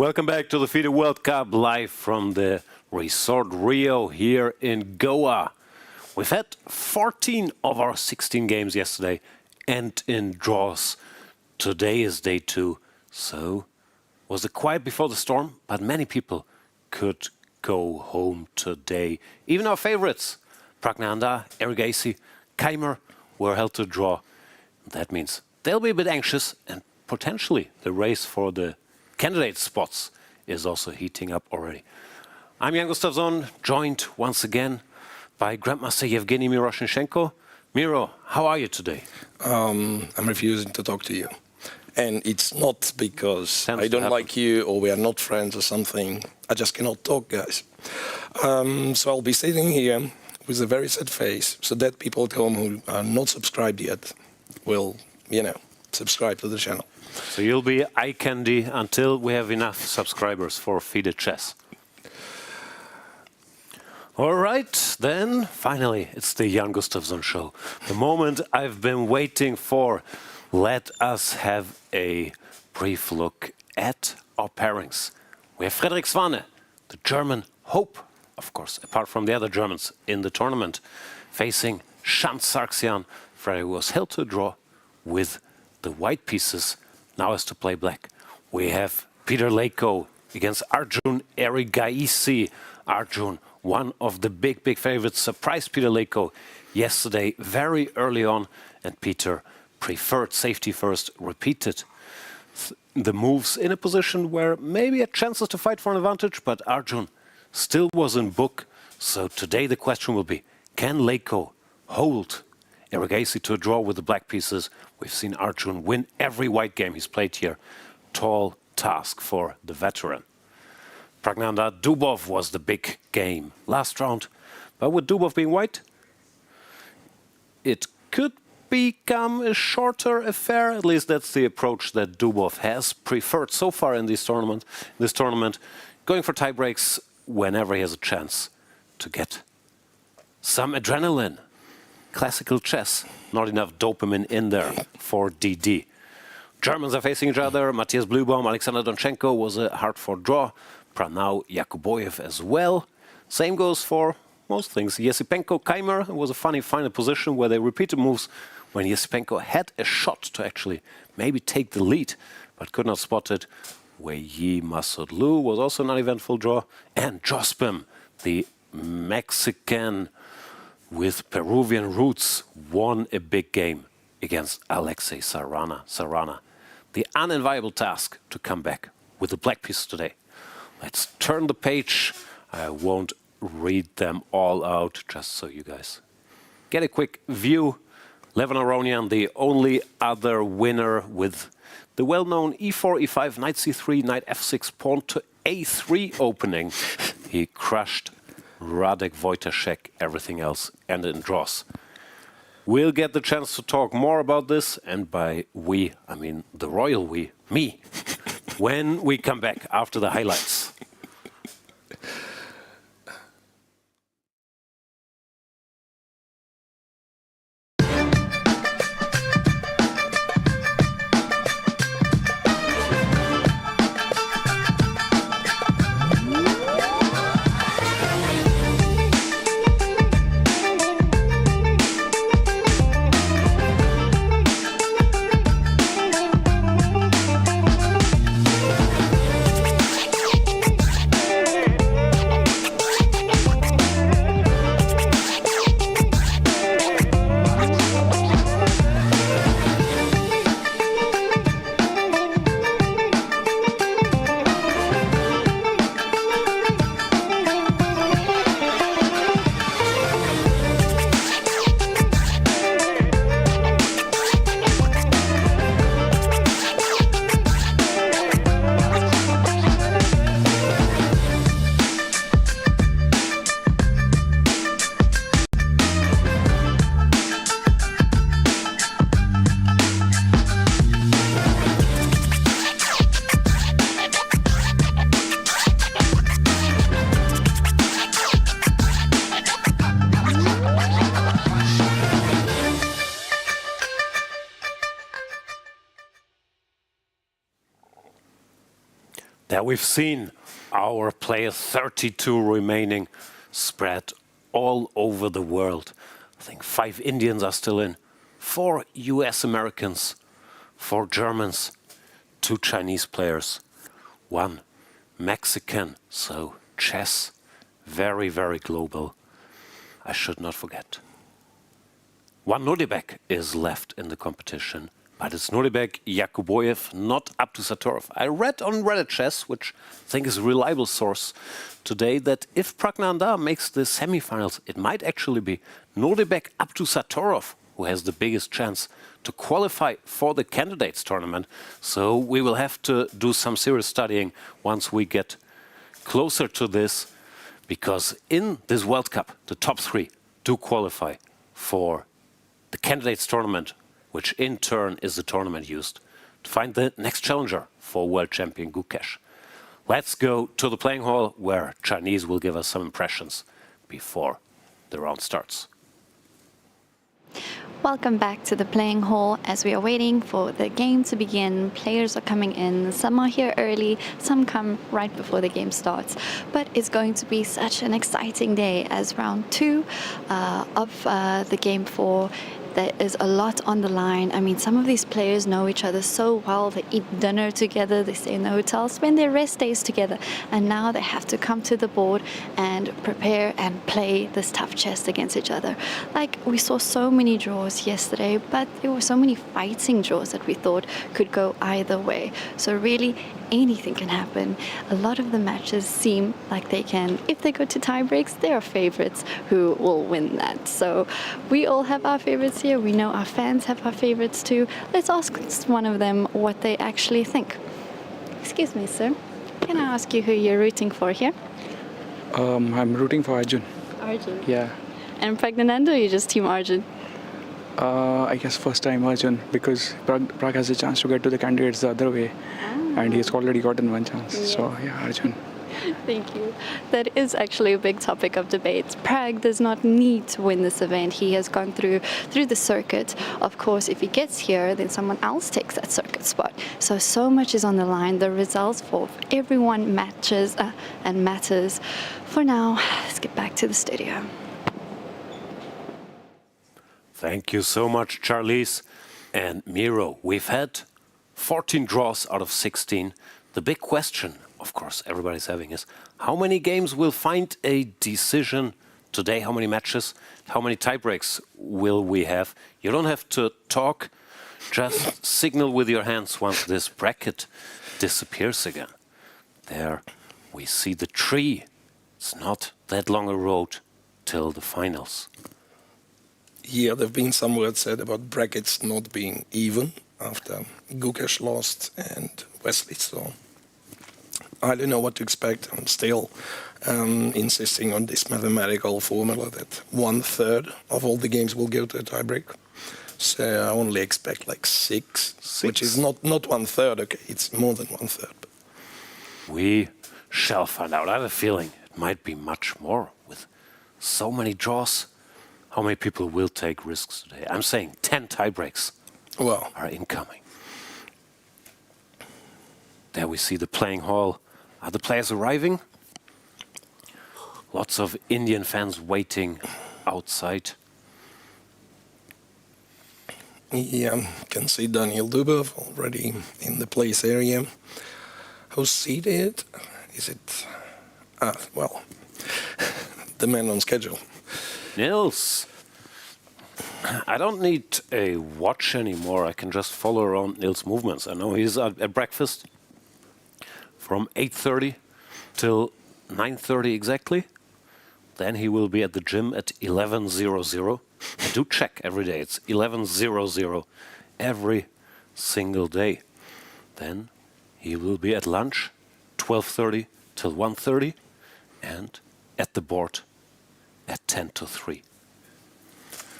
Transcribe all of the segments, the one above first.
Welcome back to the FIDE World Cup, live from the Resort Rio here in Goa. We've had 14 of our 16 games yesterday and in draws. Today is day 2, so was it quiet before the storm? But many people could go home today. Even our favorites, Praggnanandhaa, Arjun, Keimer, were held to draw. That means they'll be a bit anxious, and potentially the race for the candidate spots is also heating up already. I'm Jan Gustafsson, joined once again by Grandmaster Yevgeny Miroshnichenko. Miro, how are you today? I'm refusing to talk to you. And it's not because I don't happen. like you or we are not friends or something. I just cannot talk, guys. So I'll be sitting here with a very sad face so that people at home who are not subscribed yet will, subscribe to the channel. So you'll be eye candy until we have enough subscribers for FIDE Chess. All right, then finally it's the Jan Gustafsson show. The moment I've been waiting for. Let us have a brief look at our pairings. We have Fredrik Svane, the German hope, of course, apart from the other Germans in the tournament, facing Shams Sargsyan. Fredrik was held to a draw with the white pieces, now has to play black. We have Peter Leko against Arjun Erigaisi. Arjun, one of the big favorites, surprised Peter Leko yesterday very early on, and Peter preferred safety first, repeated the moves in a position where maybe had chances to fight for an advantage, but Arjun still was in book. So today the question will be, can Leko hold Erigaisi to a draw with the black pieces? We've seen Arjun win every white game he's played here. Tall task for the veteran. Praggnanandhaa Dubov was the big game last round, but with Dubov being white, it could become a shorter affair. At least that's the approach that Dubov has preferred so far in this tournament. Going for tie breaks whenever he has a chance to get some adrenaline. Classical chess, not enough dopamine in there for DD. Germans are facing each other. Matthias Blübaum, Alexander Donchenko was a hard-fought draw. Pranau Yakuboyev as well. Same goes for most things. Esipenko, Keimer was a funny final position where they repeated moves when Esipenko had a shot to actually maybe take the lead, but could not spot it. Weyi Masodlu was also an uneventful draw. And Jospim, the Mexican with Peruvian roots, won a big game against Alexei Sarana. The unenviable task to come back with the black pieces today. Let's turn the page. I won't read them all out, just so you guys get a quick view. Levon Aronian, the only other winner with the well-known e4, e5, knight c3, knight f6, pawn to a3 opening. He crushed Radek Wojtaszek, everything else ended in draws. We'll get the chance to talk more about this, and by we, I mean the royal we, me, when we come back after the highlights. we've seen our players, 32 remaining, spread all over the world. I think 5 Indians are still in, 4 US Americans, 4 Germans, 2 Chinese players, 1 Mexican, so chess, very, very global. I should not forget. 1 Nordibek is left in the competition, but it's Nordibek, Yakuboyev, not up to Satorov. I read on Reddit Chess, which I think is a reliable source today, that if Praggnanandhaa makes the semifinals, it might actually be Nordibek up to Satorov, who has the biggest chance to qualify for the candidates tournament. So we will have to do some serious studying once we get closer to this, because in this World Cup, the top 3 do qualify for the candidates tournament, which in turn is the tournament used to find the next challenger for world champion Gukesh. Let's go to the playing hall where Chinese will give us some impressions before the round starts. Welcome back to the playing hall. As we are waiting for the game to begin, players are coming in. Some are here early, some come right before the game starts. But it's going to be such an exciting day as round 2 of the game 4. There is a lot on the line. I mean, some of these players know each other so well. They eat dinner together, they stay in the hotel, spend their rest days together. And now they have to come to the board and prepare and play this tough chess against each other. Like, we saw so many draws yesterday, but there were so many fighting draws that we thought could go either way. So really, anything can happen. A lot of the matches seem like they can, if they go to tie breaks, there are favorites who will win that. So we all have our favorites here. We know our fans have our favorites too. Let's ask one of them what they actually think. Excuse me, sir. Can I ask you who you're rooting for here? I'm rooting for Arjun. Arjun. Yeah. And Praggnanandhaa, or you just team Arjun? I guess first time Arjun, because Prague has a chance to get to the candidates the other way. And he's already gotten one chance. Yeah. So yeah, Arjun. Thank you. That is actually a big topic of debate. Prague does not need to win this event. He has gone through the circuit. Of course, if he gets here, then someone else takes that circuit spot. So much is on the line. The results for everyone matches and matters. For now, let's get back to the studio. Thank you so much, Charlize. And Miro, we've had 14 draws out of 16. The big question, of course, everybody's having is, how many games will find a decision today? How many matches? How many tiebreaks will we have? You don't have to talk, just signal with your hands once this bracket disappears again. There we see the tree. It's not that long a road till the finals. Yeah, there have been some words said about brackets not being even after Gukesh lost and Wesley, so I don't know what to expect. I'm still insisting on this mathematical formula that 1/3 of all the games will go to a tiebreak. So I only expect like six, which is not 1/3, okay, it's more than 1/3. But we shall find out. I have a feeling it might be much more with so many draws. How many people will take risks today? I'm saying 10 tiebreaks are incoming. There we see the playing hall. Are the players arriving? Lots of Indian fans waiting outside. yeah, you can see Daniel Dubov already in the place area. Who's seated? Is it? Well, the man on schedule. Nils, I don't need a watch anymore. I can just follow around Nils' movements. I know he's at breakfast from 8:30 till 9:30 exactly. Then he will be at the gym at 11:00. I do check every day. It's 11:00 every single day. Then he will be at lunch 12:30 till 1:30 and at the board at 10 to 3.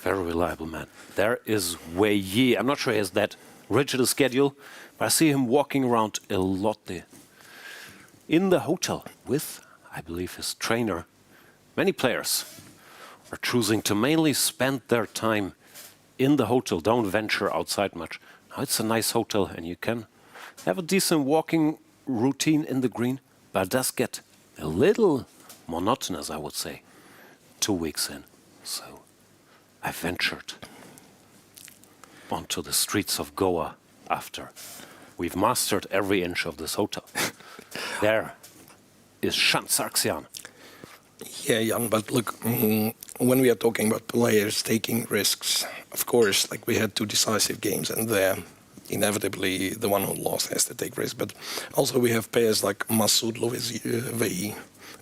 Very reliable man. There is Vachier. I'm not sure he has that rigid a schedule, but I see him walking around a lot there. In the hotel with, I believe, his trainer. Many players are choosing to mainly spend their time in the hotel, don't venture outside much. Now it's a nice hotel and you can have a decent walking routine in the green, but it does get a little monotonous, I would say, 2 weeks in. So I ventured onto the streets of Goa after we've mastered every inch of this hotel. There is Shant Sargsyan. Yeah, Jan, but look, when we are talking about players taking risks, of course, like we had 2 decisive games, and inevitably the one who lost has to take risks. But also we have players like Masoud Lovezi,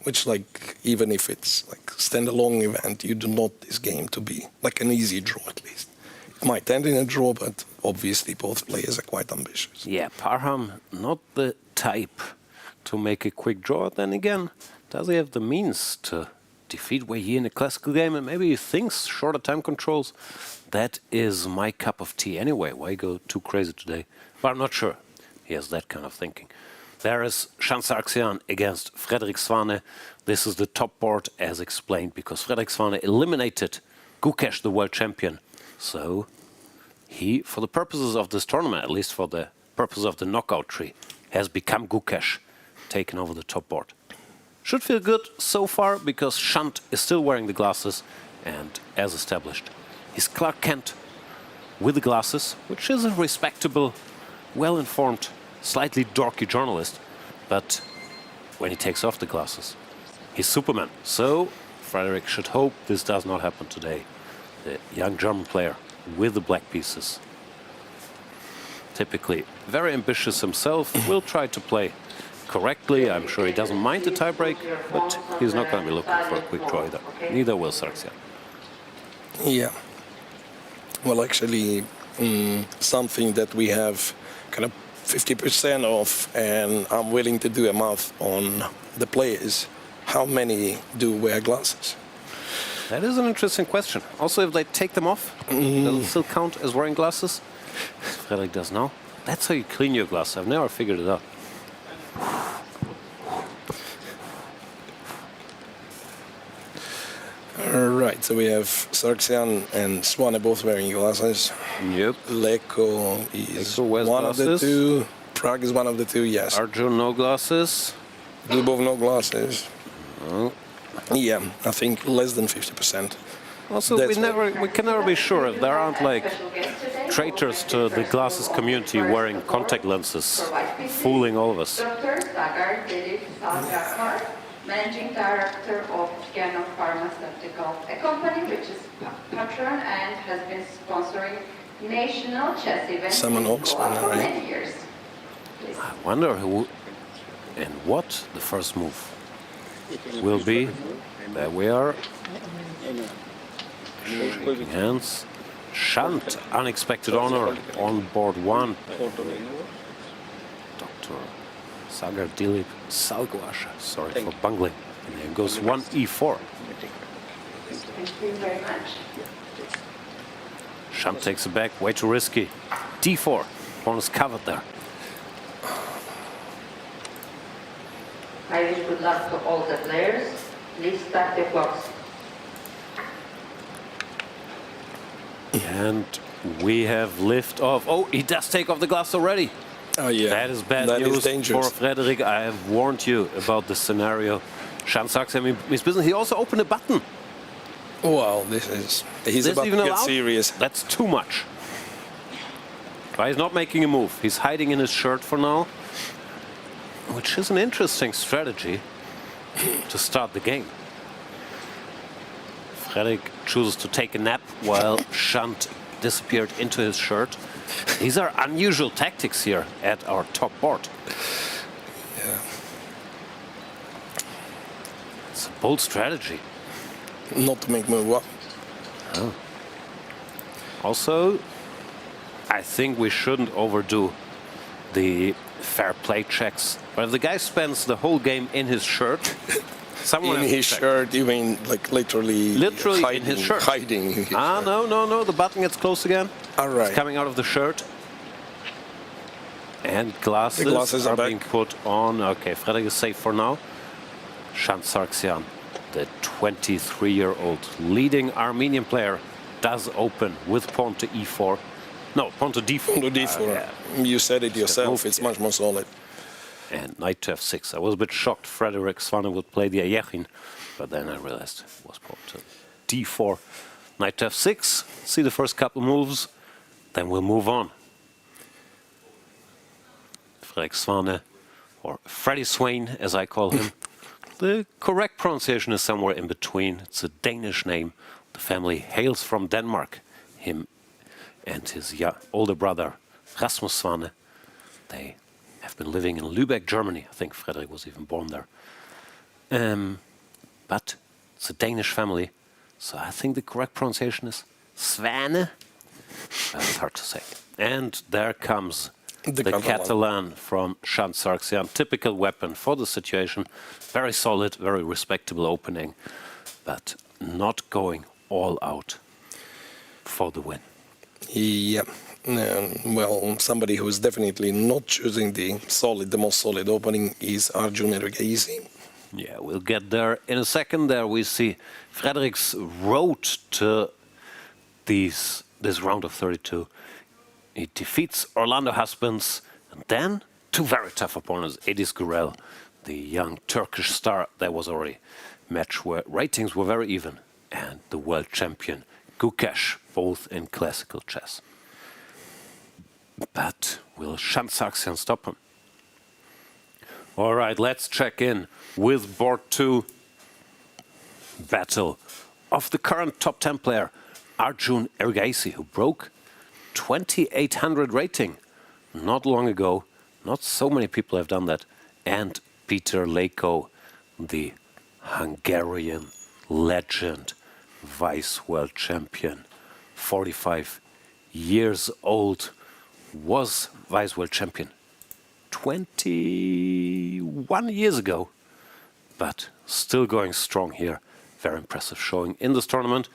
which, like, even if it's like standalone event, you do not this game to be like an easy draw at least. It might end in a draw, but obviously both players are quite ambitious. Yeah, Parham, not the type to make a quick draw. Then again, does he have the means to defeat Vachier in a classical game? And maybe he thinks shorter time controls. That is my cup of tea anyway. Why go too crazy today? But I'm not sure he has that kind of thinking. There is Shant Sargsyan against Frederik Svane. This is the top board as explained, because Frederik Svane eliminated Gukesh, the world champion. So he, for the purposes of this tournament, at least for the purpose of the knockout tree, has become Gukesh, taken over the top board. Should feel good so far, because Shant is still wearing the glasses, and as established, he's Clark Kent with the glasses, which is a respectable, well-informed, slightly dorky journalist, but when he takes off the glasses, he's Superman. So Frederik should hope this does not happen today. The young German player with the black pieces, typically very ambitious himself, will try to play correctly. I'm sure he doesn't mind the tiebreak, but he's not going to be looking for a quick draw either. Neither will Sargsyan. Yeah. Well, actually, something that we have kind of 50% of, and I'm willing to do a math on the players. How many do wear glasses? That is an interesting question. Also, if they take them off, does it still count as wearing glasses? As Frederik does now. That's how you clean your glasses. I've never figured it out. Right, so we have Sargsyan and Svane both wearing glasses. Yep. Leko is Leko wears one of the glasses. 2. Pragg is one of the 2, yes. Arjun, no glasses. Dubov, no glasses. Oh. Yeah, I think less than 50%. Also, we can never be sure if there aren't like traitors to the glasses community wearing contact lenses, fooling all of us. Managing Director of Praggnanandhaa Pharmaceutical, a company which is patron and has been sponsoring national chess events for many years. I wonder who and what the first move will be. There we are. Shaking hands. Shant, unexpected honor on board 1. Dr. Sagar Dilip Salguasha, sorry for bungling. And then goes 1 e4. Thank you very much. Shant takes it back, way too risky. d4, pawn is covered there. I wish good luck to all the players. Please start the clocks. And we have lift off. Oh, he does take off the glass already. Oh, yeah. That is bad That news is dangerous. for Frederik. I have warned you about this scenario. Shant Sargsyan, his business. He also opened a button. Well, he's about to get serious. That's too much. But he's not making a move. He's hiding in his shirt for now, which is an interesting strategy to start the game. Frederik chooses to take a nap while Shant disappeared into his shirt. These are unusual tactics here at our top board. Yeah. It's a bold strategy. Not to make move up. Oh. Also, I think we shouldn't overdo the fair play checks. But if the guy spends the whole game in his shirt, someone In has to his check. shirt, you mean like literally Literally in his shirt. Hiding in his shirt. No, the button gets close again. All right. It's coming out of the shirt. And glasses, The glasses are being back. put on. Okay, Frederik is safe for now. Shant Sargsyan, the 23-year-old leading Armenian player, does open with pawn to e4. No, pawn to d4. On the d4. Yeah. You said it yourself, move, it's yeah. much more solid. and knight to f6. I was a bit shocked Frederick Svanne would play the Ayechin, but then I realized it was pawn to d4. Knight to f6, see the first couple moves, then we'll move on. Frederick Svanne, or Freddy Swain as I call him. The correct pronunciation is somewhere in between. It's a Danish name. The family hails from Denmark. Him and his older brother Rasmus Svanne, they have been living in Lübeck, Germany. I think Frederick was even born there. But it's a Danish family, so I think the correct pronunciation is Svanne. That's hard to say. And there comes the Catalan from Shanxi, typical weapon for the situation. Very solid, very respectable opening, but not going all out for the win. Yeah. Well, somebody who is definitely not choosing the most solid opening is Arjun Ergaisi. Yeah, we'll get there in a second. There we see Frederick's road to this round of 32. He defeats Orlando Husbands, and then two very tough opponents. Edis Gurel, the young Turkish star. There was already a match where ratings were very even, and the world champion Gukesh, both in classical chess. But will Shanxi stop him? All right, let's check in with board 2. Battle of the current top 10 player, Arjun Ergaisi, who broke 2800 rating not long ago. Not so many people have done that. And Peter Leko, the Hungarian legend, vice world champion, 45 years old, was vice world champion 21 years ago, but still going strong here. Very impressive showing in this tournament.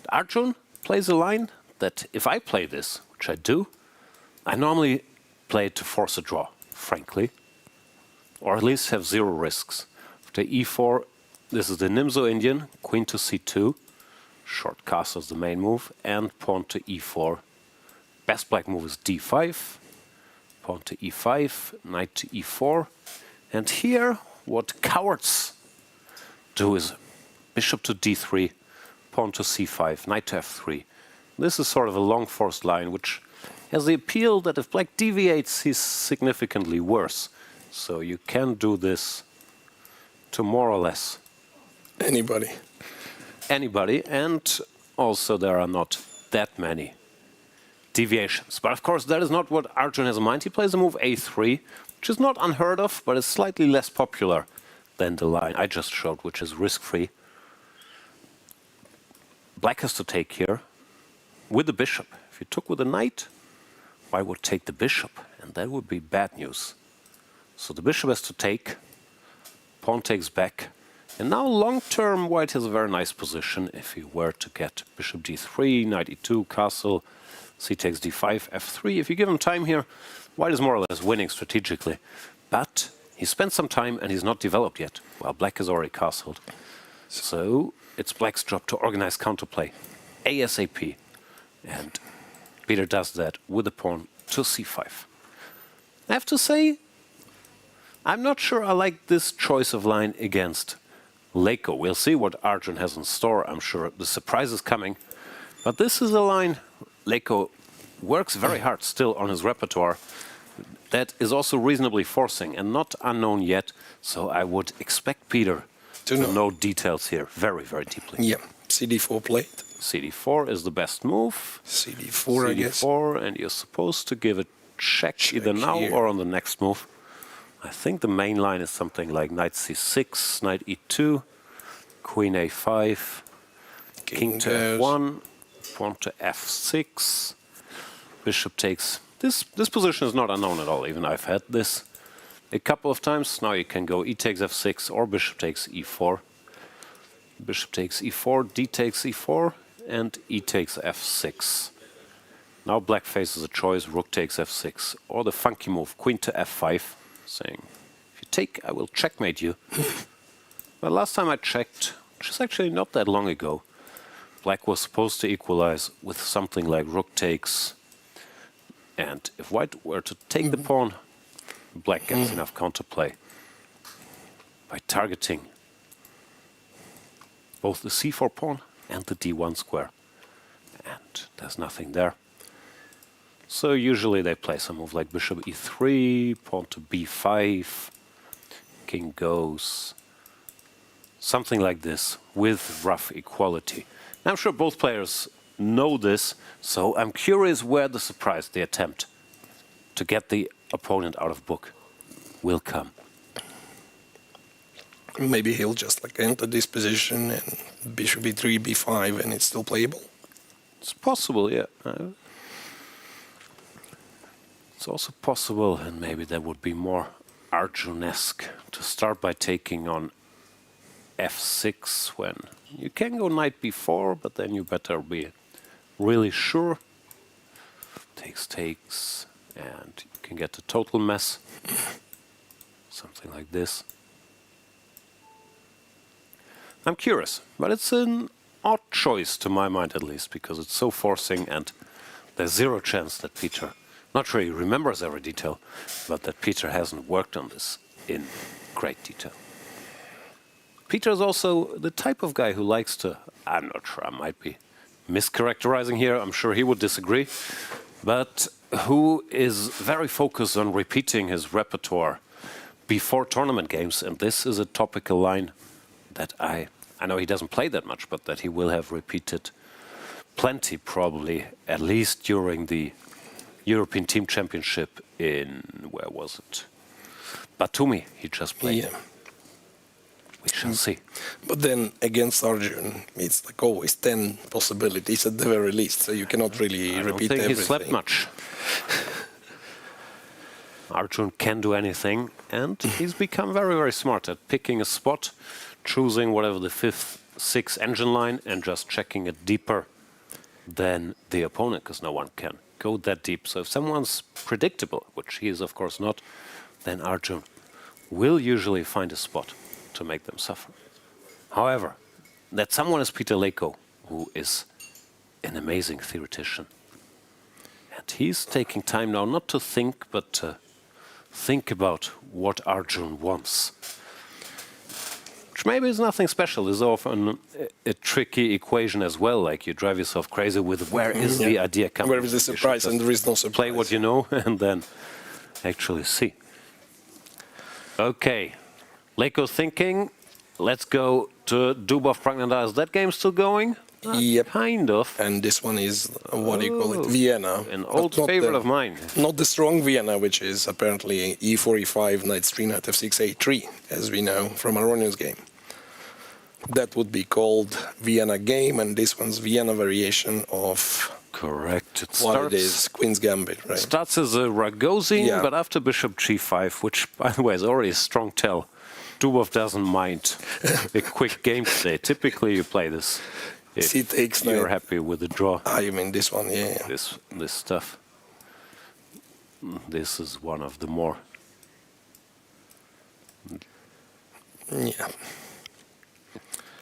Arjun plays a line that if I play this, which I do, I normally play it to force a draw, frankly, or at least have zero risks. After e4, this is the Nimzo Indian, queen to c2, short castle is the main move, and pawn to e4. Best black move is d5, pawn to e5, knight to e4, and here what cowards do is bishop to d3, pawn to c5, knight to f3. This is sort of a long forced line, which has the appeal that if black deviates, he's significantly worse. So you can do this to more or less anybody. And also there are not that many deviations. But of course, that is not what Arjun has in mind. He plays the move a3, which is not unheard of, but is slightly less popular than the line I just showed, which is risk-free. Black has to take here with the bishop. If you took with the knight, white would take the bishop, and that would be bad news. So the bishop has to take, pawn takes back, and now long-term white has a very nice position if he were to get bishop d3, knight e2, castle, c takes d5, f3. If you give him time here, white is more or less winning strategically. But he spent some time and he's not developed yet, while black is already castled. So it's black's job to organize counterplay ASAP. And Peter does that with the pawn to c5. I have to say, I'm not sure I like this choice of line against Leko. We'll see what Arjun has in store. I'm sure the surprise is coming. But this is a line Leko works very hard still on his repertoire. That is also reasonably forcing and not unknown yet. So I would expect Peter to know details here very, very deeply. Yeah, cd4 played. cd4 is the best move. cd4, I guess. cd4, and you're supposed to give a check either now here. or on the next move. I think the main line is something like knight c6, knight e2, queen a5, king to f1, pawn to f6, bishop takes. This position is not unknown at all. Even I've had this a couple of times. Now you can go e takes f6 or bishop takes e4. Bishop takes e4, d takes e4, and e takes f6. Now black faces a choice, rook takes f6, or the funky move, queen to f5, saying, if you take, I will checkmate you. But last time I checked, which is actually not that long ago, black was supposed to equalize with something like rook takes, and if white were to take the pawn, black gets enough counterplay by targeting both the c4 pawn and the d1 square. And there's nothing there. So usually they play some move like bishop e3, pawn to b5, king goes, something like this with rough equality. I'm sure both players know this, so I'm curious where the surprise, the attempt to get the opponent out of book will come. Maybe he'll just like enter this position and bishop e3, b5, and it's still playable. It's possible, yeah. It's also possible, and maybe that would be more Arjun-esque, to start by taking on f6 when you can go knight b4, but then you better be really sure. Takes, and you can get a total mess. Something like this. I'm curious, but it's an odd choice to my mind at least, because it's so forcing and there's zero chance that Peter, not sure he remembers every detail, but that Peter hasn't worked on this in great detail. Peter is also the type of guy who likes to, I'm not sure, I might be mischaracterizing here, I'm sure he would disagree, but who is very focused on repeating his repertoire before tournament games, and this is a topical line that I know he doesn't play that much, but that he will have repeated plenty probably, at least during the European Team Championship in, where was it? Batumi, he just played. Yeah. We shall see. But then against Arjun, it's like always 10 possibilities at the very least, so you cannot really repeat everything. I don't think he slept much. Arjun can do anything, and he's become very, very smart at picking a spot, choosing whatever the 5th, 6th engine line, and just checking it deeper than the opponent, because no one can go that deep. So if someone's predictable, which he is of course not, then Arjun will usually find a spot to make them suffer. However, that someone is Peter Leko, who is an amazing theoretician. And he's taking time now not to think, but to think about what Arjun wants. Which maybe is nothing special, is often a tricky equation as well, like you drive yourself crazy with where is the idea coming. Where is the surprise, and there is no surprise. Play what you know and then actually see. Okay, Leko thinking, let's go to Dubov Praggnanandhaa. Is that game still going? Yep. Kind of. And this one is, what do you call it, Vienna. An old favorite of mine. Not the strong Vienna, which is apparently e4, e5, knight 3, knight f6, a3, as we know from Aronian's game. That would be called Vienna game, and this one's Vienna variation of... Correct. What it is, Queen's Gambit, right? Starts as a Ragozin, Yeah. but after bishop g5, which, by the way, is already a strong tell, Dubov doesn't mind a quick game today. Typically, you play this if C takes you're knight. happy with the draw. Ah, you mean this one, yeah. This stuff. This is one of the more... Yeah.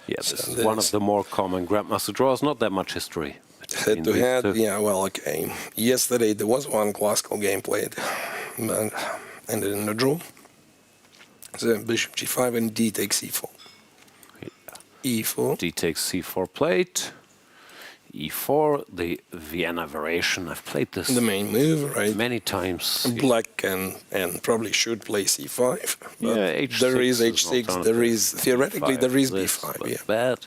Yeah, this So is one of the more common Grandmaster draws. Not that much history. Head to head, yeah, well, okay. Yesterday there was one classical game played, but ended in a draw. So bishop g5 and d takes c4. e4. D takes c4 played. e4, the Vienna variation. I've played this The main move, right? many times. Black can and probably should play c5. But Yeah, h6 there is an h6, alternative. there is, theoretically, there is This b5, looks yeah. bad,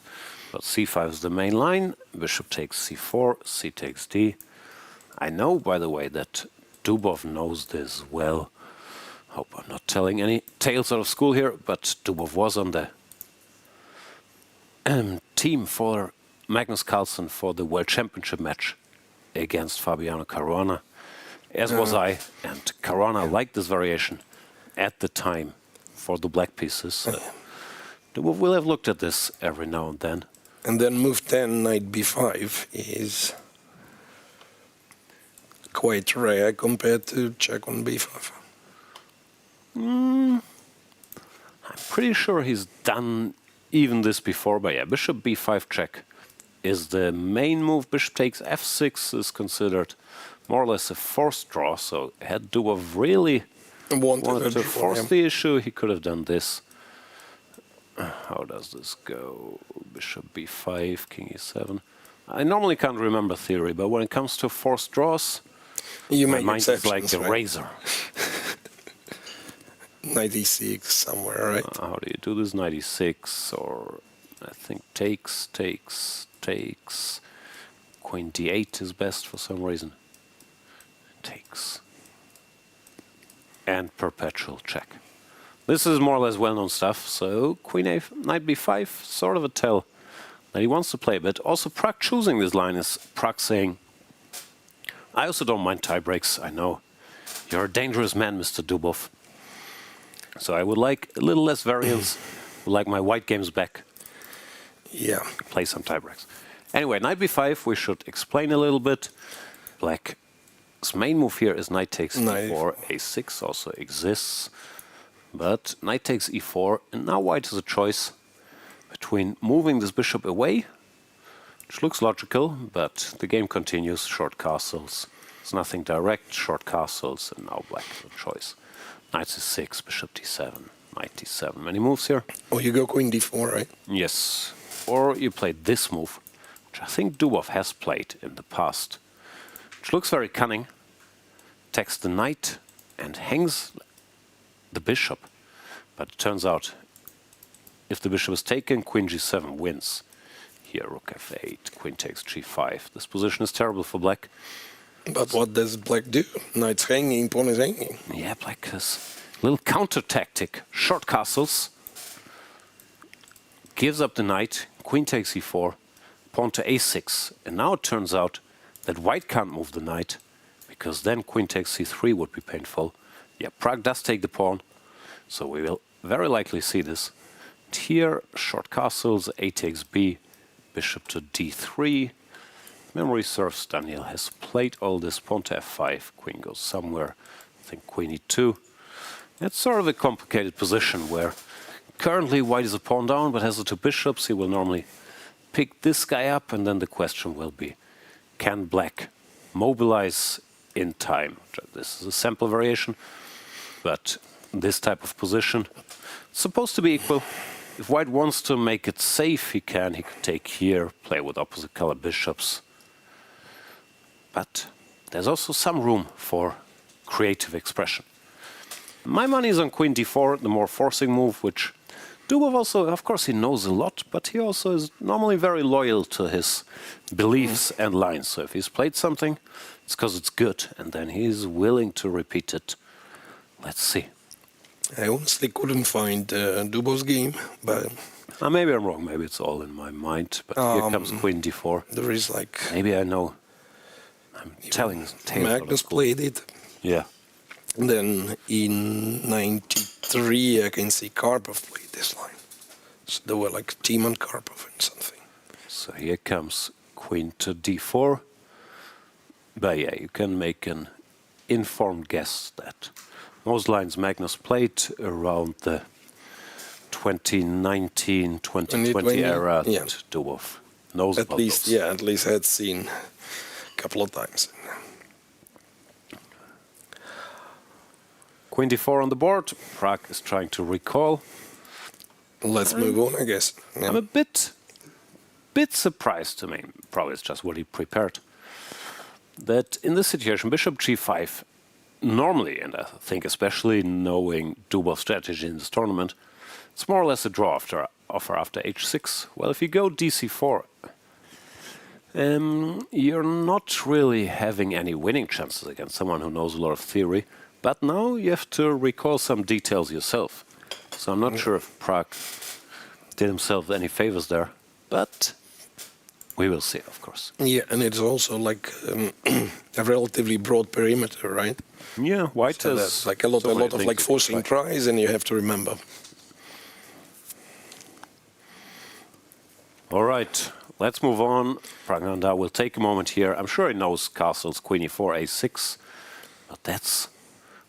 but c5 is the main line. Bishop takes c4, c takes d. I know, by the way, that Dubov knows this well. Hope I'm not telling any tales out of school here, but Dubov was on the team for Magnus Carlsen for the World Championship match against Fabiano Caruana, as was I, and Caruana liked this variation at the time for the black pieces. Dubov will have looked at this every now and then. And then move 10, knight b5 is quite rare compared to check on b5. I'm pretty sure he's done even this before, but yeah, bishop b5 check is the main move. Bishop takes f6 is considered more or less a forced draw, so had Dubov really wanted to force the issue, he could have done this. How does this go? Bishop b5, king e7. I normally can't remember theory, but when it comes to forced draws, my mind is like a razor. Knight e6 somewhere, right? How do you do this? Knight e6, or I think takes. Queen d8 is best for some reason. Takes. And perpetual check. This is more or less well-known stuff, so Queen a, Knight b5, sort of a tell that he wants to play a bit. Also, Pragg choosing this line is Pragg saying, I also don't mind tie breaks, I know. You're a dangerous man, Mr. Dubov. So I would like a little less variance, would like my white games back. Yeah. Play some tie breaks. Anyway, Knight b5, we should explain a little bit. Black's main move here is Knight takes e4, a6 also exists. But Knight takes e4, and now White has a choice between moving this bishop away, which looks logical, but the game continues, short castles. It's nothing direct, short castles, and now Black has a choice. Knight c6, bishop d7, Knight d7. Many moves here. Oh, you go Queen d4, right? Yes. Or you play this move, which I think Dubov has played in the past, which looks very cunning. Takes the knight and hangs the bishop. But it turns out, if the bishop is taken, Queen g7 wins. Here, rook f8, Queen takes g5. This position is terrible for Black. But what does Black do? Knight's hanging, pawn is hanging. Yeah, Black has a little counter tactic. Short castles. Gives up the knight, Queen takes e4, pawn to a6. And now it turns out that White can't move the knight, because then Queen takes c3 would be painful. Yeah, Pragg does take the pawn, so we will very likely see this. And here, short castles, a takes b, bishop to d3. Memory serves, Daniel has played all this, pawn to f5, queen goes somewhere, I think queen e2. It's sort of a complicated position where currently White is a pawn down, but has the two bishops. He will normally pick this guy up, and then the question will be, can Black mobilize in time? This is a sample variation, but this type of position is supposed to be equal. If White wants to make it safe, he can. He could take here, play with opposite color bishops. But there's also some room for creative expression. My money is on Queen d4, the more forcing move, which Dubov also, of course, he knows a lot, but he also is normally very loyal to his beliefs and lines. So if he's played something, it's because it's good, and then he's willing to repeat it. Let's see. I honestly couldn't find Dubov's game, but... Maybe I'm wrong, maybe it's all in my mind, but here comes Queen d4. There is like... Maybe I know. I'm telling this tale. Magnus played it. Yeah. And then in 93, I can see Karpov played this line. So there were like Team and Karpov and something. So here comes Queen to d4. But yeah, you can make an informed guess that most lines Magnus played around the 2019, 2020 era that Dubov knows about those. Yeah, at least I had seen a couple of times. Queen d4 on the board. Pragg is trying to recall. Let's move on, I guess. Yeah. I'm a bit surprised to me, probably it's just what he prepared, that in this situation, bishop g5, normally, and I think especially knowing Dubov's strategy in this tournament, it's more or less a draw after h6. Well, if you go dc4, you're not really having any winning chances against someone who knows a lot of theory, but now you have to recall some details yourself. So I'm not sure if Pragg did himself any favors there, but we will see, of course. Yeah, and it's also like a relatively broad perimeter, right? Yeah, White so has like a lot of like forcing tries, and you have to remember. All right, let's move on. Praggnanandhaa will take a moment here. I'm sure he knows castles, queen e4, a6, but that's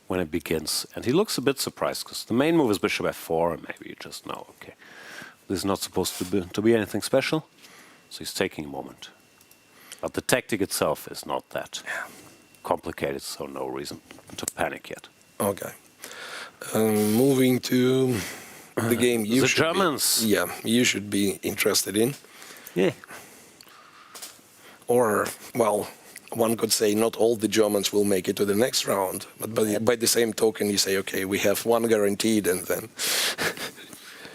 when it begins. And he looks a bit surprised, because the main move is bishop f4, and maybe you just know, okay, this is not supposed to be anything special. So he's taking a moment. But the tactic itself is not that complicated, so no reason to panic yet. Okay. Moving to the game you The should Germans. you should be interested in. Yeah. Or, well, one could say not all the Germans will make it to the next round, but by the same token you say, okay, we have one guaranteed, and then...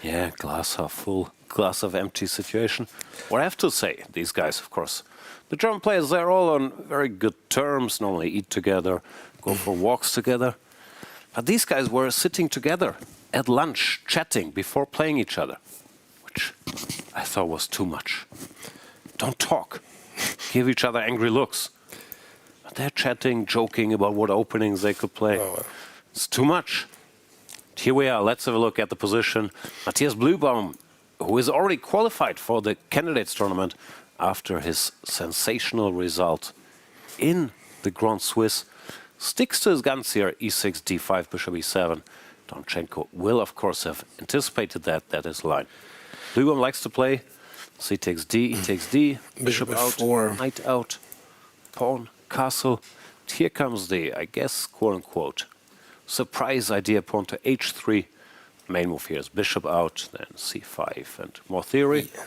Yeah, glass half full, glass half empty situation. What I have to say, these guys, of course, the German players, they're all on very good terms, normally eat together, go for walks together. But these guys were sitting together at lunch, chatting before playing each other, which I thought was too much. Don't talk. Give each other angry looks. But they're chatting, joking about what openings they could play. It's too much. Here we are. Let's have a look at the position. Matthias Blühbaum, who is already qualified for the candidates tournament after his sensational result in the Grand Swiss, sticks to his guns here. E6, D5, Bishop E7. Donchenko will, of course, have anticipated that. That is line. Blühbaum likes to play. C takes D, E takes D. Bishop out, F4. knight out, pawn, castle. Here comes the, I guess, quote-unquote, surprise idea, pawn to H3. Main move here is bishop out, then C5 and more theory. Yeah.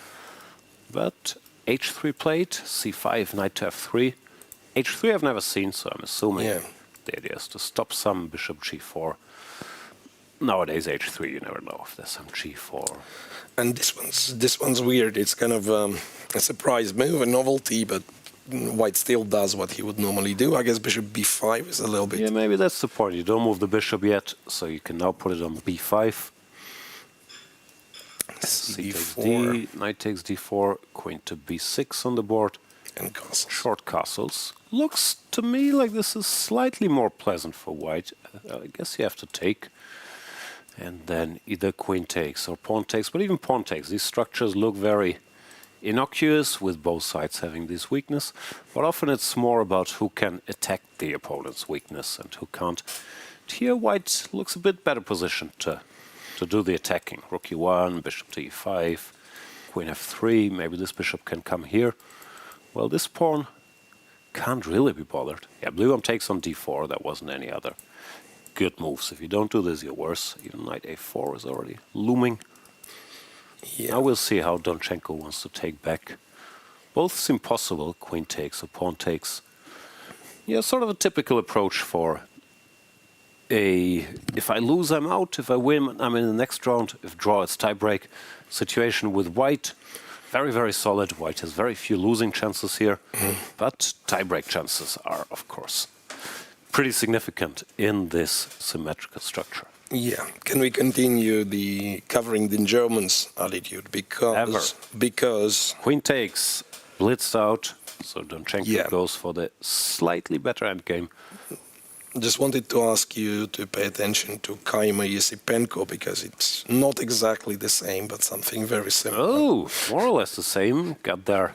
But H3 played, C5, knight to F3. H3 I've never seen, so I'm assuming the idea is to stop some bishop G4. Nowadays H3, you never know if there's some G4. And this one's weird. It's kind of a surprise move, a novelty, but White still does what he would normally do. I guess bishop B5 is a little bit... Yeah, maybe that's the point. You don't move the bishop yet, so you can now put it on B5. C takes D, knight takes D4, queen to B6 on the board. And castles. Short castles. Looks to me like this is slightly more pleasant for White. I guess you have to take. And then either queen takes or pawn takes, but even pawn takes. These structures look very innocuous, with both sides having this weakness. But often it's more about who can attack the opponent's weakness and who can't. Here White looks a bit better positioned to do the attacking. Rook E1, bishop to E5, queen F3. Maybe this bishop can come here. Well, this pawn can't really be bothered. Yeah, Blühbaum takes on D4. There wasn't any other good moves. If you don't do this, you're worse. Even knight A4 is already looming. Yeah. Now we'll see how Donchenko wants to take back. Both seem possible. Queen takes or pawn takes. Yeah, sort of a typical approach for a if I lose, I'm out. If I win, I'm in the next round. If draw, it's tiebreak. Situation with White, very, very solid. White has very few losing chances here, but tiebreak chances are, of course, pretty significant in this symmetrical structure. Yeah. Can we continue covering the Germans' attitude? Because Queen takes, blitzed out, so Donchenko goes for the slightly better endgame. Just wanted to ask you to pay attention to Kaimer Esipenko, because it's not exactly the same, but something very similar. Oh, more or less the same. Got there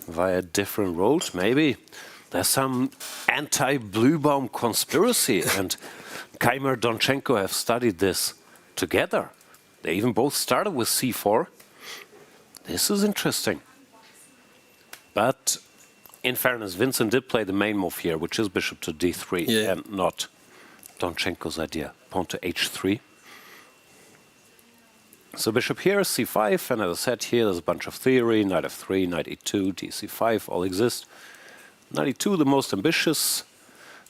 via different roads, maybe. There's some anti-Blühbaum conspiracy, and Kaimer Donchenko have studied this together. They even both started with C4. This is interesting. But in fairness, Vincent did play the main move here, which is bishop to D3, and not Donchenko's idea. Pawn to H3. So bishop here, C5, and as I said here, there's a bunch of theory. Knight F3, knight E2, DC5 all exist. Knight E2, the most ambitious.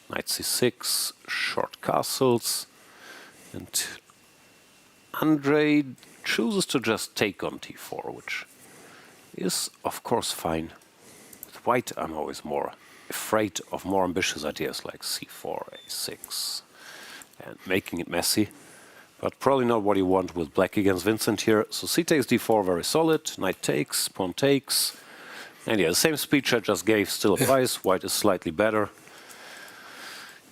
Knight C6, short castles. And Andrei chooses to just take on T4, which is, of course, fine. With White, I'm always more afraid of more ambitious ideas like C4, A6, and making it messy. But probably not what you want with Black against Vincent here. So C takes D4, very solid. Knight takes, pawn takes. And yeah, the same speech I just gave still applies. White is slightly better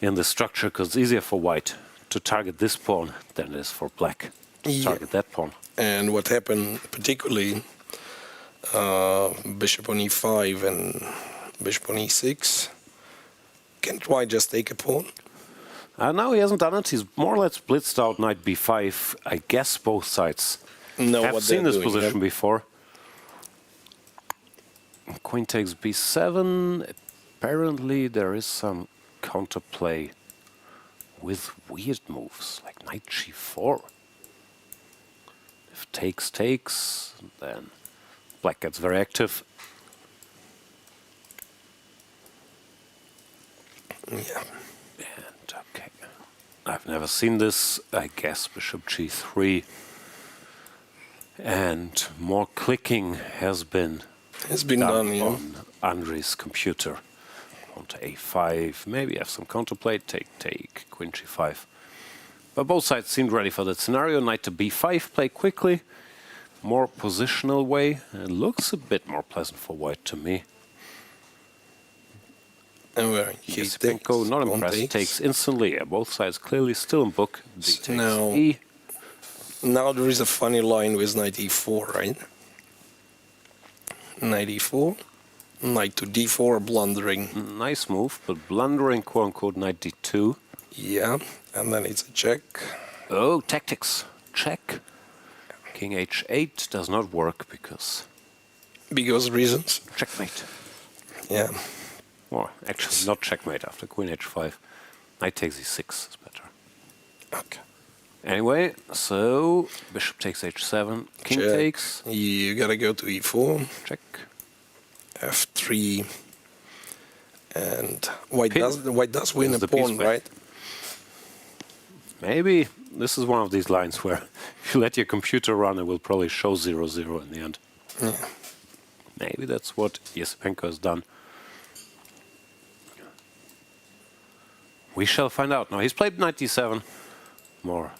in the structure, because it's easier for White to target this pawn than it is for Black to target that pawn. And what happened, particularly bishop on E5 and bishop on E6, can't White just take a pawn? No, he hasn't done it. He's more or less blitzed out knight B5. I guess both sides have seen this position before. Queen takes B7. Apparently there is some counterplay with weird moves, like Knight g4. If takes, then black gets very active. Yeah. And okay, I've never seen this. I guess bishop g3. And more clicking has been done, yeah. on Andri's computer. On to a5, maybe have some counterplay, take, queen g5. But both sides seemed ready for that scenario. Knight to b5, play quickly. More positional way. It looks a bit more pleasant for white to me. And where he Esipenko, not impressed, takes instantly. Yeah, both sides clearly still in book. D takes now, e. Now there is a funny line with knight e4, right? Knight e4, knight to d4, blundering. Nice move, but blundering, quote-unquote, knight d2. Yeah, and then it's a check. Oh, tactics. Check. King h8 does not work because Reasons. checkmate. Yeah. Well, actually not checkmate after queen h5. Knight takes e6 is better. Okay. Anyway, so bishop takes h7, king Check. takes. You gotta go to e4. Check. f3. And white Pin. does win There's a the piece pawn, back. right? Maybe this is one of these lines where if you let your computer run, it will probably show 0-0 in the end. Yeah. Maybe that's what Esipenko has done. We shall find out. Now, he's played knight d7. More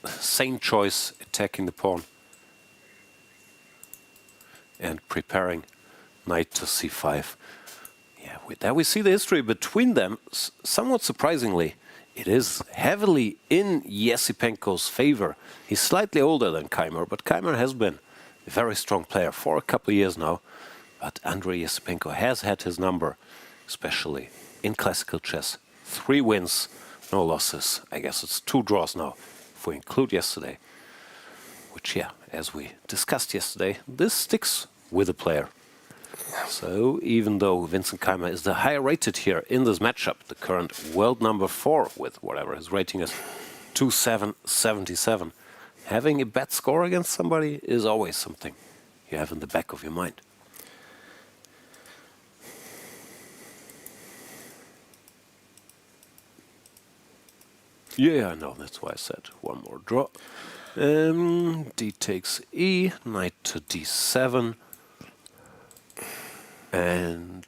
sane choice, attacking the pawn. And preparing knight to c5. Yeah, there we see the history between them. Somewhat surprisingly, it is heavily in Esipenko's favor. He's slightly older than Keimer, but Keimer has been a very strong player for a couple of years now. But Andrei Esipenko has had his number, especially in classical chess. 3 wins, no losses. I guess it's 2 draws now, if we include yesterday. Which, yeah, as we discussed yesterday, this sticks with the player. So, even though Vincent Keimer is the higher rated here in this matchup, the current world number 4 with whatever his rating is, 2777, having a bad score against somebody is always something you have in the back of your mind. Yeah, I know, that's why I said one more draw. D takes E, knight to D7. And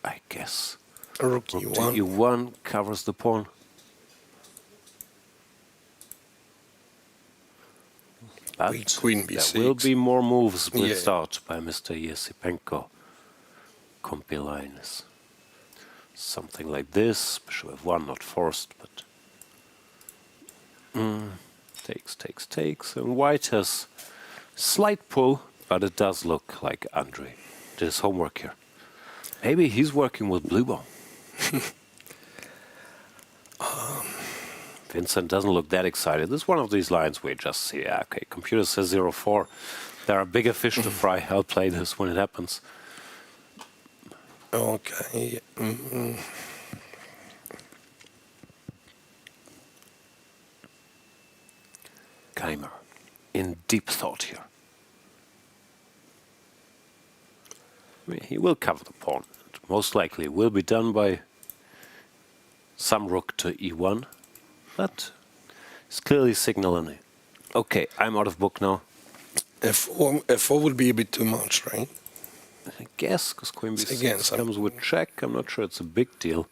I guess Rook rook to e1. E1 covers the pawn. But Queen b6. there will be more moves blitzed Yeah. out by Mr. Esipenko. Compy line is something like this. Bishop f1, not forced, but takes. And white has slight pull, but it does look like Andrei did his homework here. Maybe he's working with blue ball. Vincent doesn't look that excited. This is one of these lines where you just see, yeah, okay, computer says 0-4. There are bigger fish to fry. I'll play this when it happens. Okay. Keimer in deep thought here. I mean, he will cover the pawn. It most likely will be done by some rook to e1, but it's clearly signaling it. Okay, I'm out of book now. F4 would be a bit too much, right? I guess, because queen It's b6 against comes with check. I'm not sure it's a big deal.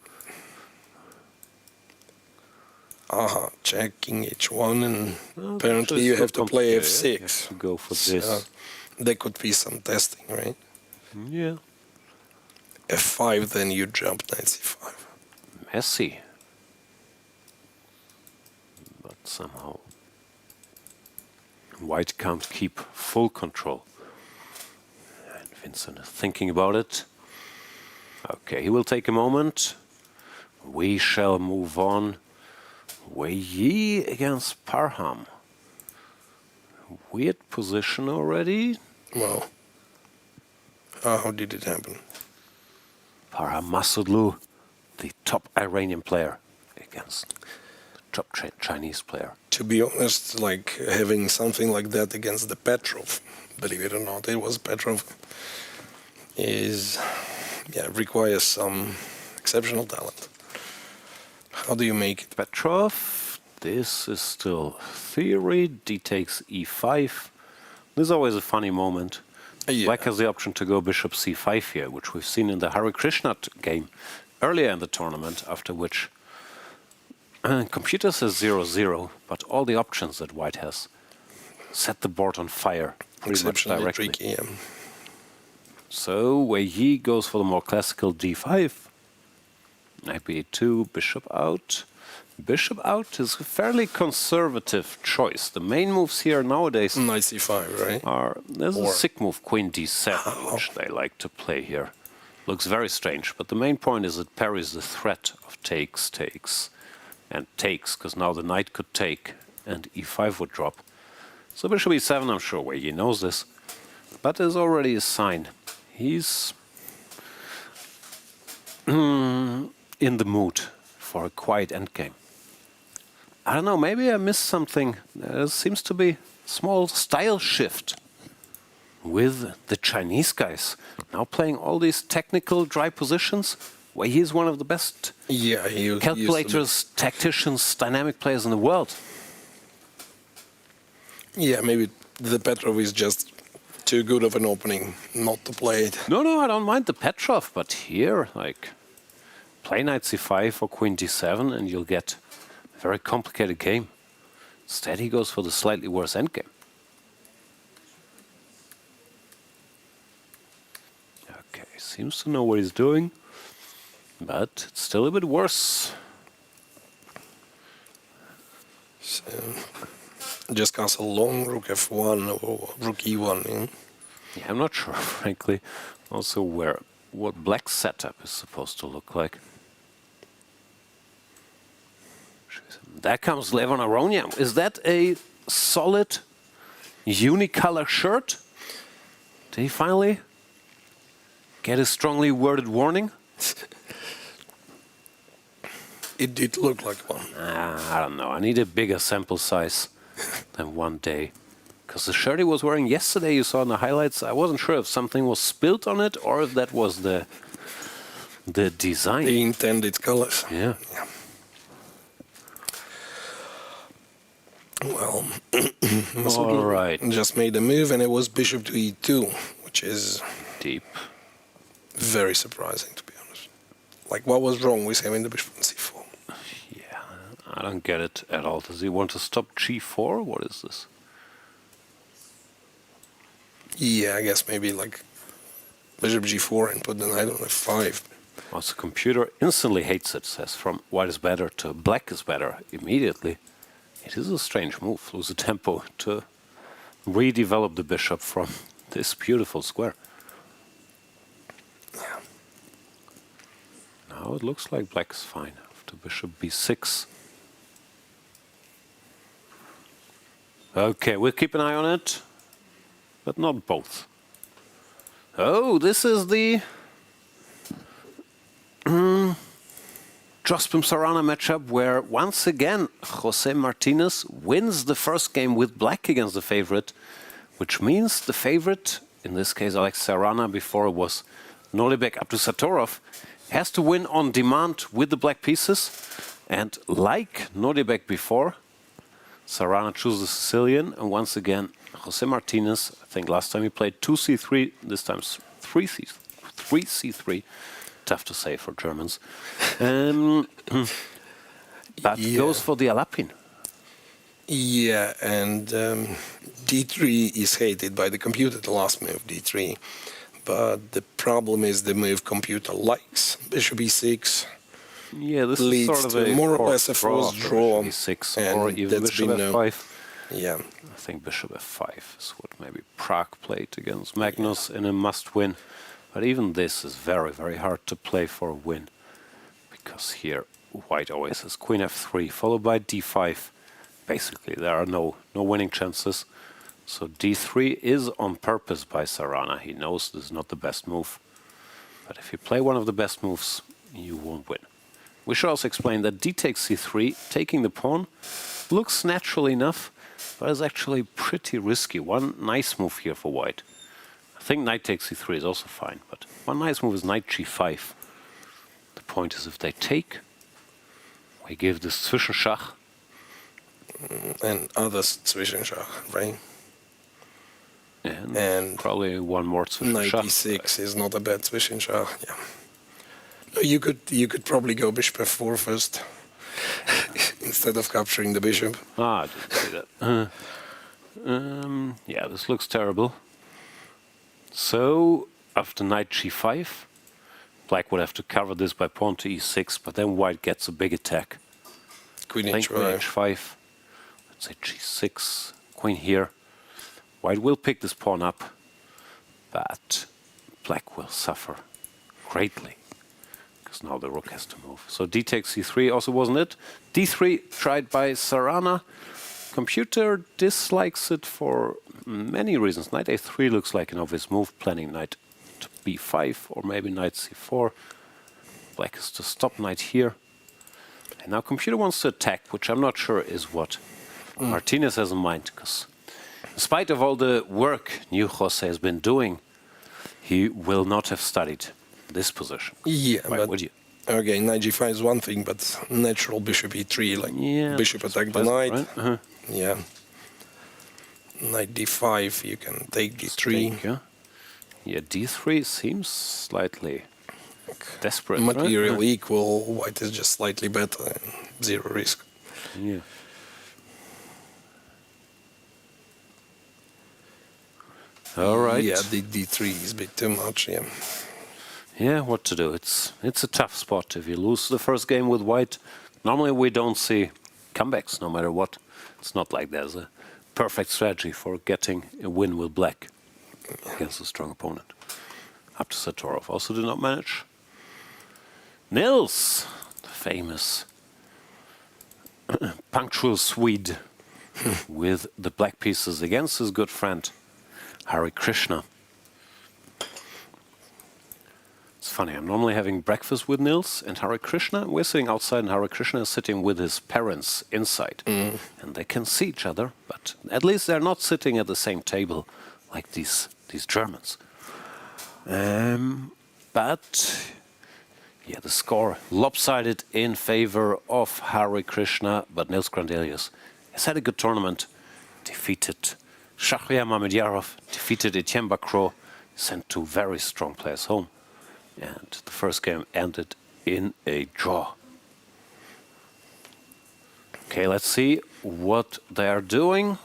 Aha, check, king h1, and Well, apparently it's you not have to play complicated. You f6. have to go for So this. there could be some testing, right? Yeah. f5, then you jump knight c5. Messy. But somehow white can't keep full control. And Vincent is thinking about it. Okay, he will take a moment. We shall move on. Wei Yi against Parham. Weird position already. Well, how did it happen? Parham Masudlu, the top Iranian player, against the top Chinese player. To be honest, like having something like that against the Petrov, believe it or not, it was Petrov, requires some exceptional talent. How do you make it? Petrov, this is still theory. D takes e5. This is always a funny moment. Yeah. Black has the option to go bishop c5 here, which we've seen in the Hare Krishna game earlier in the tournament, after which computer says 0-0, but all the options that white has set the board on fire pretty much directly. Tricky, yeah. So Vachier goes for the more classical d5. Knight b8, bishop out. Bishop out is a fairly conservative choice. The main moves here nowadays Knight c5, right? There's a sick move, queen d7, which they like to play here. Looks very strange, but the main point is it parries the threat of takes, and takes, because now the knight could take and e5 would drop. So bishop e7, I'm sure Vachier knows this, but there's already a sign. He's in the mood for a quiet endgame. I don't know, maybe I missed something. There seems to be a small style shift with the Chinese guys. Now playing all these technical dry positions, where he is one of the best calculators, tacticians, dynamic players in the world. Yeah, maybe the Petrov is just too good of an opening not to play it. No, I don't mind the Petrov, but here, like, play knight c5 or queen d7 and you'll get a very complicated game. Instead, he goes for the slightly worse endgame. Okay, seems to know what he's doing, but it's still a bit worse. So, just castle long, rook f1 or rook e1. Yeah, I'm not sure, frankly, also what black's setup is supposed to look like. There comes Levon Aronian. Is that a solid unicolor shirt? Did he finally get a strongly worded warning? It did look like one. I don't know. I need a bigger sample size than one day. Because the shirt he was wearing yesterday, you saw in the highlights, I wasn't sure if something was spilled on it or if that was the design. The intended colors. Yeah. Well, all right. Just made a move and it was bishop to e2, which is Deep. very surprising, to be honest. Like, what was wrong with having the bishop on c4? Yeah, I don't get it at all. Does he want to stop g4? What is this? Yeah, I guess maybe like bishop g4 and put the knight on f5. Well, the computer instantly hates it, says from white is better to black is better immediately. It is a strange move, lose the tempo to redevelop the bishop from this beautiful square. Yeah. Now it looks like black is fine after bishop b6. Okay, we'll keep an eye on it, but not both. Oh, this is the Jospin-Sarana matchup where once again Jose Martinez wins the first game with black against the favorite, which means the favorite, in this case Alex Sarana, before it was Nolibek Abdusatorov, has to win on demand with the black pieces. And like Nolibek before, Sarana chooses the Sicilian, and once again Jose Martinez, I think last time he played 2c3, this time 3c3. Tough to say for Germans. But goes for the Alapin. Yeah, and d3 is hated by the computer, the last move, d3. But the problem is the move computer likes. Bishop e6 Yeah, this leads is sort of to a more or less a forced draw. E6 and or even that's bishop been f5. Yeah. I think bishop f5 is what maybe Prague played against Magnus in a must-win. But even this is very, very hard to play for a win. Because here white always has queen f3 followed by d5. Basically, there are no winning chances. So d3 is on purpose by Sarana. He knows this is not the best move. But if you play one of the best moves, you won't win. We should also explain that d takes c3, taking the pawn, looks natural enough, but is actually pretty risky. One nice move here for white. I think knight takes c3 is also fine, but one nice move is knight g5. The point is if they take, we give this Zwischenschach. And others Zwischenschach, right? And probably one more Zwischenschach. 96 is not a bad Zwischenschach, yeah. No, you could probably go bishop f4 first instead of capturing the bishop. Ah, I didn't see that. Yeah, this looks terrible. So, after knight g5, black would have to cover this by pawn to e6, but then white gets a big attack. Queen I think queen h5. Let's say g6, queen here. White will pick this pawn up, but black will suffer greatly, because now the rook has to move. So d takes c3 also wasn't it. d3 tried by Sarana. Computer dislikes it for many reasons. Knight a3 looks like an obvious move, planning knight to b5 or maybe knight c4. Black is to stop knight here. And now computer wants to attack, which I'm not sure is what Martinez has in mind, because in spite of all the work new Jose has been doing, he will not have studied this position. Yeah, why but would you? Okay, knight g5 is one thing, but natural bishop e3, like bishop attack the knight. Right? Yeah. Knight d5, you can take d3. Yeah, d3 seems slightly desperate. Material right? equal, white is just slightly better, zero risk. Yeah. All right. Yeah, the d3 is a bit too much, yeah. Yeah, what to do? It's a tough spot. If you lose the first game with white, normally we don't see comebacks no matter what. It's not like there's a perfect strategy for getting a win with black against a strong opponent. Up to Satorov also did not manage. Nils, the famous punctual Swede with the black pieces against his good friend Hare Krishna. It's funny, I'm normally having breakfast with Nils and Hare Krishna. We're sitting outside and Hare Krishna is sitting with his parents inside. And they can see each other, but at least they're not sitting at the same table like these Germans. But yeah, the score lopsided in favor of Hare Krishna, but Nils Grandelius has had a good tournament. Defeated Shahryar Mamedyarov, defeated Etienne Bacrot, sent two very strong players home. And the first game ended in a draw. Okay, let's see what they are doing.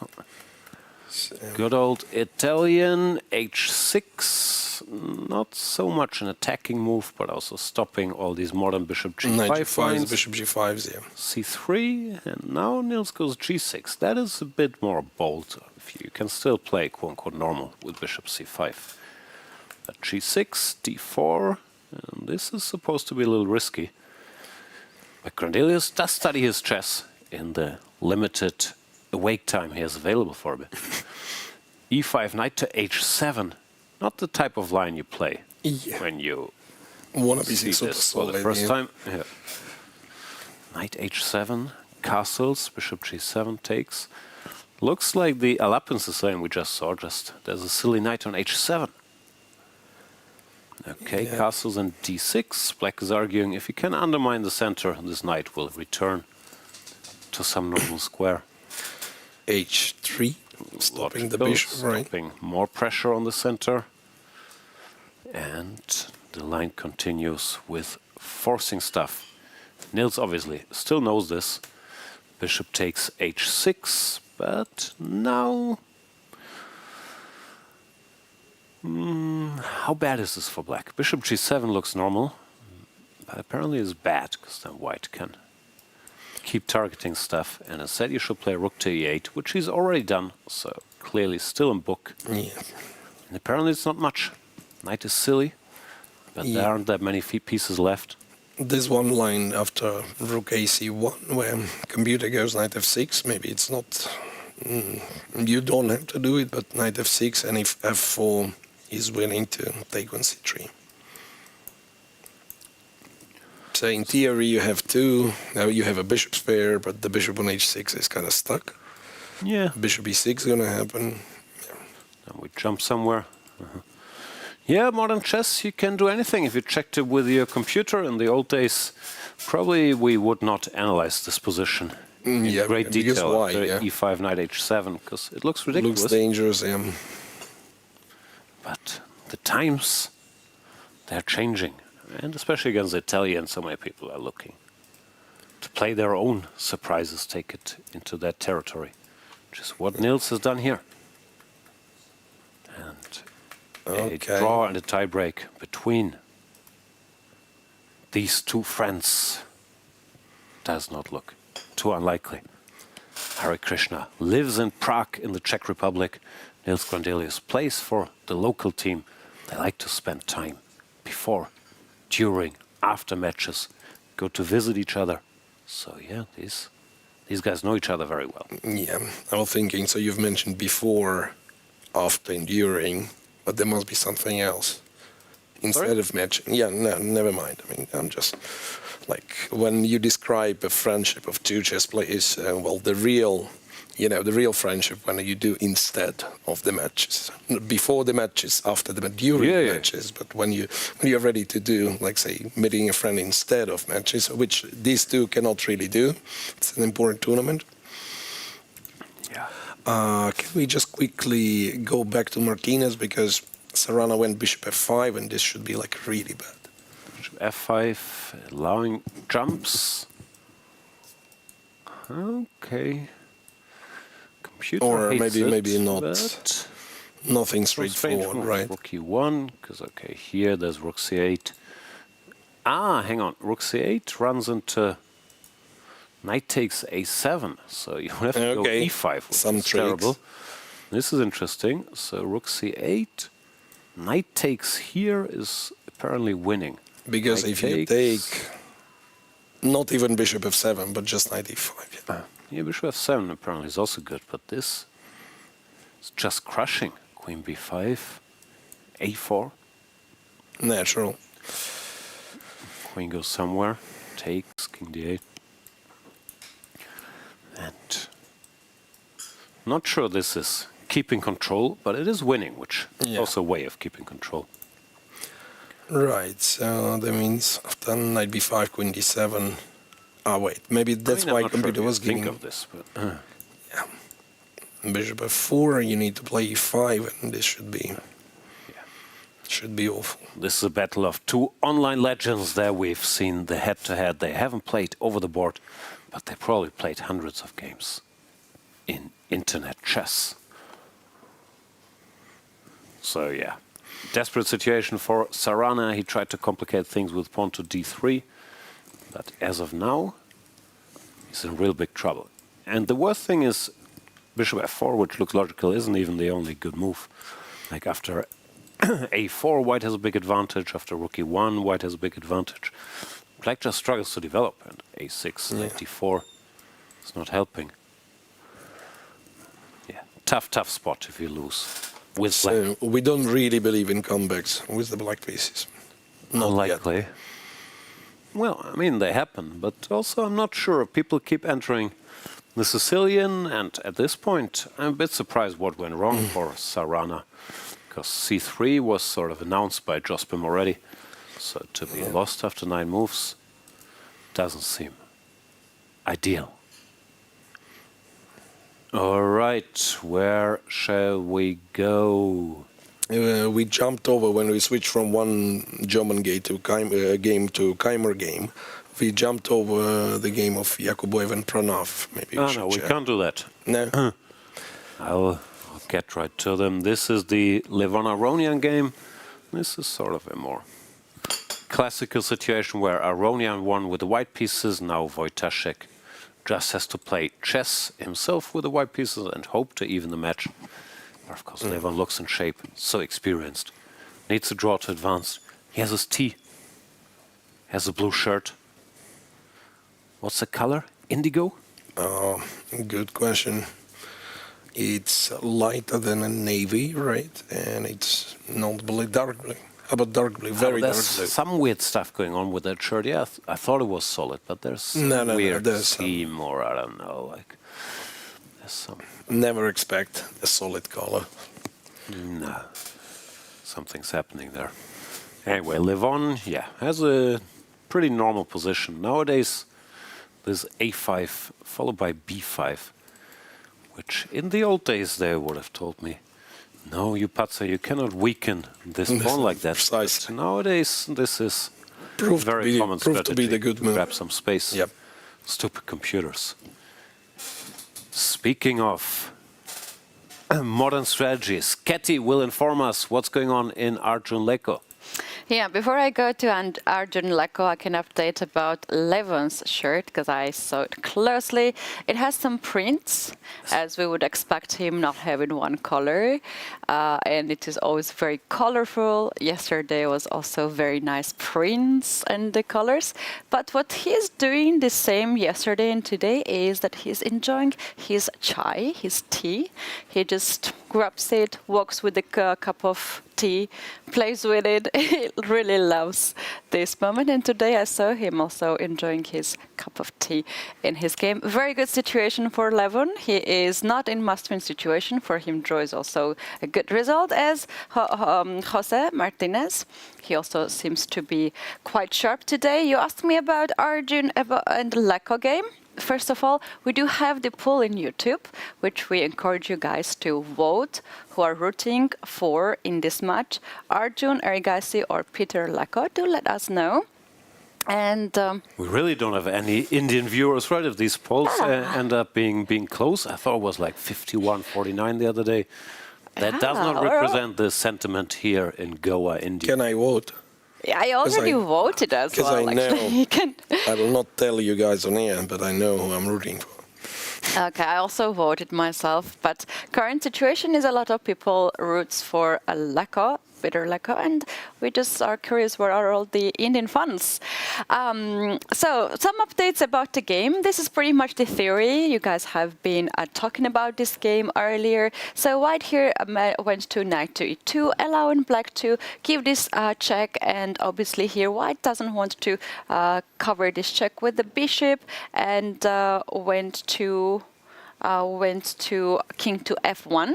Good old Italian, h6. Not so much an attacking move, but also stopping all these modern bishop g5 lines. Bishop g5s, yeah. c3, and now Nils goes g6. That is a bit more bold. You can still play quote-unquote normal with bishop c5. But g6, d4, and this is supposed to be a little risky. But Grandelius does study his chess in the limited awake time he has available for a bit. e5, knight to h7. Not the type of line you play when you wanna be see this for the first time. Yeah. Knight h7, castles, bishop g7 takes. Looks like the Alapin's line we just saw, there's a silly knight on h7. Okay, castles and d6. Black is arguing if he can undermine the center, this knight will return to some normal square. h3, stopping the bishop, right? Stopping more pressure on the center. And the line continues with forcing stuff. Nils obviously still knows this. Bishop takes h6, but now... how bad is this for black? Bishop g7 looks normal, but apparently it's bad, because then white can keep targeting stuff. And instead you should play rook to e8, which he's already done, so clearly still in book. Yeah. And apparently it's not much. Knight is silly, but there aren't that many pieces left. There's one line after rook ac1 where computer goes knight f6. Maybe it's not... you don't have to do it, but knight f6, and if f4 is willing to take on c3. in theory, you have two. Now you have a bishop's pair, but the bishop on h6 is kind of stuck. Yeah. Bishop e6 is going to happen. And we jump somewhere. Yeah, modern chess, you can do anything. If you checked it with your computer in the old days, probably we would not analyze this position in great detail. Why? E5, knight h7, because it looks ridiculous. Looks dangerous, yeah. But the times, they're changing. And especially against the Italians, so many people are looking to play their own surprises, take it into that territory, which is what Nils has done here. And a draw and a tiebreak between these two friends does not look too unlikely. Hare Krishna lives in Prague in the Czech Republic. Nils Grandelius plays for the local team. They like to spend time before, during, after matches, go to visit each other. So yeah, these guys know each other very well. Yeah, I was thinking, so you've mentioned before, after and during, but there must be something else instead of matching. Yeah, no, never mind. I mean, I'm just like, when you describe a friendship of two chess players, well, the real friendship when you do instead of the matches, before the matches, after the during the matches, but when you're ready to do, like, say, meeting a friend instead of matches, which these two cannot really do. It's an important tournament. Yeah. Can we just quickly go back to Martinez, because Sarana went bishop f5, and this should be like really bad. Bishop f5, allowing jumps. Okay. Computer or maybe it, not. Nothing straightforward, right? Rook e1, because okay, here there's rook c8. Ah, hang on, rook c8 runs into knight takes a7, so you have to go e5, which is terrible. This is interesting. So rook c8, knight takes here is apparently winning. Because if you take not even bishop f7, but just knight e5. Yeah, bishop f7 apparently is also good, but this is just crushing. Queen b5, a4. Natural. Queen goes somewhere, takes, king d8. And not sure this is keeping control, but it is winning, which is also a way of keeping control. Right, so that means after knight b5, queen d7. Ah, wait, maybe that's why computer was giving... think of this, but... Yeah. Bishop f4, you need to play e5, and this should be... should be awful. This is a battle of two online legends. There we've seen the head-to-head. They haven't played over the board, but they probably played hundreds of games in internet chess. So yeah, desperate situation for Sarana. He tried to complicate things with pawn to d3, but as of now, he's in real big trouble. And the worst thing is bishop f4, which looks logical, isn't even the only good move. Like after a4, white has a big advantage. After rook e1, white has a big advantage. Black just struggles to develop, and a6, knight d4 is not helping. Yeah, tough spot if you lose with so black. We don't really believe in comebacks with the black pieces. Not Unlikely. yet. Well, I mean, they happen, but also I'm not sure. People keep entering the Sicilian, and at this point, I'm a bit surprised what went wrong for Sarana, because c3 was sort of announced by Jospin already, so to be lost after 9 moves doesn't seem ideal. All right, where shall we go? We jumped over when we switched from one German game to Keimer game. We jumped over the game of Yakuboev and Pranav. Maybe no, we can't do that. No. I'll get right to them. This is the Levon-Aronian game. This is sort of a more classical situation where Aronian won with the white pieces. Now Wojtaszek just has to play chess himself with the white pieces and hope to even the match. Of course, Levon looks in shape, so experienced. Needs a draw to advance. He has his tea. Has a blue shirt. What's the color? Indigo? Good question. It's lighter than a navy, right? And it's not blue, dark blue. How about dark blue? Very dark There's blue. some weird stuff going on with that shirt. Yeah, I thought it was solid, but there's some weird there's seam or I don't know. Like there's some. Never expect a solid color. No, something's happening there. Anyway, Levon, yeah, has a pretty normal position nowadays. There's A5 followed by B5, which in the old days they would have told me, no, you Patsa, you cannot weaken this pawn like that. Precisely. But nowadays, this is Proved to very be- common proved to strategy. be the good move. Grab some space. Yep. Stupid computers. Speaking of modern strategies, Ketty will inform us what's going on in Arjun Leko. Yeah, before I go to Arjun Leko, I can update about Levon's shirt because I saw it closely. It has some prints, as we would expect him not having one color, and it is always very colorful. Yesterday was also very nice prints and the colors. But what he's doing the same yesterday and today is that he's enjoying his chai, his tea. He just grabs it, walks with a cup of tea, plays with it. He really loves this moment. And today I saw him also enjoying his cup of tea in his game. Very good situation for Levon. He is not in must-win situation. For him, draw is also a good result as Jose Martinez. He also seems to be quite sharp today. You asked me about Arjun and Leko game. First of all, we do have the poll in YouTube, which we encourage you guys to vote who are rooting for in this match, Arjun Erigaisi or Peter Leko. Do let us know. And we really don't have any Indian viewers, right? If these polls end up being close, I thought it was like 51-49 the other day. That does not represent the sentiment here in Goa, India. Can I vote? I already voted as well. I know. Actually. I will not tell you guys on air, but I know who I'm rooting for. Okay, I also voted myself, but current situation is a lot of people roots for a Leko, Peter Leko, and we just are curious where are all the Indian fans. So some updates about the game. This is pretty much the theory. You guys have been talking about this game earlier. So white here went to knight to e2, allowing black to give this check, and obviously here white doesn't want to cover this check with the bishop, and went to king to f1,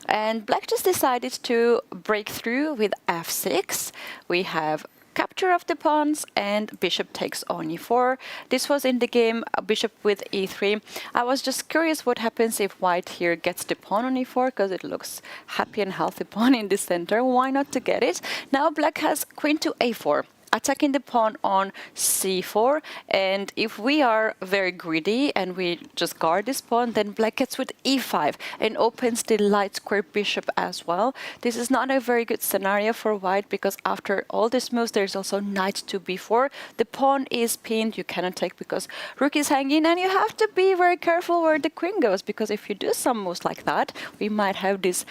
and black just decided to break through with f6. We have capture of the pawns and bishop takes on e4. This was in the game bishop with e3. I was just curious what happens if white here gets the pawn on e4 because it looks happy and healthy pawn in the center. Why not to get it? Now black has queen to a4. Attacking the pawn on c4, and if we are very greedy and we just guard this pawn, then black gets with e5 and opens the light square bishop as well. This is not a very good scenario for white because after all these moves there's also knight to b4. The pawn is pinned, you cannot take because rook is hanging, and you have to be very careful where the queen goes, because if you do some moves like that, we might have this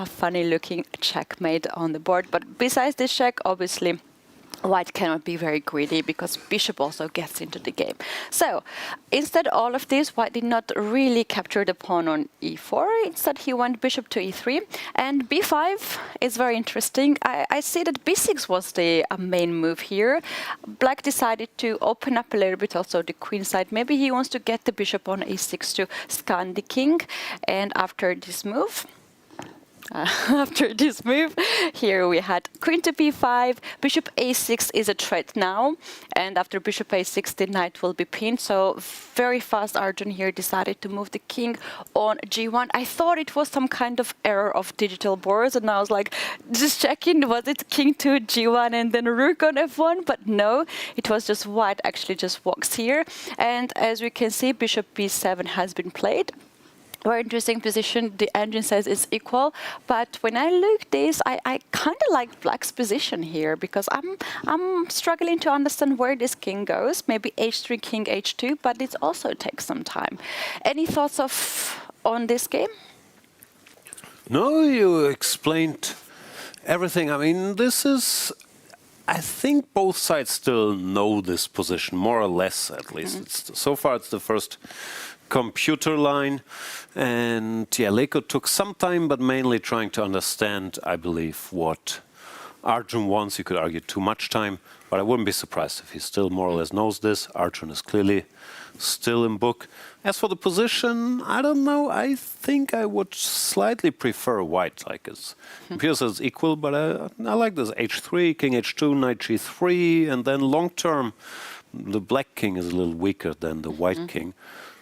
funny looking checkmate on the board. But besides this check, obviously white cannot be very greedy because bishop also gets into the game. So instead all of this, white did not really capture the pawn on e4. Instead he went bishop to e3, and b5 is very interesting. I see that b6 was the main move here. Black decided to open up a little bit also the queen side. Maybe he wants to get the bishop on a6 to scan the king, and after this move here we had queen to b5, bishop a6 is a threat now, and after bishop a6 the knight will be pinned. So very fast Arjun here decided to move the king on g1. I thought it was some kind of error of digital boards, and I was like just checking, was it king to g1 and then rook on f1? But no, it was just white actually just walks here, and as we can see bishop b7 has been played. Very interesting position. The engine says it's equal, but when I look this, I kind of like black's position here because I'm struggling to understand where this king goes. Maybe h3, king h2, but it also takes some time. Any thoughts on this game? No, you explained everything. I mean, this is. I think both sides still know this position, more or less at least. So far, it's the first computer line, and yeah, Leko took some time, but mainly trying to understand, I believe, what Arjun once, you could argue too much time, but I wouldn't be surprised if he still more or less knows this. Arjun is clearly still in book. As for the position, I don't know. I think I would slightly prefer white. Like it's computer says it's equal, but I like this h3, king h2, knight g3, and then long term, the black king is a little weaker than the white king.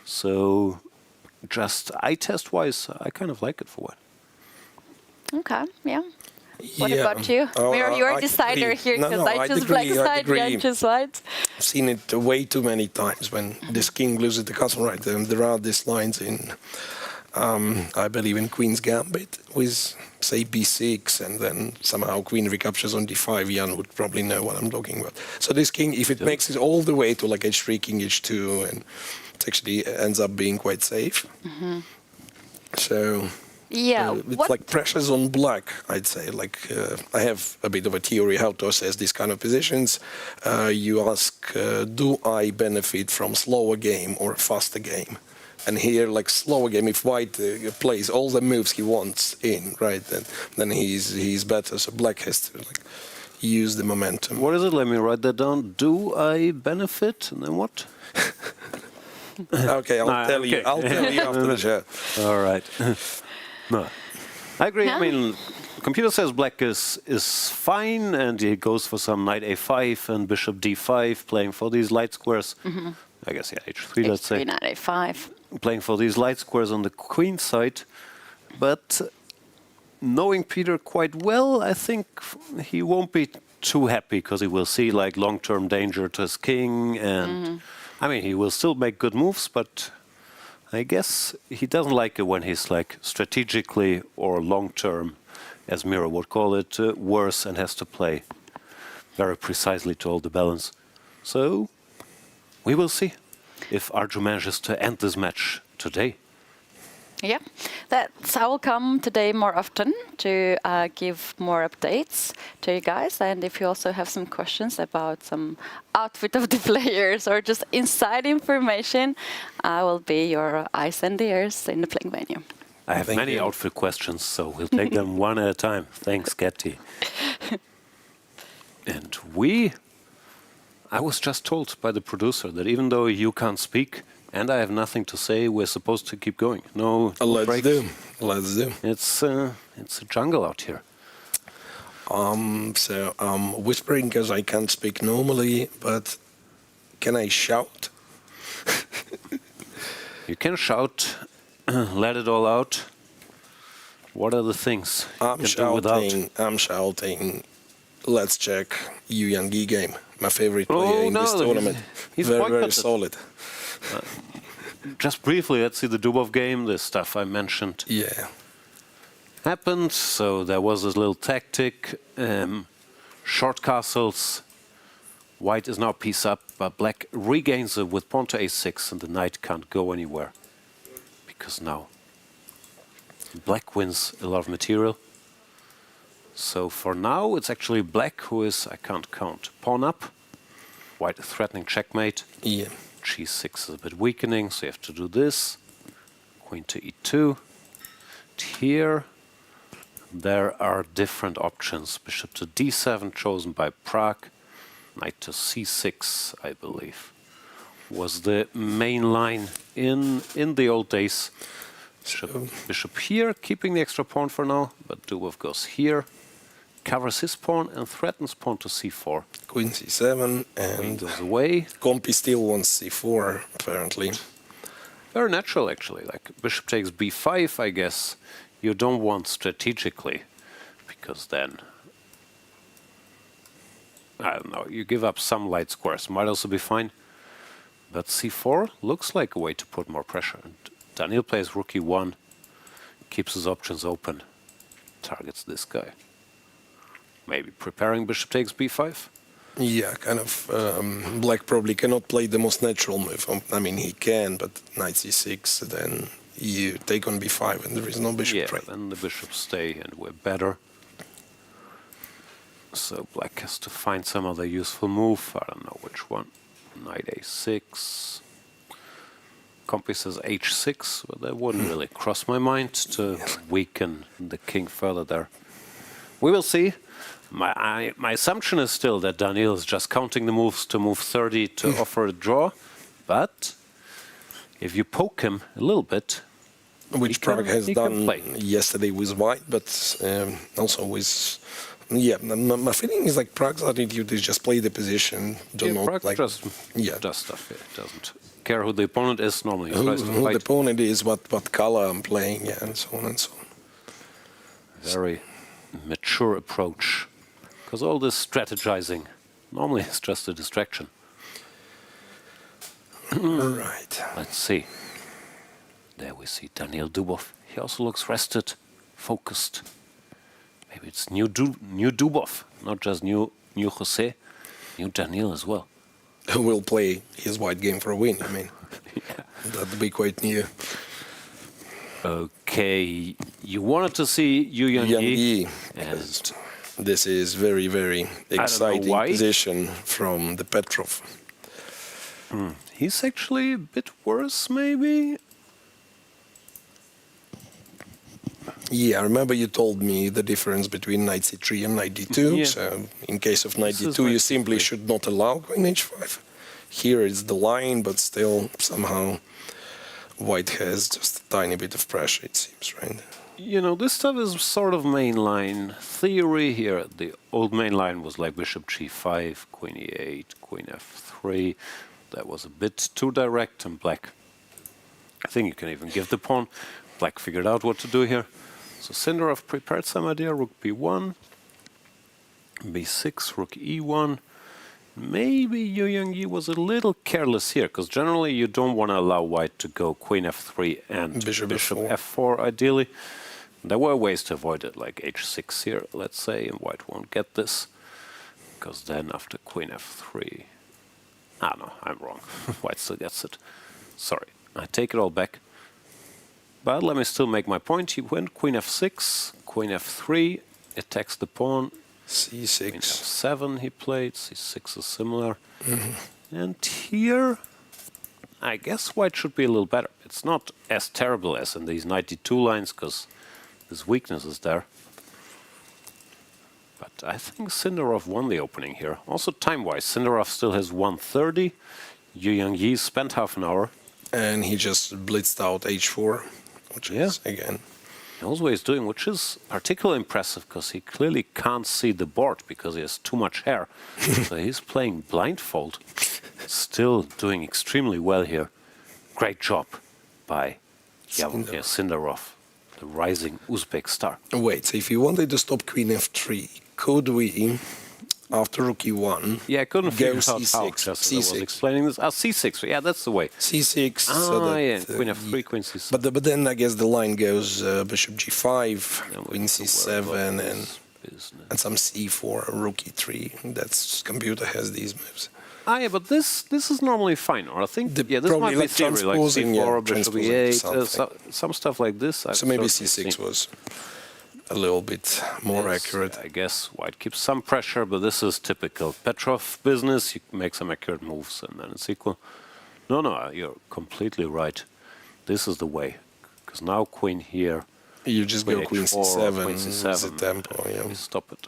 So just eye test wise, I kind of like it for white. Okay, yeah. What Yeah. about you? You're a decider agree. here No, because no, I I'd choose agree, black I'd side, agree. you choose white. I've seen it way too many times when this king loses the castle, right? There are these lines in, I believe, in Queen's Gambit with, say, b6, and then somehow Queen recaptures on d5. Jan would probably know what I'm talking about. So this king, if it makes it all the way to like h3, king h2, and it actually ends up being quite safe. So... Yeah, it's like pressures on black, I'd say. Like I have a bit of a theory how to assess these kind of positions. You ask, do I benefit from slower game or faster game? And here, like slower game, if white plays all the moves he wants in, right, then he's better. So black has to like use the momentum. What is it? Let me write that down. Do I benefit? And then what? Okay, I'll tell you. I'll tell you after the show. All right. No, I agree. I mean, computer says black is fine, and he goes for some knight a5 and bishop d5, playing for these light squares. I guess, yeah, h3, let's say. Knight a5. Playing for these light squares on the queen side. But knowing Peter quite well, I think he won't be too happy, because he will see like long-term danger to his king. And I mean, he will still make good moves, but I guess he doesn't like it when he's like strategically or long-term, as Miro would call it, worse, and has to play very precisely to hold the balance. So we will see if Arjun manages to end this match today. Yeah, I will come today more often to give more updates to you guys. And if you also have some questions about some outfit of the players or just inside information, I will be your eyes and ears in the playing venue. I have many outfit questions, so we'll take them one at a time. Thanks, Getty. And I was just told by the producer that even though you can't speak, and I have nothing to say, we're supposed to keep going. No breaks. Let's do. It's a jungle out here. Whispering because I can't speak normally, but can I shout? You can shout, let it all out. What are the things you can do without? I'm shouting. Let's check Yu Yang game. My favorite player in this tournament. He's very solid. Just briefly, let's see the Dubov game, the stuff I mentioned. Yeah. Happened, so there was this little tactic, short castles, white is now piece up, but black regains it with pawn to a6, and the knight can't go anywhere, because now black wins a lot of material. So for now, it's actually black who is, I can't count, pawn up, white threatening checkmate. Yeah. g6 is a bit weakening, so you have to do this, queen to e2, here. There are different options. Bishop to d7 chosen by Prague. Knight to c6, I believe, was the main line in the old days. Bishop here, keeping the extra pawn for now, but Dubov goes here, covers his pawn and threatens pawn to c4. Queen c7 and goes away. Compi still wants c4, apparently. Very natural, actually. Like bishop takes b5, I guess. You don't want strategically, because then, I don't know, you give up some light squares. Might also be fine. But c4 looks like a way to put more pressure. And Daniel plays rook e1, keeps his options open, targets this guy. Maybe preparing bishop takes b5. Yeah, kind of. Black probably cannot play the most natural move. I mean, he can, but knight c6, then you take on b5 and there is no bishop trade. Yeah, then the bishops stay and we're better. So black has to find some other useful move. I don't know which one. Knight a6. Compi says h6, but that wouldn't really cross my mind to weaken the king further there. We will see. My assumption is still that Daniil is just counting the moves to move 30 to offer a draw, but if you poke him a little bit, which Pragg has done play. yesterday with white, but also with... Yeah, my feeling is like Pragg's attitude is just play the position, do not Pragg like... just does stuff. It doesn't care who the opponent is normally. He tries to Who fight. the opponent is, what color I'm playing, yeah, and so on and so on. Very mature approach, because all this strategizing normally is just a distraction. Right. Let's see. There we see Daniil Dubov. He also looks rested, focused. Maybe it's new Dubov, not just new Jose, new Daniil as well. Who will play his white game for a win, I mean. Yeah. That'd be quite new. Okay, you wanted to see Yu Yang Yi. Yi. And This is very, very exciting why. position from the Petrov. He's actually a bit worse, maybe. Yeah, I remember you told me the difference between knight c3 and knight d2. Yeah. So in case of knight This is d2, you knight simply c3. should not allow queen h5. Here it's the line, but still somehow white has just a tiny bit of pressure, it seems, right? You know, this stuff is sort of mainline theory here. The old main line was like bishop g5, queen e8, queen f3. That was a bit too direct, and black, I think you can even give the pawn. Black figured out what to do here. So Sindarov prepared some idea, rook b1, b6, rook e1. Maybe Yu Yi was a little careless here, because generally you don't want to allow white to go queen f3 and Bishop f4 ideally. There were ways to avoid it, like h6 here, let's say, and white won't get this, because then after queen f3... Ah, no, I'm wrong. White still gets it. Sorry, I take it all back. But let me still make my point. He went queen f6, queen f3, attacks the pawn. c6. Queen f7 he played, c6 is similar. And here, I guess white should be a little better. It's not as terrible as in these 92 lines, because this weakness is there. But I think Sindarov won the opening here. Also time-wise, Sindarov still has 1:30. Yu Yi spent half an hour. And he just blitzed out h4, which is, again... He knows what he's doing, which is particularly impressive, because he clearly can't see the board because he has too much hair. So he's playing blindfold. Still doing extremely well here. Great job by Sindarov, the rising Uzbek star. Wait, so if you wanted to stop queen f3, could we, after rook e1, Yeah, I couldn't go figure out how, c6, just as I was c6. explaining this. Ah, c6, yeah, that's the way. c6, Ah, so that... yeah, queen f3, queen c6. But then I guess the line goes bishop g5, Then we queen have to worry about c7, this business. and some c4, rook e3. That's computer has these moves. Ah, yeah, but this is normally fine, or I think, The- yeah, this probably might be like theory, like transposing, c4, yeah, bishop transposing e8, something. some stuff like this. I've So maybe certainly c6 seen. was a little bit more Yes, accurate. I guess white keeps some pressure, but this is typical Petrov business. You make some accurate moves, and then it's equal. No, you're completely right. This is the way, because now queen here, You just go queen h4, c7, queen c7, the tempo, you yeah. stop it.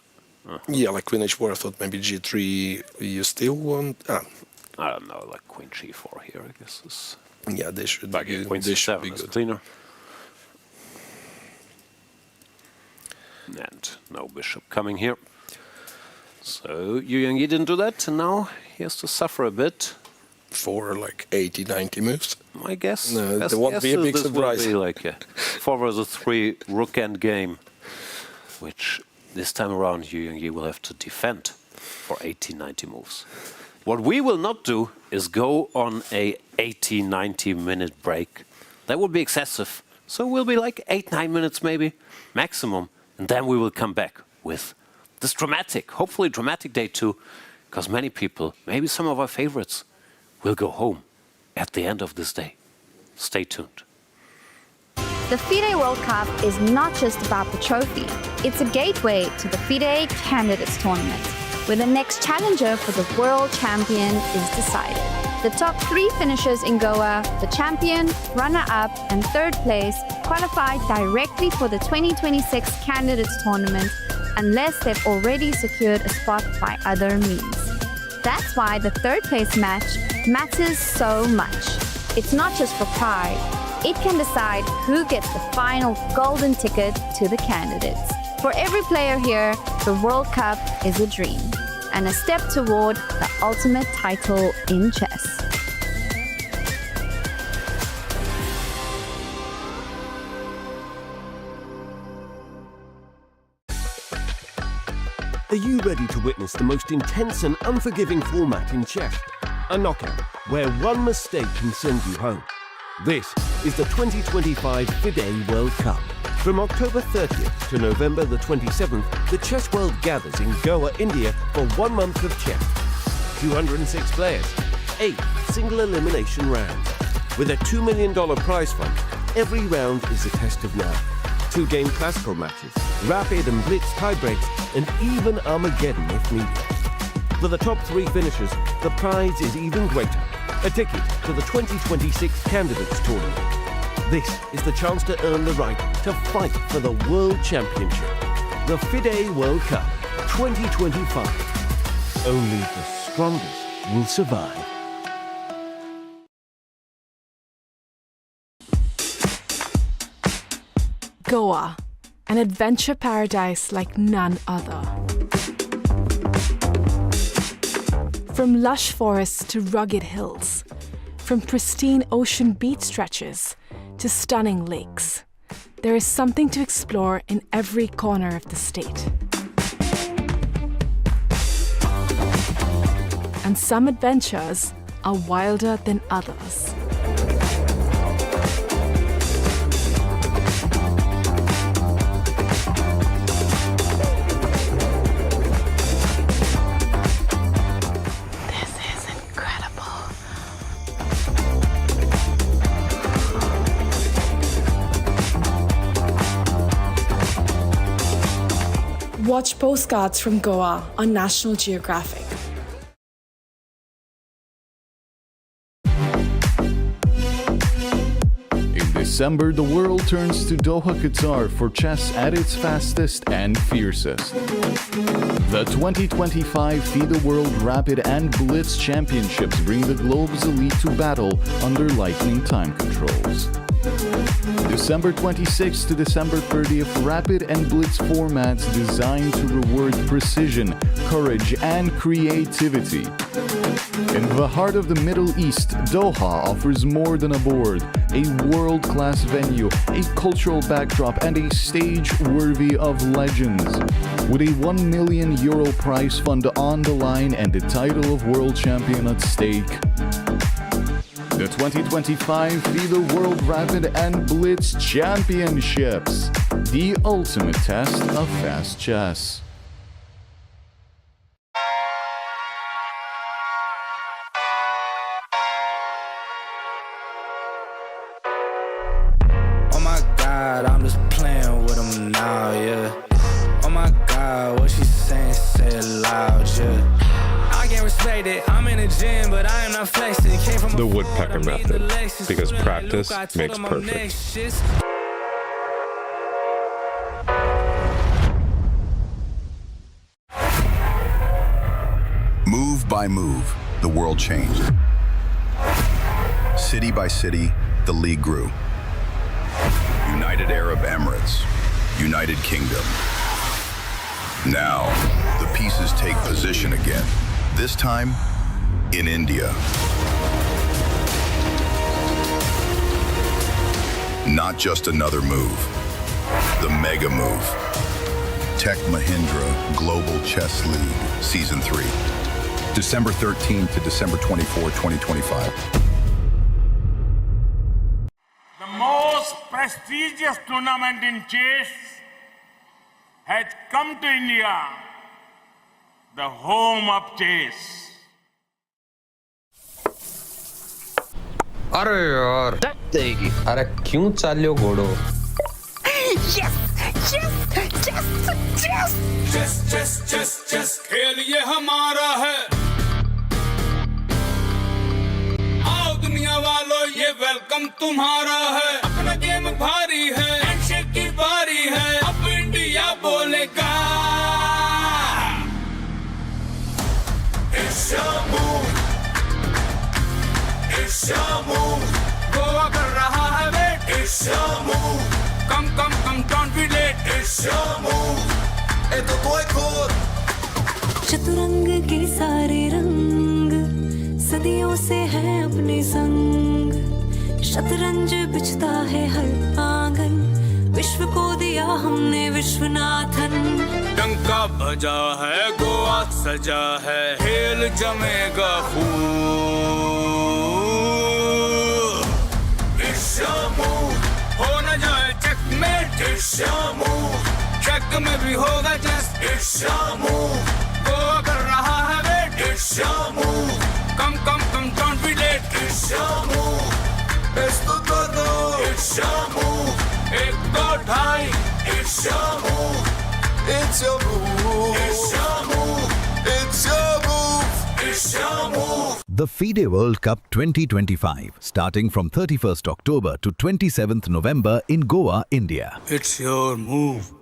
Yeah, like queen h4, I thought maybe g3, you still want... I don't know, like queen g4 here, I guess. Is yeah, this should back be at good. queen This should c7 be is good. cleaner. And no bishop coming here. So Yu Yi didn't do that, and now he has to suffer a bit. For like 80, 90 moves. I guess. No, best there won't be a guess is big this surprise. Will be like a 4 versus 3 rook end game, which this time around Yu Yi will have to defend for 80, 90 moves. What we will not do is go on a 80, 90 minute break. That would be excessive. So it will be like 8, 9 minutes maybe, maximum. And then we will come back with this dramatic, hopefully dramatic day 2, because many people, maybe some of our favorites, will go home at the end of this day. Stay tuned. The FIDE World Cup is not just about the trophy. It's a gateway to the FIDE Candidates Tournament, where the next challenger for the world champion is decided. The top 3 finishers in Goa, the champion, runner-up, and 3rd place, qualified directly for the 2026 Candidates Tournament, unless they've already secured a spot by other means. That's why the third place match matters so much. It's not just for pride, it can decide who gets the final golden ticket to the candidates. For every player here, the World Cup is a dream and a step toward the ultimate title in chess. Are you ready to witness the most intense and unforgiving format in chess? A knockout, where one mistake can send you home. This is the 2025 FIDE World Cup. From October 30th to November the 27th, the chess world gathers in Goa, India for 1 month of chess. 206 players, 8 single elimination rounds. With a $2 million prize fund, every round is a test of nerve. 2-game classical matches, rapid and blitz tiebreaks, and even Armageddon if needed. For the top 3 finishers, the prize is even greater. A ticket to the 2026 Candidates Tournament. This is the chance to earn the right to fight for the World Championship. The FIDE World Cup 2025. Only the strongest will survive. Goa, an adventure paradise like none other. From lush forests to rugged hills, from pristine ocean beach stretches to stunning lakes, there is something to explore in every corner of the state. And some adventures are wilder than others. Watch postcards from Goa on National Geographic. In December, the world turns to Doha, Qatar for chess at its fastest and fiercest. The 2025 FIDE World Rapid and Blitz Championships bring the globe's elite to battle under lightning time controls. December 26th to December 30th, rapid and blitz formats designed to reward precision, courage, and creativity. In the heart of the Middle East, Doha offers more than a board, a world-class venue, a cultural backdrop, and a stage worthy of legends. With a €1 million prize fund on the line and the title of world champion at stake, the 2025 FIDE World Rapid and Blitz Championships, the ultimate test of fast chess. Oh my God, I'm just playing with them now, yeah. Oh my God, what she saying, say it loud, yeah. I can't respect it, I'm in the gym, but I am not flexing. Came from the woodpecker method, because practice makes perfect. Move by move, the world changed. City by city, the league grew. United Arab Emirates, United Kingdom. Now, the pieces take position again. This time, in India. Not just another move, the mega move. Tech Mahindra Global Chess League, Season 3. December 13 to December 24, 2025. The most prestigious tournament in chess has come to India, the home of chess. अरे यार देगी अरे क्यों चालियो घोड़ो Yes! Yes! Yes! Yes! Chess chess chess chess खेल ये हमारा है आओ दुनिया वालों ये वेलकम तुम्हारा है अपना गेम भारी है हैंडशेक की बारी है अब इंडिया बोलेगा It's your move. गोवा कर रहा है wait. It's your move. Come, don't be late. It's your move. ये तो कोई खोद. चतुरंग के सारे रंग सदियों से हैं अपने संग. शतरंज बिछता है हर आंगन. विश्व को दिया हमने विश्वनाथन. डंका बजा है गोवा सजा है. खेल जमेगा खूब. It's your move. हो न जाए checkmate. It's your move. check में भी होगा just. It's your move. Goa कर रहा है wait. It's your move. Come, don't be late. It's your move. Esto todo. It's your move. एक दो ढाई. It's your move. It's your move. It's your move. It's your move. It's your move. The FIDE World Cup 2025, starting from 31st October to 27th November in Goa, India. It's your move.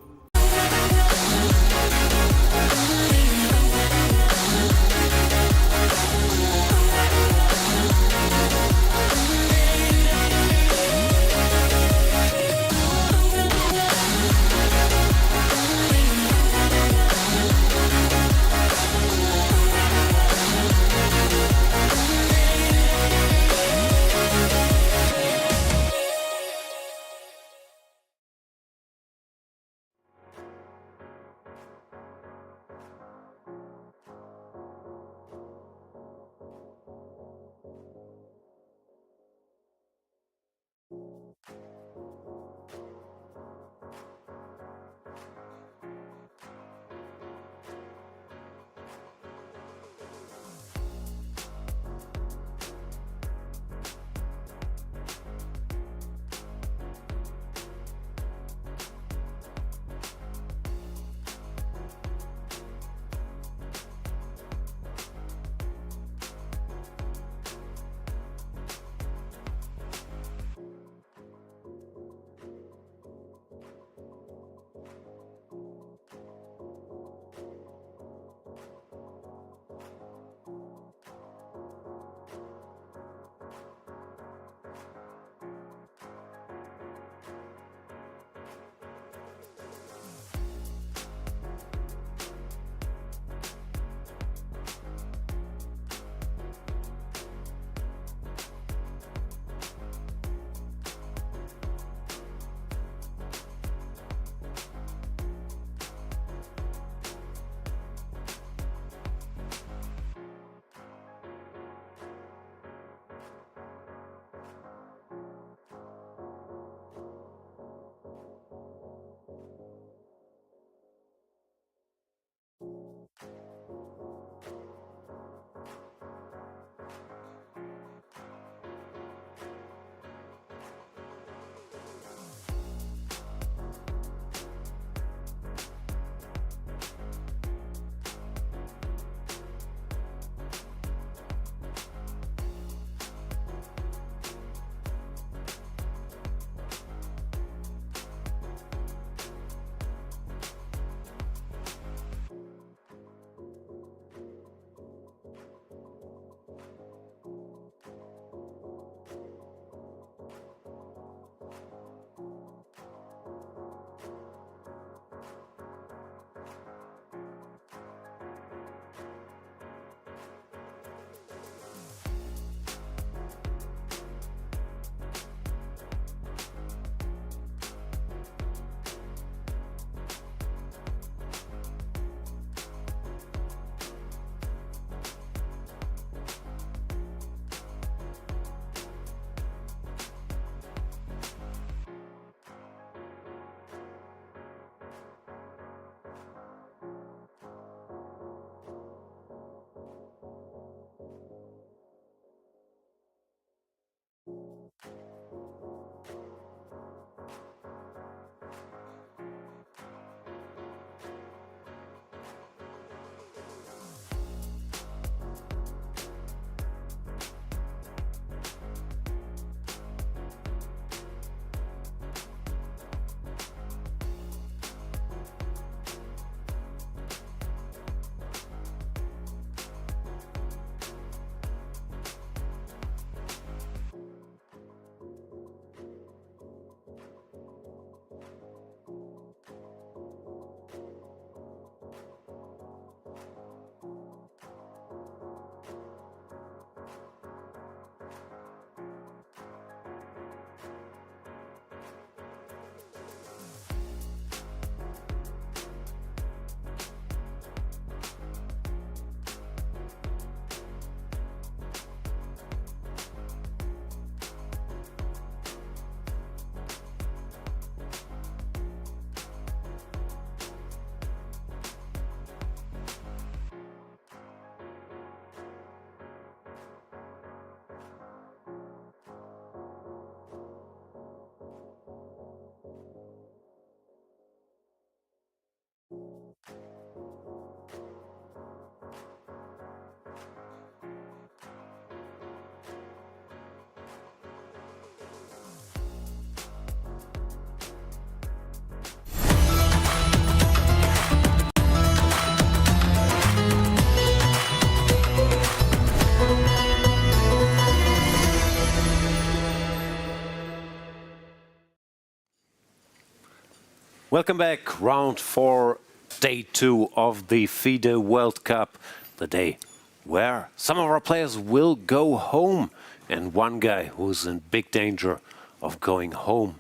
Welcome back. Round 4, day 2 of the FIDE World Cup. The day where some of our players will go home. And one guy who's in big danger of going home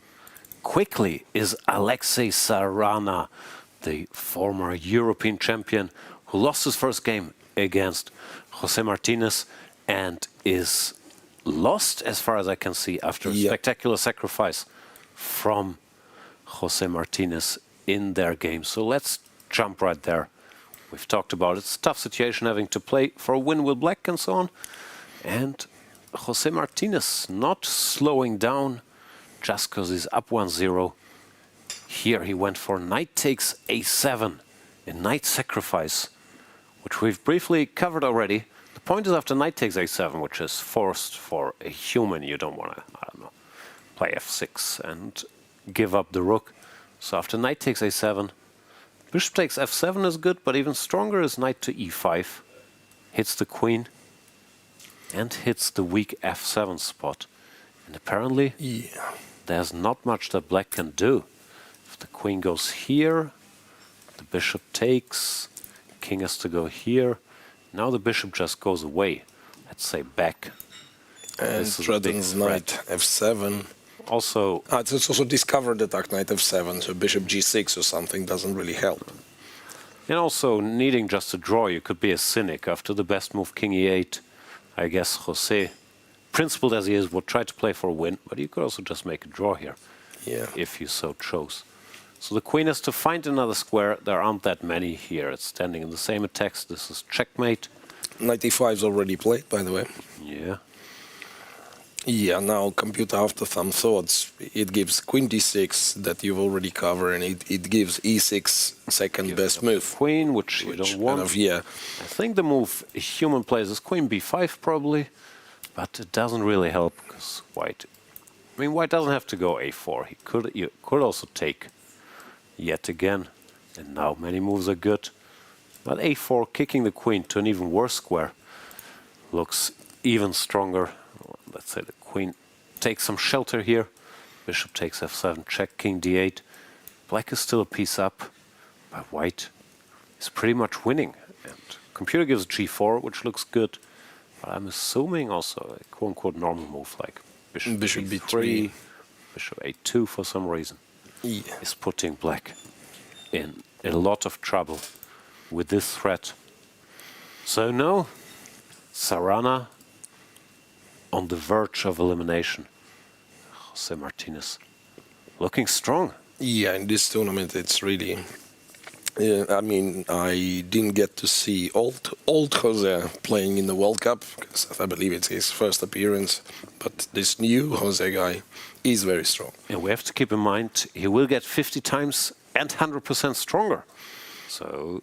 quickly is Alexei Sarana, the former European champion who lost his first game against Jose Martinez and is lost, as far as I can see, after a spectacular sacrifice from Jose Martinez in their game. So let's jump right there. We've talked about it. It's a tough situation having to play for a win with black and so on. And Jose Martinez not slowing down just because he's up 1-0. Here he went for knight takes a7, a knight sacrifice, which we've briefly covered already. The point is after knight takes a7, which is forced for a human, you don't want to, I don't know, play f6 and give up the rook. So after knight takes a7, bishop takes f7 is good, but even stronger is knight to e5, hits the queen and hits the weak f7 spot. And apparently there's not much that black can do. If the queen goes here, the bishop takes, king has to go here. Now the bishop just goes away, let's say back. And threatens knight f7. Also, it's also discovered attack knight f7, so bishop g6 or something doesn't really help. And also needing just a draw, you could be a cynic. After the best move, king e8, I guess Jose, principled as he is, would try to play for a win, but you could also just make a draw here, if you so chose. So the queen has to find another square. There aren't that many here. It's standing in the same attacks. This is checkmate. Knight e5 is already played, by the way. Yeah. Yeah, now computer after some thoughts, it gives queen d6 that you've already covered, and it gives e6 second best move. Queen, which you don't want. I think the move a human plays is queen b5 probably, but it doesn't really help because white. I mean, white doesn't have to go a4. You could also take yet again, and now many moves are good. But a4, kicking the queen to an even worse square, looks even stronger. Let's say the queen takes some shelter here. Bishop takes f7, check, king d8. Black is still a piece up, but white is pretty much winning. And computer gives g4, which looks good. But I'm assuming also a quote-unquote normal move like bishop b3, bishop a2 for some reason is putting black in a lot of trouble with this threat. So no, Sarana on the verge of elimination. Jose Martinez looking strong. Yeah, in this tournament it's really... I mean, I didn't get to see old Jose playing in the World Cup, because I believe it's his first appearance, but this new Jose guy is very strong. And we have to keep in mind, he will get 50 times and 100% stronger. So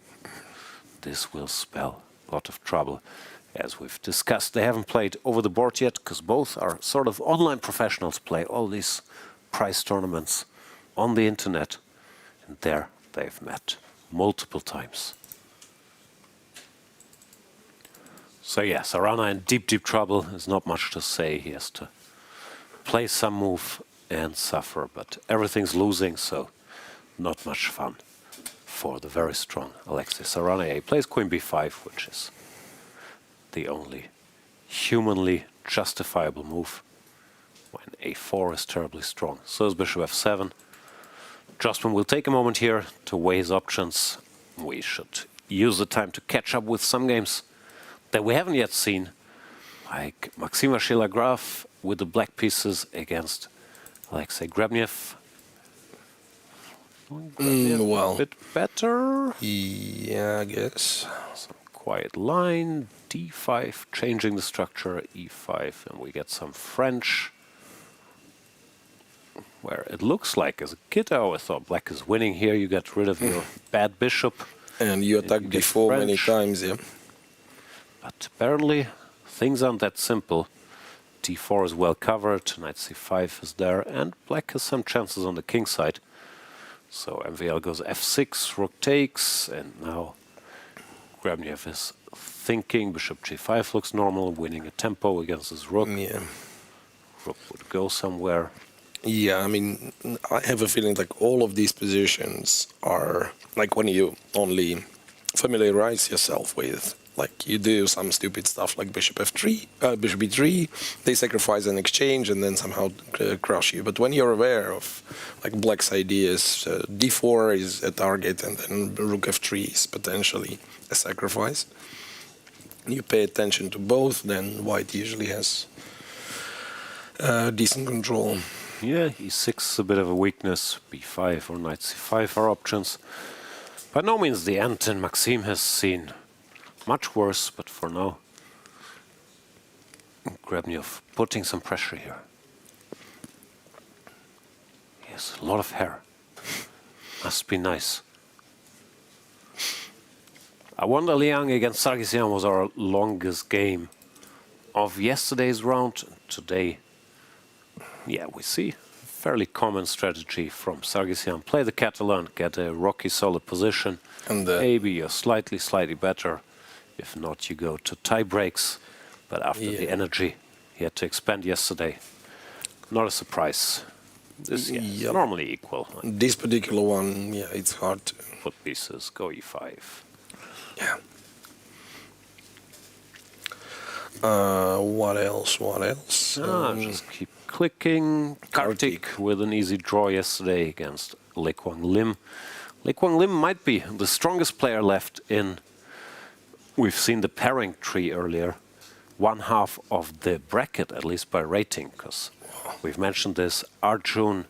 this will spell a lot of trouble. As we've discussed, they haven't played over the board yet, because both are sort of online professionals, play all these prize tournaments on the internet, and there they've met multiple times. So yeah, Sarana in deep, deep trouble. There's not much to say. He has to play some move and suffer, but everything's losing, so not much fun for the very strong Alexei Sarana. He plays queen b5, which is the only humanly justifiable move when a4 is terribly strong. So is bishop f7. Jostman will take a moment here to weigh his options. We should use the time to catch up with some games that we haven't yet seen, like Maxim Vachier-Lagrave with the black pieces against Alexei Grabniev. Well, a bit better. Yeah, I guess. Some quiet line, d5, changing the structure, e5, and we get some French, where it looks like, as a kid, I always thought black is winning here. You get rid of your bad bishop. And you attacked before many times, yeah. But apparently, things aren't that simple. d4 is well covered, knight c5 is there, and black has some chances on the king side. So MVL goes f6, rook takes, and now Grabniev is thinking. Bishop g5 looks normal, winning a tempo against his rook. Yeah. Rook would go somewhere. Yeah, I mean, I have a feeling like all of these positions are like when you only familiarize yourself with, like you do some stupid stuff like bishop f3, bishop e3, they sacrifice an exchange and then somehow crush you. But when you're aware of like black's ideas, d4 is a target and then rook f3 is potentially a sacrifice, you pay attention to both, then white usually has decent control. Yeah, e6 is a bit of a weakness. b5 or knight c5 are options. By no means the end, and Maxime has seen much worse, but for now, Grabnyov putting some pressure here. He has a lot of hair. Must be nice. I wonder Liang against Sargsyan was our longest game of yesterday's round. Today, yeah, we see fairly common strategy from Sargsyan. Play the Catalan, get a rocky solid position, and maybe you're slightly better. If not, you go to tie breaks. But after the energy he had to expend yesterday, not a surprise. This is normally equal. This particular one, yeah, it's hard to put pieces. Go e5. Yeah. What else? Just keep clicking. Kartik with an easy draw yesterday against Quang Liem. Quang Liem might be the strongest player left in. We've seen the pairing tree earlier. One half of the bracket, at least by rating, because we've mentioned this. Arjun,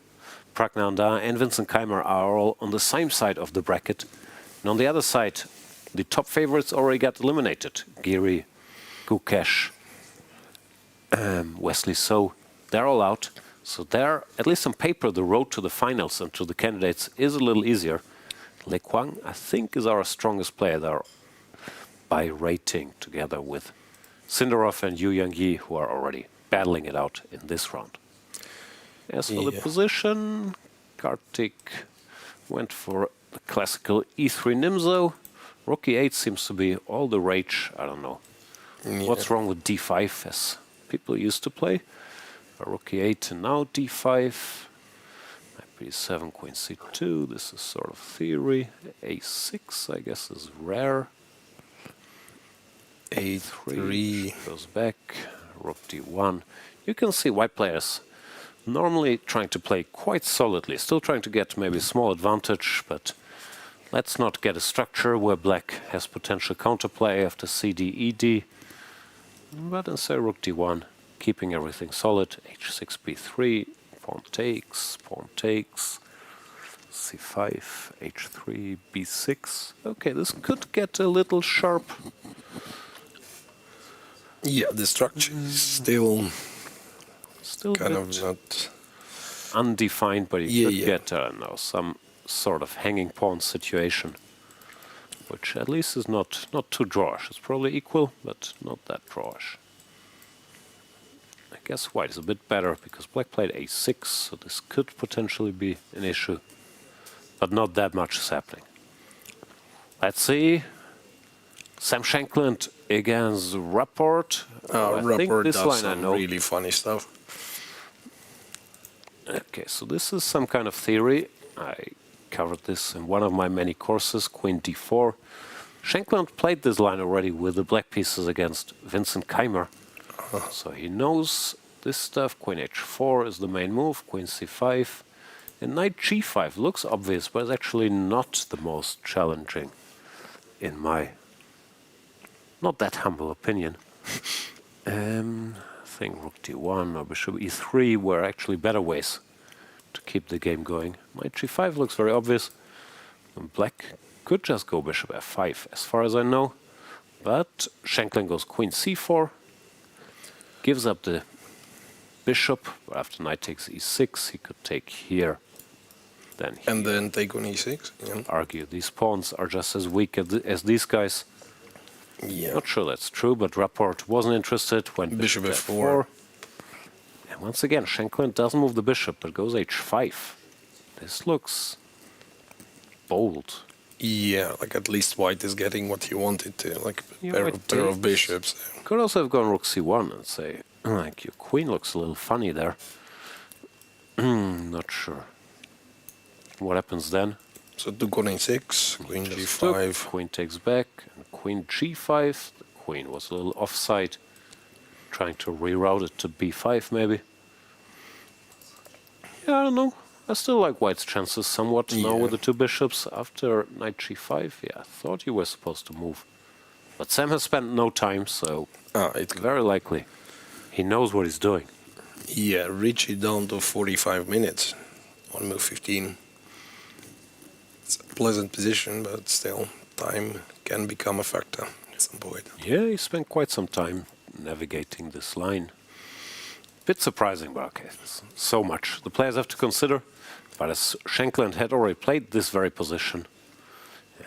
Praggnanandhaa, and Vincent Keimer are all on the same side of the bracket. And on the other side, the top favorites already got eliminated. Giri, Gukesh, Wesley So, they're all out. So there, at least on paper, the road to the finals and to the candidates is a little easier. Quang, I think, is our strongest player there by rating, together with Sindarov and Yu Yang-yi, who are already battling it out in this round. As for the position, Kartik went for the classical e3 Nimzo. Rook e8 seems to be all the rage. I don't know what's wrong with d5, as people used to play. Rook e8 and now d5. Knight b7, queen c2. This is sort of theory. a6, I guess, is rare. a3 goes back. Rook d1. You can see white players normally trying to play quite solidly, still trying to get maybe a small advantage, but let's not get a structure where black has potential counterplay after cd, ed. But instead rook d1, keeping everything solid. h6, b3, pawn takes, c5, h3, b6. Okay, this could get a little sharp. Yeah, the structure is still kind of not undefined, but you could get, I don't know, some sort of hanging pawn situation, which at least is not too drawish. It's probably equal, but not that drawish. I guess white is a bit better because black played a6, so this could potentially be an issue, but not that much is happening. Let's see. Sam Shankland against Rapport. I think Rapport this does line some I know. really funny stuff. Okay, so this is some kind of theory. I covered this in one of my many courses, Queen d4. Shankland played this line already with the black pieces against Vincent Keimer. So he knows this stuff. Queen h4 is the main move, Queen c5. And knight g5 looks obvious, but it's actually not the most challenging in my not that humble opinion. I think rook d1 or bishop e3 were actually better ways to keep the game going. Knight g5 looks very obvious. And black could just go bishop f5, as far as I know. But Shankland goes queen c4, gives up the bishop. After knight takes e6, he could take here. Then take on e6. Yeah. Argue these pawns are just as weak as these guys. Yeah. Not sure that's true, but Rapport wasn't interested. Went bishop f4. And once again, Shankland doesn't move the bishop, but goes h5. This looks bold. Yeah, like at least white is getting what he wanted to, like a pair of bishops. Could also have gone rook c1 and say, like, your queen looks a little funny there. Not sure. What happens then? So to Queen a6, Queen Just g5. took, Queen takes back, and Queen g5. The Queen was a little offside, trying to reroute it to b5 maybe. Yeah, I don't know. I still like White's chances somewhat now with the two bishops. After knight g5, yeah, I thought you were supposed to move. But Sam has spent no time, so it's very likely he knows what he's doing. Yeah, Richie down to 45 minutes. 1 move 15. It's a pleasant position, but still, time can become a factor at some point. Yeah, he spent quite some time navigating this line. Bit surprising, but okay, so much. The players have to consider, but as Shankland had already played this very position,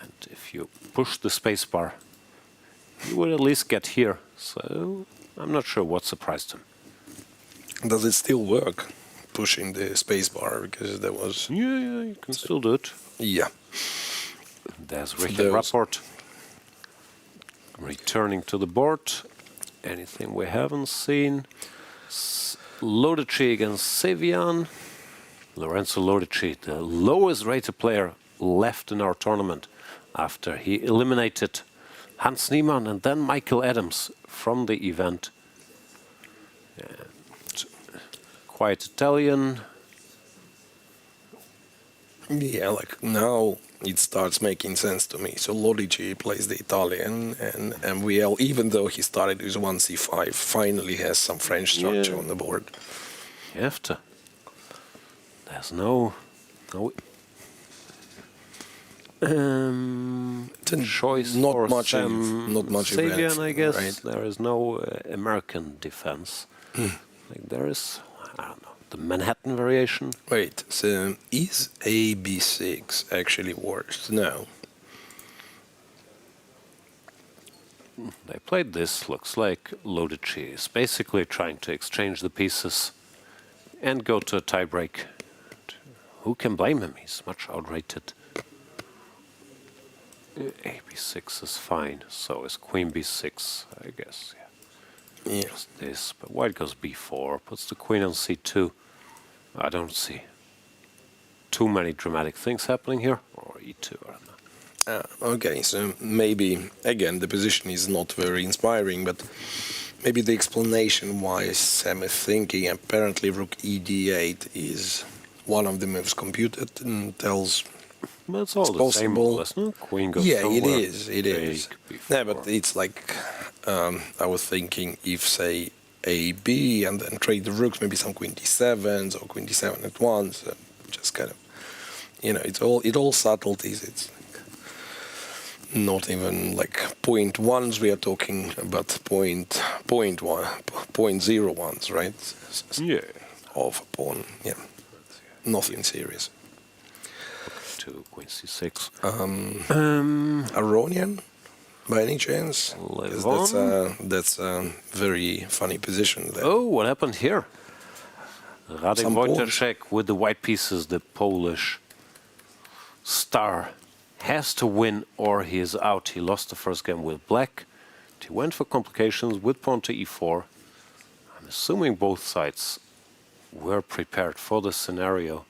and if you push the spacebar, you would at least get here. So I'm not sure what surprised him. Does it still work, pushing the spacebar? Because there was... Yeah, you can still do it. Yeah. There's Richard Rapport returning to the board. Anything we haven't seen? Lodici against Sevian. Lorenzo Lodici, the lowest rated player left in our tournament after he eliminated Hans Niemann and then Michael Adams from the event. And quite Italian. Yeah, like now it starts making sense to me. So Lodici plays the Italian, and MVL, even though he started with 1c5, finally has some French structure on the board. You have to. There's no choice not for much Sam not much Savian, events, I guess. right? There is no American defense. Like there is, I don't know, the Manhattan variation. Wait, so is AB6 actually worse? No. They played this, looks like Lodici is basically trying to exchange the pieces and go to a tiebreak. Who can blame him? He's much outrated. AB6 is fine, so is Queen B6, I guess. Yeah. Just this, but White goes B4, puts the Queen on C2. I don't see too many dramatic things happening here, or E2, I don't know. Okay, so maybe, again, the position is not very inspiring, but maybe the explanation why Sam is thinking apparently rook ED8 is one of the moves computed and tells but it's all it's the possible. same, isn't it? Queen goes Yeah, somewhere. it is. Yeah, but it's like, I was thinking if, say, AB and then trade the rooks, maybe some Queen D7s or Queen D7 at once, just kind of, it's all subtleties. It's like not even like 0.1s we are talking about 0.01s, right? Yeah. Of a pawn, yeah. Nothing serious. To Queen C6. Aronian, by any chance? 'Cause that's a very funny position there. Oh, what happened here? Radek Some Wojciech with the white pieces, the Polish star, has to win or he is out. He lost the first game with black. He went for complications with pawn to E4. I'm assuming both sides were prepared for this scenario.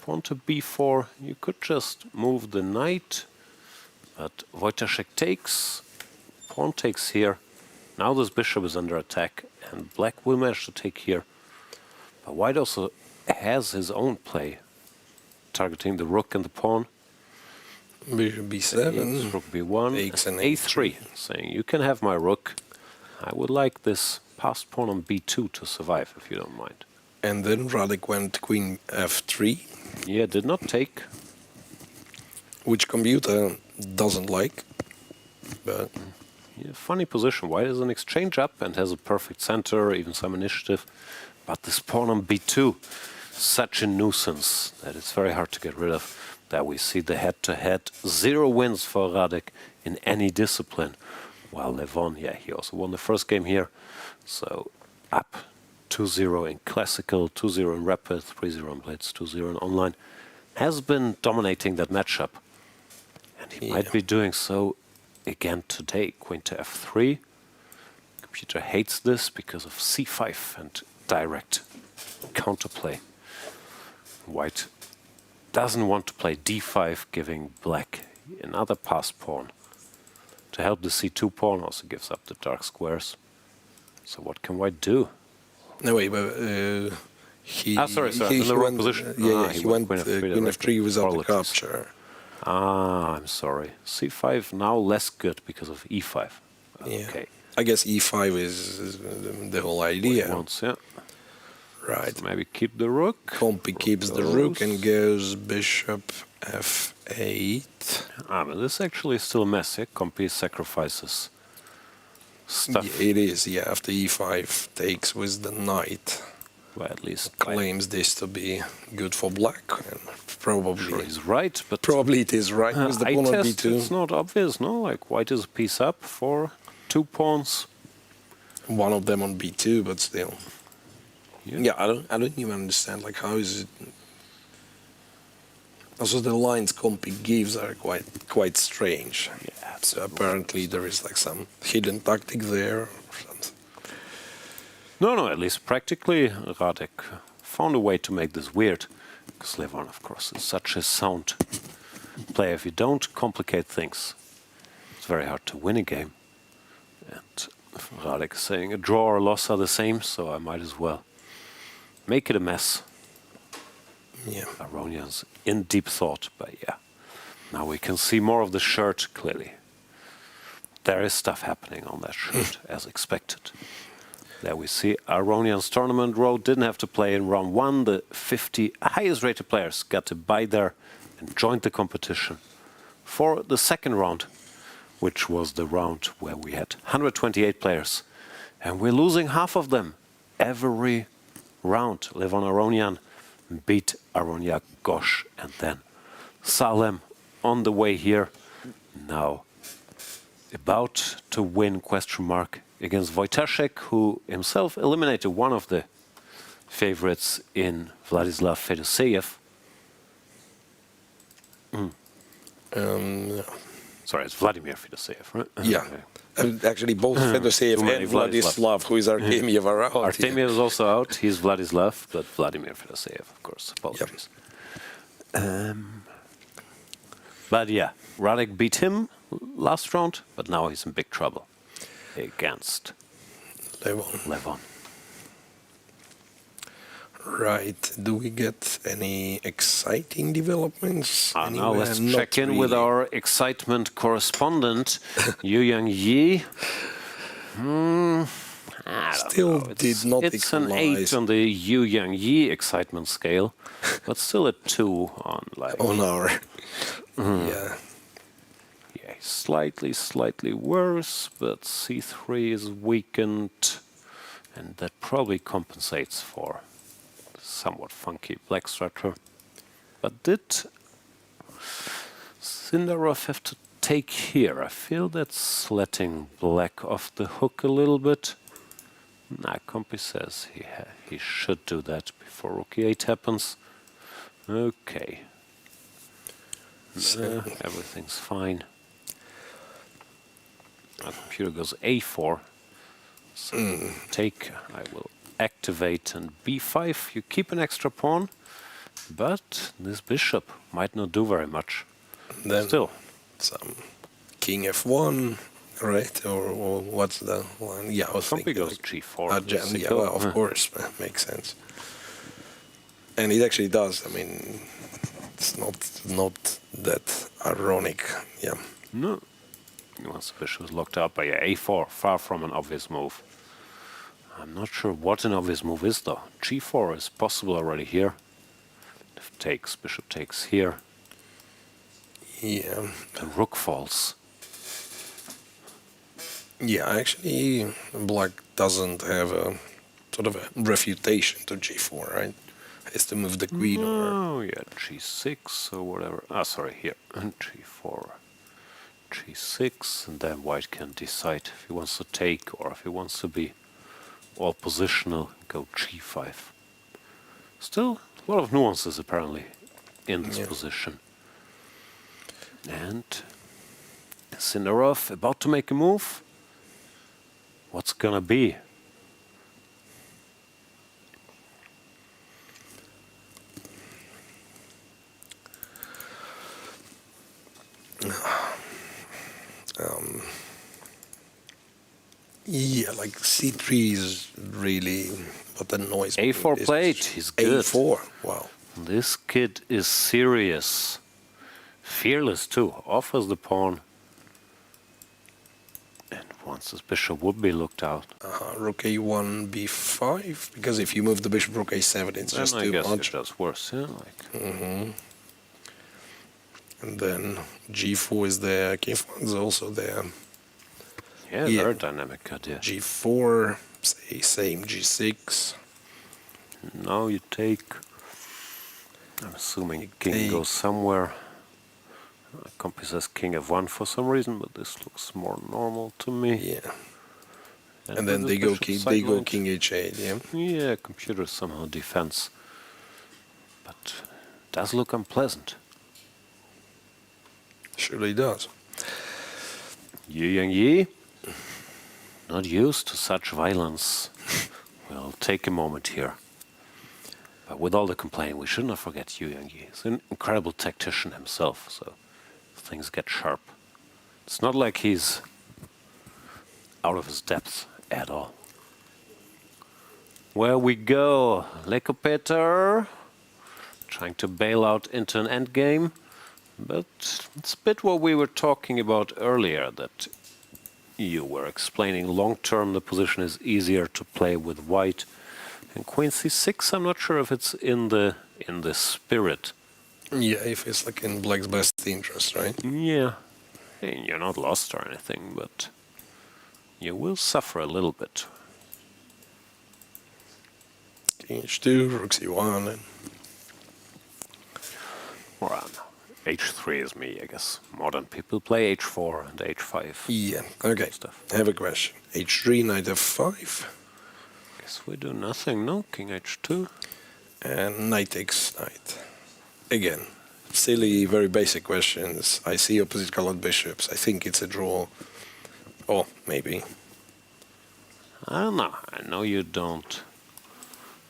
Pawn to B4, you could just move the knight, but Wojciech takes, pawn takes here. Now this bishop is under attack, and black will manage to take here. But white also has his own play, targeting the rook and the pawn. Bishop B7, rook B1, and A3, saying you can have my rook. I would like this passed pawn on B2 to survive, if you don't mind. And then Radek went Queen F3. Yeah, did not take. Which computer doesn't like, but... Yeah, funny position. White is an exchange up and has a perfect center, even some initiative. But this pawn on B2, such a nuisance that it's very hard to get rid of. There we see the head-to-head. 0 wins for Radek in any discipline. While Levon, yeah, he also won the first game here. So up 2-0 in classical, 2-0 in rapid, 3-0 in blitz, 2-0 in online. Has been dominating that matchup. And he might be doing so again today. Queen to F3. Computer hates this because of C5 and direct counterplay. White doesn't want to play d5, giving black another passed pawn. To help the c2 pawn, also gives up the dark squares. So what can White do? No, wait, but he... sorry, in the wrong went, position. he went queen f3 without the capture. I'm sorry. c5 now less good because of e5. Okay. I guess e5 is the whole idea. Once, yeah. Right. So maybe keep the rook. Compy keeps the rook and goes bishop f8. But this actually is still a mess, yeah? Compy sacrifices stuff. Yeah, it is, yeah. After e5 takes with the knight. Well, at least claims this to be good for black. And probably sure he's right, but probably it is right with the pawn on b2. It's not obvious, no? Like White is a piece up for 2 pawns. One of them on b2, but still. Yeah, I don't even understand. Like, how is it? Also, the lines Compy gives are quite strange. Yeah. So apparently there is like some hidden tactic there or something. No, at least practically Radek found a way to make this weird. Because Levon, of course, is such a sound player. If you don't complicate things, it's very hard to win a game. And Radek is saying a draw or a loss are the same, so I might as well make it a mess. Yeah. Aronian's in deep thought, but yeah. Now we can see more of the shirt clearly. There is stuff happening on that shirt, as expected. There we see Aronian's tournament row didn't have to play in round 1. The 50 highest rated players got to buy there and joined the competition for the second round, which was the round where we had 128 players. And we're losing half of them every round. Levon Aronian beat Aronia Gosh and then Salem on the way here. Now about to win question mark against Wojtaszek, who himself eliminated one of the favorites in Vladislav Fedoseev. Sorry, it's Vladimir Fedoseev, right? Yeah. Actually, both Fedoseev and Vladislav, who is Artemiev, are out. Artemiev is also out. He's Vladislav, but Vladimir Fedoseev, of course. Apologies. Yep. But yeah, Radek beat him last round, but now he's in big trouble against Levon. Right. Do we get any exciting developments? Now let's check in with our excitement correspondent, Yu Yang Yi. Still did not It's an 8 on the Yu Yang Yi excitement scale, but still a 2 on our. Yeah. Yeah, slightly worse, but C3 is weakened, and that probably compensates for somewhat funky black structure. But did Sindarov have to take here? I feel that's letting black off the hook a little bit. Nah, Compy says he should do that before rook e8 happens. Okay. Everything's fine. My computer goes a4. So take, I will activate, and b5. You keep an extra pawn, but this bishop might not do very much. Then still, some king f1, right? Or what's the one? Yeah, I was thinking goes like g4. Arjun, yeah, well, of course, makes sense. And it actually does. I mean, it's not that ironic. Yeah. No. Once the bishop is locked up by a4, far from an obvious move. I'm not sure what an obvious move is, though. g4 is possible already here. If takes, bishop takes here. Yeah. The rook falls. Yeah, actually, black doesn't have a sort of a refutation to g4, right? Has to move the queen. Oh, yeah, g6 or whatever. Sorry, here. And g4. g6, and then white can decide if he wants to take or if he wants to be all positional, go g5. Still, a lot of nuances apparently in this position. And Sindarov about to make a move. What's gonna be? Yeah, like C3 is really what annoys me. A4 played, he's good. A4, wow. This kid is serious. Fearless too, offers the pawn. And once this bishop would be looked out. Rook A1, B5, because if you move the bishop rook A7, it's Then just I too guess much. it does worse, yeah. Like. And then G4 is there, K5 is also there. Yeah, very dynamic idea. G4, say same G6. Now you take. I'm assuming king goes somewhere. Compy says king F1 for some reason, but this looks more normal to me. Yeah. And then they go king H8, yeah? Yeah, computer somehow defends. But it does look unpleasant. Surely does. Yi Yang Yi, not used to such violence. We'll take a moment here. But with all the complaining, we should not forget Yu Yang Yi. He's an incredible tactician himself, so things get sharp. It's not like he's out of his depth at all. Where we go, Leko Peter, trying to bail out into an endgame, but it's a bit what we were talking about earlier, that you were explaining long-term the position is easier to play with white. And Queen C6, I'm not sure if it's in the spirit. Yeah, if it's like in black's best interest, right? Yeah. Hey, you're not lost or anything, but you will suffer a little bit. King H2, rook C1, and... Or H3 is me, I guess. Modern people play H4 and H5. Yeah, okay. I have a question. H3, knight F5. Guess we do nothing, no? King H2. And knight takes knight. Again, silly, very basic questions. I see opposite colored bishops. I think it's a draw. Or maybe. I don't know. I know you don't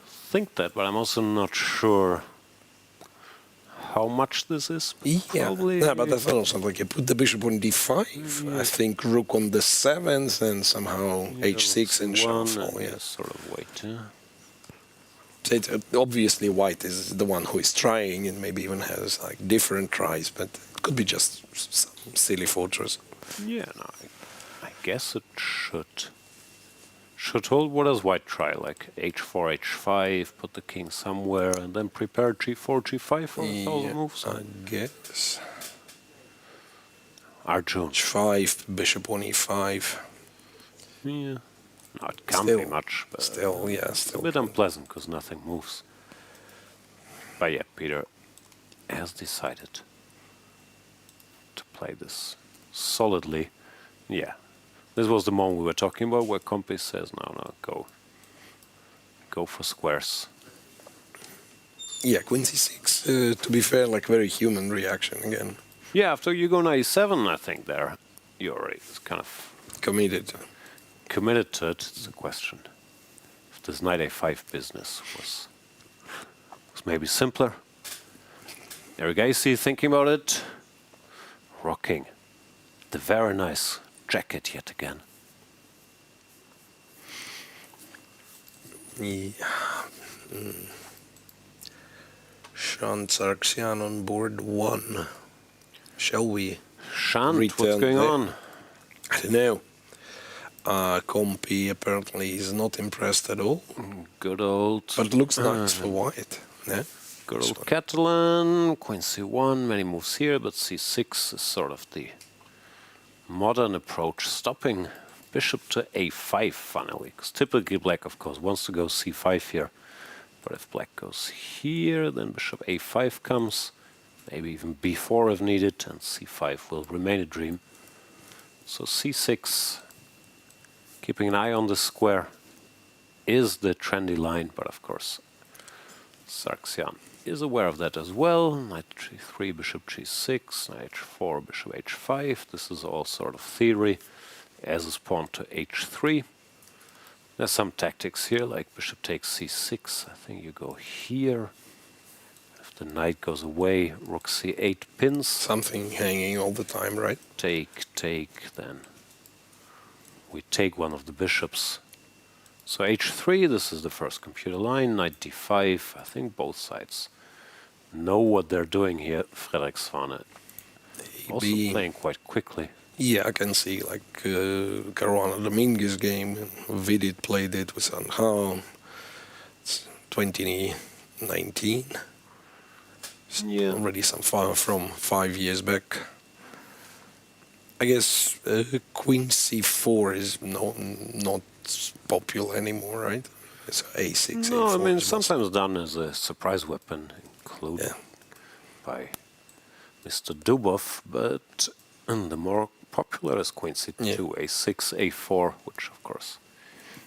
think that, but I'm also not sure how much this is. Yeah, Probably. no, but that's also like you put the bishop on D5. I think rook on the 7th and somehow H6 and shuffle. Yeah, sort of wait. Yeah. So obviously white is the one who is trying and maybe even has like different tries, but it could be just some silly fortress. Yeah, no, I guess it should hold. What does white try? Like H4, H5, put the king somewhere, and then prepare G4, G5 for 1,000 moves? I guess. Arjun. H5, bishop on E5. Yeah. No, it can't be much, but still, yeah, a bit unpleasant because nothing moves. But yeah, Peter has decided to play this solidly. Yeah, this was the moment we were talking about where Compy says, no, go for squares. Yeah, Queen C6, to be fair, like very human reaction again. Yeah, after you go knight E7, I think there, you're kind of committed to it. It's a question if this knight A5 business was maybe simpler. There you go, see, thinking about it. Rocking the very nice jacket yet again. Yeah. Sean Sarksian on board 1. Shall we? Shant, what's going on? I don't know. Compy apparently is not impressed at all. Good old. But it looks nice for white. Yeah? Good old Catalan. Queen C1, many moves here, but C6 is sort of the modern approach, stopping bishop to A5 finally. Because typically black, of course, wants to go C5 here. But if black goes here, then bishop A5 comes. Maybe even B4 if needed, and C5 will remain a dream. So C6, keeping an eye on the square, is the trendy line, but of course Sarksian is aware of that as well. Knight G3, bishop G6, knight H4, bishop H5. This is all sort of theory, as is pawn to H3. There's some tactics here, like bishop takes C6. I think you go here. If The knight goes away, rook c8 pins. Something hanging all the time, right? Take, then we take one of the bishops. So h3, this is the first computer line, knight d5. I think both sides know what they're doing here. Fredrik Svane also playing quite quickly. Yeah, I can see, like Caruana Dominguez game, Vidit played it with Andhaa. It's 2019. Yeah. Already from 5 years back. I guess Queen c4 is not popular anymore, right? It's a6. No, A4 I mean is sometimes done as a surprise weapon, included by Mr. Dubov, but the more popular is Queen c2, a6, a4, which of course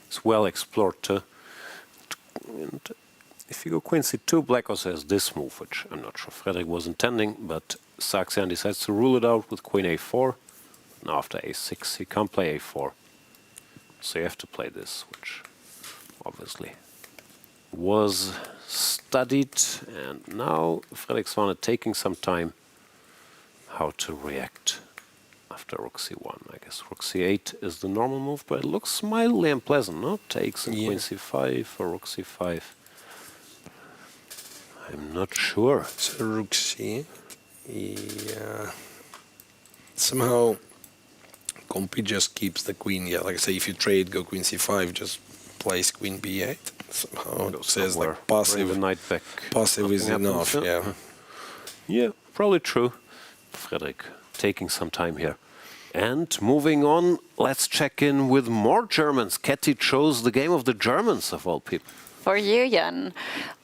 is well explored too. And if you go Queen c2, Black also has this move, which I'm not sure Fredrik was intending, but Saxian decides to rule it out with Queen a4. Now after a6, he can't play a4. So you have to play this, which obviously was studied. And now Fredrik Svane taking some time how to react after rook c1. I guess rook c8 is the normal move, but it looks mildly unpleasant, no? Takes and Queen c5 or rook c5. I'm not sure. So rook c, yeah. Somehow Compi just keeps the queen. Yeah, like I say, if you trade, go Queen c5, just plays Queen b8. Somehow it says like passive. The knight back. Passive is enough. Yeah. Yeah, probably true. Fredrik taking some time here. And moving on, let's check in with more Germans. Ketty chose the game of the Germans, of all people. For you, Jan,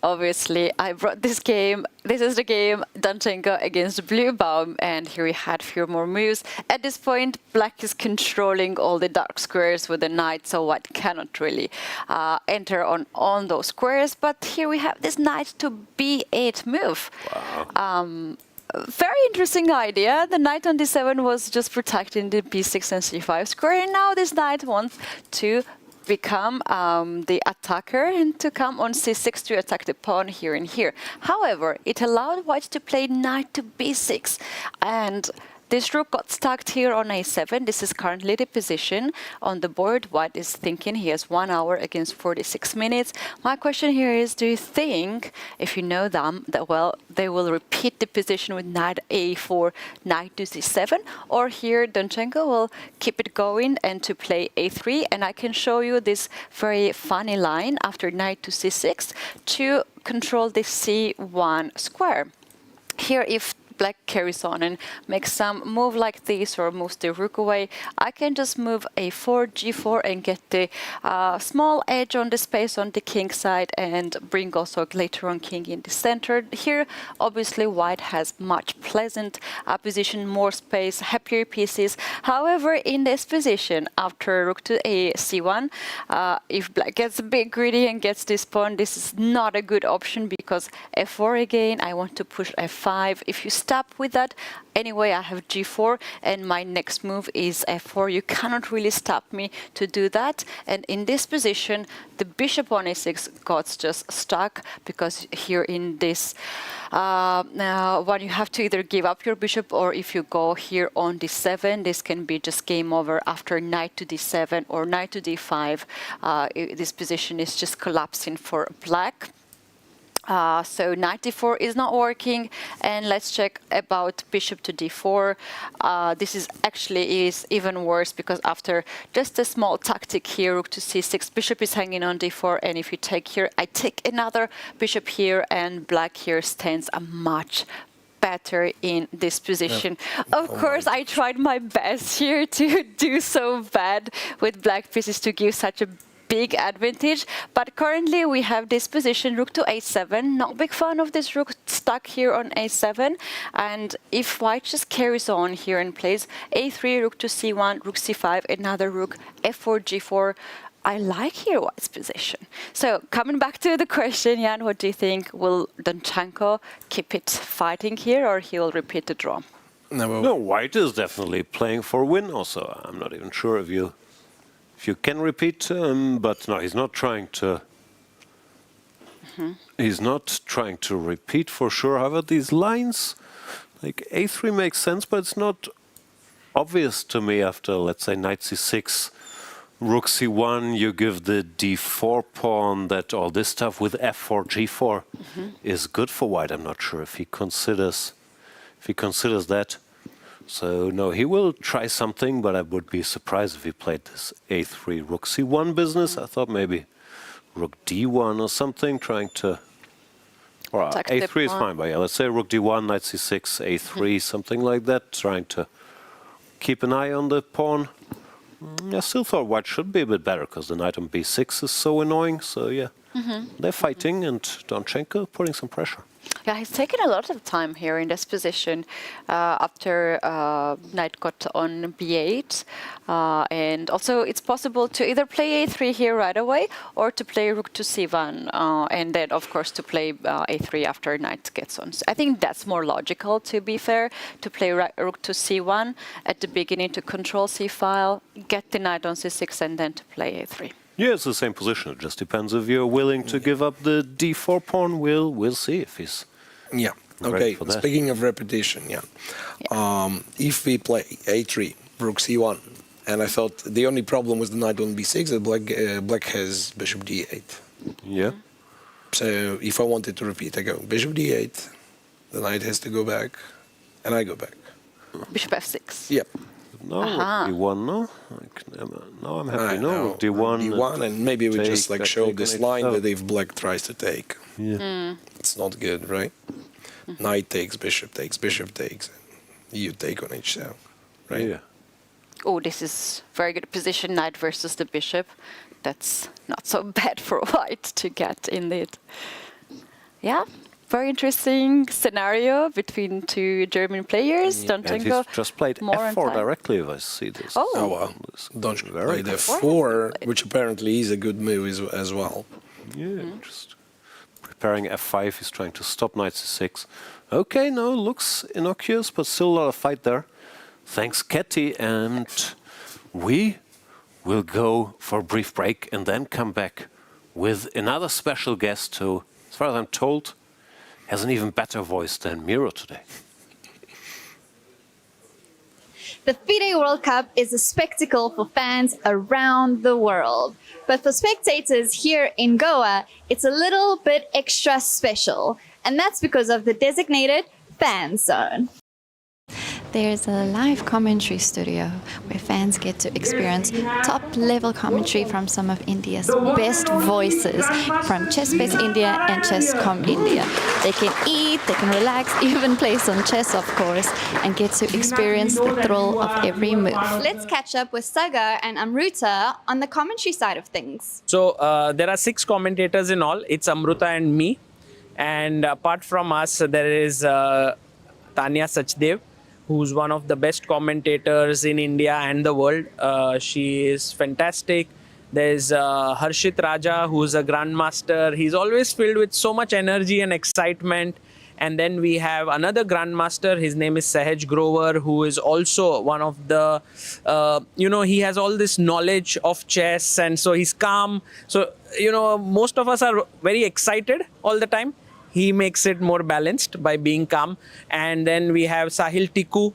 obviously, I brought this game. This is the game Donchenko against Blue Baum, and here we had a few more moves. At this point, Black is controlling all the dark squares with the knight, so White cannot really enter on those squares. But here we have this knight to b8 move. Wow. Very interesting idea. The knight on d7 was just protecting the b6 and c5 square, and now this knight wants to become the attacker and to come on c6 to attack the pawn here and here. However, it allowed White to play knight to b6, and this rook got stuck here on a7. This is currently the position on the board. White is thinking he has 1 hour against 46 minutes. My question here is, do you think, if you know them, that well, they will repeat the position with knight a4, knight to c7? Or here Donchenko will keep it going and to play a3? And I can show you this very funny line after knight to c6 to control the c1 square. Here, if Black carries on and makes some move like this or moves the rook away, I can just move a4, g4 and get the small edge on the space on the king side and bring also later on king in the center. Here, obviously, White has much pleasant position, more space, happier pieces. However, in this position, after rook to a c1, if Black gets a bit greedy and gets this pawn, this is not a good option because f4 again, I want to push f5. If you stop with that, anyway, I have g4 and my next move is f4. You cannot really stop me to do that. And in this position, the bishop on a6 got just stuck because here in this one you have to either give up your bishop, or if you go here on d7, this can be just game over after knight to d7 or knight to d5. This position is just collapsing for Black. So knight d4 is not working, and let's check about bishop to d4. This is actually even worse because after just a small tactic here, rook to c6, bishop is hanging on d4, and if you take here, I take another bishop here, and Black here stands a much better in this position. Yeah. Of course, I tried my best here to do so bad with Black pieces to give such a big advantage, but currently we have this position, rook to a7. Not big fan of this rook stuck here on a7, and if White just carries on here and plays a3, rook to c1, rook c5, another rook, f4, g4, I like here White's position. So coming back to the question, Jan, what do you think? Will Donchenko keep it fighting here, or he will repeat the draw? No, White is definitely playing for win also. I'm not even sure if you can repeat, but no, he's not trying to He's not trying to repeat for sure. However, these lines, like a3 makes sense, but it's not obvious to me after, let's say, knight c6, rook c1, you give the d4 pawn, that all this stuff with f4, g4 is good for white. I'm not sure if he considers that. So no, he will try something, but I would be surprised if he played this a3 rook c1 business. I thought maybe rook d1 or something, trying to... Or a3 is fine, but yeah, let's say rook d1, knight c6, a3, something like that, trying to keep an eye on the pawn. I still thought white should be a bit better because the knight on b6 is so annoying. So yeah, they're fighting, and Donchenko putting some pressure. Yeah, he's taken a lot of time here in this position after knight got on b8. And also it's possible to either play a3 here right away or to play rook to c1 and then, of course, to play a3 after knight gets on. So I think that's more logical, to be fair, to play rook to c1 at the beginning to control c-file, get the knight on c6 and then to play a3. Yeah, it's the same position. It just depends if you're willing to give up the d4 pawn. We'll see if he's okay. Speaking of repetition, if we play a3, rook c1, and I thought the only problem was the knight on b6, that black has bishop d8. Yeah. So if I wanted to repeat, I go bishop d8, the knight has to go back, and I go back. Bishop f6. Yep. No, rook d1, no? No, I'm happy. No, rook d1. d1, and maybe we just like show this line that if black tries to take, it's not good, right? Knight takes, bishop takes, you take on h7, right? Yeah. Oh, this is very good position, knight versus the bishop. That's not so bad for white to get, indeed. Yeah. Very interesting scenario between two German players. Donchenko just played f4 directly, if I see this. Oh wow. Donchenko played f4, which apparently is a good move as well. Yeah, just preparing f5. He's trying to stop knight c6. Okay, no, looks innocuous, but still a lot of fight there. Thanks, Ketty, and we will go for a brief break and then come back with another special guest who, as far as I'm told, has an even better voice than Miro today. The FIDE World Cup is a spectacle for fans around the world. But for spectators here in Goa, it's a little bit extra special. And that's because of the designated fan zone. There's a live commentary studio where fans get to experience top-level commentary from some of India's best voices from Chess-Base India and Chess.com India. They can eat, they can relax, even play some chess, of course, and get to experience the thrill of every move. Let's catch up with Sagar and Amruta on the commentary side of things. So there are 6 commentators in all. It's Amruta and me. And apart from us, there is Tanya Sachdev, who's one of the best commentators in India and the world. She is fantastic. There's Harshit Raja, who's a grandmaster. He's always filled with so much energy and excitement. And then we have another grandmaster. His name is Sahaj Grover, who is also one of the, he has all this knowledge of chess. And so he's calm. So, most of us are very excited all the time. He makes it more balanced by being calm. And then we have Sahil Tikku,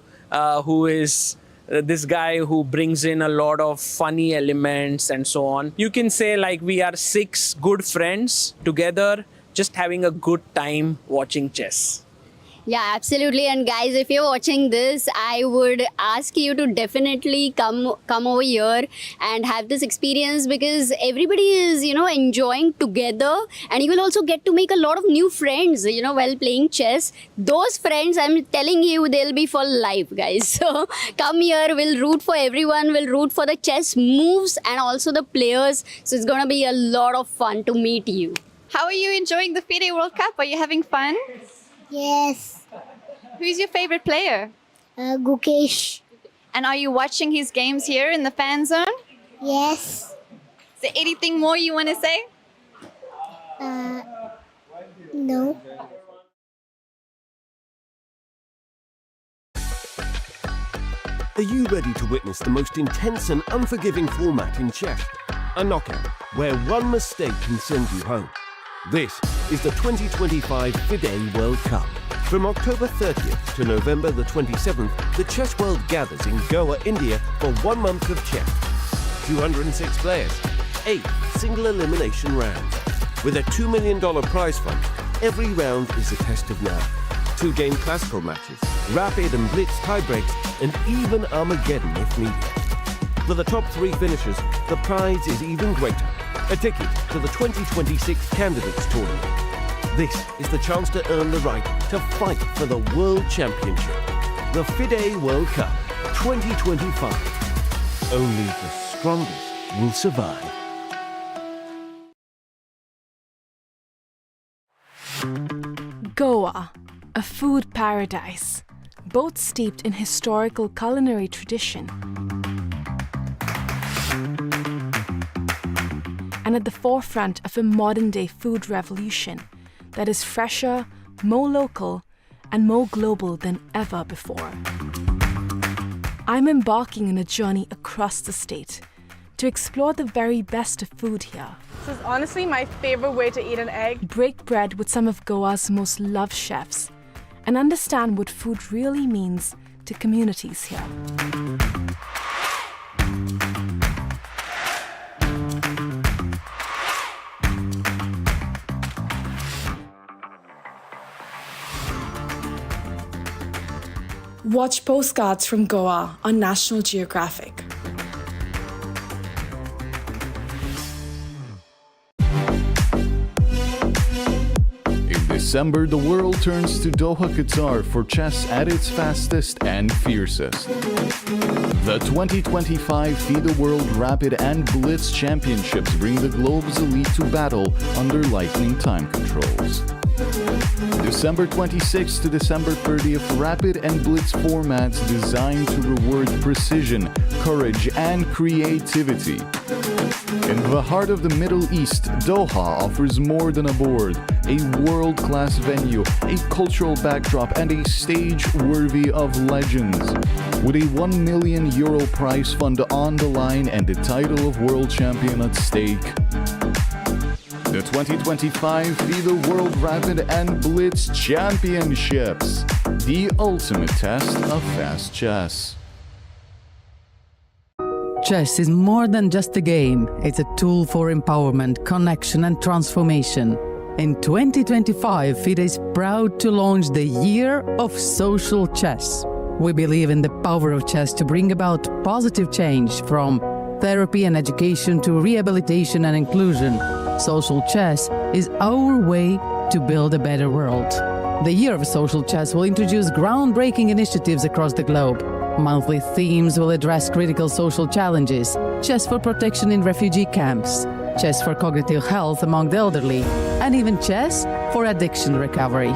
who is this guy who brings in a lot of funny elements and so on. You can say like we are 6 good friends together, just having a good time watching chess. Yeah, absolutely. And guys, if you're watching this, I would ask you to definitely come over here and have this experience, because everybody is, enjoying together, and you will also get to make a lot of new friends, while playing chess. Those friends, I'm telling you, they'll be for life, guys. So come here, we'll root for everyone, we'll root for the chess moves and also the players. So it's going to be a lot of fun to meet you. How are you enjoying the FIDE World Cup? Are you having fun? Yes. Who's your favorite player? Gukesh. And are you watching his games here in the fan zone? Yes. Is there anything more you want to say? No. Are you ready to witness the most intense and unforgiving format in chess? A knockout, where one mistake can send you home. This is the 2025 FIDE World Cup. From October 30th to November the 27th, the chess world gathers in Goa, India for 1 month of chess. 206 players, 8 single elimination rounds. With a $2 million prize fund, every round is a test of nerve. 2-game classical matches, rapid and blitz tiebreaks, and even Armageddon if needed. For the top 3 finishers, the prize is even greater. A ticket to the 2026 Candidates Tournament. This is the chance to earn the right to fight for the World Championship. The FIDE World Cup 2025. Only the strongest will survive. Goa, a food paradise, both steeped in historical culinary tradition and at the forefront of a modern-day food revolution that is fresher, more local, and more global than ever before. I'm embarking on a journey across the state to explore the very best of food here. This is honestly my favorite way to eat an egg. Break bread with some of Goa's most loved chefs and understand what food really means to communities here. Watch postcards from Goa on National Geographic. In December, the world turns to Doha, Qatar for chess at its fastest and fiercest. The 2025 FIDE World Rapid and Blitz Championships bring the globe's elite to battle under lightning time controls. December 26th to December 30th, rapid and blitz formats designed to reward precision, courage, and creativity. In the heart of the Middle East, Doha offers more than a board, a world-class venue, a cultural backdrop, and a stage worthy of legends. With a €1 million prize fund on the line and the title of world champion at stake. The 2025 FIDE World Rapid and Blitz Championships, the ultimate test of fast chess. Chess is more than just a game. It's a tool for empowerment, connection, and transformation. In 2025, FIDE is proud to launch the Year of Social Chess. We believe in the power of chess to bring about positive change from therapy and education to rehabilitation and inclusion. Social chess is our way to build a better world. The Year of Social Chess will introduce groundbreaking initiatives across the globe. Monthly themes will address critical social challenges: chess for protection in refugee camps, chess for cognitive health among the elderly, and even chess for addiction recovery.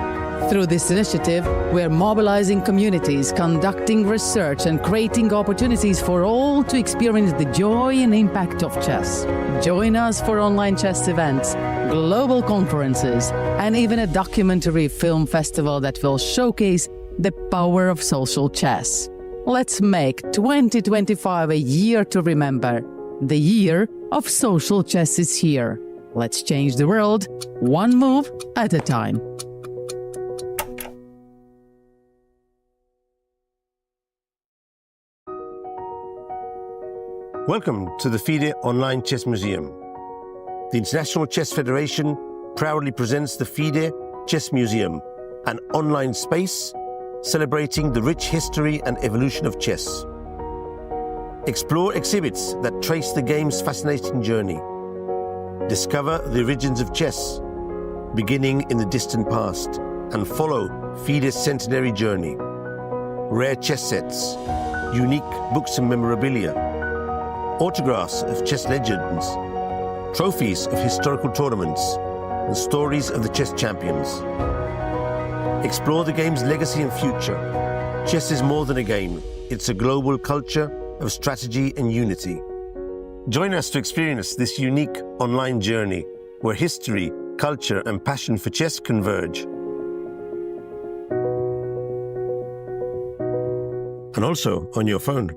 Through this initiative, we are mobilizing communities, conducting research, and creating opportunities for all to experience the joy and impact of chess. Join us for online chess events, global conferences, and even a documentary film festival that will showcase the power of social chess. Let's make 2025 a year to remember. The Year of Social Chess is here. Let's change the world, one move at a time. Welcome to the FIDE Online Chess Museum. The International Chess Federation proudly presents the FIDE Chess Museum, an online space celebrating the rich history and evolution of chess. Explore exhibits that trace the game's fascinating journey. Discover the origins of chess, beginning in the distant past, and follow FIDE's centenary journey. Rare chess sets, unique books and memorabilia, autographs of chess legends, trophies of historical tournaments, and stories of the chess champions. Explore the game's legacy and future. Chess is more than a game. It's a global culture of strategy and unity. Join us to experience this unique online journey where history, culture, and passion for chess converge. And also on your phone.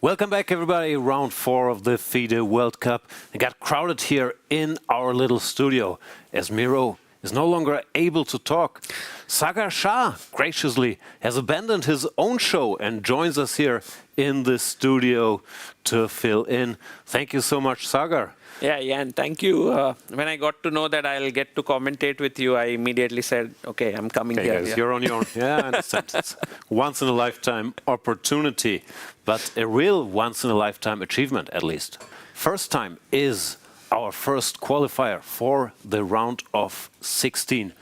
Welcome back, everybody. Round 4 of the FIDE World Cup. It got crowded here in our little studio as Miro is no longer able to talk. Sagar Shah graciously has abandoned his own show and joins us here in the studio to fill in. Thank you so much, Sagar. Yeah, and thank you. When I got to know that I'll get to commentate with you, I immediately said, okay, I'm coming here. Guys, you're on your own. Yeah, I understand. It's once-in-a-lifetime opportunity, but a real once-in-a-lifetime achievement, at least. First time is our first qualifier for the round of 16.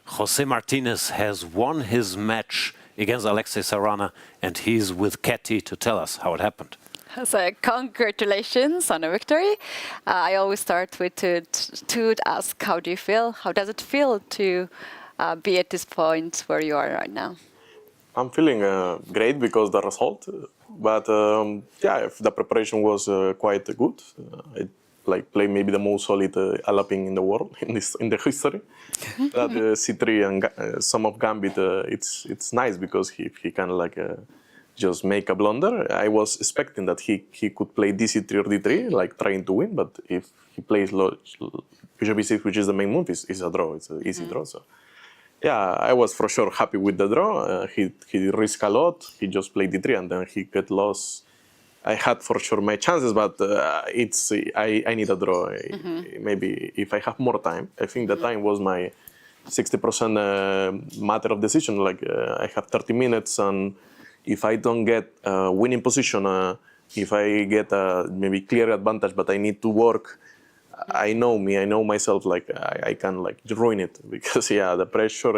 Jose Martinez has won his match against Alexei Sarana, and he's with Katie to tell us how it happened. So congratulations on a victory. I always start with to ask, how do you feel? How does it feel to be at this point where you are right now? I'm feeling great because the result, but yeah, the preparation was quite good. I played maybe the most solid Alaping in the world in the history. That C3 and some of Gambit, it's nice because he kind of just make a blunder. I was expecting that he could play DC3 or D3, trying to win, but if he plays Bishop E6, which is the main move, it's a draw. It's an easy draw. So yeah, I was for sure happy with the draw. He risked a lot. He just played D3 and then he got lost. I had for sure my chances, but I need a draw. Maybe if I have more time. I think the time was my 60% matter of decision. I have 30 minutes, and if I don't get a winning position, if I get a maybe clear advantage, but I need to work, I know me, I know myself, I can ruin it because the pressure,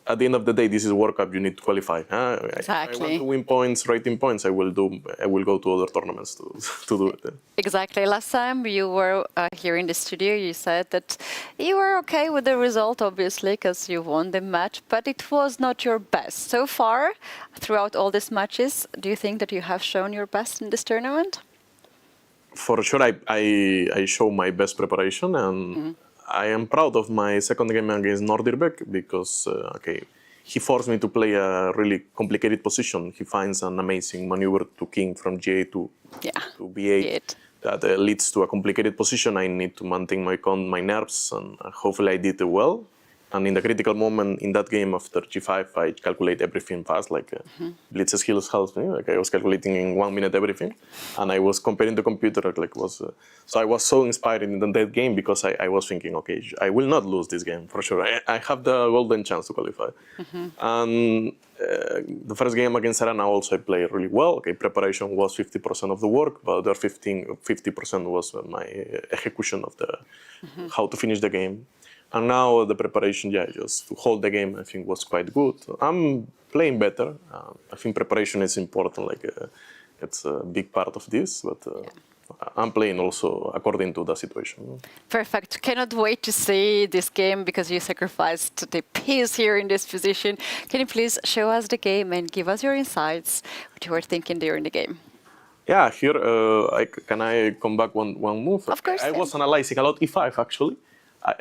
at the end of the day, this is World Cup, you need to qualify. Exactly. If I want to win points, rating points, I will go to other tournaments to do it. Exactly. Last time you were here in the studio, you said that you were okay with the result, obviously, because you won the match, but it was not your best. So far, throughout all these matches, do you think that you have shown your best in this tournament? For sure, I show my best preparation, and I am proud of my second game against Nordirbeck because, he forced me to play a really complicated position. He finds an amazing maneuver to king from G8 to B8 that leads to a complicated position. I need to maintain my nerves, and hopefully I did it well. And in the critical moment in that game after G5, I calculate everything fast, Blitz's heals helps me. I was calculating in 1 minute everything, and I was comparing the computer. So I was so inspired in that game because I was thinking, okay, I will not lose this game for sure. I have the golden chance to qualify. And the first game against Serena also I played really well. Preparation was 50% of the work, but the other 50% was my execution of how to finish the game. And now the preparation, just to hold the game, I think was quite good. I'm playing better. I think preparation is important. It's a big part of this, but I'm playing also according to the situation. Perfect. Cannot wait to see this game because you sacrificed the piece here in this position. Can you please show us the game and give us your insights, what you were thinking during the game? Yeah, here, can I come back one move? Of course. I was analyzing a lot E5, actually.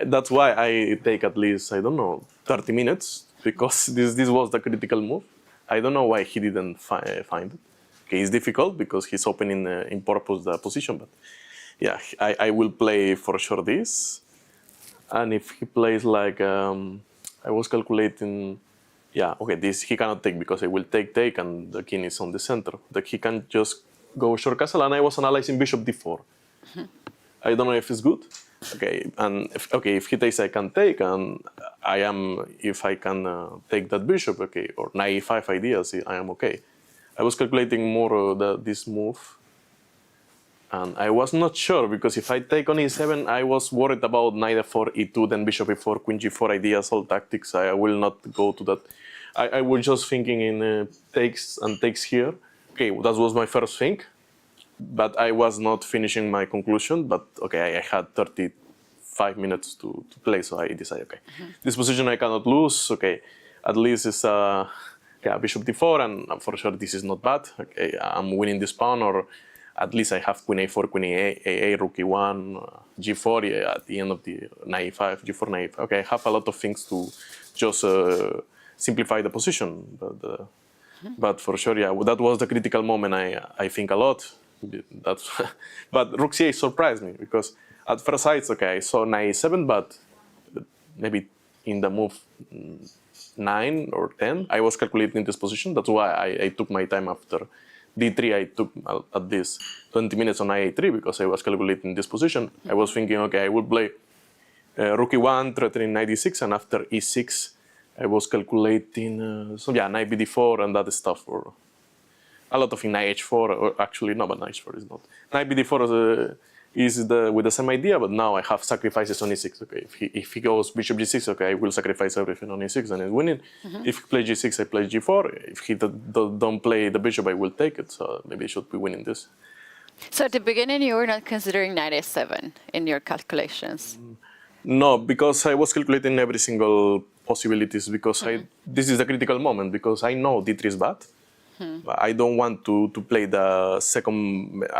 That's why I take at least, 30 minutes, because this was the critical move. I don't know why he didn't find it. It's difficult because he's opening in purpose the position, but yeah, I will play for sure this. And if he plays I was calculating, this he cannot take because I will take, and the king is on the center. He can just go short castle, and I was analyzing bishop d4. I don't know if it's good. If he takes, I can take, and if I can take that bishop, or knight e5 ideas, I am okay. I was calculating more this move, and I was not sure, because if I take on e7, I was worried about knight f4, e2, then bishop e4, queen g4 ideas, all tactics. I will not go to that. I was just thinking in takes and takes here. That was my first thing. But I was not finishing my conclusion. But I had 35 minutes to play, so I decided, this position I cannot lose. At least it's bishop d4, and for sure this is not bad. I'm winning this pawn, or at least I have queen a4, queen a8, rook e1, g4 at the end of the knight e5, g4, knight e5. I have a lot of things to just simplify the position. But But for sure, yeah, that was the critical moment. I think a lot. That's but rook c8 surprised me because at first sight, okay, I saw knight e7, but maybe in the move 9 or 10, I was calculating this position. That's why I took my time after d3. I took at least 20 minutes on knight a3 because I was calculating this position. I was thinking, okay, I would play rook e1, threatening knight e6, and after e6, I was calculating, so yeah, knight bd4 and that stuff. Or a lot of in knight h4, or actually, no, but knight h4 is not. Knight bd4 is with the same idea, but now I have sacrifices on e6. Okay, if he goes bishop g6, okay, I will sacrifice everything on e6 and he's winning. If he plays g6, I play g4. If he don't play the bishop, I will take it. So maybe I should be winning this. So at the beginning, you were not considering knight a7 in your calculations? No, because I was calculating every single possibilities because this is the critical moment because I know d3 is bad. I don't want to play the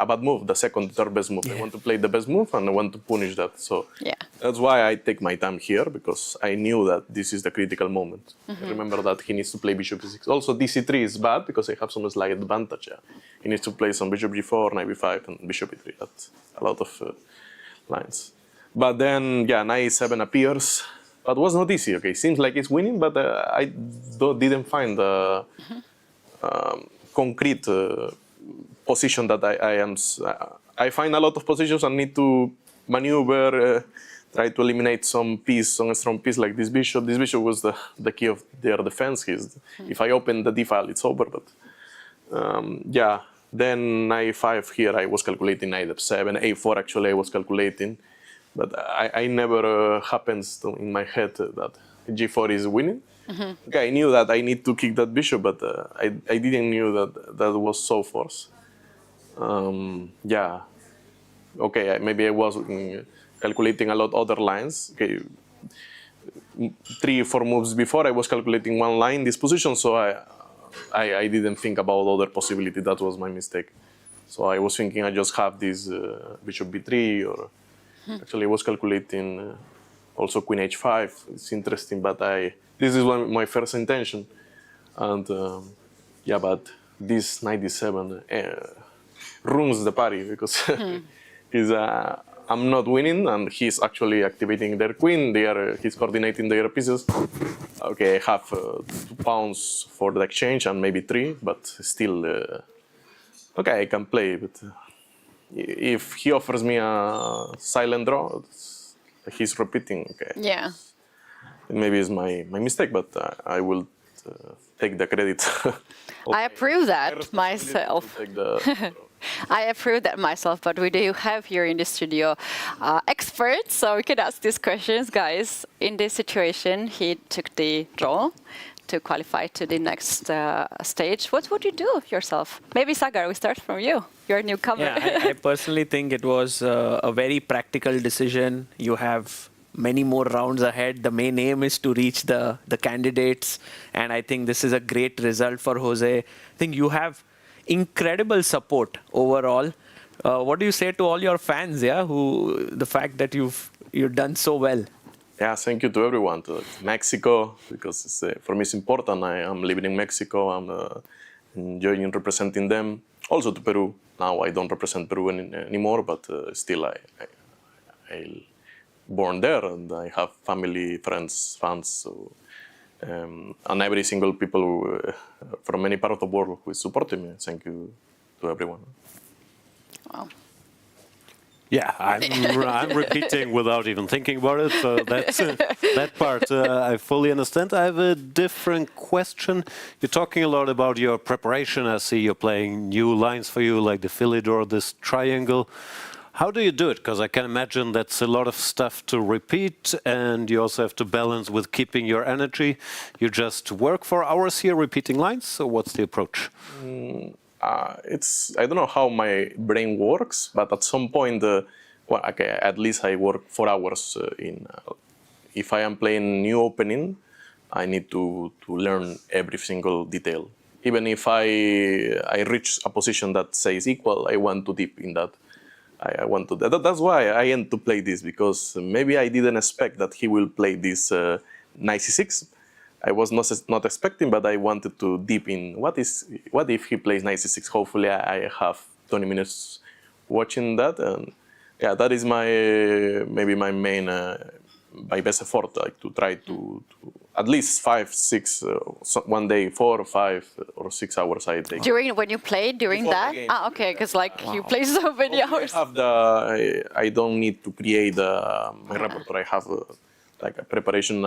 bad move, the second, third best move. I want to play the best move and I want to punish that. So that's why I take my time here because I knew that this is the critical moment. I remember that he needs to play bishop e6. Also, dc3 is bad because I have some slight advantage. Yeah. He needs to play some bishop g4, knight b5, and bishop e3. That's a lot of lines. But then, yeah, knight e7 appears. But it was not easy. Okay, seems like it's winning, but I didn't find the concrete position that I am. I find a lot of positions and need to maneuver, try to eliminate some piece, some strong piece like this bishop. This bishop was the key of their defense. If I open the d file, it's over. But yeah, then knight 5 here, I was calculating knight f7, a4 actually I was calculating. But I never happens in my head that g4 is winning. Okay, I knew that I need to kick that bishop, but I didn't knew that was so forced. Yeah. Okay, maybe I was calculating a lot other lines. Okay, 3-4 moves before I was calculating one line in this position, so I didn't think about other possibility. That was my mistake. So I was thinking I just have this bishop b3 or. Actually, I was calculating also queen h5. It's interesting, but this is my first intention. And yeah, but this knight d7 ruins the party because I'm not winning, and he's actually activating their queen. He's coordinating their pieces. Okay, I have 2 pawns for the exchange and maybe 3, but still, okay, I can play, but. If he offers me a silent draw, he's repeating. Okay. Yeah. Maybe it's my mistake, but I will take the credit. I approve that myself. I approve that myself, but we do have here in the studio experts, so we can ask these questions, guys. In this situation, he took the draw to qualify to the next stage. What would you do yourself? Maybe Sagar, we start from you. You're a newcomer. Yeah, I personally think it was a very practical decision. You have many more rounds ahead. The main aim is to reach the candidates, and I think this is a great result for Jose. I think you have incredible support overall. What do you say to all your fans? Yeah, the fact that you've done so well. Yeah, thank you to everyone, to Mexico, because for me it's important. I am living in Mexico. I'm enjoying representing them. Also to Peru. Now I don't represent Peru anymore, but still I born there, and I have family, friends, fans, so, and every single people from any part of the world who is supporting me. Thank you to everyone. Wow. Yeah, I'm repeating without even thinking about it. So that's that part I fully understand. I have a different question. You're talking a lot about your preparation. I see you're playing new lines for you, like the Philidor, this triangle. How do you do it? Because I can imagine that's a lot of stuff to repeat, and you also have to balance with keeping your energy. You just work for hours here repeating lines. So what's the approach? I don't know how my brain works, but at some point, well, okay, at least I work 4 hours if I am playing new opening, I need to learn every single detail. Even if I reach a position that says equal, I want to deep in that. I want to. That's why I end to play this, because maybe I didn't expect that he will play this knight c6. I was not expecting, but I wanted to deep in what if he plays knight c6. Hopefully I have 20 minutes watching that, and yeah, that is maybe my main my best effort, like to try to at least 5, 6 one day 4 or 5 or 6 hours I take. When you play during that? Okay, because you play so many hours. I don't need to create my repertoire. I have like a preparation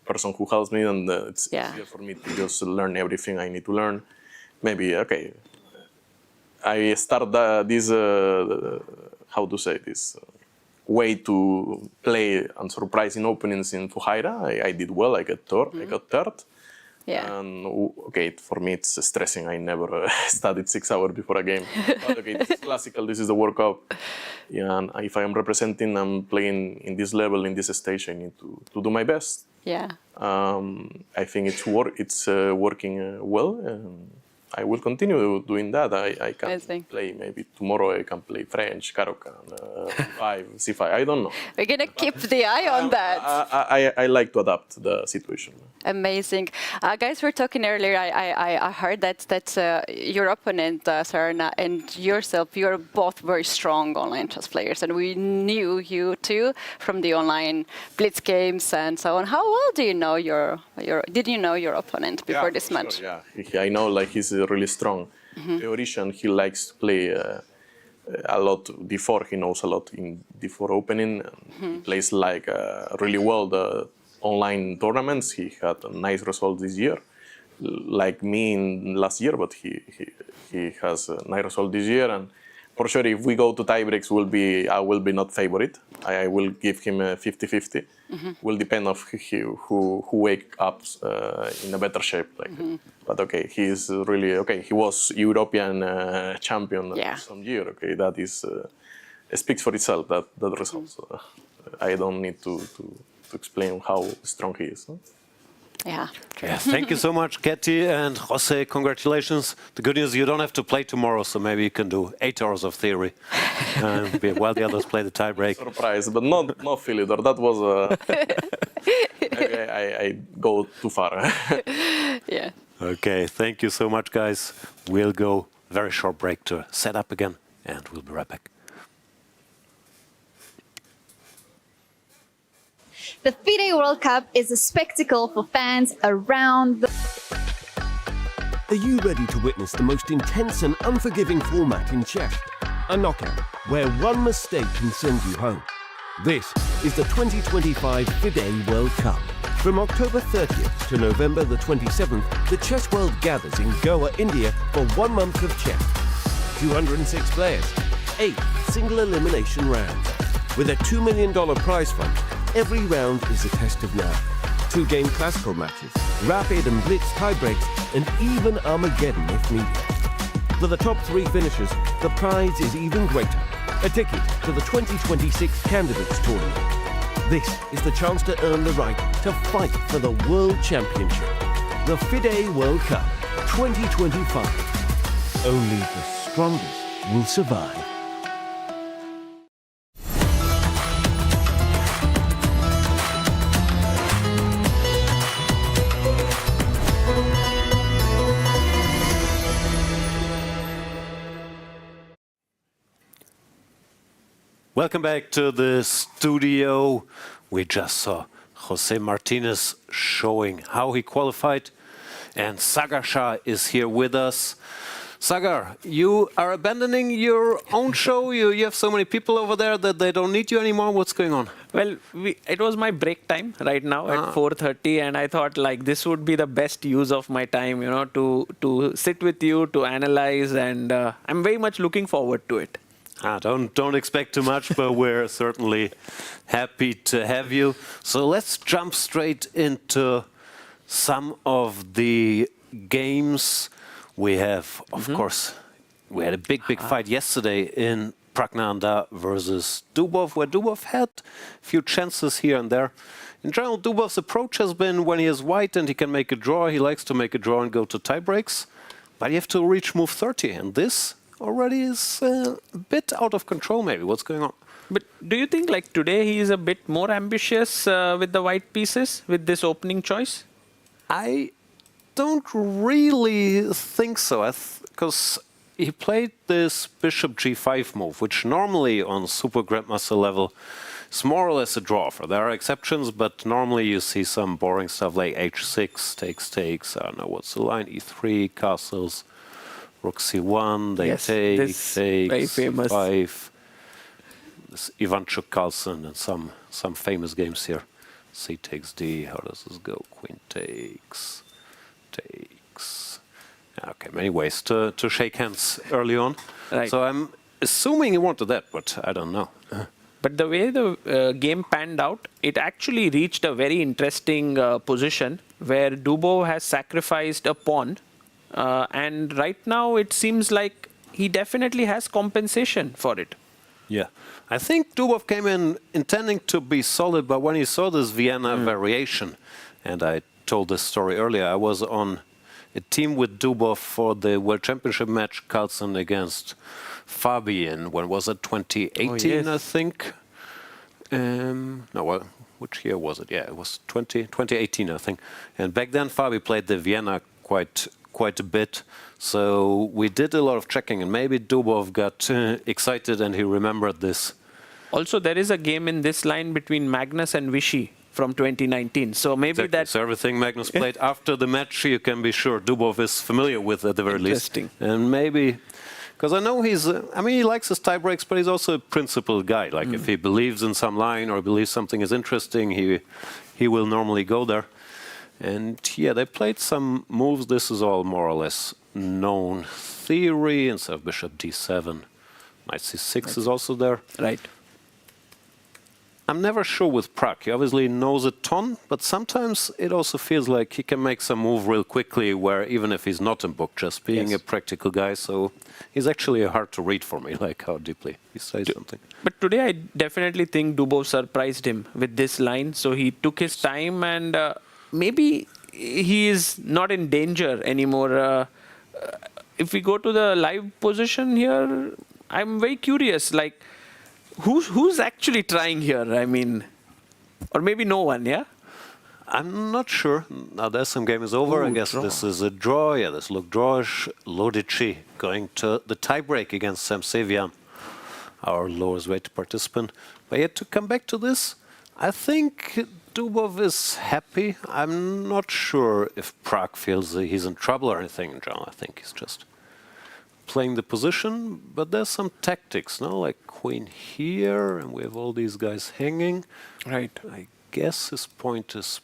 person who helps me, and it's easier for me to just learn everything I need to learn. Maybe I start this how to say this way to play and surprising openings in Fujairah. I did well. I got third. Yeah. And for me it's stressing. I never studied 6 hours before a game. But this is classical. This is the World Cup. Yeah, and if I am representing, I'm playing in this level, in this stage, I need to do my best. Yeah. I think it's working well. And I will continue doing that. I can play maybe tomorrow. I can play French, Karokan, C5. I don't know. We're gonna keep the eye on that. I like to adapt the situation. Amazing, guys. We're talking earlier. I heard that your opponent, Sarna, and yourself, you're both very strong online chess players, and we knew you too from the online blitz games and so on. How well do you know did you know your opponent before this match? Sure, yeah, I know he's really strong theoretician. He likes to play a lot before. He knows a lot in before opening. He plays really well the online tournaments. He had a nice result this year, like me in last year, but he has a nice result this year. And for sure, if we go to tiebreaks, I will be not favorite. I will give him a 50-50. Will depend on who wake up in a better shape. But he is really He was European champion some year. That is speaks for itself. That result. So, I don't need to explain how strong he is. Huh? Yeah. Thank you so much, Ketty and Jose. Congratulations. The good news, you don't have to play tomorrow, so maybe you can do 8 hours of theory while the others play the tiebreak. Surprise, but not Philidor. That was I go too far. Yeah. Okay, thank you so much, guys. We'll go very short break to set up again, and we'll be right back. The FIDE World Cup is a spectacle for fans around the... Are you ready to witness the most intense and unforgiving format in chess? A knockout where one mistake can send you home. This is the 2025 FIDE World Cup. From October 30th to November the 27th, the chess world gathers in Goa, India for 1 month of chess. 206 players, 8 single elimination rounds. With a $2 million prize fund, every round is a test of nerve. 2-game classical matches, rapid and blitz tiebreaks, and even Armageddon if needed. For the top 3 finishers, the prize is even greater. A ticket to the 2026 Candidates Tournament. This is the chance to earn the right to fight for the World Championship. The FIDE World Cup 2025. Only the strongest will survive. Welcome back to the studio. We just saw Jose Martinez showing how he qualified, and Sagar Shah is here with us. Sagar, you are abandoning your own show? You have so many people over there that they don't need you anymore? What's going on? Well, it was my break time right now at 4:30, and I thought this would be the best use of my time, to sit with you, to analyze, and I'm very much looking forward to it. Don't expect too much, but we're certainly happy to have you. So let's jump straight into some of the games. We have, of course, we had a big fight yesterday in Praggnanandhaa versus Dubov, where Dubov had a few chances here and there. In general, Dubov's approach has been when he is white and he can make a draw, he likes to make a draw and go to tie breaks. But you have to reach move 30, and this already is a bit out of control maybe. What's going on? But do you think today he is a bit more ambitious with the white pieces, with this opening choice? I don't really think so, because he played this bishop g5 move, which normally on super grandmaster level is more or less a draw. There are exceptions, but normally you see some boring stuff like h6, takes, I don't know what's the line, e3, castles, rook c1, they take, takes, very famous. c5, this Ivanchuk Carlsen and some famous games here. C takes d, how does this go? Queen takes. Okay, many ways to shake hands early on. Right. So I'm assuming he wanted that, but I don't know. But the way the game panned out, it actually reached a very interesting position where Dubov has sacrificed a pawn. And right now it seems like he definitely has compensation for it. Yeah. I think Dubov came in intending to be solid, but when he saw this Vienna variation, and I told this story earlier, I was on a team with Dubov for the World Championship match, Carlsen against Fabian. When was it? 2018, I think. No, well, which year was it? Yeah, it was 2018, I think. And back then, Fabi played the Vienna quite a bit. So we did a lot of checking, and maybe Dubov got excited and he remembered this. Also, there is a game in this line between Magnus and Vichy from 2019. So maybe So everything Magnus played after the match, you can be sure Dubov is familiar with at the very least. And maybe, because I know he likes his tie breaks, but he's also a principled guy. Like if he believes in some line or believes something is interesting, he will normally go there. And yeah, they played some moves. This is all more or less known theory. Instead of bishop d7, knight c6 is also there. Right. I'm never sure with Pragg. He obviously knows a ton, but sometimes it also feels like he can make some move real quickly, where even if he's not in book, just being a practical guy. So he's actually hard to read for me, like how deeply he says something. But today I definitely think Dubov surprised him with this line. So he took his time, and maybe he is not in danger anymore. If we go to the live position here, I'm very curious, like, who's actually trying here? I mean, or maybe no one, yeah? I'm not sure. Now the SM game is over. I guess this is a draw. Yeah, this looked drawish. Lodici going to the tiebreak against Sam Sevian, our lowest rated participant. But yet to come back to this, I think Dubov is happy. I'm not sure if Pragg feels that he's in trouble or anything in general. I think he's just playing the position, but there's some tactics, no? Like queen here, and we have all these guys hanging. Right. I guess his point is,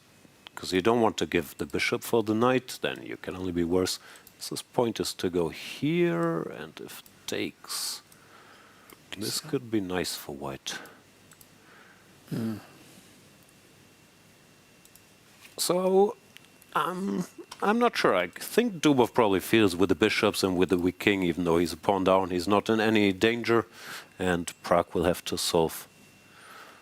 because you don't want to give the bishop for the knight, then you can only be worse. So his point is to go here, and if takes, this could be nice for white. So, I'm not sure. I think Dubov probably feels with the bishops and with the weak king, even though he's a pawn down, he's not in any danger, and Pragg will have to solve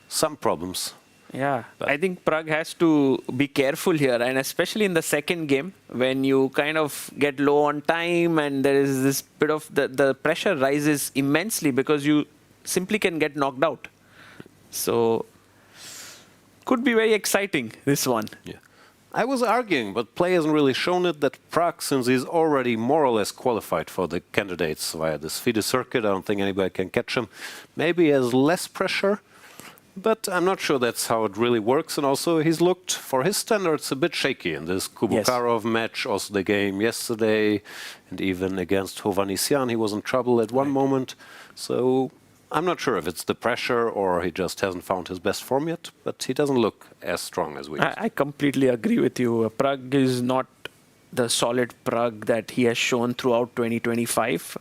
some problems. Yeah, I think Pragg has to be careful here, and especially in the second game, when you kind of get low on time and there is this bit of the pressure rises immensely because you simply can get knocked out. So, could be very exciting, this one. Yeah. I was arguing, but play hasn't really shown it, that Pragg, since he's already more or less qualified for the candidates via this FIDE circuit, I don't think anybody can catch him. Maybe he has less pressure, but I'm not sure that's how it really works. And also, he's looked, for his standards, a bit shaky in this Kubukarov match, also the game yesterday, and even against Hovhannisyan, he was in trouble at one moment. So I'm not sure if it's the pressure or he just hasn't found his best form yet, but he doesn't look as strong as we used. I completely agree with you. Pragg is not the solid Pragg that he has shown throughout 2025.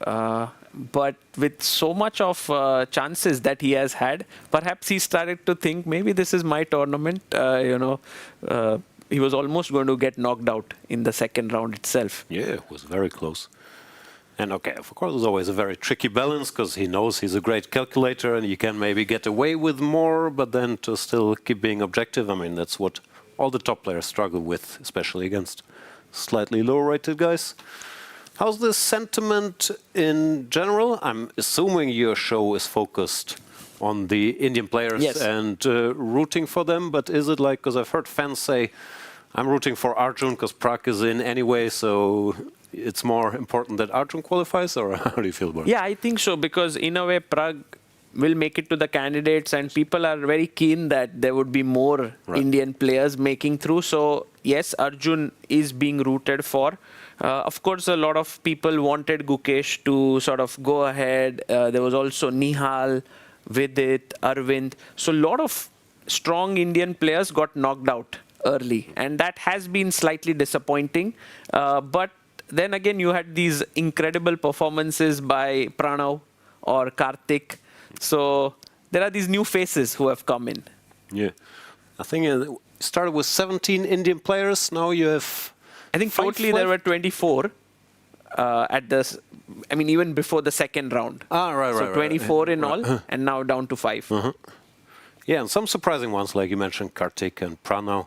But with so much of chances that he has had, perhaps he started to think, maybe this is my tournament. He was almost going to get knocked out in the second round itself. Yeah, it was very close. And okay, of course, there's always a very tricky balance, because he knows he's a great calculator and you can maybe get away with more, but then to still keep being objective, I mean, that's what all the top players struggle with, especially against slightly lower rated guys. How's the sentiment in general? I'm assuming your show is focused on the Indian players and rooting for them, but is it like, because I've heard fans say, I'm rooting for Arjun because Prague is in anyway, so it's more important that Arjun qualifies, or how do you feel about it? Yeah, I think so, because in a way Prague will make it to the candidates, and people are very keen that there would be more Indian players making through. So yes, Arjun is being rooted for. Of course, a lot of people wanted Gukesh to sort of go ahead. There was also Nihal, Vidit, Arvind. So a lot of strong Indian players got knocked out early, and that has been slightly disappointing. But then again, you had these incredible performances by Pranav or Karthik. So there are these new faces who have come in. Yeah. I think it started with 17 Indian players. Now you have... I think totally there were 24 at this. I mean, even before the second round. So 24 in all, and now down to 5. Yeah, and some surprising ones, like you mentioned, Karthik and Pranav.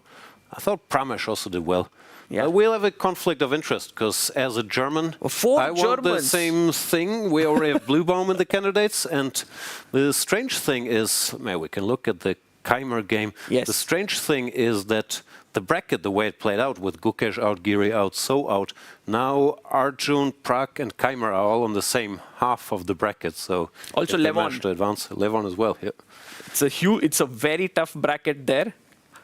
I thought Pramesh also did well. Yeah. We'll have a conflict of interest, because as a German, I want the same thing. We already have Bluebaum in the candidates, and the strange thing is, we can look at the Keimer game. Yes. The strange thing is that the bracket, the way it played out, with Gukesh out, Giri out, So out, now Arjun, Prague and Keimer are all on the same half of the bracket. So also Levon to advance. Levon as well. Yeah. It's a very tough bracket there.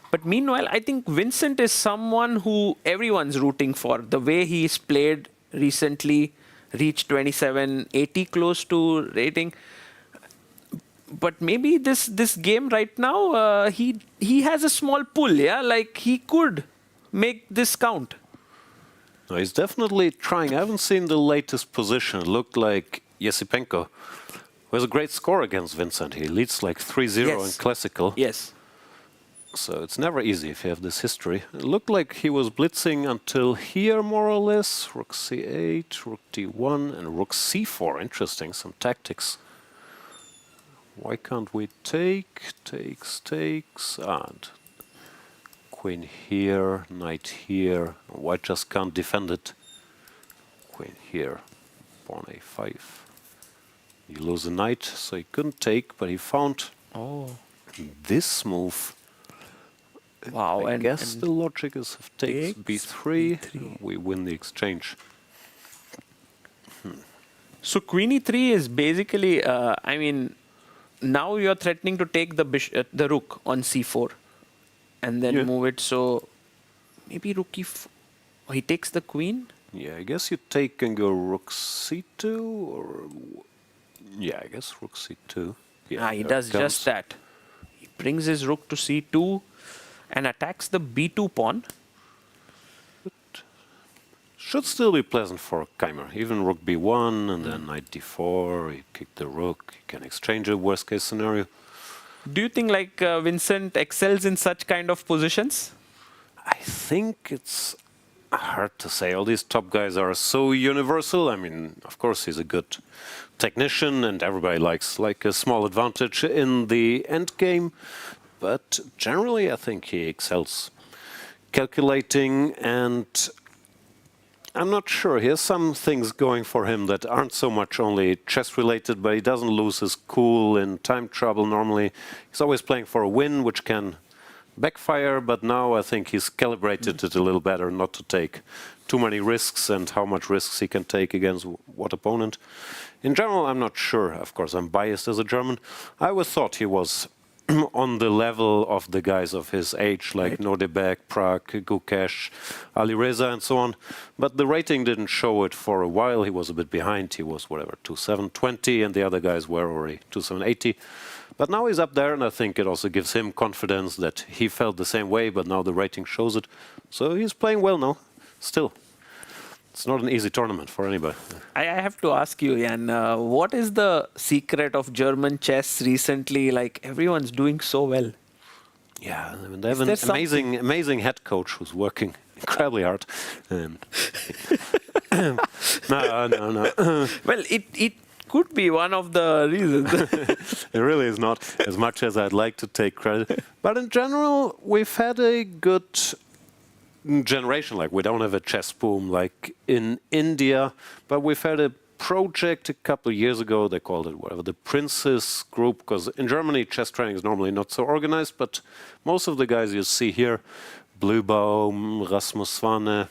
But meanwhile, I think Vincent is someone who everyone's rooting for. The way he's played recently, reached 2780 close to rating. But maybe this game right now, he has a small pull, yeah? Like, he could make this count. No, he's definitely trying. I haven't seen the latest position. It looked like Esipenko, who has a great score against Vincent. He leads like 3-0 in Classical. Yes. So it's never easy if you have this history. It looked like he was blitzing until here, more or less. Rook c8, rook d1, and rook c4. Interesting, some tactics. Why can't we take? Takes, and queen here, knight here. White just can't defend it. Queen here, pawn a5. You lose a knight, so he couldn't take, but he found this move. Wow, I guess the logic is if takes b3, we win the exchange. So queen e3 is basically, I mean, now you're threatening to take the rook on c4 and then move it. So maybe rook e4. He takes the queen? Yeah, I guess you take and go rook c2 or... Yeah, I guess rook c2. Yeah, he does just that. He brings his rook to c2 and attacks the b2 pawn. Should still be pleasant for Keimer. Even rook b1 and then knight d4, you kick the rook, you can exchange a worst case scenario. Do you think like Vincent excels in such kind of positions? I think it's hard to say. All these top guys are so universal. I mean, of course he's a good technician and everybody likes like a small advantage in the endgame. But generally I think he excels. Calculating, and I'm not sure. He has some things going for him that aren't so much only chess related, but he doesn't lose his cool in time trouble normally. He's always playing for a win, which can backfire, but now I think he's calibrated it a little better not to take too many risks and how much risks he can take against what opponent. In general, I'm not sure. Of course, I'm biased as a German. I always thought he was on the level of the guys of his age, like Nordebek, Prague, Gukesh, Alireza, and so on. But the rating didn't show it for a while. He was a bit behind. He was, whatever, 2720, and the other guys were already 2780. But now he's up there, and I think it also gives him confidence that he felt the same way, but now the rating shows it. So he's playing well now, still. It's not an easy tournament for anybody. I have to ask you, Jan, what is the secret of German chess recently? Like, everyone's doing so well. Yeah, I mean, they have an amazing head coach who's working incredibly hard. No. Well, it could be one of the reasons. It really is not, as much as I'd like to take credit. But in general, we've had a good generation. Like, we don't have a chess boom like in India, but we've had a project a couple of years ago. They called it whatever, the Princess Group, because in Germany chess training is normally not so organized, but most of the guys you see here Bluebaum, Rasmus Svane,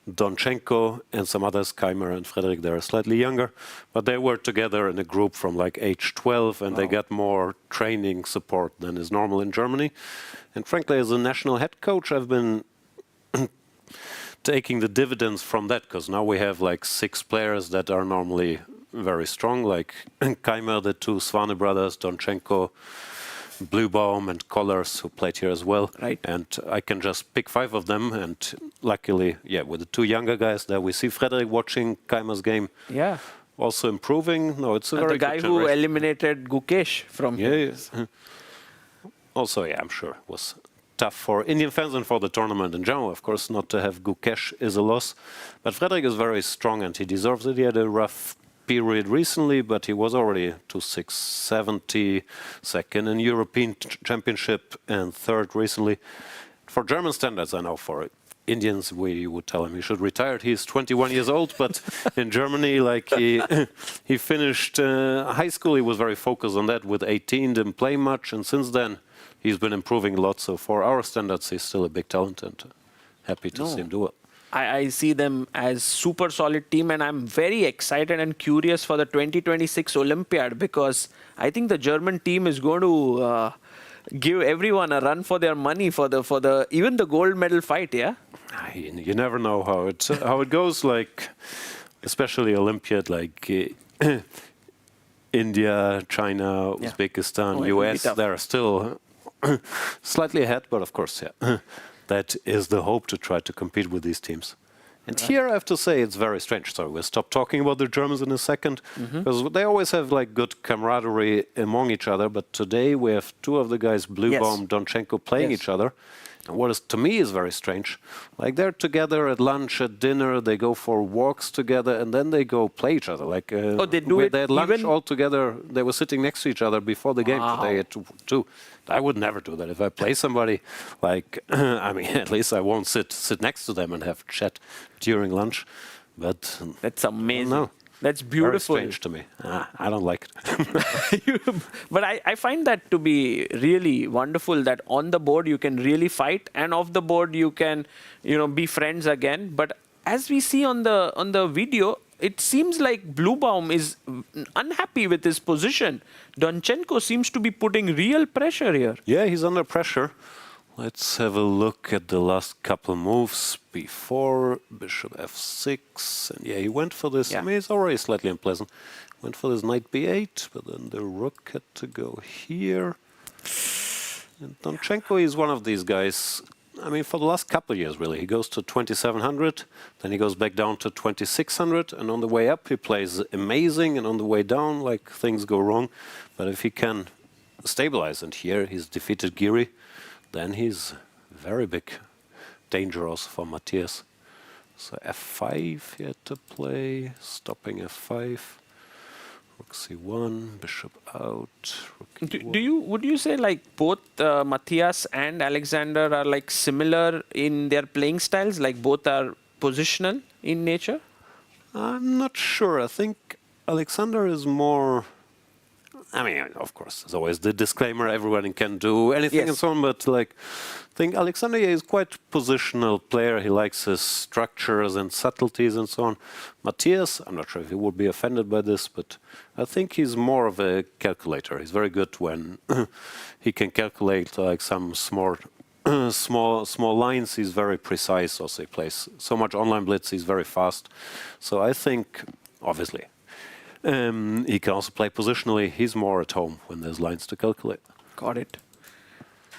Donchenko, and some others, Keimer and Frederick, they're slightly younger, but they were together in a group from like age 12, and they got more training support than is normal in Germany. And frankly, as a national head coach, I've been taking the dividends from that, because now we have like 6 players that are normally very strong, like Keimer, the 2 Svane brothers, Donchenko, Bluebaum and Kollers, who played here as well. Right. And I can just pick 5 of them. And luckily, with the 2 younger guys there, we see Frederick watching Keimer's game. Yeah. Also improving. No, it's a And very the guy good who generation. eliminated Gukesh from here. Yeah. Also, I'm sure it was tough for Indian fans and for the tournament in general. Of course, not to have Gukesh is a loss. But Frederick is very strong and he deserves it. He had a rough period recently, but he was already 2,670, second in European Championship and 3rd recently. For German standards, I know for Indians, we would tell him he should retire. He's 21 years old, but in Germany, like he finished high school, he was very focused on that with 18, didn't play much, and since then he's been improving a lot. So for our standards, he's still a big talent and happy to see him do it. I see them as super solid team, and I'm very excited and curious for the 2026 Olympiad, because I think the German team is going to give everyone a run for their money for the even the gold medal fight. Yeah, you never know how it goes. Like especially Olympiad, like India, China, Uzbekistan, US, they're still slightly ahead, but of course, that is the hope, to try to compete with these teams. And here I have to say it's very strange. Sorry, we'll stop talking about the Germans in a second, because they always have like good camaraderie among each other. But today we have 2 of the guys, Bluebaum, Donchenko, playing each other. And what is to me is very strange, like they're together at lunch, at dinner, they go for walks together, and then they go play each other. Like they do it. They had lunch all together. They were sitting next to each other before the game today at 2. I would never do that if I play somebody. Like I mean, at least I won't sit next to them and have chat during lunch. But that's amazing. No. That's beautiful. Very strange to me. I don't like it. But I find that to be really wonderful, that on the board you can really fight, and off the board you can, be friends again. But as we see on the video, it seems like Bluebaum is unhappy with his position. Donchenko seems to be putting real pressure here. Yeah, he's under pressure. Let's have a look at the last couple moves before Bishop f6. And he went for this. I mean, it's already slightly unpleasant. Went for this knight b8, but then the rook had to go here. And Donchenko is one of these guys. I mean, for the last couple of years, really. He goes to 2,700, then he goes back down to 2,600, and on the way up he plays amazing, and on the way down, like, things go wrong. But if he can stabilize, and here he's defeated Giri, then he's very big danger also for Matthias. So f5 he had to play, stopping f5, rook c1, bishop out. Rook e1. Would you say like both Matthias and Alexander are like similar in their playing styles, like both are positional in nature? I'm not sure. I think Alexander is more. I mean, of course, there's always the disclaimer, everyone can do anything and so on, but like, I think Alexander is quite positional player. He likes his structures and subtleties and so on. Matthias, I'm not sure if he would be offended by this, but I think he's more of a calculator. He's very good when he can calculate like some small lines. He's very precise. Also, he plays so much online blitz. He's very fast. So I think, obviously, he can also play positionally. He's more at home when there's lines to calculate. Got it.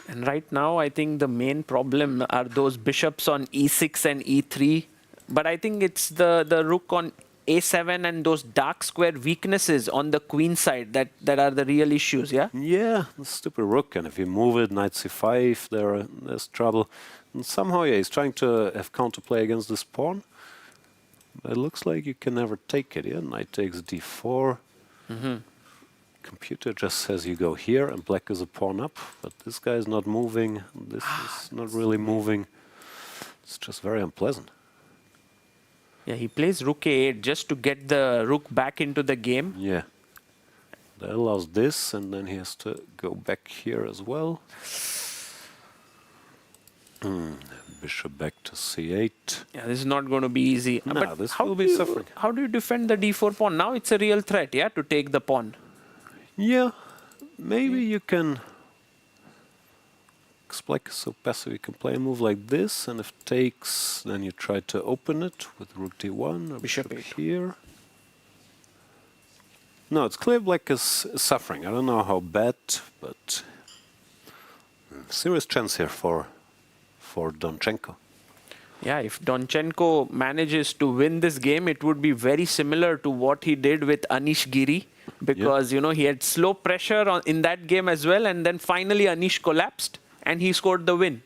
And right now, I think the main problem are those bishops on e6 and e3. But I think it's the rook on a7 and those dark square weaknesses on the queen side that are the real issues, yeah? Yeah, the stupid rook. And if you move it, knight c5, there's trouble. And somehow, he's trying to have counterplay against this pawn. It looks like you can never take it, yeah? Knight takes d4. Computer just says you go here, and black is a pawn up. But this guy is not moving. This is not really moving. It's just very unpleasant. Yeah, he plays rook a8 just to get the rook back into the game. Yeah. That allows this, and then he has to go back here as well. Bishop back to c8. Yeah, this is not going to be easy. No, But this how will do be you- suffering. How do you defend the d4 pawn? Now it's a real threat, yeah, to take the pawn. Yeah, maybe you can. Black is so passive, you can play a move like this, and if takes, then you try to open it with rook d1 or bishop here. No, it's clear black is suffering. I don't know how bad, but serious chance here for Donchenko. Yeah, if Donchenko manages to win this game, it would be very similar to what he did with Anish Giri, because you know he had slow pressure in that game as well, and then finally Anish collapsed and he scored the win.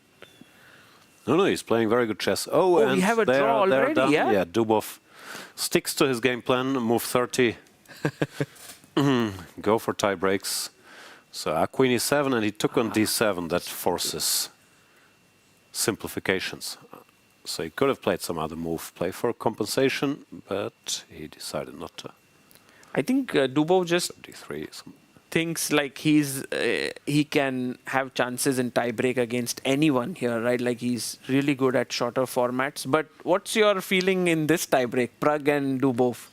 No, he's playing very good chess. Oh, and we have a draw already, done. yeah? Yeah, Dubov sticks to his game plan, move 30, go for tie breaks. So queen e7, and he took on d7. That forces simplifications. So he could have played some other move, play for compensation, but he decided not to. I think Dubov just d3. thinks like he can have chances in tiebreak against anyone here, right? Like he's really good at shorter formats. But what's your feeling in this tiebreak, Pragg and Dubov?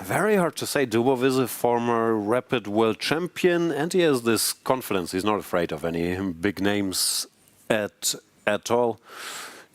Very hard to say. Dubov is a former rapid world champion, and he has this confidence. He's not afraid of any big names at all.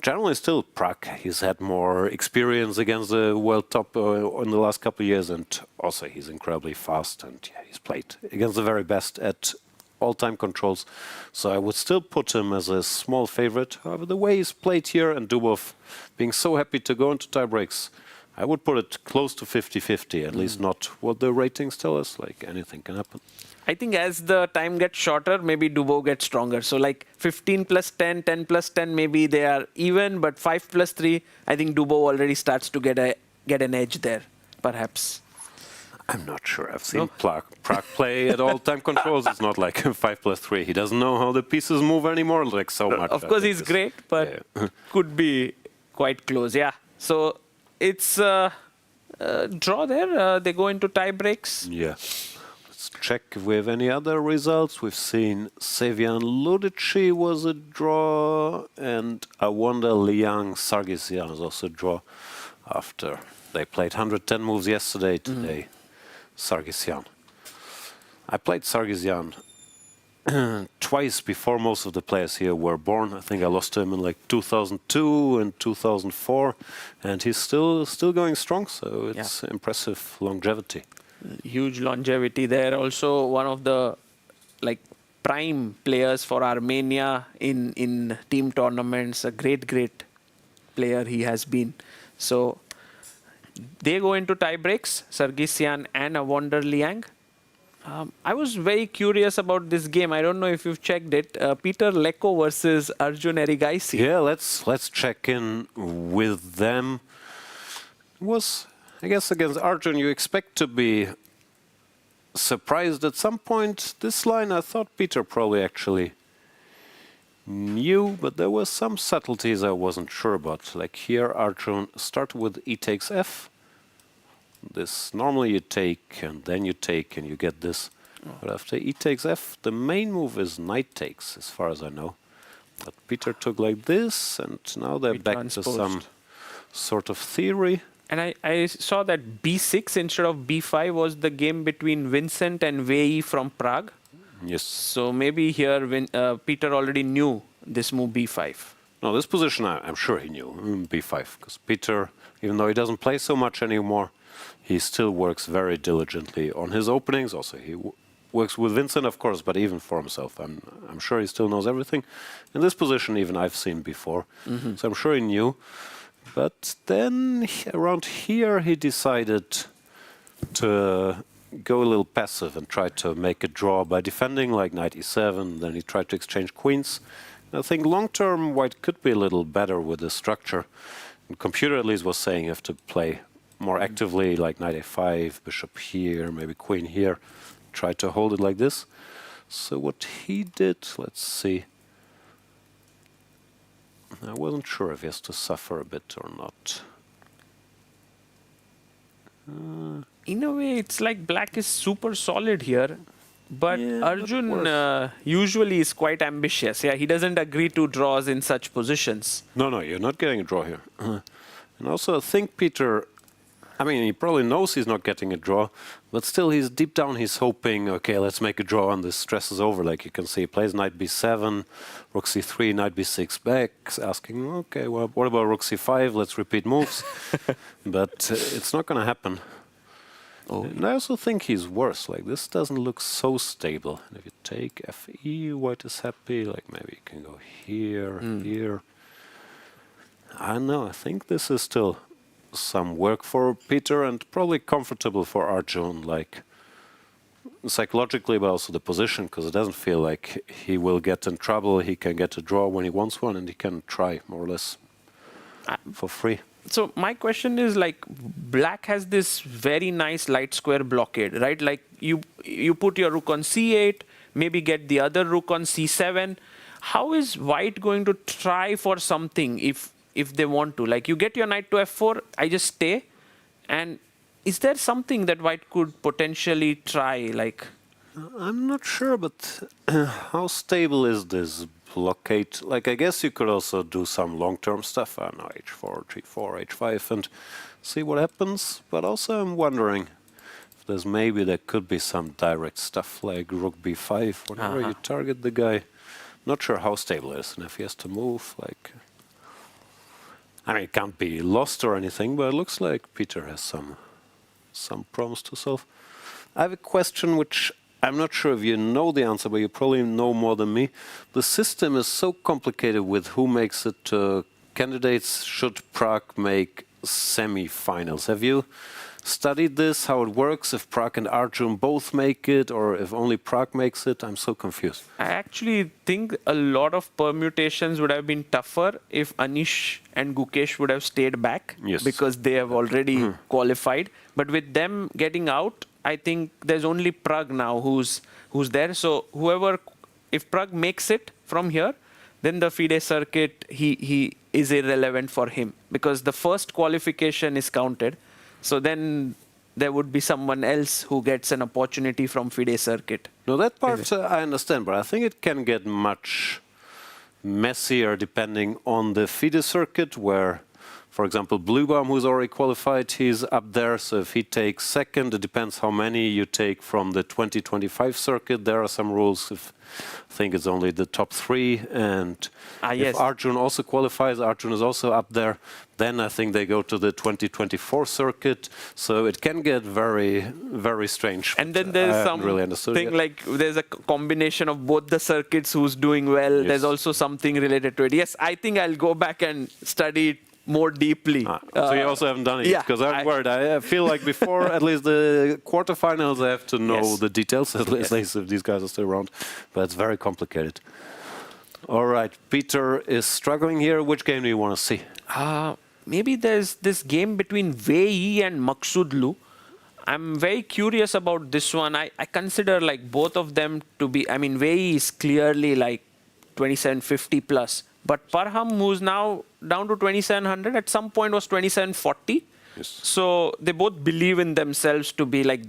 Generally, still Pragg. He's had more experience against the world top in the last couple of years, and also he's incredibly fast, and yeah, he's played against the very best at all-time controls. So I would still put him as a small favorite. However, the way he's played here, and Dubov being so happy to go into tie breaks, I would put it close to 50-50, at least not what the ratings tell us. Like anything can happen. I think as the time gets shorter, maybe Dubov gets stronger. So like 15 plus 10, 10 plus 10, maybe they are even, but 5 plus 3, I think Dubov already starts to get an edge there, perhaps. I'm not sure. I've seen Pragg play at all-time controls. It's not like 5 plus 3. He doesn't know how the pieces move anymore, like so much. Of course, he's great, but could be quite close. Yeah. So it's a draw there. They go into tie breaks. Yeah. Check if we have any other results. We've seen Sevian Ludici was a draw, and Awanda Liang Sargsyan is also a draw after they played 110 moves yesterday. Today, Sargsyan. I played Sargsyan twice before most of the players here were born. I think I lost to him in like 2002 and 2004, and he's still going strong. So it's impressive longevity. Huge longevity there. Also one of the like prime players for Armenia in team tournaments. A great player he has been. So they go into tie breaks, Sargsyan and Awanda Liang. I was very curious about this game. I don't know if you've checked it. Peter Leko versus Arjun Erigaisi. Yeah, let's check in with them. It was, I guess, against Arjun, you expect to be surprised at some point. This line, I thought Peter probably actually knew, but there were some subtleties I wasn't sure about. Like here, Arjun started with e takes f. This normally you take, and then you take, and you get this. But after e takes f, the main move is knight takes, as far as I know. But Peter took like this, and now they're back to some sort of theory. And I saw that b6 instead of b5 was the game between Vincent and Wei from Prague. Yes. So maybe here Peter already knew this move b5. No, this position I'm sure he knew, b5, because Peter, even though he doesn't play so much anymore, he still works very diligently on his openings. Also, he works with Vincent, of course, but even for himself, I'm sure he still knows everything. In this position, even I've seen before, so I'm sure he knew. But then around here, he decided to go a little passive and try to make a draw by defending, like knight e7. Then he tried to exchange queens. I think long-term, white could be a little better with the structure. The computer at least was saying you have to play more actively, like knight a5, bishop here, maybe queen here. Try to hold it like this. So what he did, let's see. I wasn't sure if he has to suffer a bit or not. In a way, it's like black is super solid here. But Arjun usually is quite ambitious. Yeah, he doesn't agree to draws in such positions. No, you're not getting a draw here. And also, I think Peter, I mean, he probably knows he's not getting a draw, but still, deep down, he's hoping, okay, let's make a draw and this stress is over. Like you can see, he plays knight b7, rook c3, knight b6 back, asking, okay, well, what about rook c5? Let's repeat moves. But it's not going to happen. And I also think he's worse. Like, this doesn't look so stable. And if you take fe, white is happy. Like, maybe you can go here, here. I don't know. I think this is still some work for Peter and probably comfortable for Arjun, like psychologically, but also the position, because it doesn't feel like he will get in trouble. He can get a draw when he wants one, and he can try more or less for free. So my question is, like, black has this very nice light square blockade, right? Like you put your rook on c8, maybe get the other rook on c7. How is white going to try for something if they want to? Like, you get your knight to f4, I just stay. And is there something that white could potentially try? Like, I'm not sure, but how stable is this blockade? Like, I guess you could also do some long-term stuff. I don't know, h4, g4, h5, and see what happens. But also I'm wondering if there could be some direct stuff like rook b5, whenever you target the guy. Not sure how stable it is, and if he has to move, like... I mean, it can't be lost or anything, but it looks like Peter has some problems to solve. I have a question which I'm not sure if you know the answer, but you probably know more than me. The system is so complicated with who makes it to candidates. Should Prague make semi-finals? Have you studied this, how it works, if Prague and Arjun both make it, or if only Prague makes it? I'm so confused. I actually think a lot of permutations would have been tougher if Anish and Gukesh would have stayed back, because they have already qualified. But with them getting out, I think there's only Prague now who's there. So if Prague makes it from here, then the FIDE circuit, he is irrelevant for him, because the first qualification is counted. So then there would be someone else who gets an opportunity from FIDE circuit. No, that part I understand, but I think it can get much messier depending on the FIDE circuit, where, for example, Bluebaum, who's already qualified, he's up there. So if he takes second, it depends how many you take from the 2025 circuit. There are some rules. I think it's only the top 3. And if Arjun also qualifies, Arjun is also up there. Then I think they go to the 2024 circuit. So it can get very, very strange. And then there's something like there's a combination of both the circuits who's doing well. There's also something related to it. Yes, I think I'll go back and study it more deeply. So you also haven't done it yet, because I'm worried. I feel like before at least the quarterfinals, I have to know the details, at least if these guys are still around. But it's very complicated. All right, Peter is struggling here. Which game do you want to see? Maybe there's this game between Wei Yi and Maksudlu. I'm very curious about this one. I consider like both of them to be, I mean, Wei Yi is clearly like 2750 plus. But Parham, who's now down to 2700, at some point was 2740. So they both believe in themselves to be like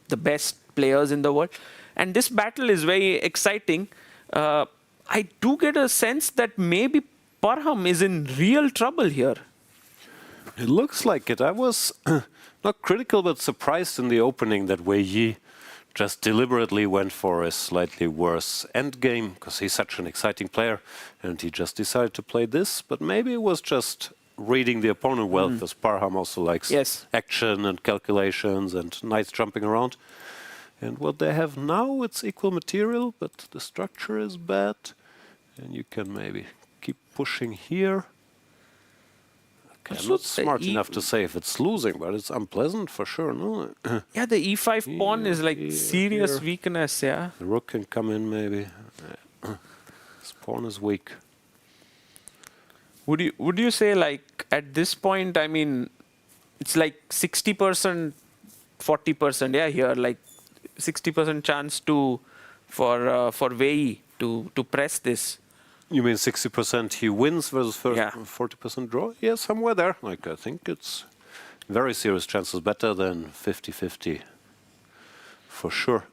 the best players in the world. And this battle is very exciting. I do get a sense that maybe Parham is in real trouble here. It looks like it. I was not critical, but surprised in the opening that Wei Yi just deliberately went for a slightly worse endgame, because he's such an exciting player, and he just decided to play this. But maybe it was just reading the opponent well, because Parham also likes action and calculations and knights jumping around. And what they have now, it's equal material, but the structure is bad. And you can maybe keep pushing here. Okay, I'm not smart enough to say if it's losing, but it's unpleasant for sure, no? Yeah, the e5 pawn is like serious weakness, yeah. The rook can come in maybe. This pawn is weak. Would you say, like, at this point, I mean, it's like 60%, 40%, yeah, here, like 60% chance for Wei Yi to press this. You mean 60% he wins versus 40% draw? Yeah, somewhere there. Like, I think it's very serious chances, better than 50-50 for sure.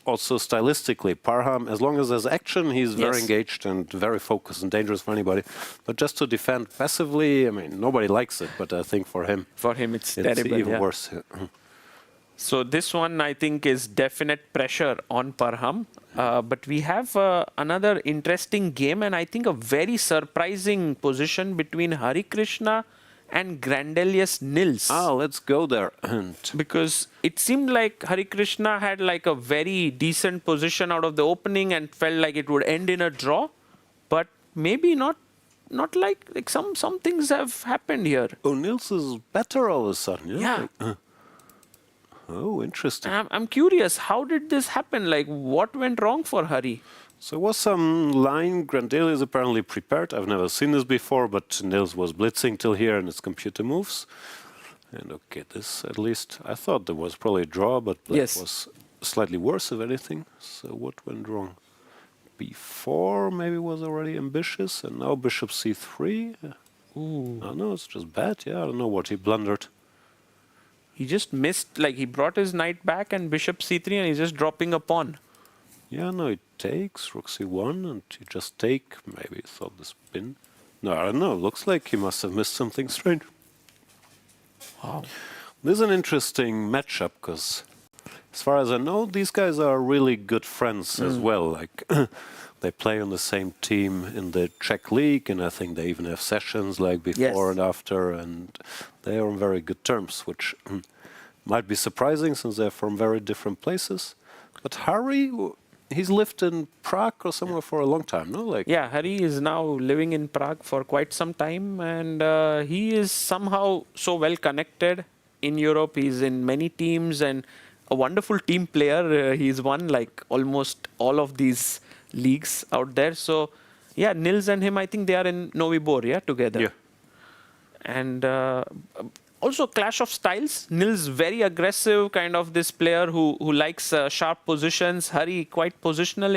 also stylistically, Parham, as long as there's action, he's very Yes. engaged and very focused and dangerous for anybody. But just to defend passively, I mean, nobody likes it, but I think for him, it's terrible. even Yeah. worse. So this one, I think, is definite pressure on Parham. But we have another interesting game, and I think a very surprising position between Hari Krishna and Grandelius Nils. Let's go there. Because it seemed like Hari Krishna had like a very decent position out of the opening and felt like it would end in a draw. But maybe not like some things have happened here. Oh, Nils is better all of a sudden. Yeah. Oh, interesting. I'm curious, how did this happen? Like, what went wrong for Hari? So there was some line. Grandelius is apparently prepared. I've never seen this before, but Nils was blitzing till here and his computer moves. And okay, this at least, I thought there was probably a draw, but black was slightly worse, if anything. So what went wrong? B4 maybe was already ambitious, and now bishop c3. Ooh. Oh, no, it's just bad. Yeah, I don't know what he blundered. He just missed, like he brought his knight back and bishop c3 and he's just dropping a pawn. Yeah, no, he takes rook c1 and you just take. Maybe he thought the spin. No, I don't know. Looks like he must have missed something strange. Wow. This is an interesting matchup because, as far as I know, these guys are really good friends as well. Like they play on the same team in the Czech league, and I think they even have sessions like before and after, and they are on very good terms, which might be surprising since they're from very different places. But Hari, he's lived in Prague or somewhere for a long time, no? Like Hari is now living in Prague for quite some time, and he is somehow so well connected in Europe. He's in many teams and a wonderful team player. He's won like almost all of these leagues out there. So yeah, Nils and him, I think they are in Novi Bor, together. Yeah. And also clash of styles. Nils very aggressive, kind of this player who likes sharp positions. Hari quite positional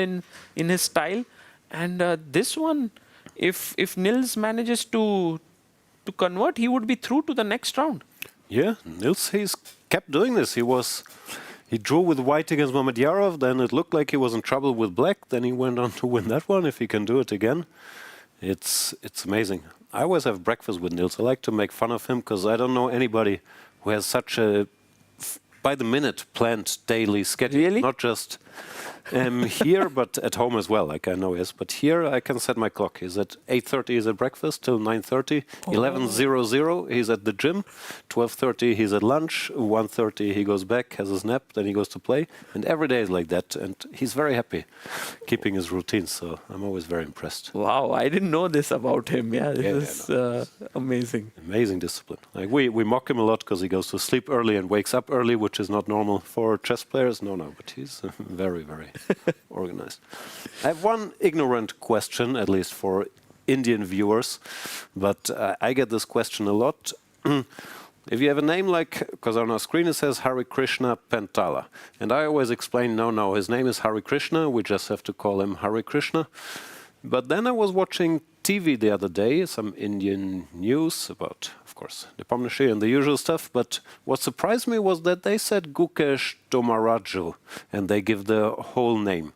in his style. And this one, if Nils manages to convert, he would be through to the next round. Yeah, Nils, he's kept doing this. He drew with white against Mamedyarov, then it looked like he was in trouble with black, then he went on to win that one. If he can do it again, it's amazing. I always have breakfast with Nils. I like to make fun of him because I don't know anybody who has such a by-the-minute planned daily schedule. Really? Not just here, but at home as well. Like I know, yes. But here I can set my clock. He's at 8:30. He's at breakfast till 9:30. 11:00. He's at the gym. 12:30. He's at lunch. 1:30. He goes back, has his nap, then he goes to play. And every day is like that. And he's very happy, keeping his routine. So I'm always very impressed. Wow, I didn't know this about him. Yeah, this is amazing. Amazing discipline. Like we mock him a lot because he goes to sleep early and wakes up early, which is not normal for chess players. No, but he's very, very organized. I have one ignorant question, at least for Indian viewers, but I get this question a lot. If you have a name like, because on our screen it says Hari Krishna Pentala, and I always explain, no, his name is Hari Krishna, we just have to call him Hari Krishna. But then I was watching TV the other day, some Indian news about, of course, diplomacy and the usual stuff, but what surprised me was that they said Gukesh Domaraju, and they give the whole name.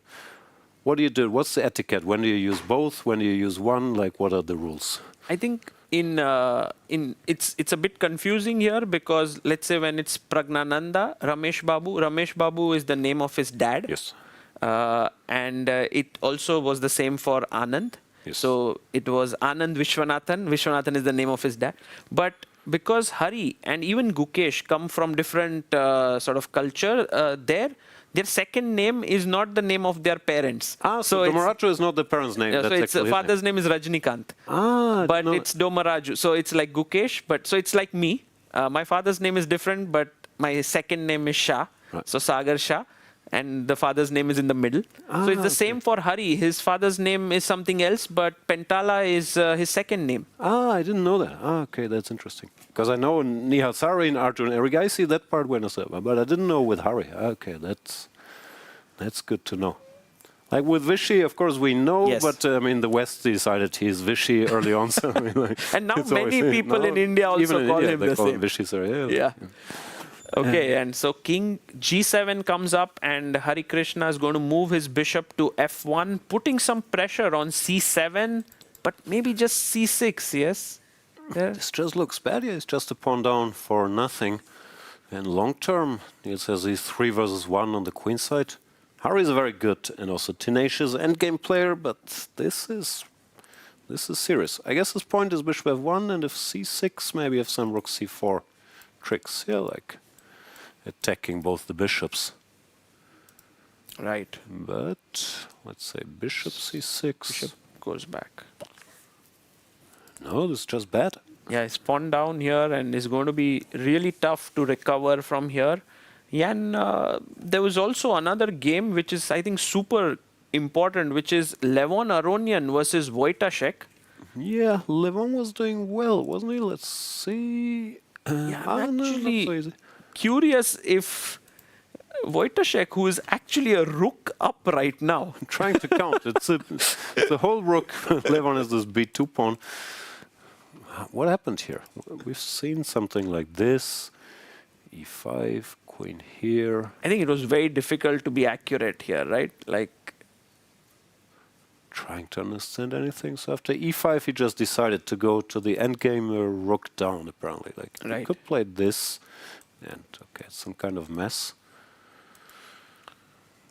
What do you do? What's the etiquette? When do you use both? When do you use one? Like, what are the rules? I think it's a bit confusing here because let's say when it's Praggnanandhaa, Ramesh Babu is the name of his dad. Yes. And it also was the same for Anand. Yes. So it was Anand Vishwanathan. Vishwanathan is the name of his dad. But because Hari and even Gukesh come from different sort of culture, their second name is not the name of their parents. So Domaraju is not the parent's name. Yeah, so That's its father's name is Rajnikant. But it's Domaraju. So it's like Gukesh, so it's like me. My father's name is different, but my second name is Shah. Right. So Sagar Shah. And the father's name is in the middle. So it's the same for Hari. His father's name is something else, but Pentala is his second name. I didn't know that. Okay, that's interesting. Because I know Nihal Sari and Arjun Erigaisi, that part went over, but I didn't know with Hari. Okay, that's good to know. Like with Vishy, of course we know, but I mean the West decided he's Vishy early on. So, I mean, like, and now many people in India also call him the same. Vishy, sorry. Yeah. Okay, and so king g7 comes up, and Hari Krishna is going to move his bishop to f1, putting some pressure on c7, but maybe just c6, yes? There. This just looks bad. Yeah, it's just a pawn down for nothing. And long term, it says he's 3 versus 1 on the queen side. Hari is a very good and also tenacious endgame player, but this is serious. I guess his point is bishop f1, and if c6, maybe have some rook c4 tricks. Yeah, like attacking both the bishops. Right. But let's say bishop c6. Bishop goes back. No, this is just bad. Yeah, it's pawn down here, and it's going to be really tough to recover from here. Yeah, and there was also another game which is, I think, super important, which is Levon Aronian versus Wojtaszek. Yeah, Levon was doing well, wasn't he? Let's see. Yeah, I'm actually curious if Wojtaszek, who is actually a rook up right now. I'm trying to count. It's a whole rook. Levon is this b2 pawn. What happened here? We've seen something like this. e5, queen here. I think it was very difficult to be accurate here, right? Like, trying to understand anything. So after e5, he just decided to go to the endgame, rook down, apparently. Like, he could play this, and okay, it's some kind of mess.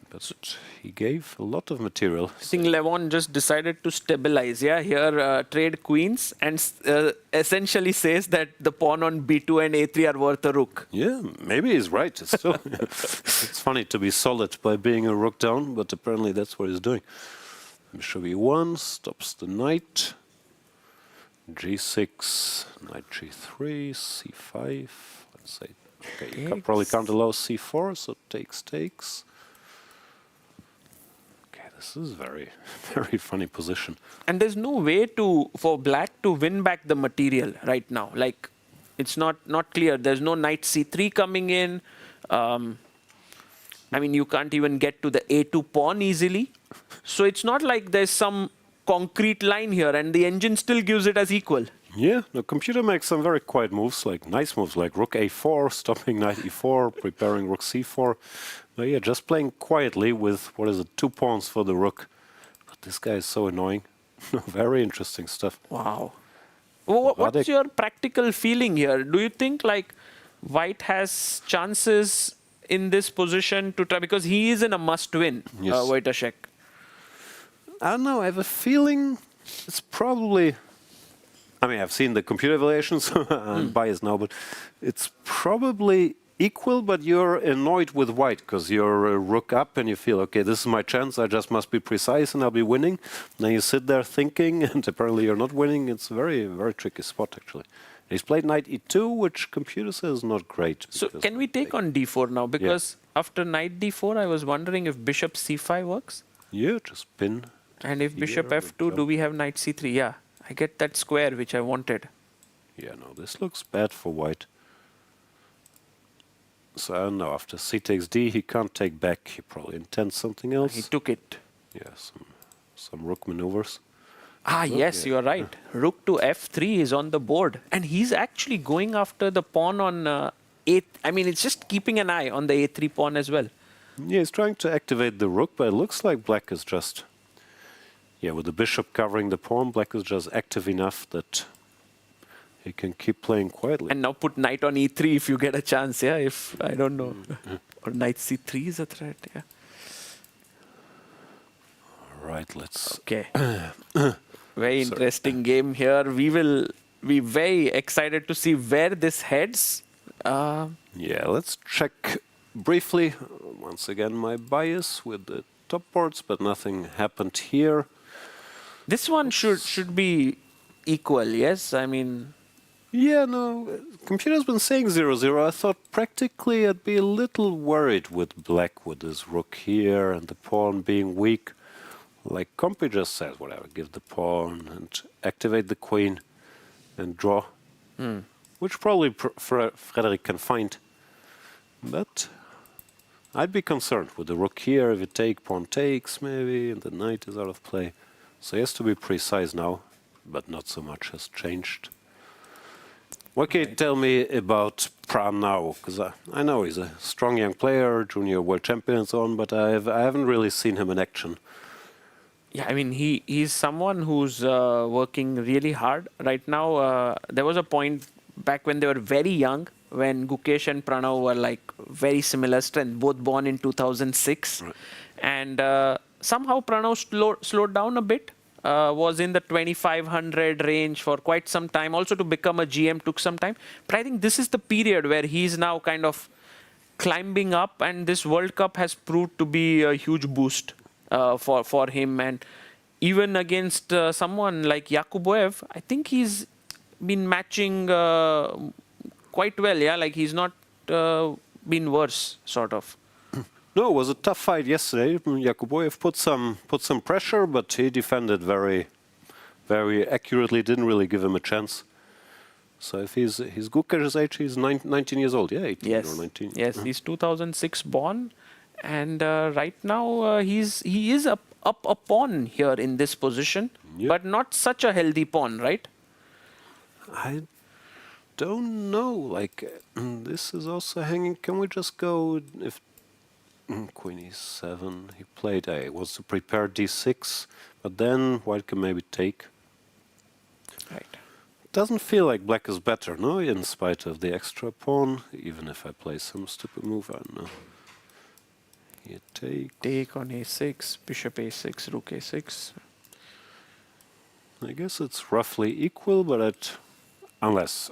But he gave a lot of material. I think Levon just decided to stabilize. Yeah, here trade queens, and essentially says that the pawn on b2 and a3 are worth a rook. Yeah, maybe he's right. It's still it's funny to be solid by being a rook down, but apparently that's what he's doing. Bishop e1 stops the knight. g6, knight g3, c5. Let's say, okay, you probably can't allow c4, so takes. This is very, very funny position. And there's no way for black to win back the material right now. Like, it's not clear. There's no knight c3 coming in. I mean, you can't even get to the a2 pawn easily. So it's not like there's some concrete line here, and the engine still gives it as equal. Yeah, the computer makes some very quiet moves, like nice moves, like rook a4, stopping knight e4, preparing rook c4. But yeah, just playing quietly with, 2 pawns for the rook. But this guy is so annoying. Very interesting stuff. Wow. What's your practical feeling here? Do you think like white has chances in this position to try, because he is in a must-win, yes. Wojtaszek? I don't know, I have a feeling it's probably... I mean, I've seen the computer evaluations, I'm biased now, but it's probably equal, but you're annoyed with white because you're a rook up and you feel, okay, this is my chance, I just must be precise and I'll be winning. Then you sit there thinking, and apparently you're not winning. It's a very, very tricky spot, actually. He's played knight e2, which computer says is not great. So can we take on d4 now? Because after knight d4, I was wondering if bishop c5 works? Yeah, just pin. And if bishop f2, do we have knight c3? Yeah. I get that square which I wanted. Yeah, no, this looks bad for white. So I don't know, after c takes d, he can't take back. He probably intends something else. He took it. Yeah, some rook maneuvers. Yes, you are right. Rook to f3 is on the board. And he's actually going after the pawn on a... I mean, it's just keeping an eye on the a3 pawn as well. Yeah, he's trying to activate the rook, but it looks like black is just... Yeah, with the bishop covering the pawn, black is just active enough that he can keep playing quietly. And now put knight on e3 if you get a chance, yeah, if, I don't know. Or knight c3 is a threat, yeah. All right, let's... Okay. Very interesting game here. We will be very excited to see where this heads. Yeah, let's check briefly. Once again, my bias with the top boards, but nothing happened here. This one should be equal, yes? I mean... Yeah, no, computer's been saying 0-0. I thought practically I'd be a little worried with black with this rook here and the pawn being weak. Like Compi just says, whatever, give the pawn and activate the queen and draw. Which probably Frederick can find. But I'd be concerned with the rook here. If you take, pawn takes maybe, and the knight is out of play. So he has to be precise now, but not so much has changed. What can you tell me about Praggnanandhaa? Because I know he's a strong young player, junior world champion and so on, but I haven't really seen him in action. Yeah, I mean, he's someone who's working really hard right now. There was a point back when they were very young, when Gukesh and Pranav were like very similar strength, both born in 2006. Right. And somehow Pranav slowed down a bit, was in the 2500 range for quite some time. Also to become a GM took some time. But I think this is the period where he's now kind of climbing up, and this World Cup has proved to be a huge boost for him. And even against someone like Yakuboev, I think he's been matching quite well. Yeah, like he's not been worse, sort of. No, it was a tough fight yesterday. Yakuboev put some pressure, but he defended very, very accurately. Didn't really give him a chance. So if he's Gukesh's age, he's 19 years old. Yeah, 18 yes. or 19. Yes, he's 2006 born, and right now he is up a pawn here in this position, but not such a healthy pawn, right? I don't know. Like this is also hanging. Can we just go if? Queen e7, he played A, was to prepare d6, but then white can maybe take. Right. Doesn't feel like black is better, no, in spite of the extra pawn, even if I play some stupid move, I don't know. Here take. Take on a6, bishop a6, rook a6. I guess it's roughly equal, but unless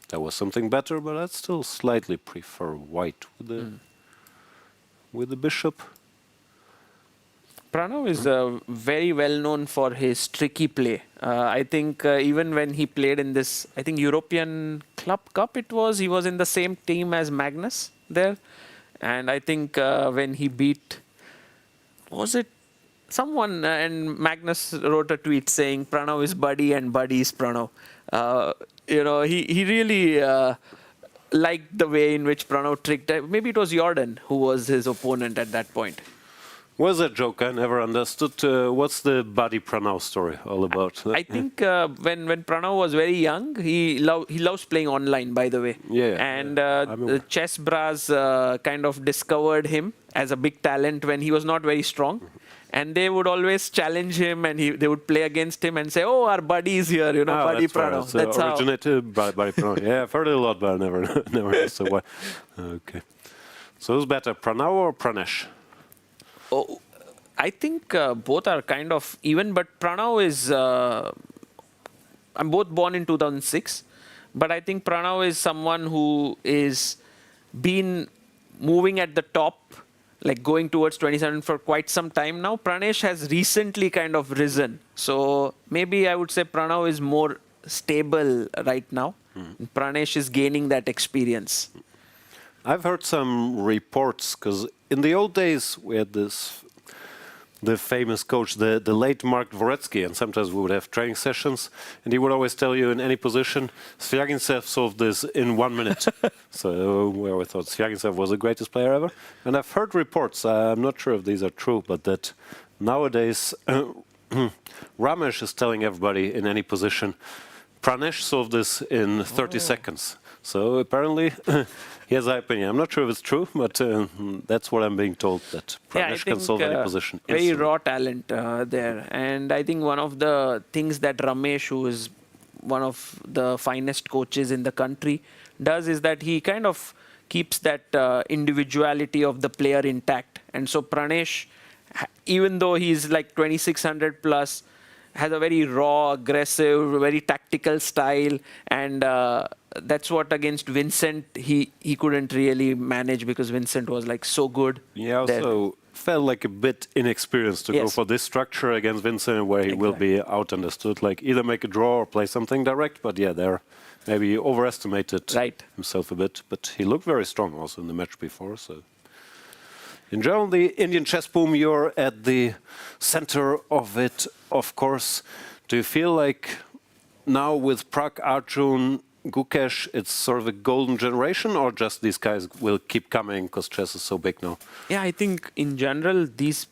there was something better, but I'd still slightly prefer white with the... with the bishop. Pranav is very well known for his tricky play. I think even when he played in this, I think European Club Cup he was in the same team as Magnus there. And I think when he beat, was it someone, and Magnus wrote a tweet saying Pranav is Buddy and Buddy is Pranav. He really... liked the way in which Pranav tricked. Maybe it was Jordan who was his opponent at that point. Was a joke. I never understood. What's the Buddy Pranav story all about? I think when Pranav was very young, he loves playing online, by the way. Yeah. And the chess bras kind of discovered him as a big talent when he was not very strong. And they would always challenge him, and they would play against him and say, "Oh, our buddy is here, Buddy Pranav." Right. That's originated by Buddy Pranav. Yeah, I've heard it a lot, but I never know. So why? Okay. So who's better, Pranav or Pranesh? Oh, I think both are kind of even, but Pranav is. I'm both born in 2006, but I think Pranav is someone who is been moving at the top, like going towards 27 for quite some time now. Pranesh has recently kind of risen. So maybe I would say Pranav is more stable right now. Pranesh is gaining that experience. I've heard some reports, because in the old days we had the famous coach, the late Mark Dvoretsky, and sometimes we would have training sessions, and he would always tell you in any position, Svyagintsev solved this in 1 minute. So we always thought Svyagintsev was the greatest player ever. And I've heard reports, I'm not sure if these are true, but that nowadays Ramesh is telling everybody in any position, Pranesh solved this in 30 seconds. So apparently he has an opinion. I'm not sure if it's true, but that's what I'm being told, that Pranesh can solve any position. Very raw talent there. And I think one of the things that Ramesh, who is one of the finest coaches in the country, does is that he kind of keeps that individuality of the player intact. And so Pranesh, even though he's like 2600 plus, has a very raw, aggressive, very tactical style, and that's what against Vincent he couldn't really manage, because Vincent was like so good. Yeah, also felt like a bit inexperienced to go for this structure against Vincent, where he will be out understood, like either make a draw or play something direct. But yeah, there maybe he overestimated himself a bit. But he looked very strong also in the match before. So in general, the Indian chess boom, you're at the center of it, of course. Do you feel like now with Pragg, Arjun, Gukesh, it's sort of a golden generation, or just these guys will keep coming because chess is so big now? Yeah, I think in general, these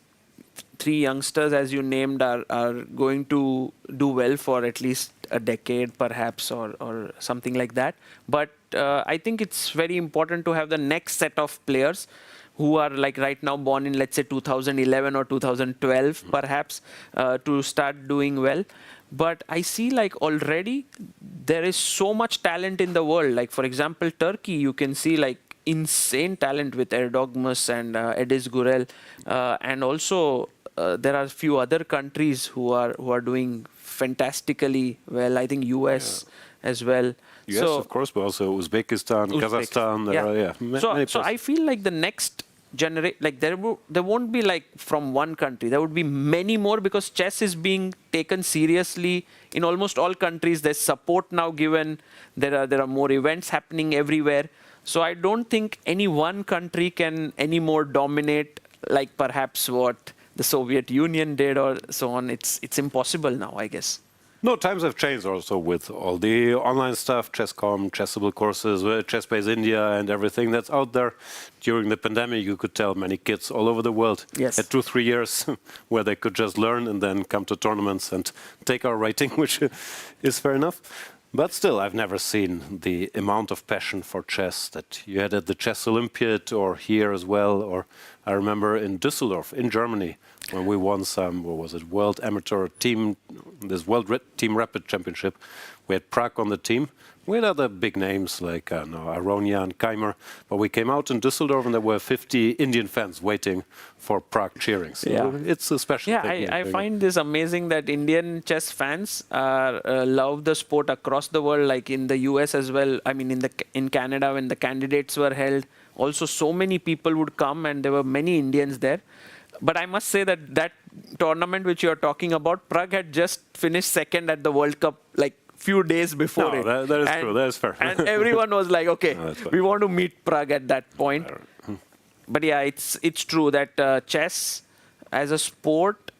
three youngsters, as you named, are going to do well for at least a decade, perhaps, or something like that. But I think it's very important to have the next set of players who are like right now born in, let's say, 2011 or 2012, perhaps, to start doing well. But I see like already there is so much talent in the world. Like, for example, Turkey, you can see like insane talent with Erdogmus and Ediz Gurel. And also there are a few other countries who are doing fantastically well. I think US as well. Yes, of course, but also Uzbekistan, Kazakhstan. So I feel like the next generation, like there won't be like from one country. There would be many more, because chess is being taken seriously in almost all countries. There's support now given. There are more events happening everywhere. So I don't think any one country can anymore dominate like perhaps what the Soviet Union did or so on. It's impossible now, I guess. No, times have changed also with all the online stuff, Chess.com, Chessable courses, Chessbase India and everything that's out there. During the pandemic, you could tell many kids all over the world had 2-3 years where they could just learn and then come to tournaments and take our rating, which is fair enough. But still, I've never seen the amount of passion for chess that you had at the Chess Olympiad or here as well. Or I remember in Düsseldorf, in Germany, when we won some, what was it, World Amateur Team, this World Team Rapid Championship. We had Prague on the team. We had other big names like Aronian, Keimer, but we came out in Düsseldorf and there were 50 Indian fans waiting for Prague cheering. So it's a special thing. I find this amazing that Indian chess fans love the sport across the world, like in the US as well. I mean, in Canada, when the candidates were held, also so many people would come and there were many Indians there. But I must say that tournament which you are talking about, Prague had just finished second at the World Cup like few days before it. That is true. That is fair. And everyone was like, okay, we want to meet Prague at that point. But yeah, it's true that chess as a sport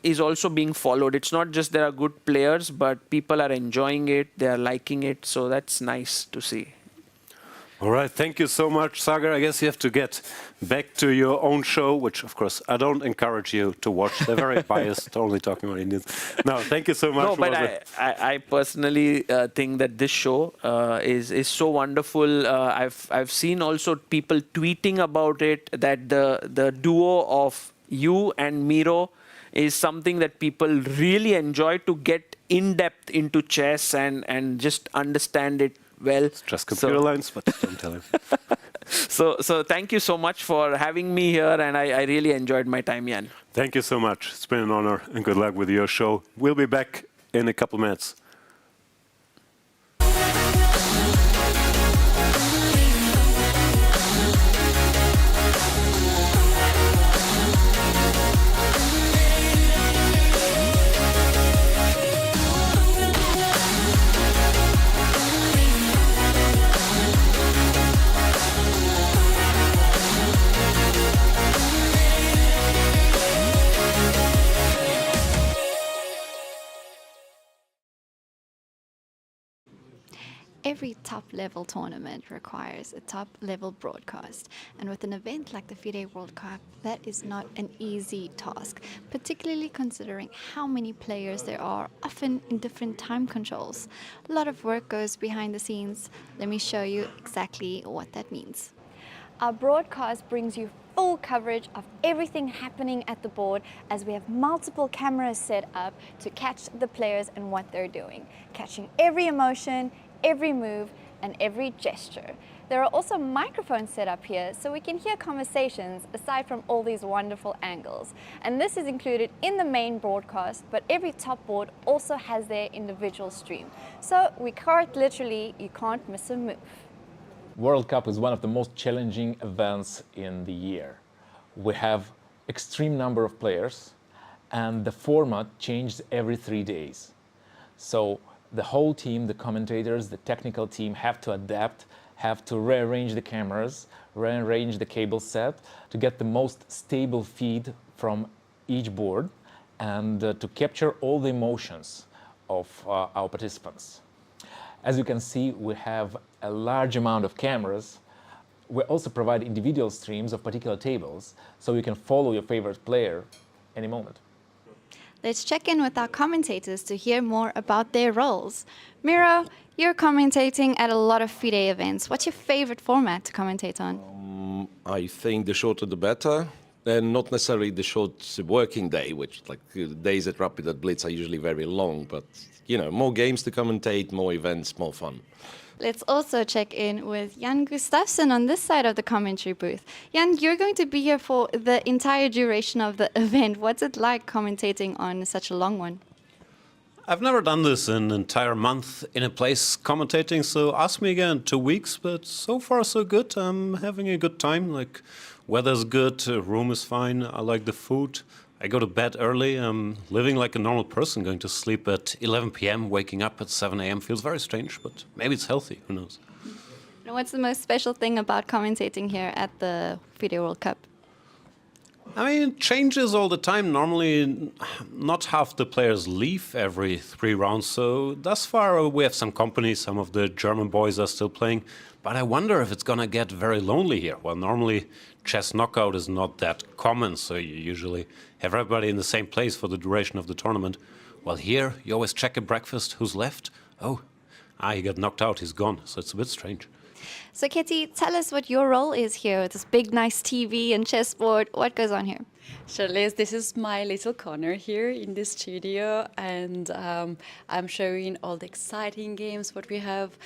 is also being followed. It's not just there are good players, but people are enjoying it. They are liking it. So that's nice to see. All right, thank you so much, Sagar. I guess you have to get back to your own show, which, of course, I don't encourage you to watch. They're very biased, only talking about Indians. No, thank you so much. No, but I personally think that this show is so wonderful. I've seen also people tweeting about it, that the duo of you and Miro is something that people really enjoy to get in-depth into chess and just understand it well. It's just computer lines, but don't tell him. So thank you so much for having me here, and I really enjoyed my time, Jan. Thank you so much. It's been an honor, and good luck with your show. We'll be back in a couple minutes. Every top-level tournament requires a top-level broadcast, and with an event like the FIDE World Cup, that is not an easy task, particularly considering how many players there are, often in different time controls. A lot of work goes behind the scenes. Let me show you exactly what that means. Our broadcast brings you full coverage of everything happening at the board, as we have multiple cameras set up to catch the players and what they're doing, catching every emotion, every move, and every gesture. There are also microphones set up here so we can hear conversations aside from all these wonderful angles. And this is included in the main broadcast, but every top board also has their individual stream. So we quite literally, you can't miss a move. World Cup is one of the most challenging events in the year. We have extreme number of players, and the format changed every 3 days. So the whole team, the commentators, the technical team have to adapt, have to rearrange the cameras, rearrange the cable set to get the most stable feed from each board and to capture all the emotions of our participants. As you can see, we have a large amount of cameras. We also provide individual streams of particular tables, so you can follow your favorite player any moment. Let's check in with our commentators to hear more about their roles. Miro, you're commentating at a lot of FIDE events. What's your favorite format to commentate on? I think the shorter the better. And not necessarily the short working day, which like days at Rapid at Blitz are usually very long, but you know, more games to commentate, more events, more fun. Let's also check in with Jan Gustafsson on this side of the commentary booth. Jan, you're going to be here for the entire duration of the event. What's it like commentating on such a long one? I've never done this an entire month in a place commentating, so ask me again in 2 weeks, but so far so good. I'm having a good time. Like, weather's good, room is fine, I like the food. I go to bed early, I'm living like a normal person, going to sleep at 11 p.m., waking up at 7 a.m. Feels very strange, but maybe it's healthy, who knows. And what's the most special thing about commentating here at the FIDE World Cup? I mean, it changes all the time. Normally, not half the players leave every 3 rounds, so thus far we have some company, some of the German boys are still playing, but I wonder if it's gonna get very lonely here. Well, normally chess knockout is not that common, so you usually have everybody in the same place for the duration of the tournament. Well, here, you always check at breakfast, who's left? Oh, he got knocked out, he's gone, so it's a bit strange. So Ketty, tell us what your role is here with this big, nice TV and chessboard. What goes on here? Sure, Liz, this is my little corner here in the studio, and I'm showing all the exciting games what we have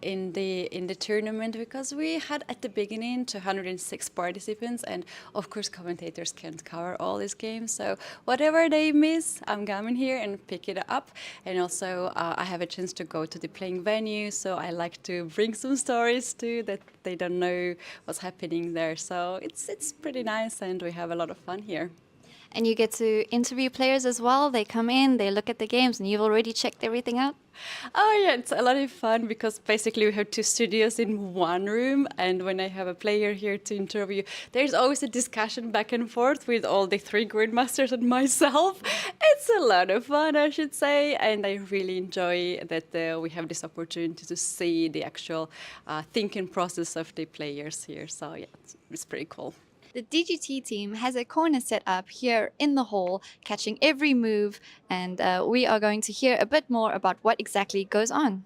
in the tournament, because we had at the beginning 206 participants, and of course commentators can't cover all these games. So whatever they miss, I'm coming here and pick it up. And also I have a chance to go to the playing venue, so I like to bring some stories too that they don't know what's happening there. So it's pretty nice, and we have a lot of fun here. And you get to interview players as well. They come in, they look at the games, and you've already checked everything out? Oh yeah, it's a lot of fun because basically we have 2 studios in one room, and when I have a player here to interview, there's always a discussion back and forth with all the 3 grandmasters and myself. It's a lot of fun, I should say, and I really enjoy that we have this opportunity to see the actual thinking process of the players here. So yeah, it's pretty cool. The DGT team has a corner set up here in the hall, catching every move, and we are going to hear a bit more about what exactly goes on.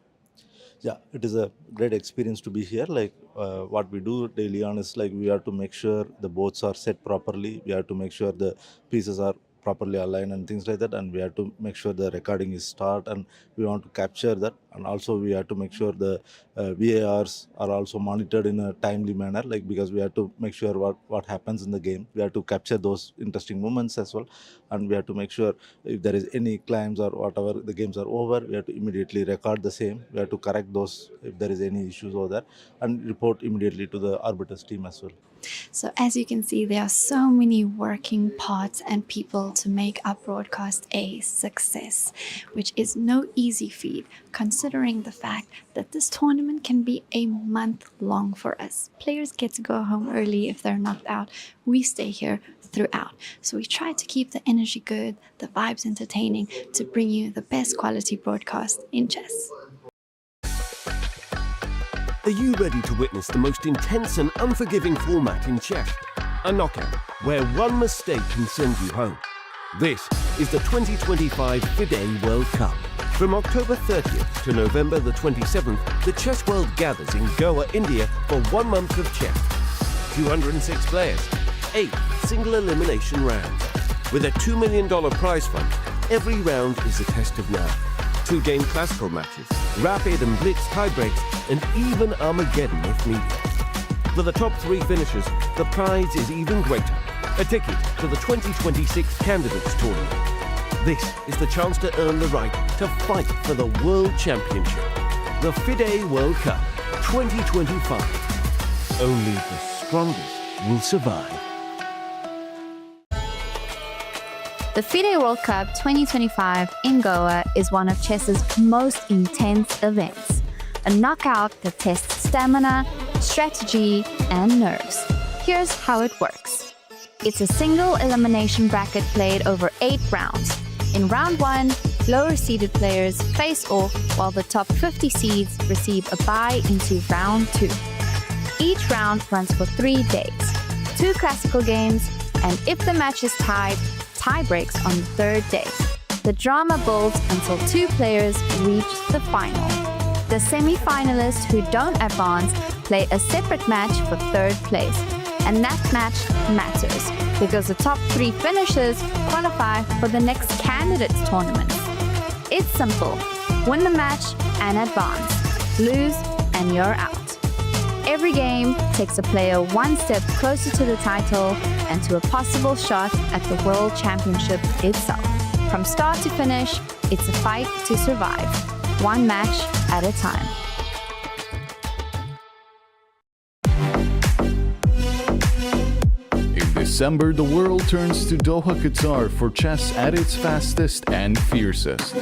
Yeah, it is a great experience to be here. Like what we do daily on is like we have to make sure the boards are set properly. We have to make sure the pieces are properly aligned and things like that, and we have to make sure the recording is start, and we want to capture that, and also we have to make sure the VARs are also monitored in a timely manner, like because we have to make sure what happens in the game. We have to capture those interesting moments as well, and we have to make sure if there is any claims or whatever, the games are over, we have to immediately record the same. We have to correct those if there is any issues over there, and report immediately to the arbiters team as well. So as you can see, there are so many working parts and people to make our broadcast a success, which is no easy feat, considering the fact that this tournament can be a month long for us. Players get to go home early if they're knocked out. We stay here throughout. So we try to keep the energy good, the vibes entertaining, to bring you the best quality broadcast in chess. Are you ready to witness the most intense and unforgiving format in chess? A knockout where one mistake can send you home. This is the 2025 FIDE World Cup. From October 30th to November the 27th, the chess world gathers in Goa, India for 1 month of chess. 206 players, 8 single elimination rounds. With a $2 million prize fund, every round is a test of nerve. 2-game classical matches, rapid and blitz tiebreaks, and even Armageddon if needed. For the top 3 finishers, the prize is even greater. A ticket to the 2026 Candidates Tournament. This is the chance to earn the right to fight for the World Championship. The FIDE World Cup 2025. Only the strongest will survive. The FIDE World Cup 2025 in Goa is one of chess's most intense events. A knockout that tests stamina, strategy, and nerves. Here's how it works. It's a single elimination bracket played over 8 rounds. In round 1, lower-seeded players face off while the top 50 seeds receive a bye into round 2. Each round runs for 3 days, 2 classical games, and if the match is tied, tie breaks on the third day. The drama builds until two players reach the final. The semi-finalists who don't advance play a separate match for third place. And that match matters because the top three finishers qualify for the next candidates tournament. It's simple. Win the match and advance. Lose and you're out. Every game takes a player one step closer to the title and to a possible shot at the World Championship itself. From start to finish, it's a fight to survive, one match at a time. In December, the world turns to Doha, Qatar for chess at its fastest and fiercest.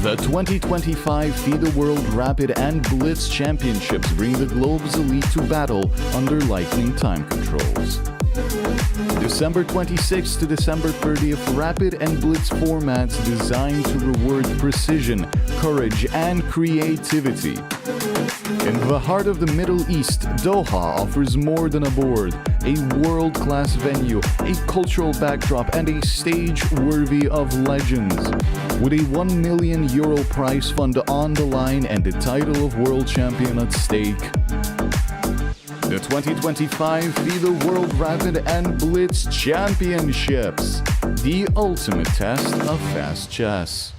The 2025 FIDE World Rapid and Blitz Championships bring the globe's elite to battle under lightning time controls. December 26th to December 30th, Rapid and Blitz formats designed to reward precision, courage, and creativity. In the heart of the Middle East, Doha offers more than a board, a world-class venue, a cultural backdrop, and a stage worthy of legends. With a €1 million prize fund on the line and the title of world champion at stake. The 2025 FIDE World Rapid and Blitz Championships, the ultimate test of fast chess.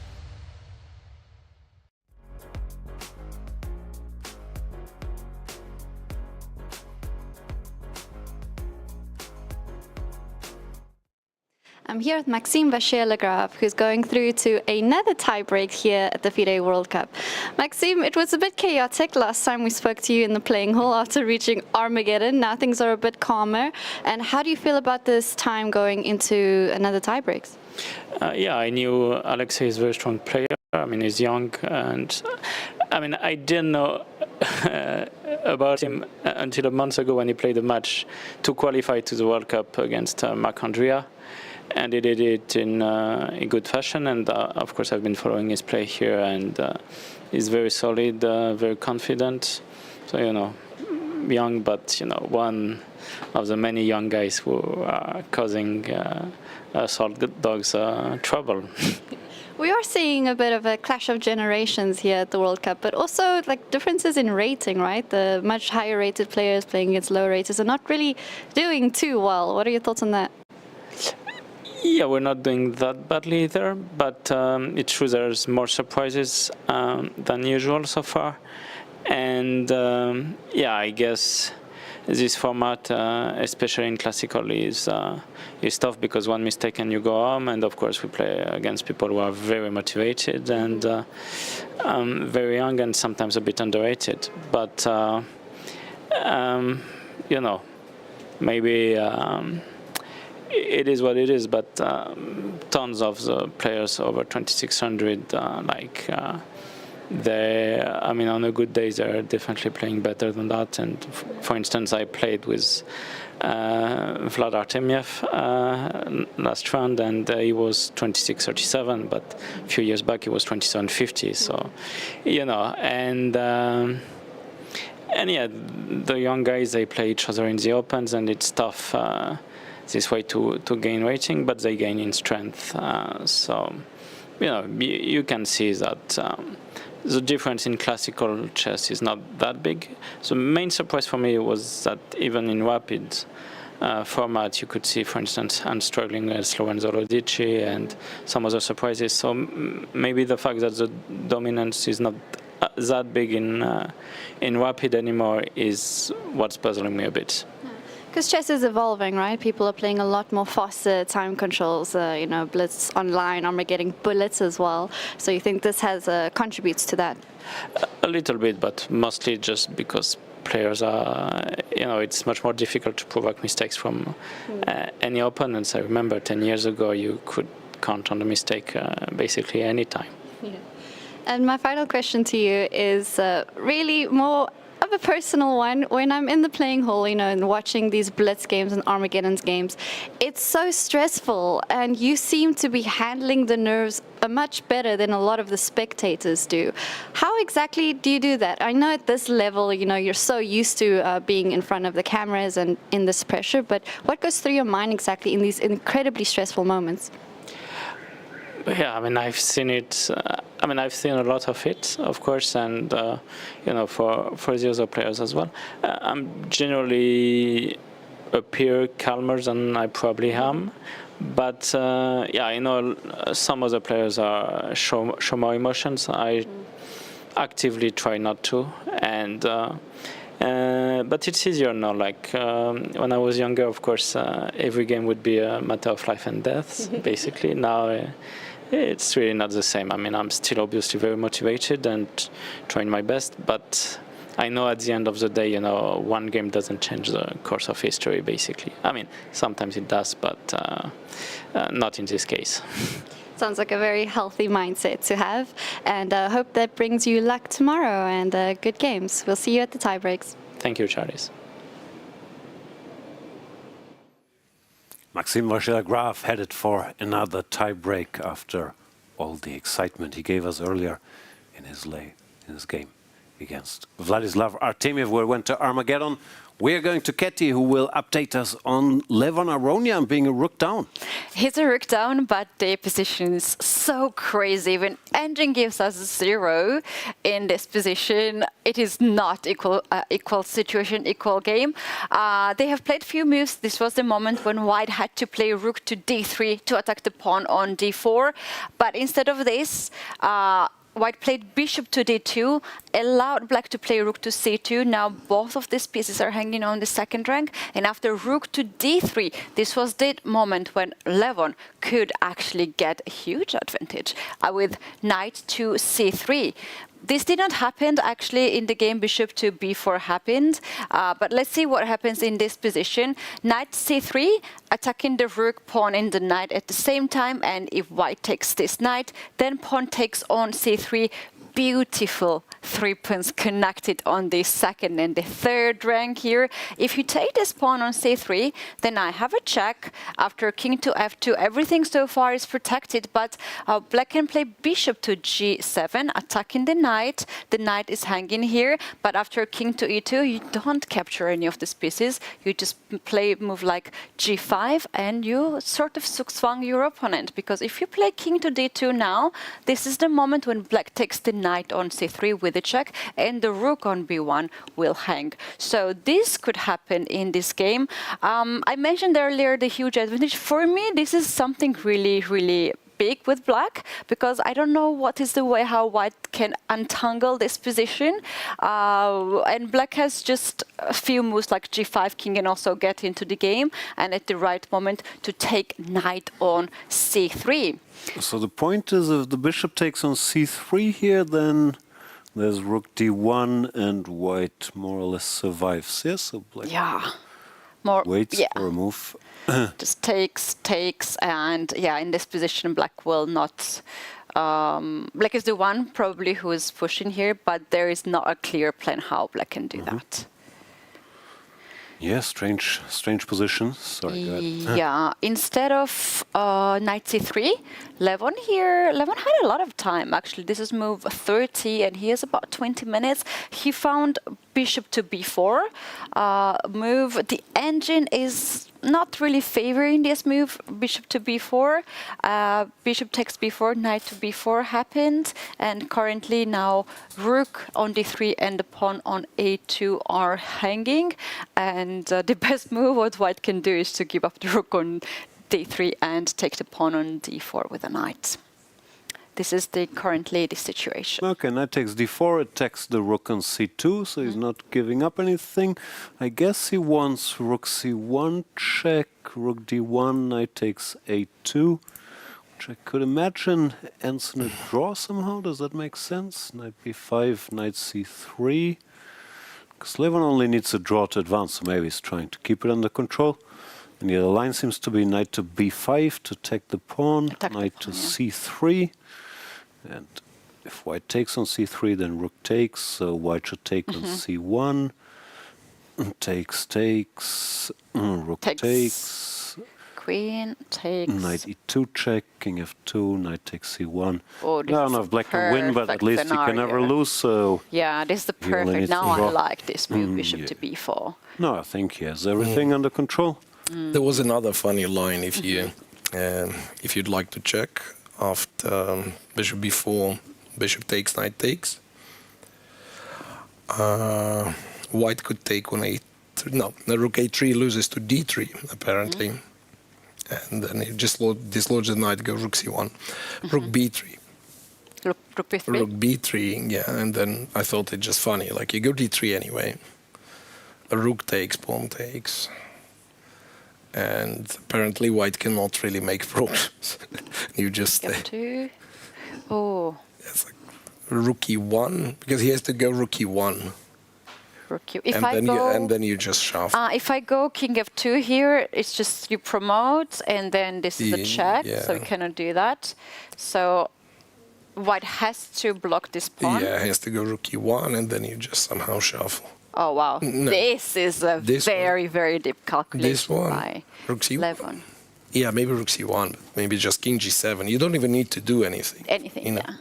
I'm here with Maxime Vachier-Lagrave, who's going through to another tiebreak here at the FIDE World Cup. Maxime, it was a bit chaotic last time we spoke to you in the playing hall after reaching Armageddon. Now things are a bit calmer. And how do you feel about this time going into another tiebreaks? Yeah, I knew Alexei is a very strong player. I mean, he's young, and I mean, I didn't know about him until a month ago when he played a match to qualify to the World Cup against Marc-Andrea. And he did it in good fashion, and of course I've been following his play here, and he's very solid, very confident. So, you know, young, but, you know, one of the many young guys who are causing Salt Dogs trouble. We are seeing a bit of a clash of generations here at the World Cup, but also like differences in rating, right? The much higher rated players playing against low raters are not really doing too well. What are your thoughts on that? Yeah, we're not doing that badly either, but it's true there's more surprises than usual so far. And yeah, I guess this format, especially in classical, is tough because one mistake and you go home. And of course, we play against people who are very motivated and very young and sometimes a bit underrated. But you know, maybe. It is what it is, but tons of the players over 2600, I mean, on a good day, they're definitely playing better than that. And for instance, I played with Vlad Artemiev last round, and he was 2637, but a few years back he was 2750. So, you know, and yeah, the young guys, they play each other in the opens, and it's tough. This way to gain rating, but they gain in strength. So, you know, you can see that the difference in classical chess is not that big. The main surprise for me was that even in rapid format, you could see, for instance, I'm struggling with Lorenzo Rodici and some other surprises. So maybe the fact that the dominance is not that big in rapid anymore is what's puzzling me a bit. Because chess is evolving, right? People are playing a lot more faster time controls, you know, Blitz online, Armageddon bullets as well. So you think this has contributes to that? A little bit, but mostly just because players are, you know, it's much more difficult to provoke mistakes from any opponents. I remember 10 years ago, you could count on a mistake basically any time. Yeah. And my final question to you is really more of a personal one. When I'm in the playing hall, and watching these Blitz games and Armageddon's games, it's so stressful, and you seem to be handling the nerves much better than a lot of the spectators do. How exactly do you do that? I know at this level, you're so used to being in front of the cameras and in this pressure, but what goes through your mind exactly in these incredibly stressful moments? Yeah, I've seen it. I've seen a lot of it, of course, and for the other players as well. I'm generally appear calmer than I probably am, but some other players are show more emotions. I actively try not to, and but it's easier now. Like when I was younger, of course, every game would be a matter of life and death, basically. Now. It's really not the same. I'm still obviously very motivated and trying my best, but I know at the end of the day, one game doesn't change the course of history, basically. Sometimes it does, but not in this case. Sounds like a very healthy mindset to have, and I hope that brings you luck tomorrow and good games. We'll see you at the tie breaks. Thank you, Charles. Maxime Vachier-Lagrave headed for another tie-break after all the excitement he gave us earlier in his game against Vladislav Artemiev, where he went to Armageddon. We're going to Ketty, who will update us on Levon Aronian being a rook down. He's a rook down, but the position is so crazy. When Engine gives us 0 in this position, it is not equal situation, equal game. They have played few moves. This was the moment when White had to play rook to d3 to attack the pawn on d4. But instead of this, White played bishop to d2, allowed Black to play rook to c2. Now both of these pieces are hanging on the second rank. And after rook to d3, this was the moment when Levon could actually get a huge advantage with knight to c3. This did not happen actually in the game. Bishop to b4 happened, but let's see what happens in this position. Knight c3, attacking the rook, pawn and the knight at the same time, and if White takes this knight, then pawn takes on c3. Beautiful 3 pawns connected on the second and the third rank here. If you take this pawn on c3, then I have a check. After king to f2, everything so far is protected, but Black can play bishop to g7, attacking the knight. The knight is hanging here, but after king to e2, you don't capture any of these pieces. You just play move like g5, and you sort of swung your opponent, because if you play king to d2 now, this is the moment when Black takes the knight on c3 with a check, and the rook on b1 will hang. So this could happen in this game. I mentioned earlier the huge advantage. For me, this is something really, really big with Black, because I don't know what is the way how White can untangle this position. And Black has just a few moves like g5, king can also get into the game, and at the right moment to take knight on c3. So the point is, if the bishop takes on c3 here, then there's rook d1 and White more or less survives. Yes, so Black waits for a move. Just takes, and in this position Black will not. Black is the one probably who is pushing here, but there is not a clear plan how Black can do that. Yeah, strange position. Sorry, go ahead. Yeah, instead of knight c3, Levon had a lot of time, actually. This is move 30, and he has about 20 minutes. He found bishop to b4 move. The engine is not really favoring this move, bishop to b4. Bishop takes b4, knight to b4 happened, and currently now rook on d3 and the pawn on a2 are hanging. And the best move what White can do is to give up the rook on d3 and take the pawn on d4 with a knight. This is currently the situation. Okay, knight takes d4, attacks the rook on c2, so he's not giving up anything. I guess he wants rook c1 check, rook d1, knight takes a2, which I could imagine ends in a draw somehow. Does that make sense? Knight b5, knight c3. Because Levon only needs a draw to advance, so maybe he's trying to keep it under control. And the other line seems to be knight to b5 to take the pawn, knight to c3. And if white takes on c3, then rook takes, so white should take on c1. Takes, rook takes. Queen takes. Knight e2 check, king f2, knight takes c1. Oh, this I don't is know if black can win, but at perfect least he can never scenario. lose, so... Yeah, this is the he only perfect. needs Now to I draw. like this move, bishop to b4. No, I think he has everything under control. There was another funny line if you, if you'd like to check after bishop b4, bishop takes, knight takes. White could take on a no, the rook a3 loses to d3 apparently, and then he just dislodges the knight, go rook c1, rook b3. Rook b3. Rook b3, yeah, and then I thought it just funny, like you go d3 anyway. A rook takes, pawn takes, and apparently white cannot really make progress. You just F2. Oh. It's like rook e1 because he has to go rook e1. Rook e. If and I then go, and then you just shove. if I go king f2 here, it's just you promote, and then this is a check, so you cannot do that. So white has to block this pawn. Yeah, he has to go rook e1, and then you just somehow shuffle. Oh wow, No. this is a very deep calculation. This one, by rook c1. Levon. Yeah, maybe rook c1, but maybe just king g7. You don't even need to do anything. Anything, you know, yeah.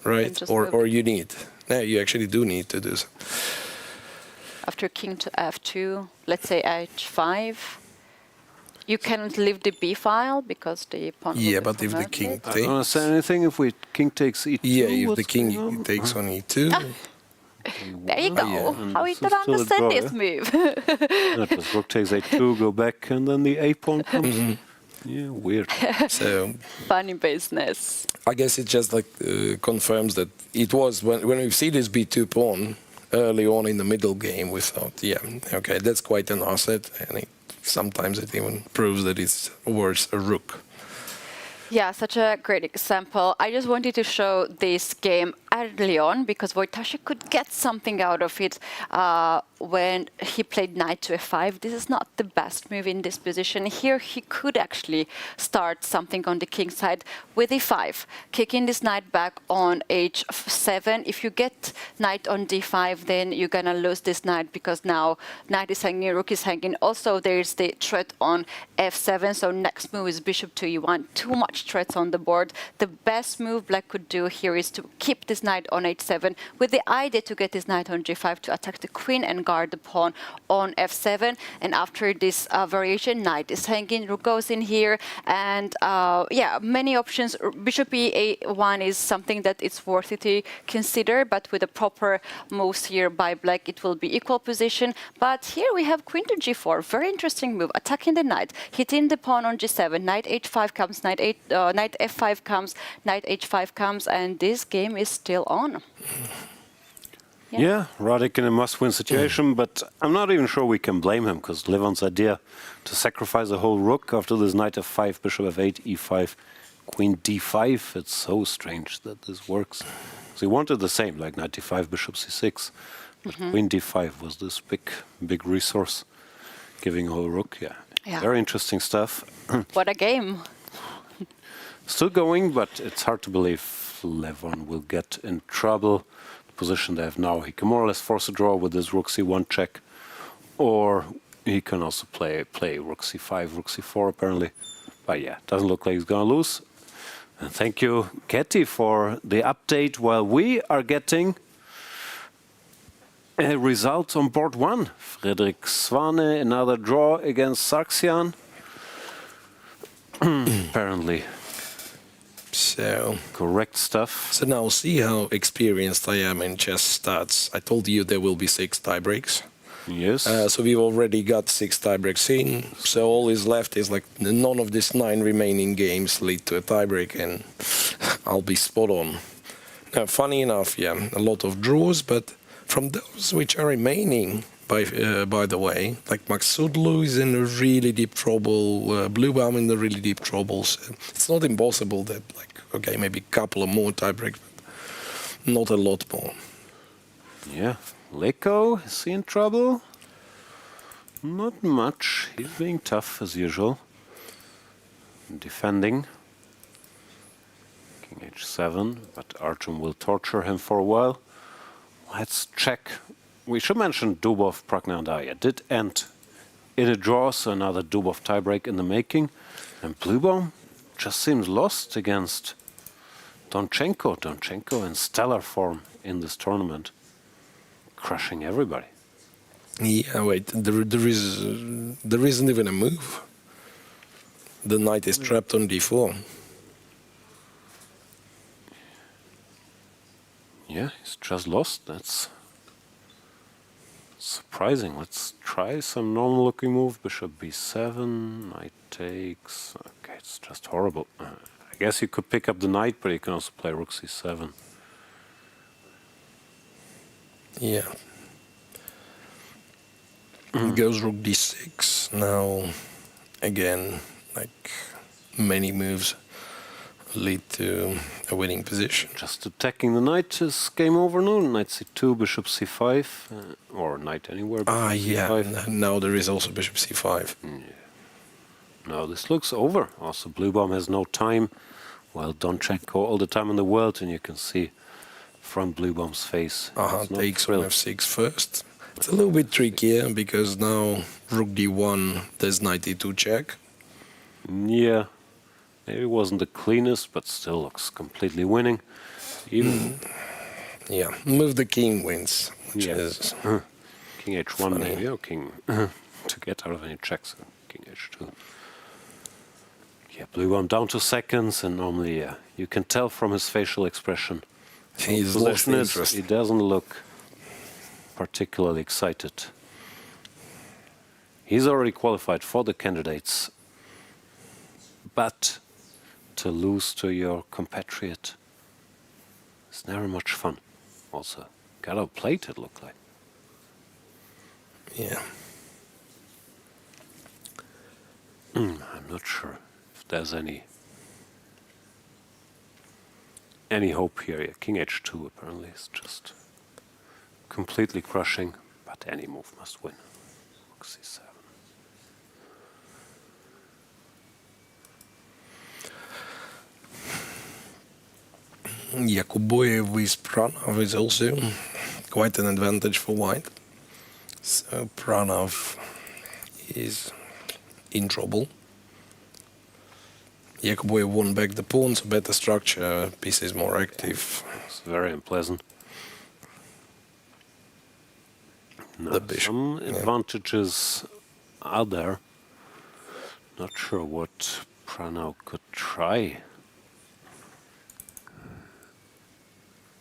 right? just Or you need. No, you actually do need to do so. After king to f2, let's say h5, you cannot leave the b file because the pawn. Yeah, but if the king I takes. don't want to say anything if king takes e2. Yeah, if the what's king going on? takes on e2. There you go. Yeah. How you So don't still a understand draw, this yeah? move? Not just rook takes a2, go back, and then the a pawn comes. Yeah, weird. So Funny business. I guess it just like confirms that it was when we see this b2 pawn early on in the middle game, we thought, yeah, okay, that's quite an asset, and sometimes it even proves that it's worth a rook. Yeah, such a great example. I just wanted to show this game early on because Wojtaszek could get something out of it when he played knight to f5. This is not the best move in this position. Here he could actually start something on the king side with e5, kicking this knight back on h7. If you get knight on d5, then you're gonna lose this knight because now knight is hanging, rook is hanging. Also, there's the threat on f7, so next move is bishop to e1. Too much threats on the board. The best move black could do here is to keep this knight on h7 with the idea to get this knight on g5 to attack the queen and guard the pawn on f7. And after this variation, knight is hanging, rook goes in here, and yeah, many options. Bishop e1 is something that it's worth it to consider, but with the proper moves here by black, it will be equal position. But here we have queen to g4, very interesting move, attacking the knight, hitting the pawn on g7, knight h5 comes, knight f5 comes, knight h5 comes, and this game is still on. Yeah, Radek in a must-win situation, but I'm not even sure we can blame him, because Levon's idea to sacrifice a whole rook after this knight f5, bishop f8, e5, queen d5, it's so strange that this works. So he wanted the same, like knight d5, bishop c6, but queen d5 was this big resource, giving a whole rook, yeah. Very interesting stuff. What a game. Still going, but it's hard to believe Levon will get in trouble. The position they have now, he can more or less force a draw with his rook c1 check, or he can also play rook c5, rook c4 apparently. But yeah, doesn't look like he's gonna lose. And thank you, Ketty, for the update while we are getting a result on board one. Fredrik Svane, another draw against Sargsyan. Apparently. So correct stuff. So now see how experienced I am in chess stats. I told you there will be 6 tiebreaks. Yes. So we've already got 6 tiebreaks in. So all is left is like none of these 9 remaining games lead to a tiebreak, and I'll be spot on. Now, funny enough, yeah, a lot of draws, but from those which are remaining, by the way, like Maksudlu is in really deep trouble, Bluebaum in the really deep troubles. It's not impossible that, like, okay, maybe a couple of more tiebreaks, but not a lot more. Yeah, Leko, is he in trouble? Not much. He's being tough as usual. Defending. King King h7, but Arjun will torture him for a while. Let's check. We should mention Dubov Praggnanandhaa did end in a draw, so another Dubov tiebreak in the making. And Bluebom just seems lost against Donchenko. Donchenko in stellar form in this tournament, crushing everybody. Yeah, wait, there isn't even a move. The knight is trapped on d4. Yeah, he's just lost. That's surprising. Let's try some normal looking move. Bishop b7, knight takes. Okay, it's just horrible. I guess you could pick up the knight, but you can also play rook c7. Yeah. Goes rook d6. Now, again, like many moves lead to a winning position. Just attacking the knight is game over now. Knight c2, bishop c5, or knight anywhere. Yeah. c5. Now there is also bishop c5. Yeah. No, this looks over. Also, Bluebom has no time. Well, Donchenko all the time in the world, and you can see from Bluebom's face. Takes on f6 first. It's a little bit trickier because now rook d1, there's knight e2 check. Yeah, maybe it wasn't the cleanest, but still looks completely winning. Even yeah, move the king wins, which is king h1 funny. maybe, or king to get out of any checks. So king h2. Yeah, Bluebom down to seconds, and normally, you can tell from his facial expression. He's lost interest. He doesn't look particularly excited. He's already qualified for the candidates, but to lose to your compatriot is never much fun. Also, got outplayed, it looked like. Yeah. I'm not sure if there's any hope here. Yeah, king h2 apparently is just completely crushing, but any move must win. Rook c7. Yakuboyev with Pranav is also quite an advantage for white. So Pranav is in trouble. Yakuboyev won back the pawn, so better structure, piece is more active. It's very unpleasant. No, The bishop, some advantages are there. Not sure what Pranav could try.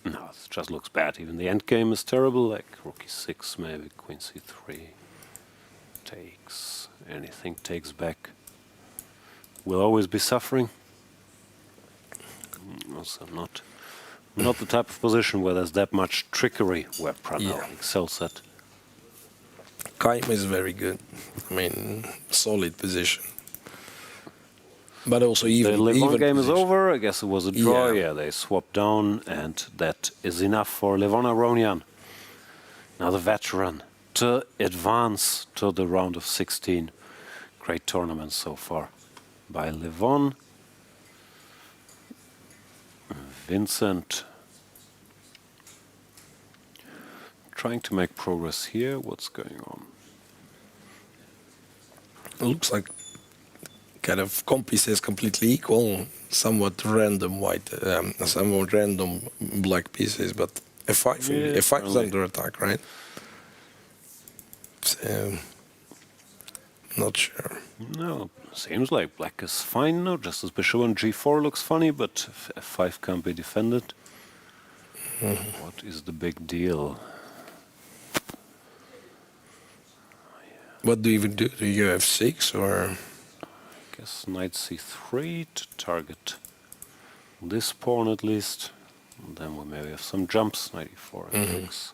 No, it just looks bad. Even the endgame is terrible, like rook e6 maybe, queen c3. Takes, anything takes back. Will always be suffering. Also not the type of position where there's that much trickery where Pranav excels at. Kaim is very good. I mean, solid position. But also even the Levon game position. is over. I guess it was a draw. Yeah, they swapped down, and that is enough for Levon Aronian. Now the veteran to advance to the round of 16. Great tournament so far by Levon. Vincent trying to make progress here. What's going on? It looks like kind of comp pieces completely equal, somewhat random white, somewhat random black pieces, but f5, f5 is under attack, right? So, not sure. No, seems like black is fine now, just as bishop on g4 looks funny, but f5 can't be defended. What is the big deal? What do you even do? Do you have f6 or? I guess knight c3 to target this pawn at least. And then we maybe have some jumps, knight e4 and f6.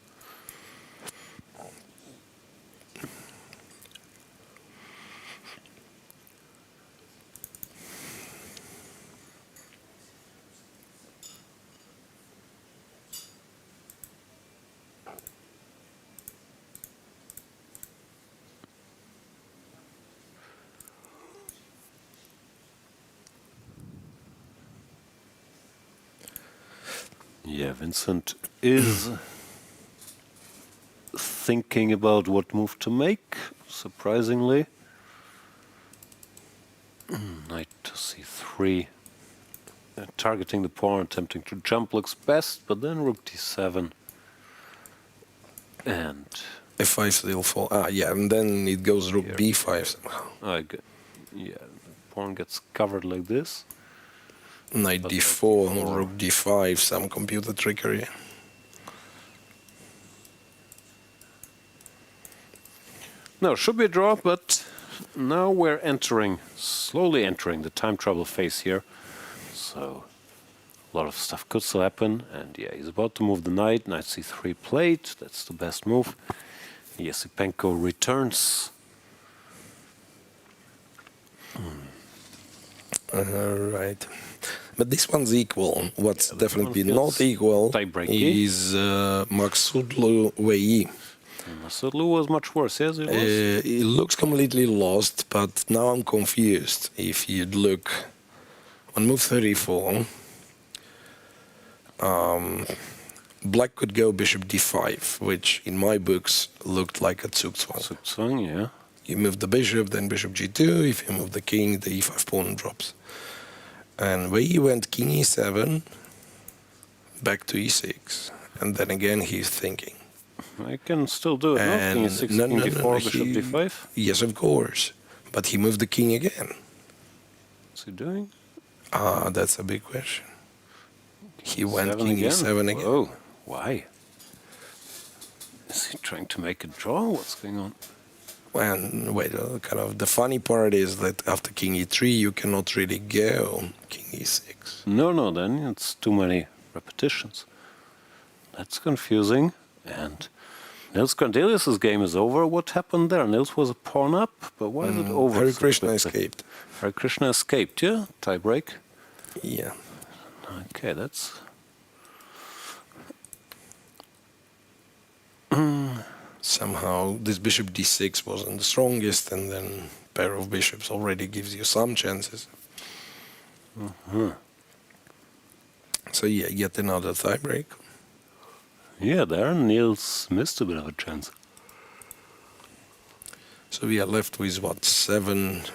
Yeah, Vincent is thinking about what move to make, surprisingly. Knight to c3. Targeting the pawn, attempting to jump looks best, but then rook d7. And f5 still fall. Yeah, and then it goes rook b5 somehow. Yeah, the pawn gets covered like this. Knight d4, rook d5, some computer trickery. No, should be a draw, but now we're slowly entering the time trouble phase here. So a lot of stuff could still happen. And yeah, he's about to move the knight. Knight c3 played. That's the best move. Esipenko returns. Right. But this one's equal. What's definitely not equal is Maksudlu Wei. Maksudlu was much worse, yes? It looks completely lost, but now I'm confused. If you'd look on move 34, black could go bishop d5, which in my books looked like a Zugzwang. Zugzwang, yeah. You move the bishop, then bishop g2. If you move the king, the e5 pawn drops. And Wei went king e7, back to e6, and then again he's thinking. I can still do it, no? King e6, king d4, bishop d5? Yes, of course. But he moved the king again. What's he doing? That's a big question. He went king e7 again. Whoa, why? Is he trying to make a draw? What's going on? And wait, kind of the funny part is that after king e3 you cannot really go king e6. No, then it's too many repetitions. That's confusing. And Nils Grandelius' game is over. What happened there? Nils was a pawn up, but why is it over? Hare Krishna escaped. Hare Krishna escaped, yeah? Tie break? Yeah. Okay, that's... Somehow this bishop d6 wasn't the strongest, and then pair of bishops already gives you some chances. So yeah, yet another tie break. Yeah, there Niels missed a bit of a chance. So we are left with what,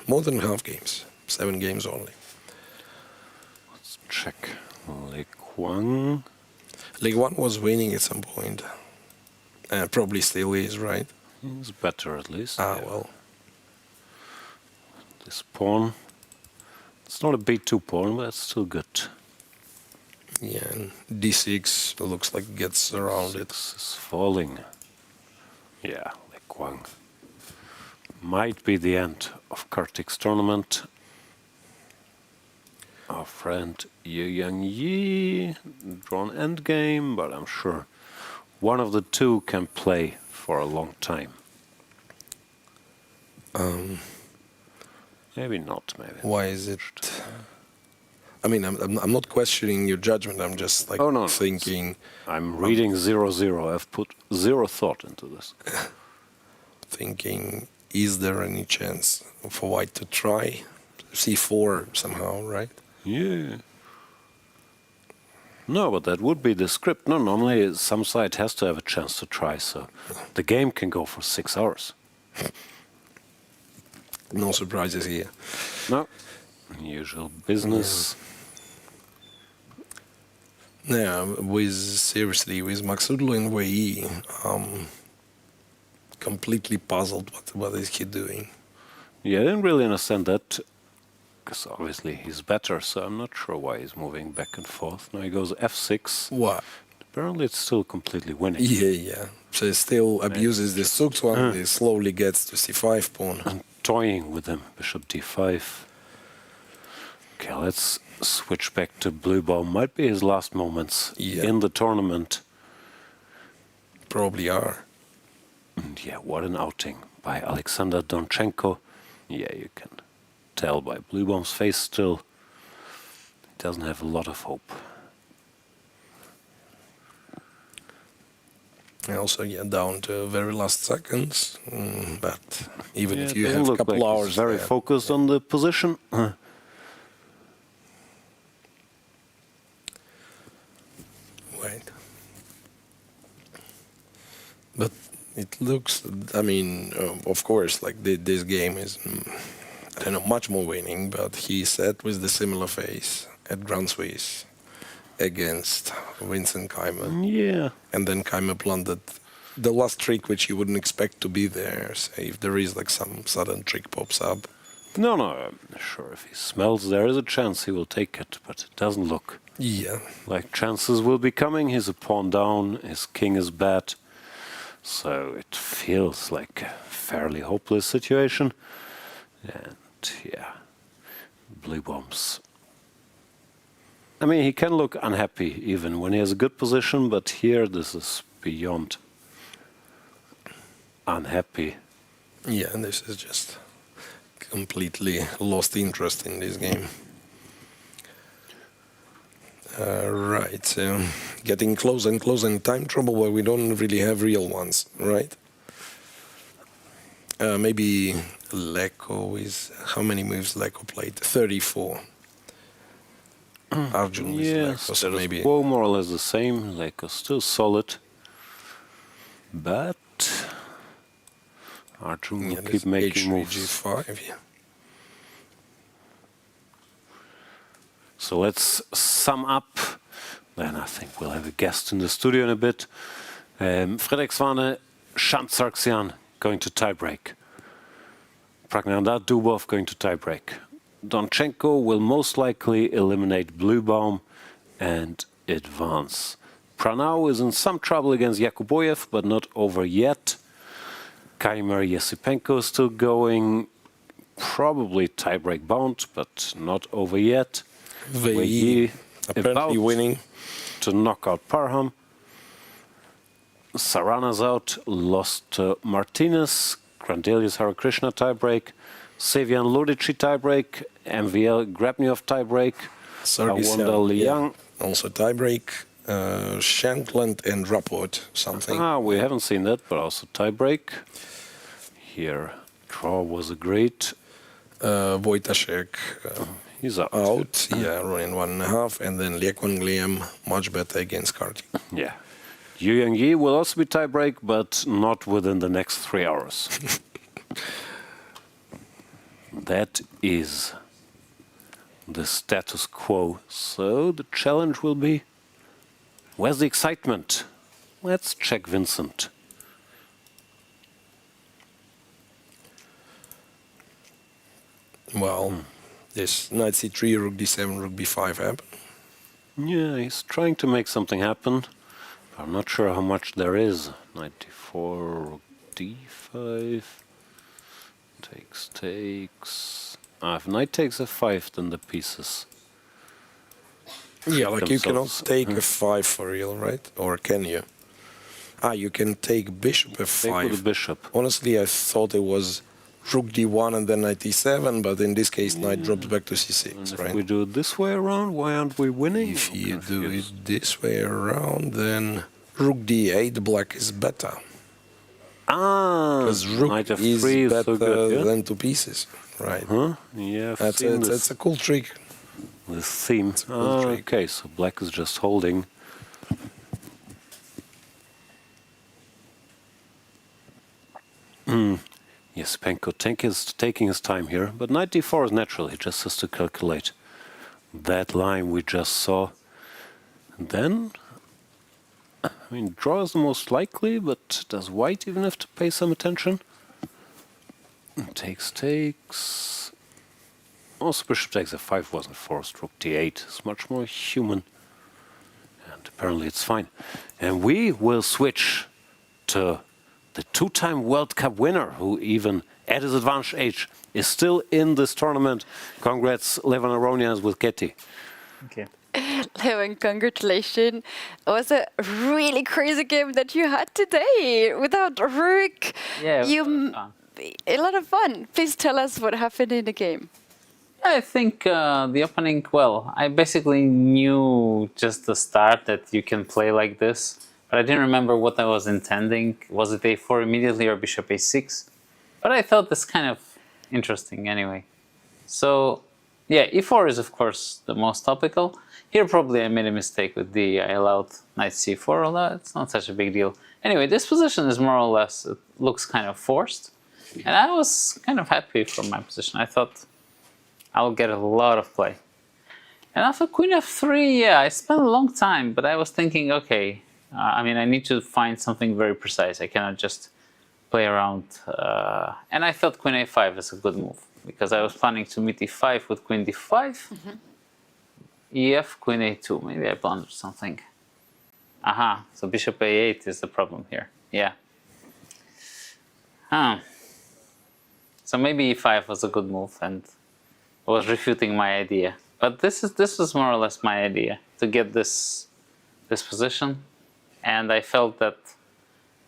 more than half games, 7 games only. Let's check. Quang. Leko was winning at some point. Probably still is, right? He's better at least. Well. This pawn. It's not a b2 pawn, but it's still good. Yeah, and d6 looks like it gets around it. Is falling. Yeah, like Quang. Might be the end of Kartik's tournament. Our friend Yu Yang Yi drawn endgame, but I'm sure one of the two can play for a long time. Maybe not, maybe. Why is it? I mean, I'm not questioning your judgment. I'm just like thinking. I'm reading 0-0. I've put zero thought into this. Thinking, is there any chance for white to try c4 somehow, right? Yeah. No, but that would be the script. No, normally some side has to have a chance to try, so the game can go for 6 hours. No surprises here. No. Usual business. Yeah, seriously, with Maksudlu and Wei, completely puzzled what is he doing. Yeah, I didn't really understand that, because obviously he's better, so I'm not sure why he's moving back and forth. Now he goes f6. What? Apparently it's still completely winning. Yeah. So he still abuses the Zugzwang, he slowly gets to c5 pawn. And toying with him, bishop d5. Okay, let's switch back to Blue Ball. Might be his last moments in the tournament. Probably are. And yeah, what an outing by Alexander Donchenko. Yeah, you can tell by Blue Bomb's face still. He doesn't have a lot of hope. Also, down to very last seconds. But even if you have a couple hours, very focused on the position. But it looks, I mean, of course, like this game is, I don't know, much more winning, but he sat with the similar face at Grand Swiss against Vincent Keimer. Yeah. And then Keimer planted the last trick, which you wouldn't expect to be there. Say if there is like some sudden trick pops up. No, I'm sure if he smells there is a chance he will take it, but it doesn't look. Yeah. Like chances will be coming. He's a pawn down, his king is bad. So it feels like a fairly hopeless situation. And yeah, blue bombs. I mean, he can look unhappy even when he has a good position, but here this is beyond unhappy. Yeah, and this is just completely lost interest in this game. Right, so getting closer and closer in time trouble where we don't really have real ones, right? Maybe Leko is, how many moves Leko played? 34. Arjun is Yes, Leko, so maybe. Well, more or less the same. Leko still solid, but Arjun will keep making moves. H3, G5, yeah. So let's sum up. Then I think we'll have a guest in the studio in a bit. Fredrik Svane, Shant Sargsyan going to tiebreak. Praggnanandhaa, Dubov going to tiebreak. Donchenko will most likely eliminate Bluebaum and advance. Pranav is in some trouble against Yakuboyev, but not over yet. Keimer, Esipenko still going. Probably tiebreak bound, but not over yet. Vachier apparently winning to knock out Parham. Sarana's out, lost to Martinez. Grandelius Harakrishna tiebreak. Sevian Ludici tiebreak. MVL Grabnyov tiebreak. Awanda Liang also tiebreak. Shankland and Rapport something. We haven't seen that, but also tiebreak. Here, draw was agreed. Wojtaszek he's out. Yeah, running 1.5, and then Quang Liem much better against Kartik. Yeah. Yu Yang Yi will also be tiebreak, but not within the next 3 hours. That is the status quo. So the challenge will be, where's the excitement? Let's check Vincent. Well, this knight c3, rook d7, rook b5 happen. Yeah, he's trying to make something happen. I'm not sure how much there is. Knight d4, rook d5. Takes. If knight takes f5, then the pieces. Yeah, like you cannot take f5 for real, right? Or can you? You can take bishop f5. Take with the bishop. Honestly, I thought it was rook d1 and then knight e7, but in this case, knight drops back to c6, right? If we do it this way around, why aren't we winning? If you do it this way around, then rook d8, black is better. Because rook is better so good, than two pieces, right? Yeah, that's a cool trick. This theme. Okay, so black is just holding. Yes, Penko is taking his time here, but knight d4 is natural. He just has to calculate that line we just saw. And then, I mean, draw is the most likely, but does white even have to pay some attention? Takes. Also, bishop takes f5 wasn't forced. Rook d8 is much more human. And apparently it's fine. And we will switch to the two-time World Cup winner, who even at his advanced age is still in this tournament. Congrats, Levan Aronian with Ketty. Okay. Levan, congratulations. It was a really crazy game that you had today without Rook. Yeah, a lot of fun. Please tell us what happened in the game. I think the opening, well, I basically knew just the start that you can play like this, but I didn't remember what I was intending. Was it a4 immediately or bishop a6? But I thought this kind of interesting anyway. So, yeah, e4 is of course the most topical. Here probably I made a mistake with the I allowed knight c4, although it's not such a big deal. Anyway, this position is more or less, it looks kind of forced. And I was kind of happy from my position. I thought I'll get a lot of play. And after queen f3, yeah, I spent a long time, but I was thinking, okay, I mean, I need to find something very precise. I cannot just play around. And I thought queen a5 is a good move, because I was planning to meet e5 with queen d5. EF, queen a2. Maybe I blundered something. Aha, so bishop a8 is the problem here. Yeah. So maybe e5 was a good move and was refuting my idea. But this was more or less my idea, to get this position. And I felt that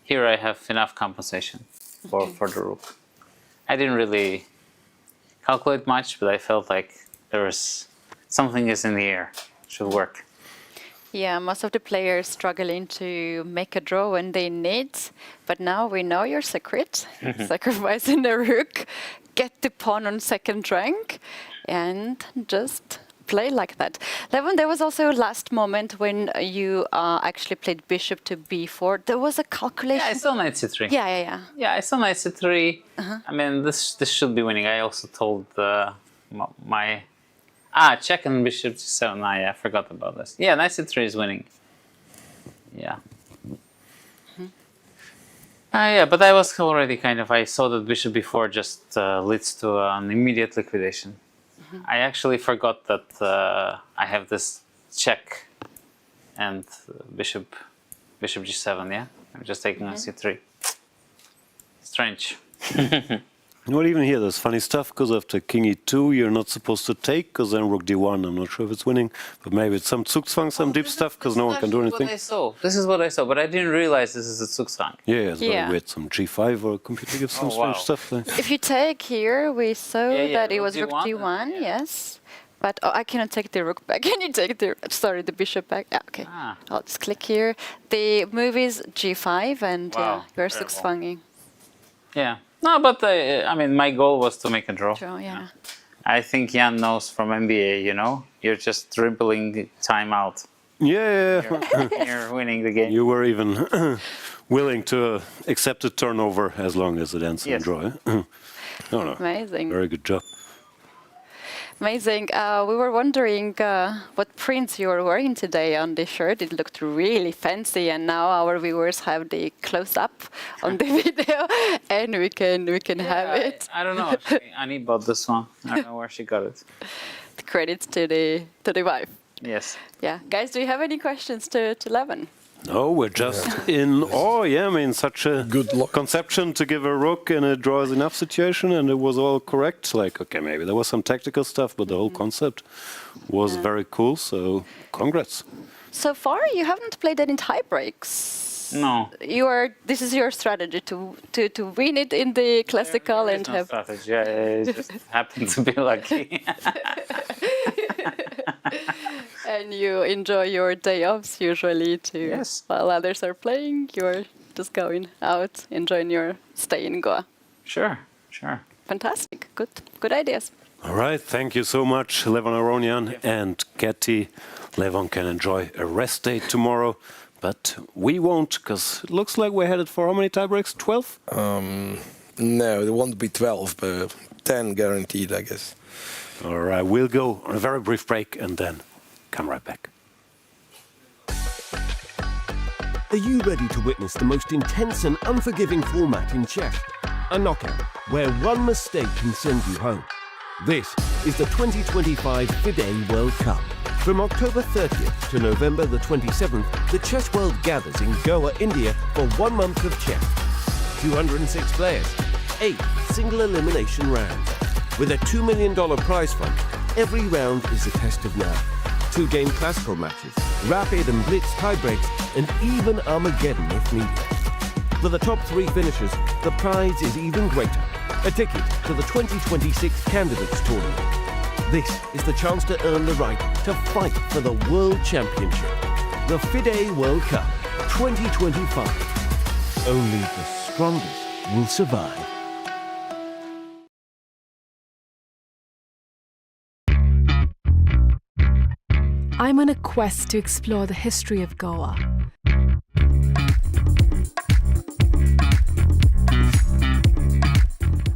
here I have enough compensation for the rook. I didn't really calculate much, but I felt like there was something is in the air. Should work. Yeah, most of the players struggling to make a draw when they need, but now we know your secret. Sacrificing the rook, get the pawn on second rank, and just play like that. Levon, there was also a last moment when you actually played bishop to b4. There was a calculation. Yeah, I saw knight c3. Yeah. Yeah, I saw knight c3. I mean, this should be winning. I also told my... check on bishop c7. Yeah, I forgot about this. Yeah, knight c3 is winning. Yeah. Yeah, but I was already I saw that bishop b4 just leads to an immediate liquidation. I actually forgot that I have this check and bishop g7, yeah? I'm just taking on c3. Strange. Well, even here, there's funny stuff, because after king e2, you're not supposed to take, because then rook d1, I'm not sure if it's winning, but maybe it's some Zugzwang, some deep stuff, because no one can do anything. This is what I saw, but I didn't realize this is a Zugzwang. Yeah, it's very weird. Some g5, or computer gives some strange stuff there. If you take here, we saw that it was rook d1, yes. But I cannot take the rook back. Can you take the bishop back? Yeah, okay. I'll just click here. The move is g5, and you're Zugzwanging. Yeah. No, but I mean, my goal was to make a draw. Yeah. I think Jan knows from NBA, you know? You're just dribbling time out. Yeah. You're winning the game. You were even willing to accept a turnover as long as it ends in a draw. No. Amazing. Very good job. Amazing. We were wondering what print you were wearing today on the shirt. It looked really fancy, and now our viewers have the close-up on the video, and we can have it. I don't know. Annie bought this one. I don't know where she got it. Credits to the wife. Yes. Yeah. Guys, do you have any questions to Levon? No, we're just in awe. Yeah, I mean, such a good conception to give a rook in a draw is enough situation, and it was all correct. Like, okay, maybe there was some tactical stuff, but the whole concept was very cool. So, congrats. So far, you haven't played any tie breaks. No. This is your strategy to win it in the classical and have. Strategy. Yeah, it just happened to be lucky. And you enjoy your day offs usually too. Yes. While others are playing, you're just going out, enjoying your stay in Goa. Sure. Fantastic. Good ideas. All right, thank you so much, Levon Aronian and Katie. Levon can enjoy a rest day tomorrow, but we won't, because it looks like we're headed for how many tiebreaks? 12? No, there won't be 12, but 10 guaranteed, I guess. All right, we'll go on a very brief break and then come right back. Are you ready to witness the most intense and unforgiving format in chess? A knockout where one mistake can send you home. This is the 2025 FIDE World Cup. From October 30th to November the 27th, the chess world gathers in Goa, India for 1 month of chess. 206 players, 8 single elimination rounds. With a $2 million prize fund, every round is a test of nerve. 2-game classical matches, rapid and blitz tiebreaks, and even Armageddon if needed. For the top 3 finishers, the prize is even greater. A ticket to the 2026 Candidates Tournament. This is the chance to earn the right to fight for the World Championship. The FIDE World Cup 2025. Only the strongest will survive. I'm on a quest to explore the history of Goa.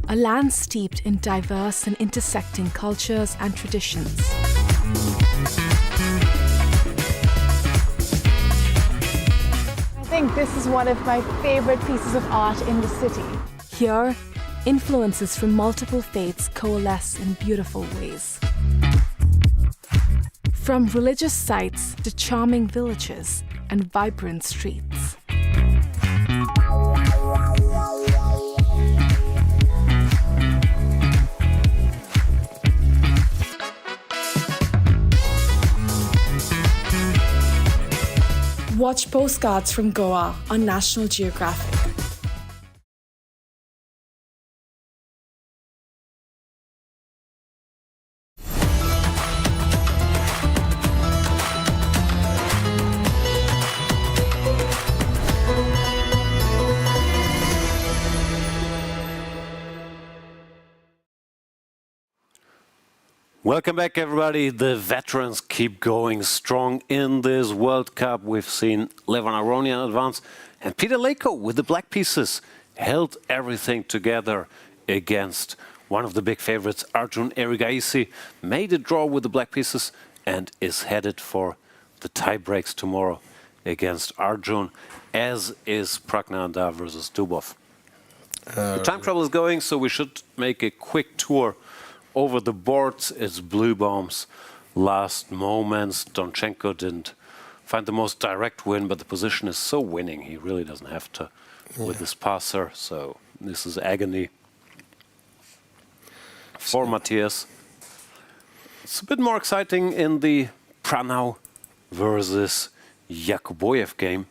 A land steeped in diverse and intersecting cultures and traditions. I think this is one of my favorite pieces of art in the city. Here, influences from multiple faiths coalesce in beautiful ways. From religious sites to charming villages and vibrant streets. Watch postcards from Goa on National Geographic. Welcome back, everybody. The veterans keep going strong in this World Cup. We've seen Aronian advance, and Peter Leko with the black pieces held everything together against one of the big favorites, Arjun Erigaisi, made a draw with the black pieces and is headed for the tie breaks tomorrow against Arjun, as is Praggnanandhaa versus Dubov. The time travel is going, so we should make a quick tour over the boards. It's Blue Bomb's last moments. Donchenko didn't find the most direct win, but the position is so winning, he really doesn't have to with this passer. So this is agony for Matthias. It's a bit more exciting in the Pranav versus Yakuboyev game,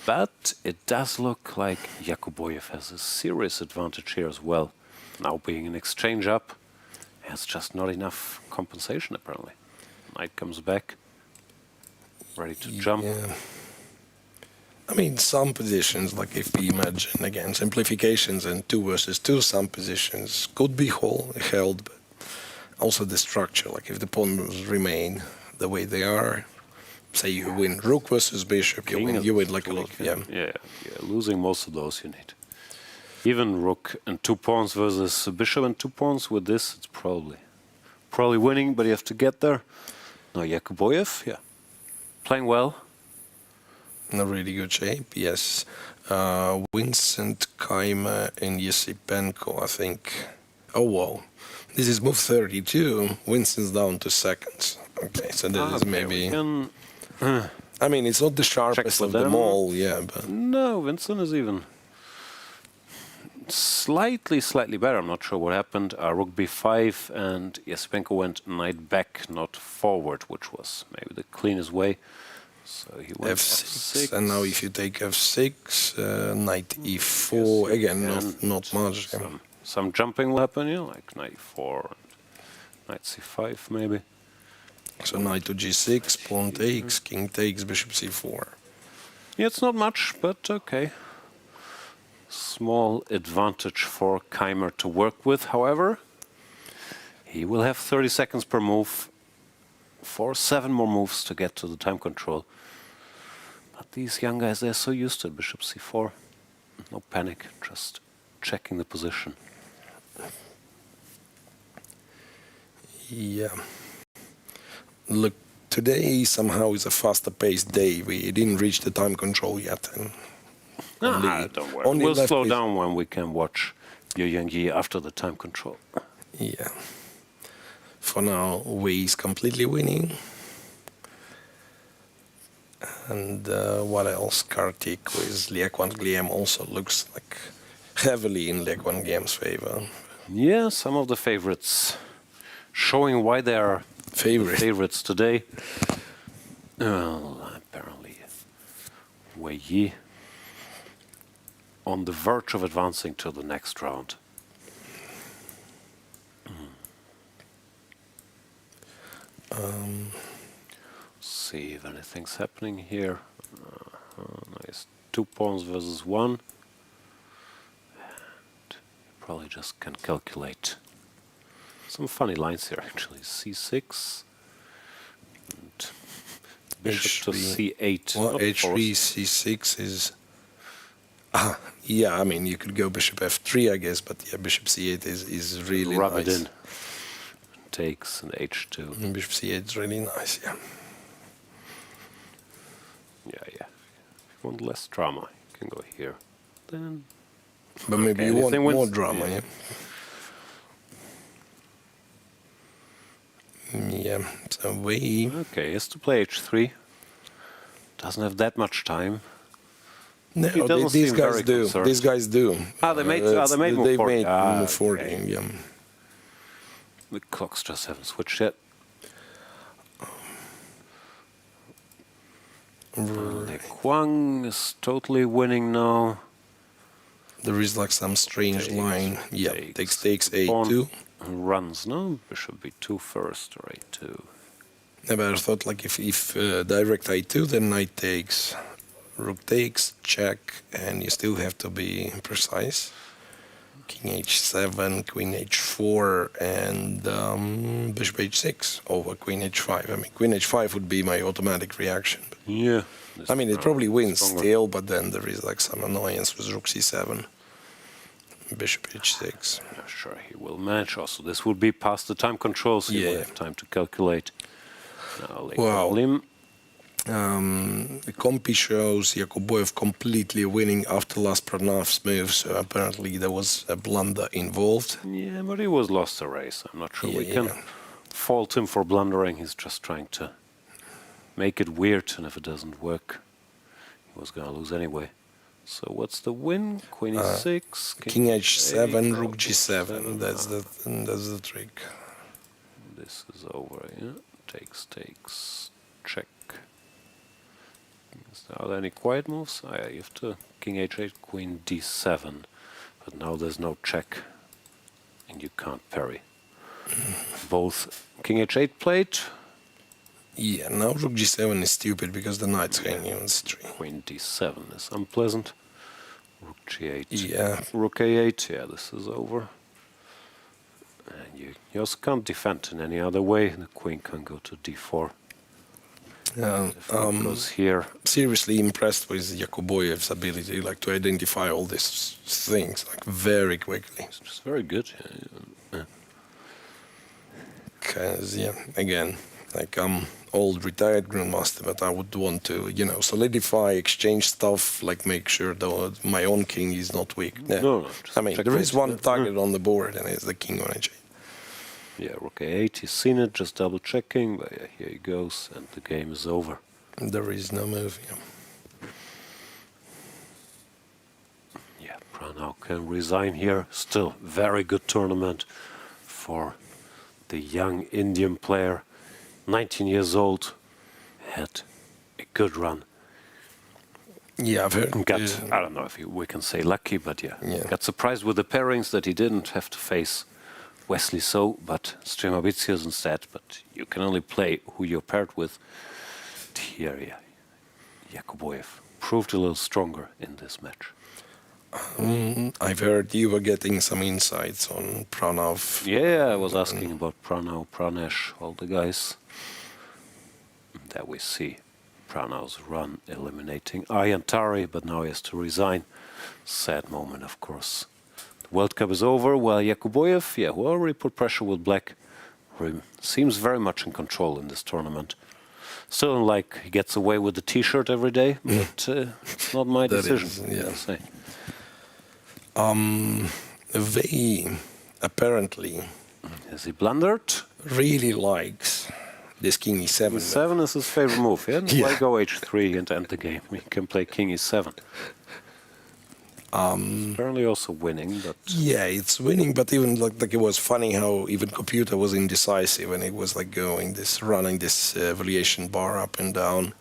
but it does look like Yakuboyev has a serious advantage here as well. Now being an exchange up, has just not enough compensation apparently. Knight comes back, ready to jump. Yeah. I mean, some positions, like if we imagine again simplifications and 2 versus 2, some positions could be held, but also the structure, like if the pawns remain the way they are, say you win rook versus bishop, you win like a lot. Yeah, losing most of those you need. Even rook and 2 pawns versus bishop and 2 pawns, with this it's probably winning, but you have to get there. No, Yakuboyev, yeah, playing well. In a really good shape, yes. Vincent Kaimer and Esipenko, I think. Oh wow, this is move 32. Vincent's down to seconds. Okay, so that is maybe. I mean, it's not the sharpest of them all, yeah, but no, Vincent is even slightly better. I'm not sure what happened. Rook b5, and Esipenko went knight back, not forward, which was maybe the cleanest way. So he went f6, and now if you take f6, knight e4, again, not much. Some jumping will happen, like knight e4, knight c5 maybe. So knight to g6, pawn takes, king takes, bishop c4. Yeah, it's not much, but okay. Small advantage for Kaimer to work with. However, he will have 30 seconds per move for 7 more moves to get to the time control. But these young guys, they're so used to bishop c4. No panic, just checking the position. Yeah. Look, today somehow is a faster paced day. We didn't reach the time control yet. And don't worry. We'll slow down when we can watch Yu Yang after the time control. Yeah. For now, Wei is completely winning. And what else? Kartik with Quang Liem also looks like heavily in Quang Liem's favor. Yeah, some of the favorites showing why they are favorites today. Well, apparently Wei Yi on the verge of advancing to the next round. See if anything's happening here. Nice 2 pawns versus 1. And probably just can calculate some funny lines here actually. c6. And bishop to c8. Well, not h3, forced. c6 is... yeah, I mean, you could go bishop f3, I guess, but yeah, bishop c8 is really Rub nice. it in. Takes an h2. Bishop c8 is really nice, yeah. Yeah. If you want less drama, you can go here. Then. But maybe you want more drama, yeah. Yeah, so we... Okay, he has to play h3. Doesn't have that much time. No, He doesn't these seem guys very do. concerned. These guys do. They made move They 40. made move 40, okay. yeah. The clocks just haven't switched yet. Quang is totally winning now. There is like some strange line. Yeah, takes a2. Runs, no? Bishop b2 first, or a2. Yeah, but I thought like if direct a2, then knight takes, rook takes, check, and you still have to be precise. King h7, queen h4, and bishop h6 over queen h5. I mean, queen h5 would be my automatic reaction. Yeah. I mean, it probably wins still, but then there is like some annoyance with rook c7, bishop h6. Yeah, sure, he will manage. Also, this will be past the time control, so you will have time to calculate. Now, Wow. Lim. The compy shows Yakuboyev completely winning after last Praggnanandhaa's move, so apparently there was a blunder involved. Yeah, but he was lost the race. I'm not sure we can fault him for blundering. He's just trying to make it weird, and if it doesn't work, he was going to lose anyway. So what's the win? Queen e6, King h7, rook g7. That's the trick. This is over. Yeah, takes, check. Are there any quiet moves? Yeah, you have to king h8, queen d7, but now there's no check, and you can't parry. Both king h8 played. Yeah, now rook g7 is stupid because the knight's hanging on c3. Queen d7 is unpleasant. Rook g8. Yeah. Rook a8. Yeah, this is over. And you also can't defend in any other way. The queen can go to d4. Goes here. Seriously impressed with Yakuboyev's ability, like to identify all these things, like very quickly. It's just very good. Because again, like I'm old retired grandmaster, but I would want to, solidify, exchange stuff, like make sure that my own king is not weak. Yeah. No. I mean, there is one target on the board, and it's the king on h8. Yeah, rook a8, he's seen it, just double checking, but yeah, here he goes, and the game is over. There is no move, Yeah, Praggnanandhaa can resign here. Still, very good tournament for the young Indian player. 19 years old, had a good run. Yeah, I've heard. I don't know if we can say lucky, but got surprised with the pairings that he didn't have to face Wesley but Streamabitius instead, but you can only play who you're paired with. Here, Yakuboyev proved a little stronger in this match. I've heard you were getting some insights on Pranav. Yeah, I was asking about Pranav, Pranesh, all the guys. There we see Pranav's run eliminating Ayantari, but now he has to resign. Sad moment, of course. World Cup is over, while Yakuboyev, who already put pressure with black, seems very much in control in this tournament. Still, like, he gets away with the T-shirt every day, but it's not my decision. I'll say. They apparently... Has he blundered? Really likes this king e7. E7 is his favorite move, Why go h3 and end the game? He can play king e7. Apparently also winning, but... Yeah, it's winning, but even like it was funny how even computer was indecisive and it was like running this evaluation bar up and down.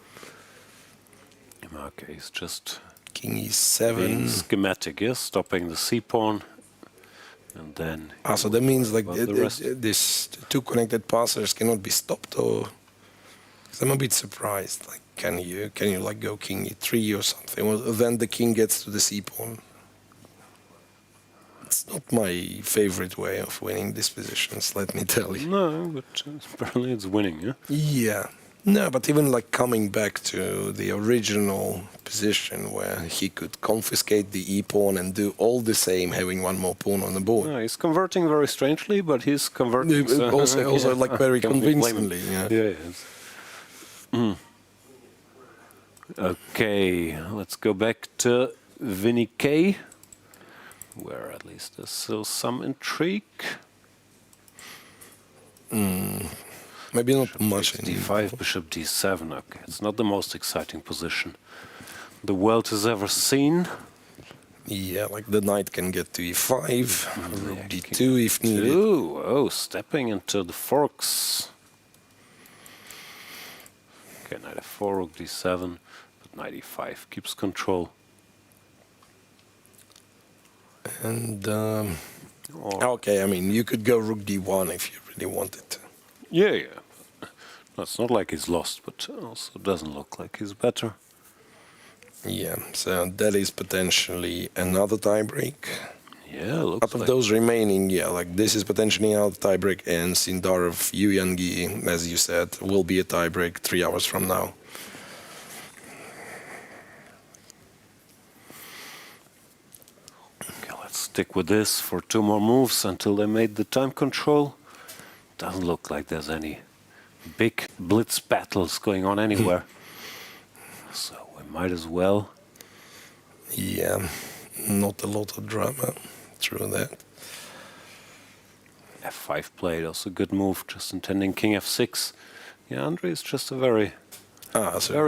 Okay, it's just... King e7. Schematic, stopping the c-pawn, and then... So that means like this two connected passers cannot be stopped, or... I'm a bit surprised. Like, can you like go king e3 or something? Well, then the king gets to the c-pawn. It's not my favorite way of winning these positions, let me tell you. No, but apparently it's winning, Yeah. No, but even like coming back to the original position where he could confiscate the e-pawn and do all the same, having one more pawn on the board. No, he's converting very strangely, but he's converting Also like very Can't be blamed. convincingly. Yeah. Yeah. Okay, let's go back to Vinny K, where at least there's still some intrigue. Maybe not Bishop much. D5, Bishop D7. Okay, it's not the most exciting position the world has ever seen. Yeah, like the knight can get to e5, rook d2 if needed. Oh, stepping into the forks. Okay, knight f4, rook d7, but knight e5 keeps control. And okay, I mean, you could go rook d1 if you really wanted to. Yeah. No, it's not like he's lost, but also doesn't look like he's better. Yeah, so that is potentially another tiebreak. Yeah, looks Out of those remaining, yeah, like this is potentially another tiebreak, and Sindarov, Yu Yangi, as you said, will be a tiebreak 3 hours from now. Okay, let's stick with this for 2 more moves until they made the time control. Doesn't look like there's any big blitz battles going on anywhere. So we might as well. Yeah, not a lot of drama through that. F5 played, also good move, just intending king f6. Yeah, Andrei is just a very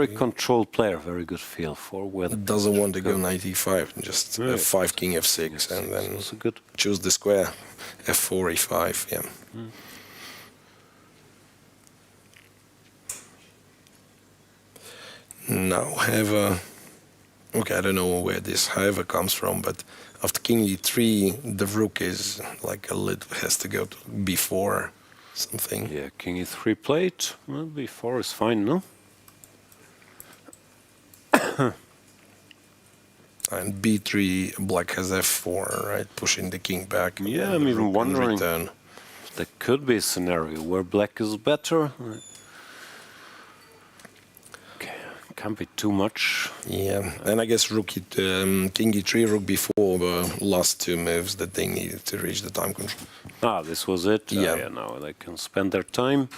controlled player, very good feel for whether doesn't want to go knight e5, just f5 king f6 and then choose the square f4 e5. Yeah. Now however, okay, I don't know where this however comes from, but after king e3, the rook is like a little has to go to b4 something. Yeah, king e3 played. Well, b4 is fine, no? And b3, black has f4, right? Pushing the king back. Yeah, I'm even wondering if there could be a scenario where black is better. Okay, can't be too much. Yeah, and I guess king e3, rook b4 were last 2 moves that they needed to reach the time control. Ah, this was it? Yeah. Yeah, now they can spend their time.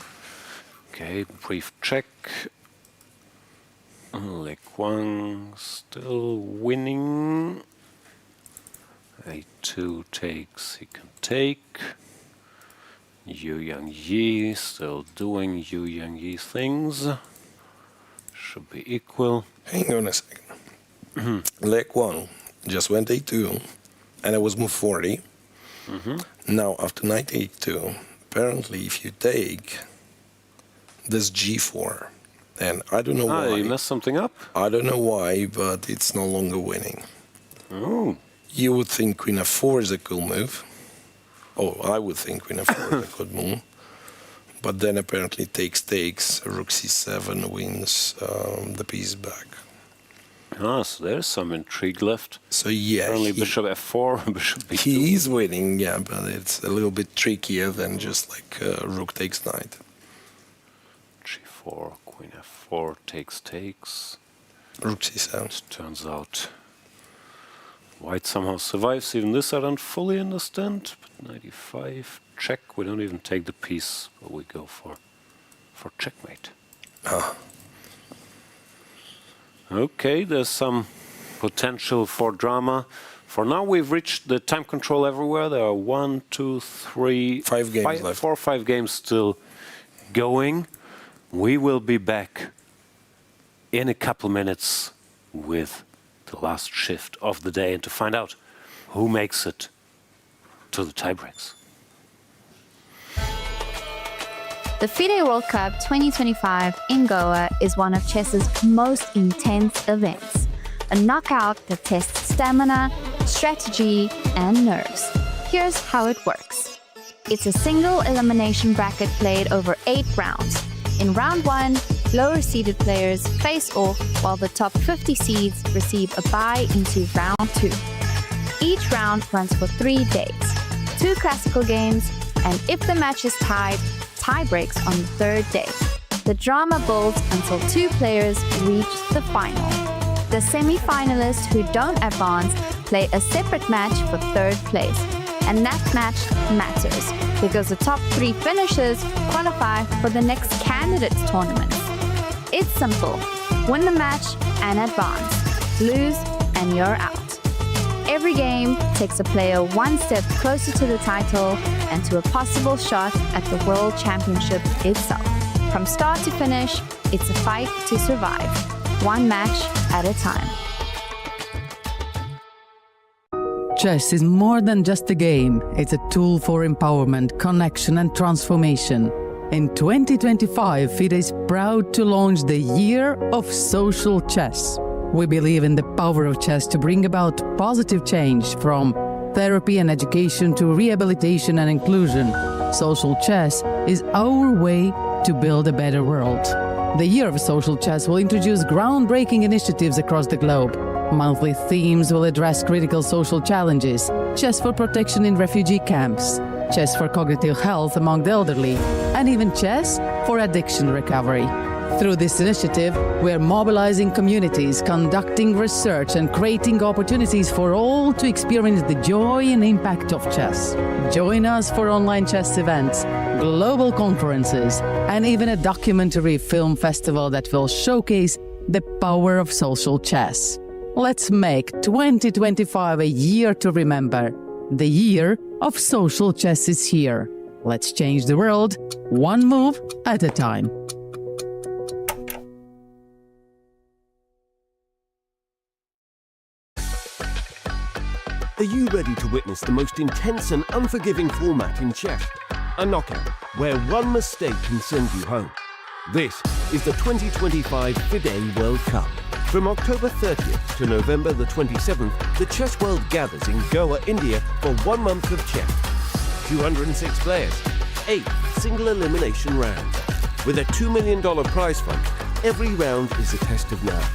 Okay, brief check. Quang still winning. A2 takes, he can take. Yu Yang still doing Yu Yang things. Should be equal. Hang on a second. Leko just went a2, and it was move 40. Now, after knight a2, apparently if you take, there's g4. And I don't know why. You messed something up? I don't know why, but it's no longer winning. Oh. You would think queen f4 is a cool move. Oh, I would think queen f4 is a good move. But then apparently takes, rook c7 wins the piece back. Ah, so there's some intrigue left. So yeah, apparently bishop f4, bishop b2. He is winning, yeah, but it's a little bit trickier than just like rook takes knight. G4, queen f4, takes. Rook c7. It turns out white somehow survives. Even this I don't fully understand. But knight e5, check. We don't even take the piece, but we go for checkmate. Okay, there's some potential for drama. For now, we've reached the time control everywhere. There are 1, 2, 3, 5 games left. 4 or 5 games still going. We will be back in a couple minutes with the last shift of the day and to find out who makes it to the tiebreaks. The FIDE World Cup 2025 in Goa is one of chess's most intense events. A knockout that tests stamina, strategy, and nerves. Here's how it works. It's a single elimination bracket played over 8 rounds. In round 1, lower-seeded players face off while the top 50 seeds receive a bye into round 2. Each round runs for 3 days, 2 classical games, and if the match is tied, tie breaks on the 3rd day. The drama builds until two players reach the final. The semi-finalists who don't advance play a separate match for third place. And that match matters because the top three finishers qualify for the next candidates tournament. It's simple. Win the match and advance. Lose and you're out. Every game takes a player one step closer to the title and to a possible shot at the World Championship itself. From start to finish, it's a fight to survive, one match at a time. Chess is more than just a game. It's a tool for empowerment, connection and transformation. In 2025, FIDE is proud to launch the Year of Social Chess. We believe in the power of chess to bring about positive change, from therapy and education to rehabilitation and inclusion. Social chess is our way to build a better world. The Year of Social Chess will introduce groundbreaking initiatives across the globe. Monthly themes will address critical social challenges: chess for protection in refugee camps, chess for cognitive health among the elderly, and even chess for addiction recovery. Through this initiative, we are mobilizing communities, conducting research, and creating opportunities for all to experience the joy and impact of chess. Join us for online chess events, global conferences, and even a documentary film festival that will showcase the power of social chess. Let's make 2025 a year to remember. The Year of Social Chess is here. Let's change the world, one move at a time. Are you ready to witness the most intense and unforgiving format in chess? A knockout, where one mistake can send you home. This is the 2025 FIDE World Cup. From October 30th to November the 27th, the chess world gathers in Goa, India for 1 month of chess. 206 players, 8 single elimination rounds. With a $2 million prize fund, every round is a test of nerve.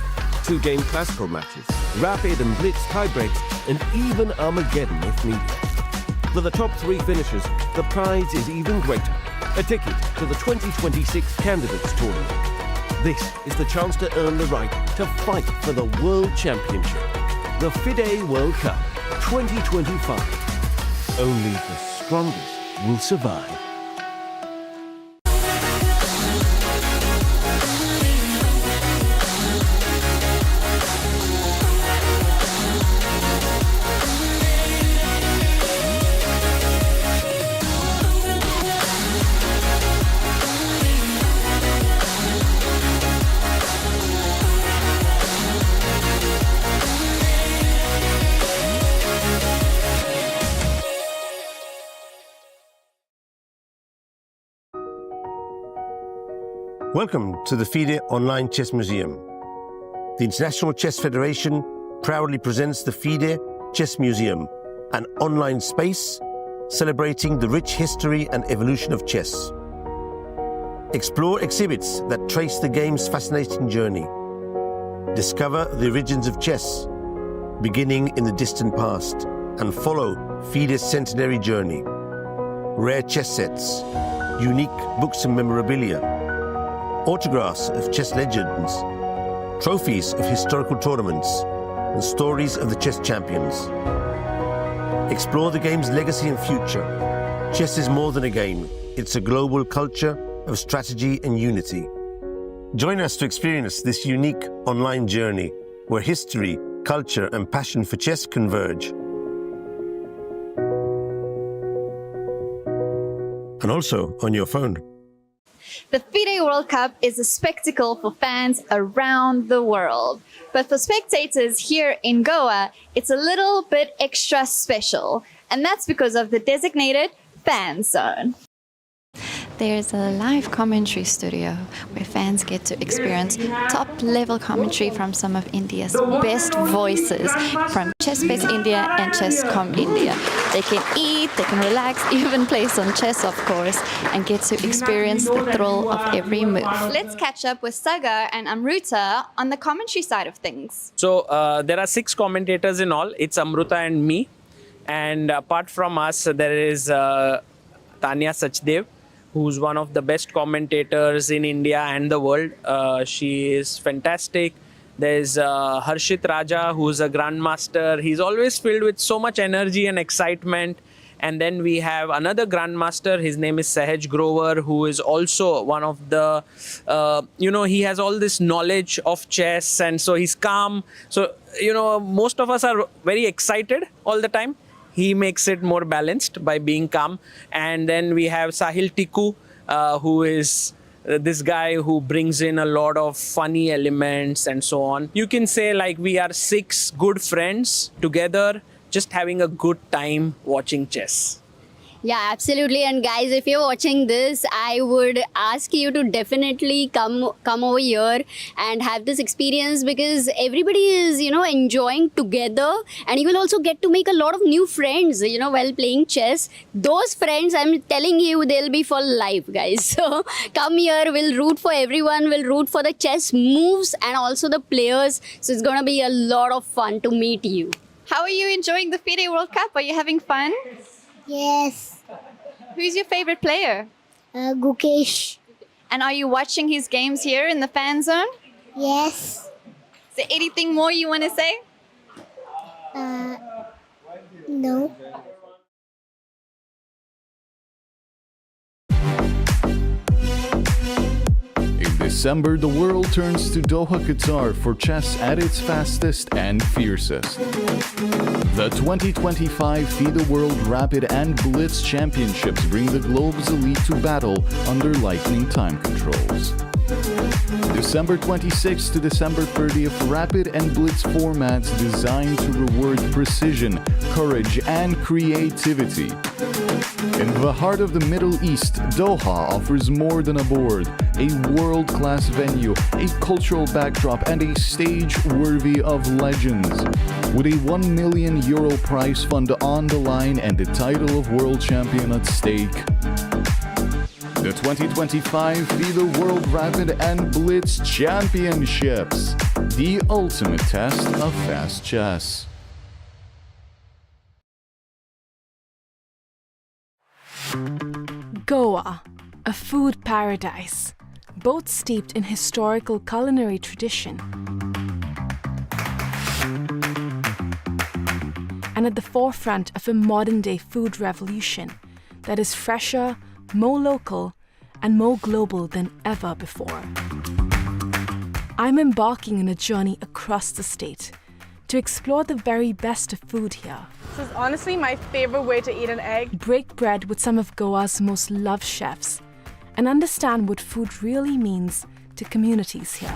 2-game classical matches, rapid and blitz tiebreaks, and even Armageddon if needed. For the top 3 finishers, the prize is even greater: a ticket to the 2026 Candidates Tournament. This is the chance to earn the right to fight for the World Championship. The FIDE World Cup 2025. Only the strongest will survive. Welcome to the FIDE Online Chess Museum. The International Chess Federation proudly presents the FIDE Chess Museum, an online space celebrating the rich history and evolution of chess. Explore exhibits that trace the game's fascinating journey. Discover the origins of chess, beginning in the distant past, and follow FIDE's centenary journey. Rare chess sets, unique books and memorabilia, autographs of chess legends, trophies of historical tournaments, and stories of the chess champions. Explore the game's legacy and future. Chess is more than a game. It's a global culture of strategy and unity. Join us to experience this unique online journey where history, culture, and passion for chess converge. And also on your phone. The FIDE World Cup is a spectacle for fans around the world. But for spectators here in Goa, it's a little bit extra special. And that's because of the designated fan zone. There's a live commentary studio where fans get to experience top-level commentary from some of India's best voices from Chess-Base India and Chess.com India. They can eat, they can relax, even play some chess, of course, and get to experience the thrill of every move. Let's catch up with Sagar and Amruta on the commentary side of things. So there are 6 commentators in all. It's Amruta and me. And apart from us, there is Tanya Sachdev, who's one of the best commentators in India and the world. She is fantastic. There's Harshit Raja, who's a grandmaster. He's always filled with so much energy and excitement. And then we have another grandmaster. His name is Sahaj Grover, who is also one of the, he has all this knowledge of chess, and so he's calm. So, most of us are very excited all the time. He makes it more balanced by being calm. And then we have Sahil Tikku, who is this guy who brings in a lot of funny elements and so on. You can say like we are 6 good friends together, just having a good time watching chess. Yeah, absolutely. And guys, if you're watching this, I would ask you to definitely come over here and have this experience, because everybody is, enjoying together, and you will also get to make a lot of new friends, while playing chess. Those friends, I'm telling you, they'll be for life, guys. So come here, we'll root for everyone, we'll root for the chess moves and also the players. So it's going to be a lot of fun to meet you. How are you enjoying the FIDE World Cup? Are you having fun? Yes. Who's your favorite player? Gukesh. And are you watching his games here in the fan zone? Yes. Is there anything more you want to say? No. In December, the world turns to Doha, Qatar for chess at its fastest and fiercest. The 2025 FIDE World Rapid and Blitz Championships bring the globe's elite to battle under lightning time controls. December 26th to December 30th, Rapid and Blitz formats designed to reward precision, courage, and creativity. In the heart of the Middle East, Doha offers more than a board, a world-class venue, a cultural backdrop, and a stage worthy of legends. With a €1 million prize fund on the line and the title of world champion at stake. The 2025 FIDE World Rapid and Blitz Championships, the ultimate test of fast chess. Goa, a food paradise, both steeped in historical culinary tradition and at the forefront of a modern-day food revolution that is fresher, more local, and more global than ever before. I'm embarking on a journey across the state to explore the very best of food here. This is honestly my favorite way to eat an egg. Break bread with some of Goa's most loved chefs and understand what food really means to communities here.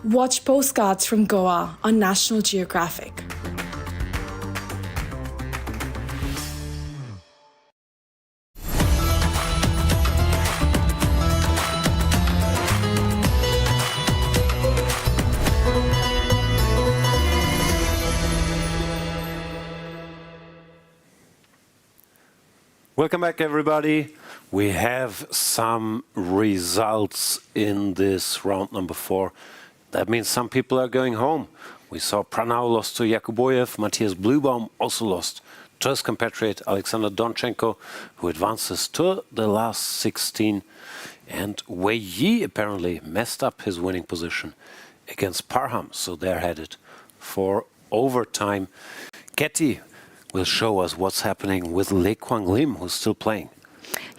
Watch Postcards from Goa on National Geographic. Welcome back, everybody. We have some results in this round number 4. That means some people are going home. We saw Pranav lost to Yakuboyev. Matthias Blubaum also lost to his compatriot Alexander Donchenko, who advances to the last 16. And Wei Yi apparently messed up his winning position against Parham, so they're headed for overtime. Ketty will show us what's happening with Quang Liem, who's still playing.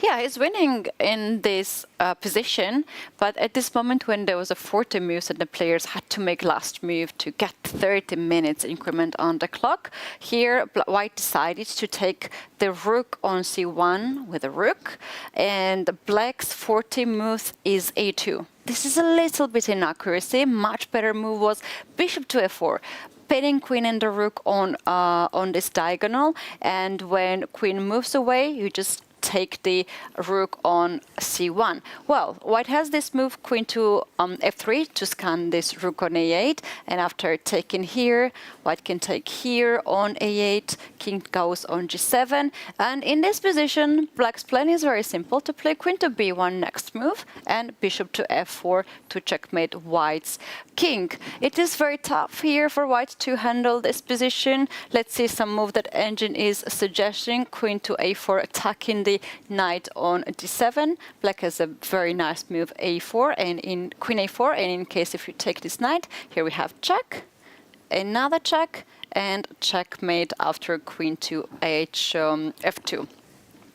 Yeah, he's winning in this position, but at this moment when there was a 40 moves and the players had to make last move to get 30 minutes increment on the clock, here White decided to take the rook on c1 with a rook, and Black's 40 move is a2. This is a little bit inaccuracy. Much better move was bishop to f4. Pinning queen and the rook on this diagonal, and when queen moves away, you just take the rook on c1. Well, white has this move queen to f3 to scan this rook on a8, and after taking here, white can take here on a8, king goes on g7, and in this position, black's plan is very simple, to play queen to b1 next move, and bishop to f4 to checkmate white's king. It is very tough here for white to handle this position. Let's see some move that Arjun is suggesting, queen to a4, attacking the knight on d7. Black has a very nice move a4 and in queen a4, and in case if you take this knight, here we have check, another check, and checkmate after queen to f2.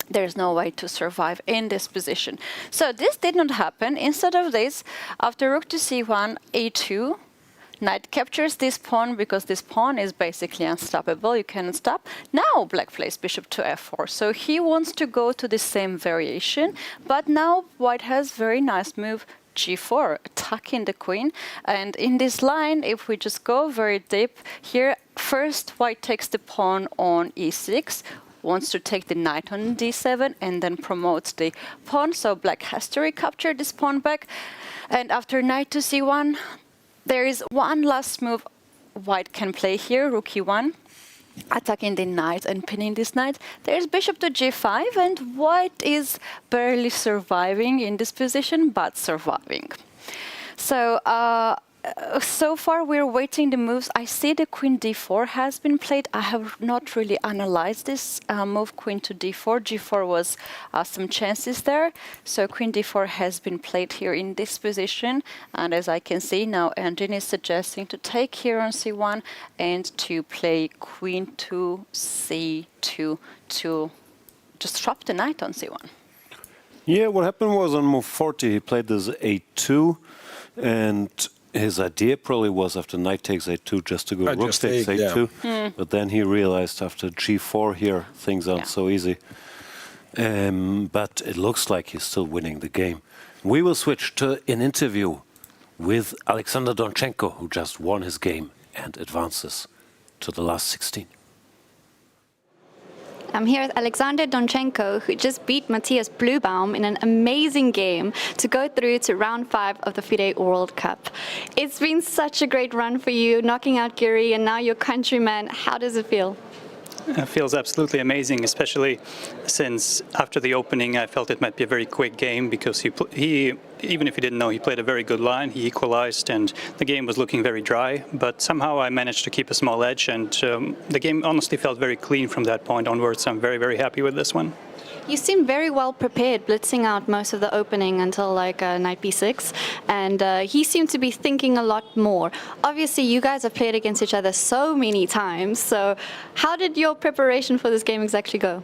There's no way to survive in this position. So this did not happen. Instead of this, after rook to c1, a2, knight captures this pawn because this pawn is basically unstoppable. You cannot stop. Now black plays bishop to f4. So he wants to go to the same variation, but now white has very nice move g4, attacking the queen. And in this line, if we just go very deep here, first white takes the pawn on e6, wants to take the knight on d7 and then promotes the pawn. So black has to recapture this pawn back. And after knight to c1, there is one last move white can play here, rook e1, attacking the knight and pinning this knight. There's bishop to g5, and white is barely surviving in this position, but surviving. So so far we're waiting the moves. I see the queen d4 has been played. I have not really analyzed this move, queen to d4. g4 was some chances there. So queen d4 has been played here in this position. And as I can see now, Arjun is suggesting to take here on c1 and to play queen to c2 to just drop the knight on c1. Yeah, what happened was on move 40, he played this a2, and his idea probably was after knight takes a2 just to go rook takes a2, but then he realized after g4 here things aren't so easy. But it looks like he's still winning the game. We will switch to an interview with Alexander Donchenko, who just won his game and advances to the last 16. I'm here with Alexander Donchenko, who just beat Matthias Bluebaum in an amazing game to go through to round 5 of the FIDE World Cup. It's been such a great run for you, knocking out Giri and now your countryman. How does it feel? It feels absolutely amazing, especially since after the opening I felt it might be a very quick game because he even if he didn't know, he played a very good line, he equalized, and the game was looking very dry, but somehow I managed to keep a small edge, and the game honestly felt very clean from that point onwards. I'm very, very happy with this one. You seem very well prepared, blitzing out most of the opening until like knight b6, and he seemed to be thinking a lot more. Obviously, you guys have played against each other so many times, so how did your preparation for this game exactly go?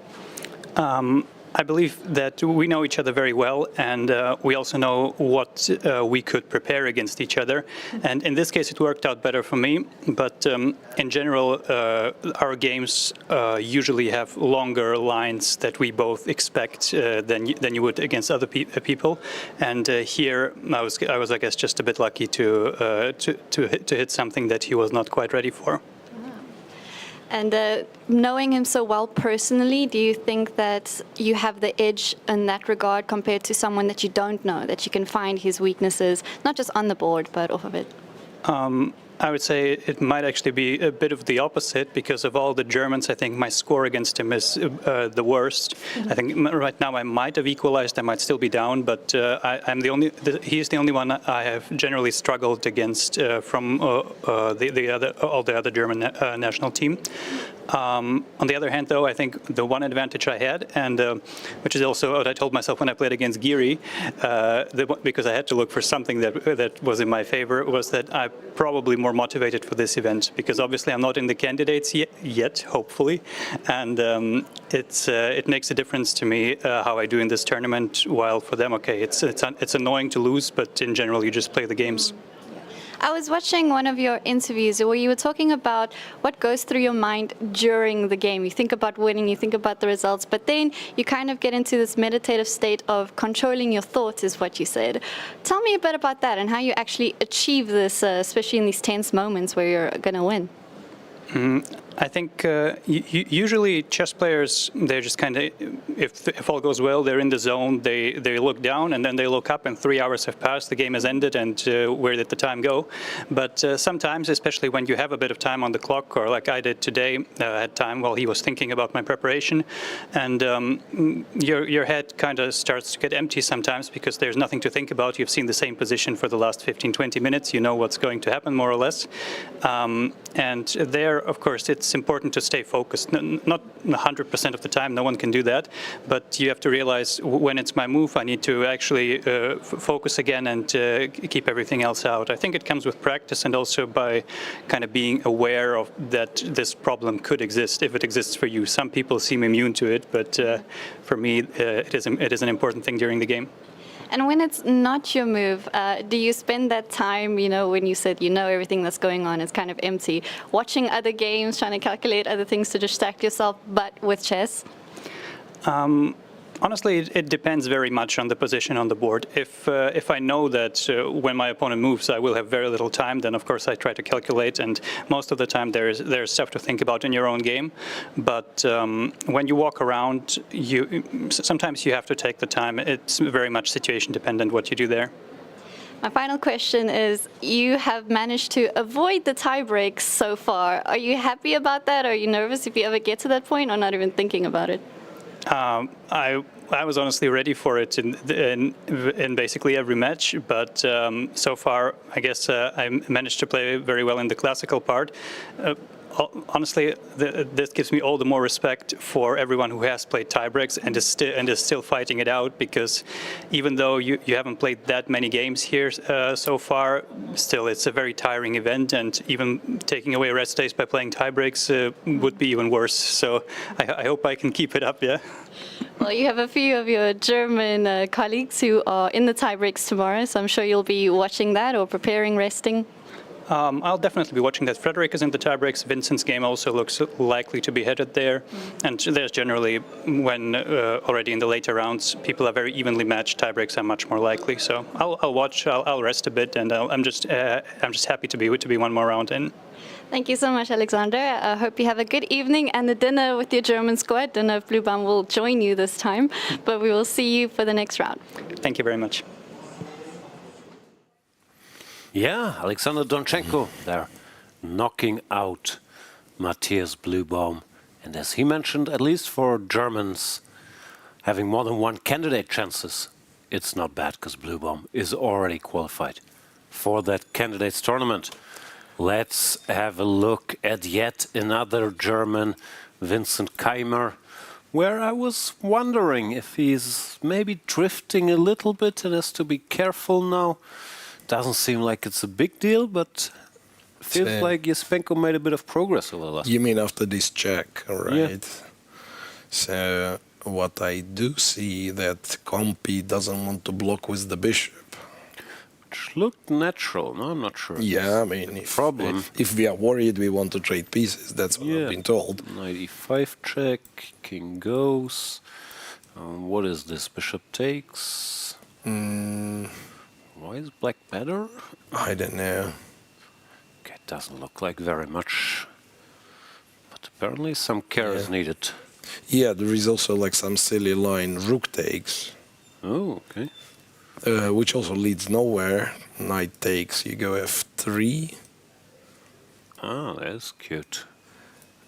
I believe that we know each other very well, and we also know what we could prepare against each other. And in this case, it worked out better for me. But in general, our games usually have longer lines that we both expect than you would against other people. And here, I was, I guess, just a bit lucky to hit something that he was not quite ready for. And knowing him so well personally, do you think that you have the edge in that regard compared to someone that you don't know, that you can find his weaknesses, not just on the board, but off of it? I would say it might actually be a bit of the opposite, because of all the Germans, I think my score against him is the worst. I think right now I might have equalized, I might still be down, but he's the only one I have generally struggled against from all the other German national team. On the other hand, though, I think the one advantage I had, and which is also what I told myself when I played against Giri, because I had to look for something that was in my favor, was that I'm probably more motivated for this event, because obviously I'm not in the candidates yet, hopefully, and it makes a difference to me how I do in this tournament. While for them, okay, it's annoying to lose, but in general, you just play the games. I was watching one of your interviews where you were talking about what goes through your mind during the game. You think about winning, you think about the results, but then you kind of get into this meditative state of controlling your thoughts, is what you said. Tell me a bit about that and how you actually achieve this, especially in these tense moments where you're going to win. I think usually chess players, they're just kind of, if all goes well, they're in the zone, they look down and then they look up and 3 hours have passed, the game has ended, and where did the time go? But sometimes, especially when you have a bit of time on the clock, or like I did today, had time while he was thinking about my preparation, and your head kind of starts to get empty sometimes because there's nothing to think about. You've seen the same position for the last 15-20 minutes, you know what's going to happen more or less. And there, of course, it's important to stay focused. Not 100% of the time, no one can do that, but you have to realize when it's my move, I need to actually focus again and keep everything else out. I think it comes with practice and also by kind of being aware of that this problem could exist, if it exists for you. Some people seem immune to it, but for me, it is an important thing during the game. And when it's not your move, do you spend that time, when you said everything that's going on is kind of empty, watching other games, trying to calculate other things to distract yourself, but with chess? Honestly, it depends very much on the position on the board. If I know that when my opponent moves, I will have very little time, then of course I try to calculate, and most of the time there's stuff to think about in your own game. But when you walk around, sometimes you have to take the time. It's very much situation dependent what you do there. My final question is, you have managed to avoid the tie breaks so far. Are you happy about that? Are you nervous if you ever get to that point, or not even thinking about it? I was honestly ready for it in basically every match, but so far I guess I managed to play very well in the classical part. Honestly, this gives me all the more respect for everyone who has played tiebreaks and is still fighting it out, because even though you haven't played that many games here so far, still it's a very tiring event, and even taking away rest days by playing tiebreaks would be even worse. So I hope I can keep it up, yeah. Well, you have a few of your German colleagues who are in the tiebreaks tomorrow, so I'm sure you'll be watching that or preparing, resting. I'll definitely be watching that. Frederick is in the tiebreaks. Vincent's game also looks likely to be headed there. And there's generally, when already in the later rounds, people are very evenly matched, tiebreaks are much more likely. So I'll watch, I'll rest a bit, and I'm just happy to be one more round in. Thank you so much, Alexander. I hope you have a good evening and the dinner with your German squad. Don't know if Bluebam will join you this time, but we will see you for the next round. Thank you very much. Yeah, Alexander Donchenko there, knocking out Matthias Bluebam. And as he mentioned, at least for Germans having more than one candidate chances, it's not bad, because Bluebam is already qualified for that candidates tournament. Let's have a look at yet another German, Vincent Keimer, where I was wondering if he's maybe drifting a little bit and has to be careful now. Doesn't seem like it's a big deal, but feels like Esipenko made a bit of progress over the last. You mean after this check, right? Yeah. So what I do see that Compi doesn't want to block with the bishop. Which looked natural, no? I'm not sure. Yeah, I mean, if we are worried, we want to trade pieces. That's what I've been told. Knight e5 check, king goes. What is this? Bishop takes. Why is black better? I don't know. Okay, it doesn't look like very much. But apparently some care is needed. Yeah, there is also like some silly line, rook takes. Oh, okay. Which also leads nowhere. Knight takes, you go f3. Ah, that's cute.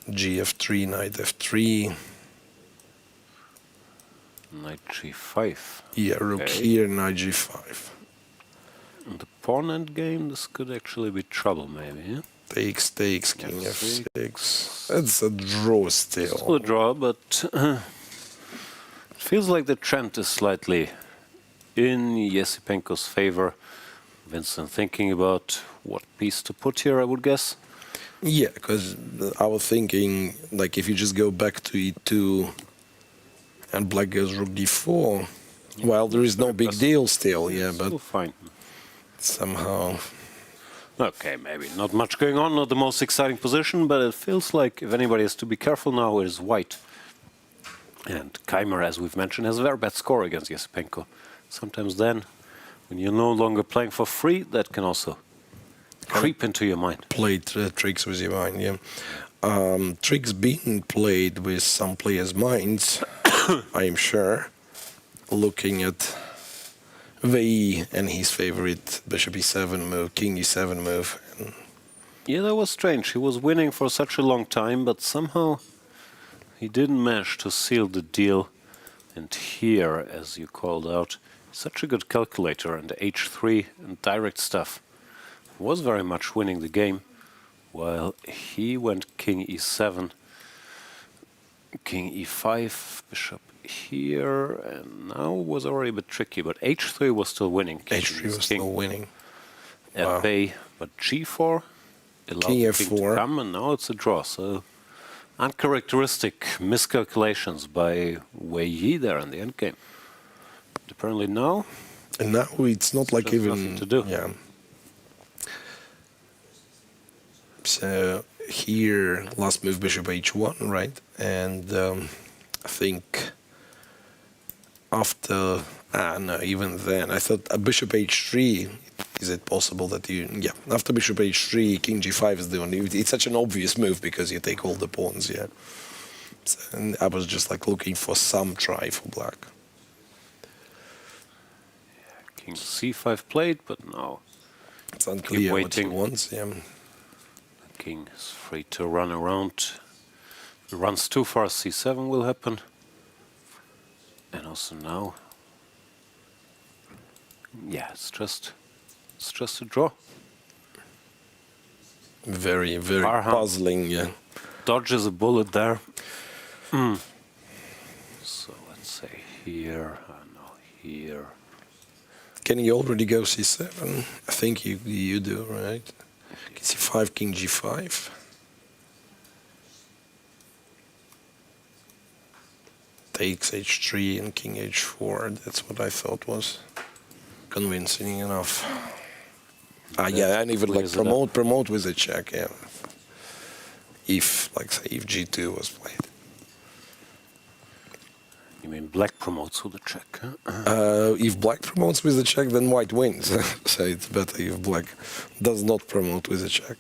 Gf3, knight f3. Knight g5. Yeah, rook here, knight g5. In the pawn endgame, this could actually be trouble, maybe, yeah? Takes, king f6. That's a draw still. Still a draw, but it feels like the trend is slightly in Esipenko's favor. Vincent thinking about what piece to put here, I would guess. Yeah, because I was thinking, like, if you just go back to e2 and black goes rook d4, well, there is no big deal still, yeah, but still fine. Somehow. Okay, maybe not much going on, not the most exciting position, but it feels like if anybody has to be careful now, it is white. And Keimer, as we've mentioned, has a very bad score against Esipenko. Sometimes then, when you're no longer playing for free, that can also creep into your mind. Play tricks with your mind, yeah. tricks being played with some players' minds, I am sure, looking at Vachier and his favorite bishop e7 move, king e7 move. Yeah, that was strange. He was winning for such a long time, but somehow he didn't manage to seal the deal. And here, as you called out, such a good calculator, and h3 and direct stuff was very much winning the game, while he went king e7, king e5, bishop here, and now was already a bit tricky, but h3 was still winning. H3 was still winning. At bay, but g4 allowed King the king to f4. come, and now it's a draw. So uncharacteristic miscalculations by Vachier there in the endgame. But apparently now, and now it's not like even nothing to do. Yeah. So here, last move bishop h1, right? And I think after no, even then I thought a bishop h3. Is it possible that you, after bishop h3, king g5 is the only, it's such an obvious move because you take all the pawns, yeah. So, and I was just like looking for some try for black. king c5 played, but now it's unclear what he waiting. wants, yeah. The king is free to run around. If he runs too far, c7 will happen. And also now, yeah, it's just a draw. Very, very Parham puzzling, yeah. Dodges a bullet there. So let's say here, no, here. Can you already go c7? I think you do, right? King c5, king g5. Takes h3 and king h4. That's what I thought was convincing enough. Yeah, and even like promote with a check, yeah. If, like, say, if g2 was played. You mean black promotes with a check? If black promotes with a check, then white wins. So it's better if black does not promote with a check.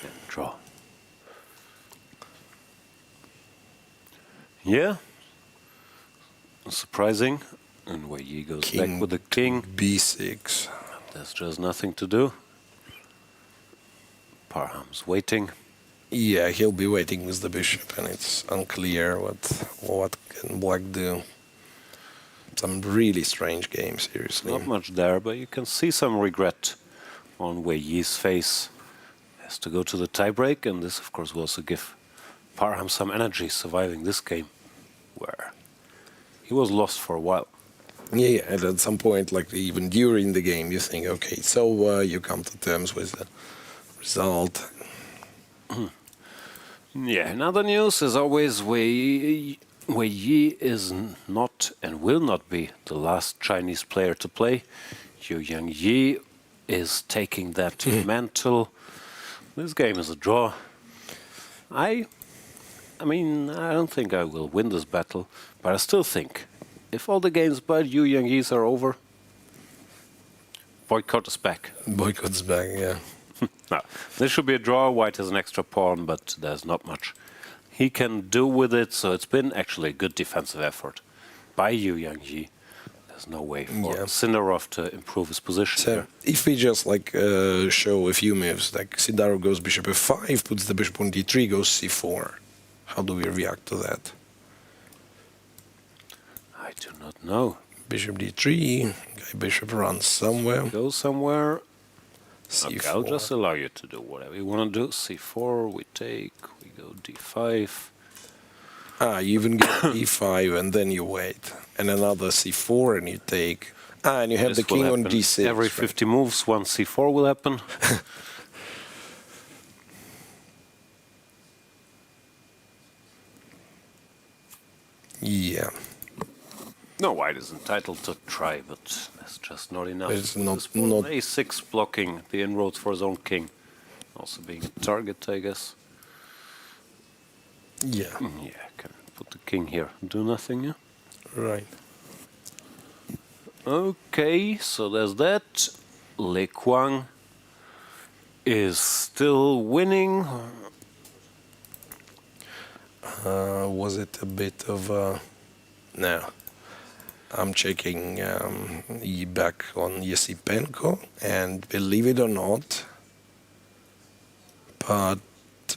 Yeah, draw. Yeah. Surprising. And Vachier goes back with the king. b6. There's just nothing to do. Parham's waiting. Yeah, he'll be waiting with the bishop, and it's unclear what can black do. Some really strange game, seriously. Not much there, but you can see some regret on Vachier's face. Has to go to the tiebreak, and this, of course, will also give Parham some energy surviving this game, where he was lost for a while. Yeah, and at some point, like even during the game, you think, okay, so you come to terms with the result. Yeah, in other news, as always, Vachier is not and will not be the last Chinese player to play. Yu Yangyi is taking that mantle. This game is a draw. I mean, I don't think I will win this battle, but I still think if all the games by Yu Yangyi's are over, boycott is back. Boycott is back, yeah. No, this should be a draw. White has an extra pawn, but there's not much he can do with it. So it's been actually a good defensive effort by Yu Yangyi. There's no way for Sindarov to improve his position. So here. if we just like show a few moves, like Sindarov goes bishop f5, puts the bishop on d3, goes c4. How do we react to that? I do not know. Bishop d3, bishop runs somewhere. Go somewhere. C4. Okay, I'll just allow you to do whatever you want to do. c4, we take, we go d5. You even get e5 and then you wait. And another c4 and you take. And you have This the king will on happen. d6. Every 50 moves, one c4 will happen. Yeah. No, white is entitled to try, but that's just not enough. It's not a6 blocking the inroads for his own king. Also being a target, I guess. Yeah. Yeah, can put the king here. Do nothing, yeah? Right. Okay, so there's that. Quang is still winning. Was it a bit of a... No. I'm checking back on Esipenko, and believe it or not, but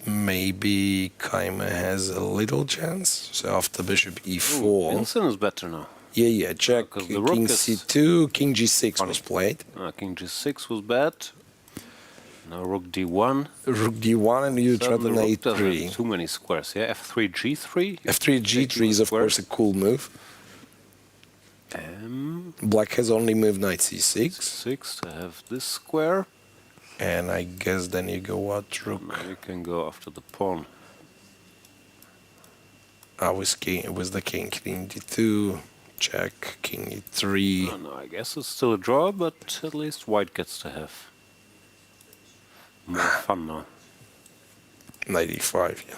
maybe Kaima has a little chance. So after bishop e4... Vincent is better now. Yeah, check. King c2, king g6 was played. King g6 was bad. Now rook d1. Rook d1 and you try to a3. Too many squares, yeah? f3, g3. f3, g3 is of course a cool move. Black has only moved knight c6. 6 to have this square. And I guess then you go what, rook? You can go after the pawn. With the king d2, check, king e3. Oh, no, I guess it's still a draw, but at least white gets to have more fun now. Knight e5, yeah.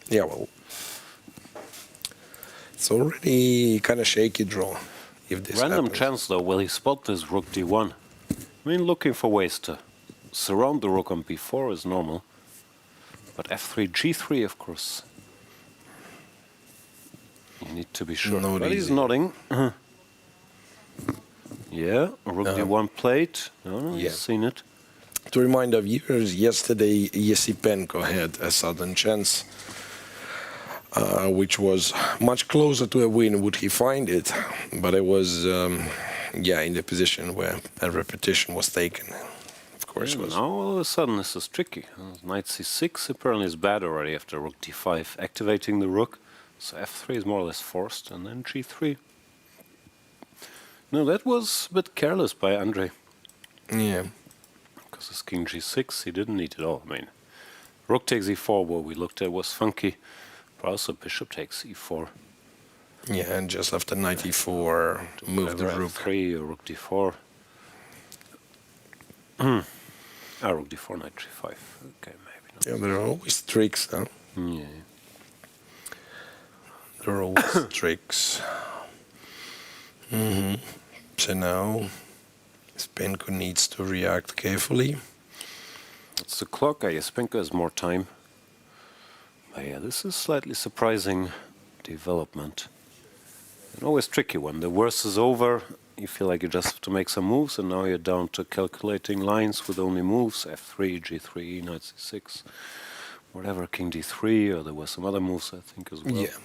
Yeah, well, it's already kind of shaky draw. If this Random happens. chance though, will he spot this rook d1? I mean, looking for ways to surround the rook on b4 is normal. But f3, g3, of course. You need to be sure. But he's nodding. Yeah, rook d1 played. No, he's seen it. To remind our viewers, yesterday Esipenko had a sudden chance, which was much closer to a win would he find it, but it was, in the position where a repetition was taken. Of course, was. Now all of a sudden this is tricky. Knight c6 apparently is bad already after rook d5, activating the rook. So f3 is more or less forced, and then g3. No, that was a bit careless by Andrei. Yeah. Because his king g6, he didn't need it all. I mean, rook takes e4, what we looked at was funky, but also bishop takes e4. Yeah, and just after knight e4, move the rook. f3 or rook d4. Rook d4, knight g5. Okay, maybe not. Yeah, there are always tricks, huh? Yeah. There are always tricks. So now Esipenko needs to react carefully. It's the clock. Esipenko has more time. But yeah, this is slightly surprising development. And always tricky when the worst is over. You feel like you just have to make some moves, and now you're down to calculating lines with only moves: f3, g3, knight c6, whatever, king d3, or there were some other moves I think as well. Yeah.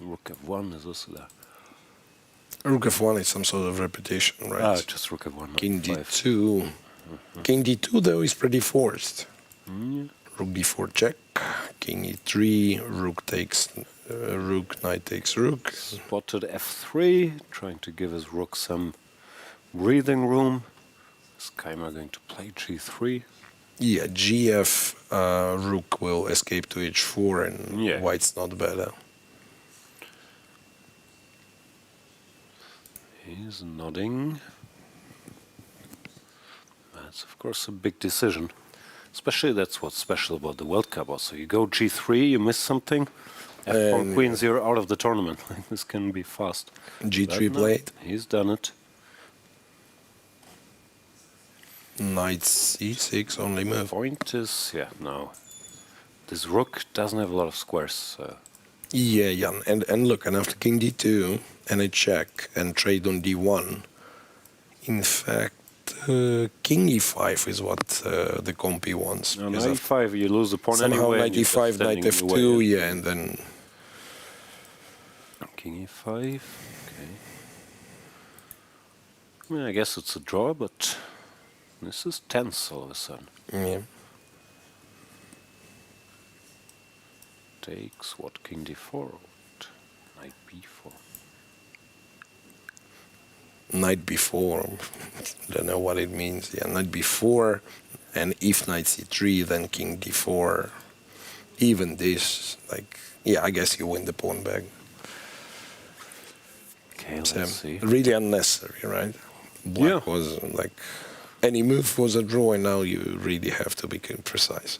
Rook f1 is also there. Rook f1 is some sort of repetition, right? Just rook f1. King d2. King d2 though is pretty forced. Rook d4 check. King e3. Rook takes rook. Knight takes rook. Spotted f3, trying to give his rook some breathing room. Is Kaima going to play g3? Yeah, gf rook will escape to h4, and white's not better. He's nodding. That's of course a big decision. Especially that's what's special about the World Cup also. You go g3, you miss something, f4 queens, you're out of the tournament. This can be fast. G3 played. He's done it. Knight c6 only move. Point is, no. This rook doesn't have a lot of squares. Yeah, Jan. And look, and after king d2 and a check and trade on d1, in fact, king e5 is what the compy wants. No, knight e5, you lose the pawn somehow anyway. Knight e5, knight f2, yeah, and then... King e5, okay. I mean, I guess it's a draw, but this is tense all of a sudden. Yeah. Takes what, king d4, knight b4. Knight b4, don't know what it means. Yeah, knight b4, and if knight c3, then king d4. Even this, like, yeah, I guess you win the pawn back. Okay, let's see. Really unnecessary, right? Black was like, any move was a draw, and now you really have to be precise.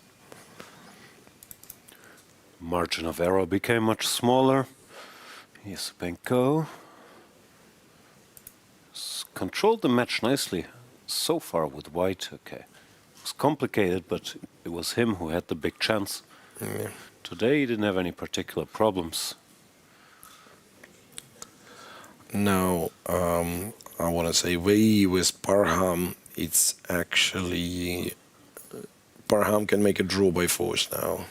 Margin of error became much smaller. Esipenko controlled the match nicely so far with white. Okay. It was complicated, but it was him who had the big chance. Yeah. Today he didn't have any particular problems. Now, I want to say with Parham, it's actually... Parham can make a draw by force now,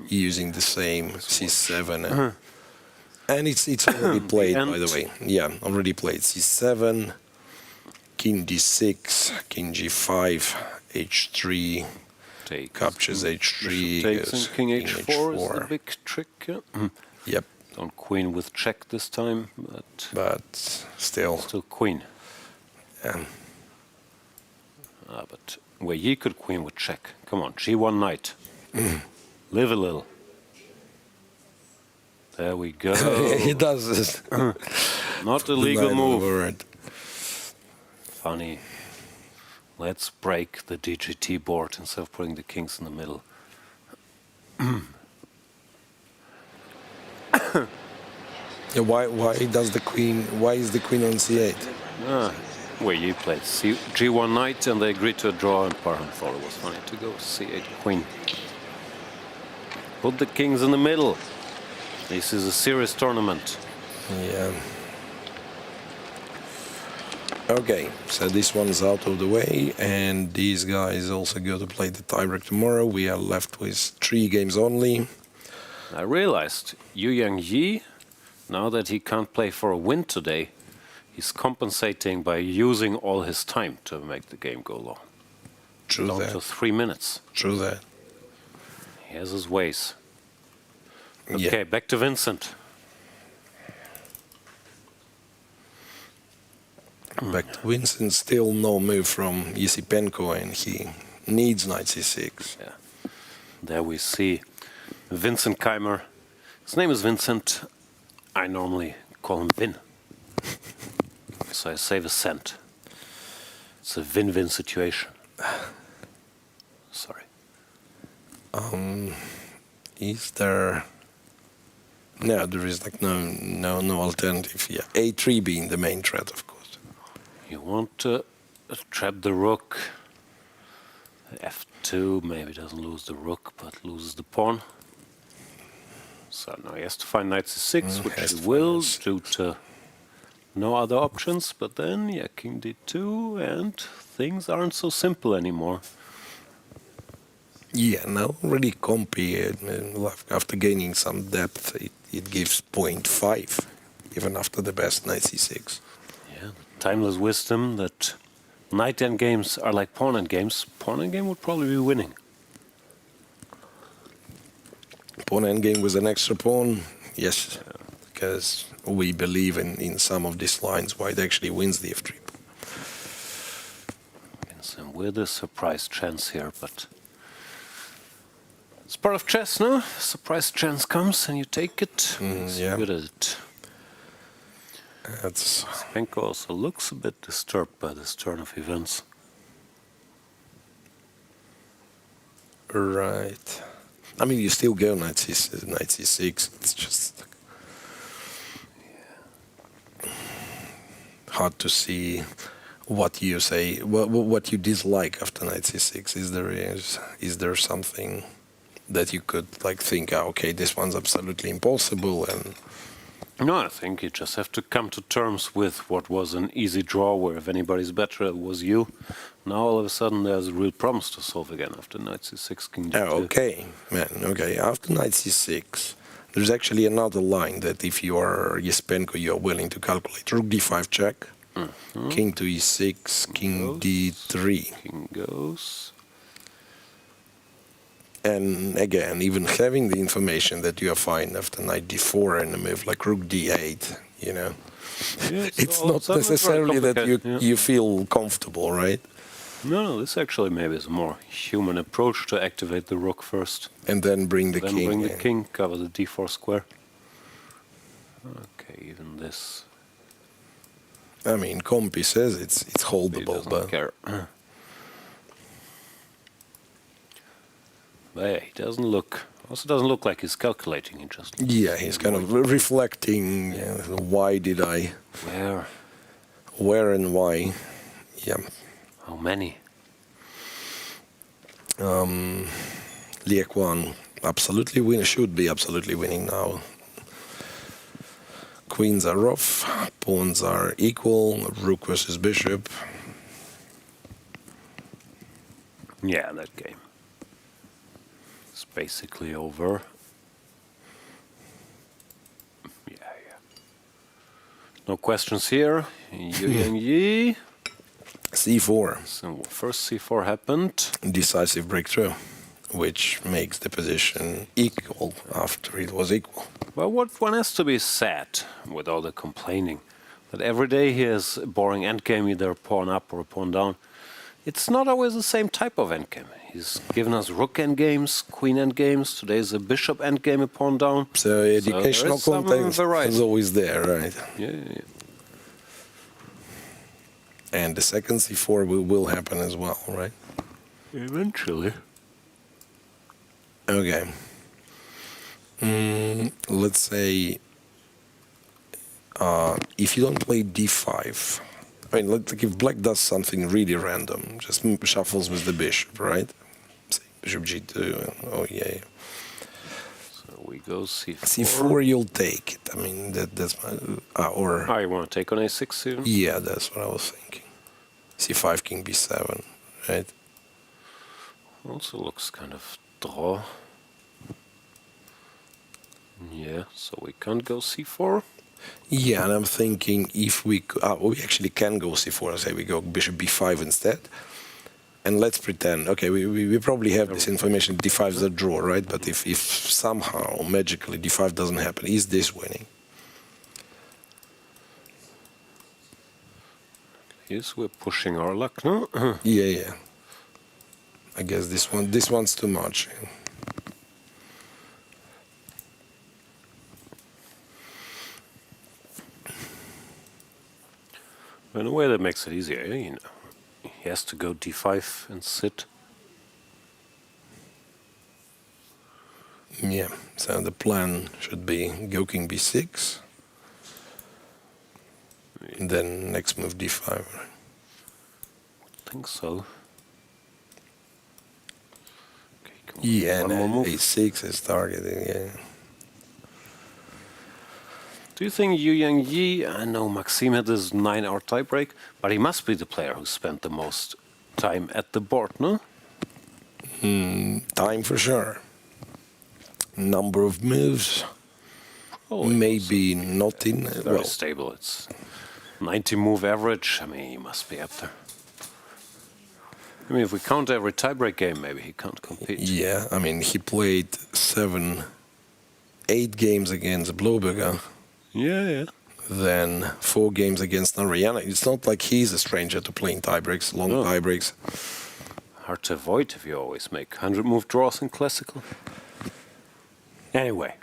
using the same C7. And it's already played, by the way. Yeah, already played. C7, King D6, King G5, H3, captures H3, Takes goes King H4 is the big trick. Yep. On queen with check this time, but still queen. Yeah. But where he could queen with check. Come on, G1 knight. Live a little. There we go. He does this. Not a legal move. Funny. Let's break the DGT board instead of putting the kings in the middle. Yeah, why does the queen? Why is the queen on C8? Where you played G1 knight and they agreed to a draw, and Parham thought it was funny to go C8 queen. Put the kings in the middle. This is a serious tournament. Yeah. Okay, so this one's out of the way, and these guys also go to play the tiebreak tomorrow. We are left with 3 games only. I realized Yu Yang Yi, now that he can't play for a win today, he's compensating by using all his time to make the game go long. True down that. to 3 minutes. True that. He has his ways. Yeah. Okay, back to Vincent. Back to Vincent, still no move from Esipenko, and he needs knight c6. Yeah. There we see Vincent Keimer. His name is Vincent. I normally call him Vin. So I save a cent. It's a win-win situation. Sorry. Is there... No, there is like no alternative. Yeah, A3 being the main threat, of course. You want to trap the rook. F2 maybe doesn't lose the rook, but loses the pawn. So now he has to find knight c6, which he will due to no other options. But then, yeah, king d2, and things aren't so simple anymore. Yeah, now already compy, after gaining some depth, it gives 0.5, even after the best knight c6. Yeah, timeless wisdom that knight endgames are like pawn endgames. Pawn endgame would probably be winning. Pawn endgame with an extra pawn, yes, because we believe in some of these lines, white actually wins the f3 pawn. Some weird surprise chance here, but it's part of chess, no? Surprise chance comes and you take it. He's good at it. Esipenko also looks a bit disturbed by this turn of events. Right. I mean, you still go knight c6. It's just hard to see what you say, what you dislike after knight c6. Is there something that you could like think, okay, this one's absolutely impossible? And no, I think you just have to come to terms with what was an easy draw, where if anybody's better, it was you. Now all of a sudden there's real problems to solve again after knight c6, king d2. Okay, man, okay. After knight c6, there's actually another line that if you are Esipenko, you're willing to calculate. Rook d5 check, king to e6, king d3. King goes. And again, even having the information that you are fine after knight d4 and a move like rook d8, you know, it's not necessarily that you feel comfortable, right? No, this actually maybe is a more human approach to activate the rook first. And then bring the king. Then bring the king, cover the d4 square. Okay, even this. I mean, Compy says it's holdable, but... care. But he doesn't look like he's calculating. He just he's kind of reflecting. Why did I Where and why? Yeah. How many? Leko absolutely should be absolutely winning now. Queens are off, pawns are equal, rook versus bishop. Yeah, that game is basically over. Yeah. No questions here. Yu Yang C4. So first C4 happened. Decisive breakthrough, which makes the position equal after it was equal. Well, what one has to be sad with all the complaining, that every day he has a boring endgame, either a pawn up or a pawn down. It's not always the same type of endgame. He's given us rook endgames, queen endgames. Today's a bishop endgame, a pawn down. So educational content is always there, right? Yeah. And the second C4 will happen as well, right? Eventually. Okay. Let's say if you don't play D5, I mean, like if black does something really random, just shuffles with the bishop, right? Say bishop G2. Oh yeah. So we go C4. C4, you'll take it. I mean, that's my or. Oh, you want to take on A6 even? Yeah, that's what I was thinking. C5, King B7, right? Also looks kind of draw. Yeah, so we can't go C4. Yeah, and I'm thinking if we actually can go C4, say we go bishop B5 instead. And let's pretend, okay, we probably have this information, D5 is a draw, right? But if somehow, magically, D5 doesn't happen, is this winning? Yes, we're pushing our luck, no? Yeah. I guess this one's too much. In a way that makes it easier, you know. He has to go D5 and sit. Yeah, so the plan should be go King B6. And then next move D5. I think so. Okay, yeah, and A6 is targeting, yeah. Do you think Yu Yang, I know Maxime had this 9-hour tiebreak, but he must be the player who spent the most time at the board, no? Time for sure. Number of moves, maybe not in... Very stable, it's 90 move average, I mean, he must be up there. I mean, if we count every tiebreak game, maybe he can't compete. Yeah, I mean, he played 8 games against Blauberger. Yeah. Then 4 games against Aronian. It's not like he's a stranger to playing tiebreaks, long tiebreaks. Hard to avoid if you always make 100-move draws in classical. Anyway.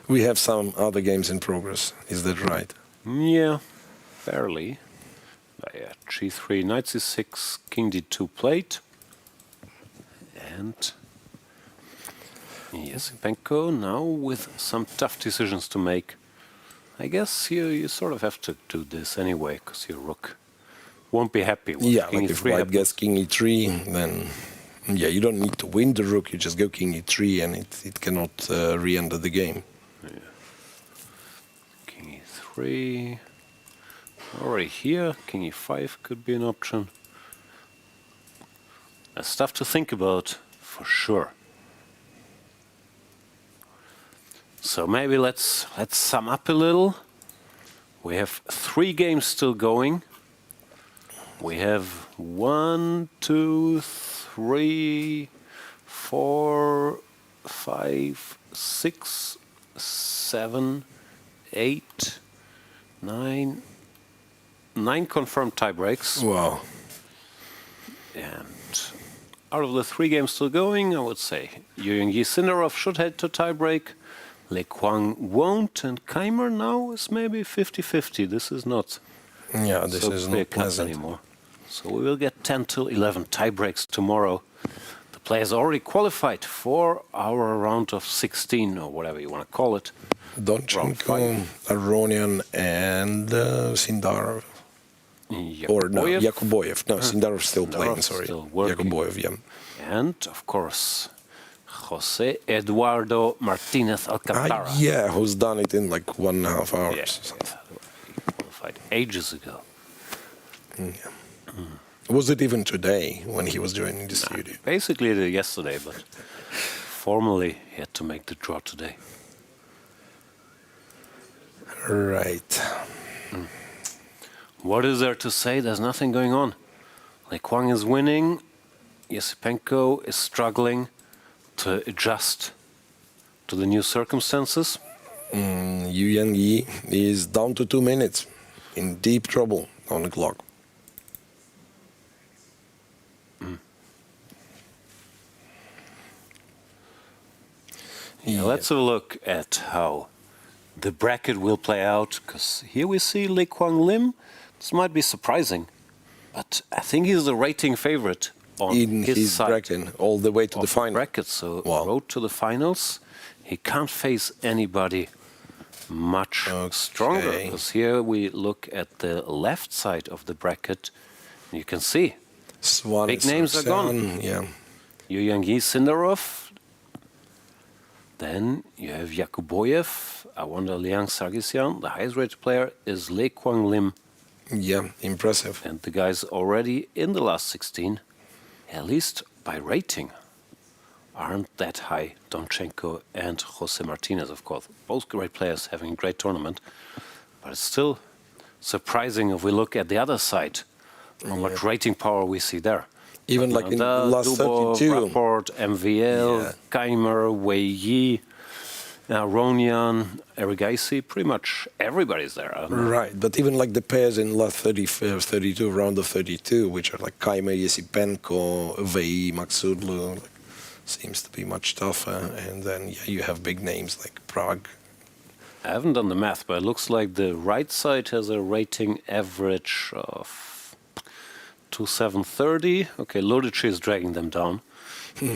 We have some other games in progress, is that right? Yeah, fairly. Yeah, G3, Knight C6, King D2 played. And Esipenko now with some tough decisions to make. I guess you sort of have to do this anyway, because your rook won't be happy with King like E3 if white gets King E3, then you don't need to win the rook, you just go King E3 and it cannot re-enter the game. Yeah. King E3. Already here, King E5 could be an option. There's stuff to think about, for sure. So maybe let's sum up a little. We have 3 games still going. We have 1, 2, 3, 4, 5, 6, 7, 8, 9 confirmed tiebreaks. Wow. And out of the 3 games still going, I would say Yu Yang Sindarov should head to tiebreak. Quang won't, and Keimer now is maybe 50-50. This is not this so is clear not cut pleasant anymore. So we will get 10 till 11 tiebreaks tomorrow. The players already qualified for our round of 16, or whatever you want to call it. Donchenko, Aronian, and Sindarov. Or no, Yakuboyev. No, Sindarov still playing, sorry. Yakuboyev, yeah. And, of course, Jose Eduardo Martinez Alcantara. Yeah, who's done it in like 1.5 hours. Yeah, he qualified ages ago. Yeah. Was it even today when he was joining the studio? Basically yesterday, but formally he had to make the draw today. Right. What is there to say? There's nothing going on. Like Quang is winning, Esipenko is struggling to adjust to the new circumstances. Yu Yang is down to 2 minutes, in deep trouble on the clock. Yeah, let's have a look at how the bracket will play out, because here we see Quang Liem. This might be surprising, but I think he's the rating favorite on in his side bracket, all the way to the final. Bracket, so road to the finals. He can't face anybody much stronger, because here we look at the left side of the bracket. You can see big names are gone. Yeah. Yu Yang, Sindarov. Then you have Yakuboyev, Awanda Liang Sargsyan. The highest rated player is Quang Liem. Yeah, impressive. And the guys already in the last 16, at least by rating, aren't that high. Donchenko and Jose Martinez, of course. Both great players having a great tournament. But it's still surprising if we look at the other side, how much rating power we see there. Even like in the last Dubov, 32. Rapport, MVL, Keimer, Wei Yi, Aronian, Erigaisi, pretty much everybody's there. Right, but even like the pairs in last 32, round of 32, which are like Keimer, Esipenko, Wei, Maksudlu, like, seems to be much tougher. And then you have big names like Prague. I haven't done the math, but it looks like the right side has a rating average of 2730. Okay, Lodici is dragging them down.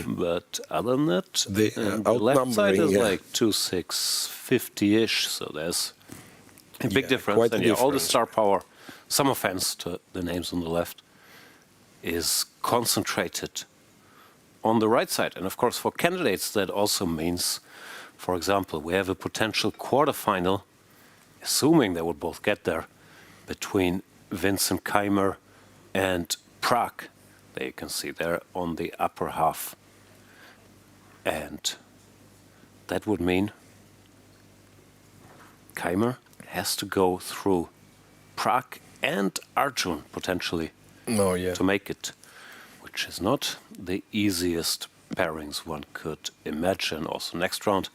But other than that, the left side is like 2650-ish, so there's a big difference. And all the star power, some offense to the names on the left, is concentrated on the right side. And of course, for candidates, that also means, for example, we have a potential quarterfinal, assuming they would both get there, between Vincent Keimer and Prague. There you can see there on the upper half. And that would mean Keimer has to go through Prague and Arjun, potentially, to make it, which is not the easiest pairings one could imagine. Also, next round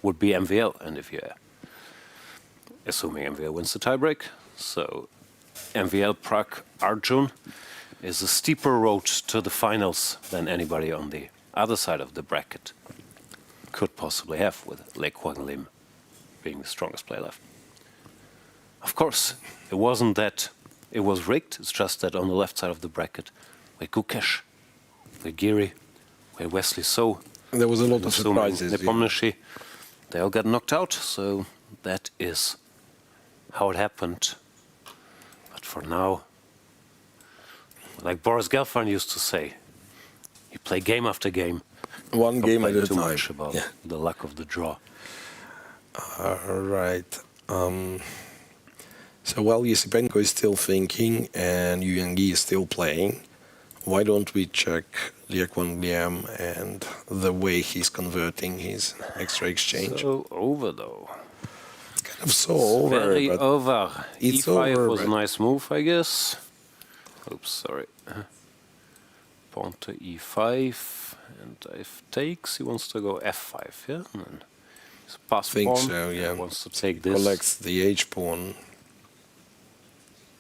would be MVL, and if you're assuming MVL wins the tiebreak, so MVL, Prague, Arjun is a steeper road to the finals than anybody on the other side of the bracket could possibly have, with Quang Liem being the strongest player left. Of course, it wasn't that it was rigged, it's just that on the left side of the bracket, with Gukesh, with Giri, with Wesley So, there was a lot of surprises. Nepomniachtchi, they all got knocked out, so that is how it happened. But for now, like Boris Gelfand used to say, you play game after game. One game at a time. Much about the luck of the draw. All right. So while Esipenko is still thinking and Yu Yang is still playing, why don't we check Quang Liem and the way he's converting his extra exchange? So over though. Kind of so over. Very but over. It's E5 over, was a but nice move, I guess. Oops, sorry. Pawn to E5, and if takes, he wants to go F5, yeah? And then he's pass think pawn, so, yeah. Wants to take this. Collects the H pawn.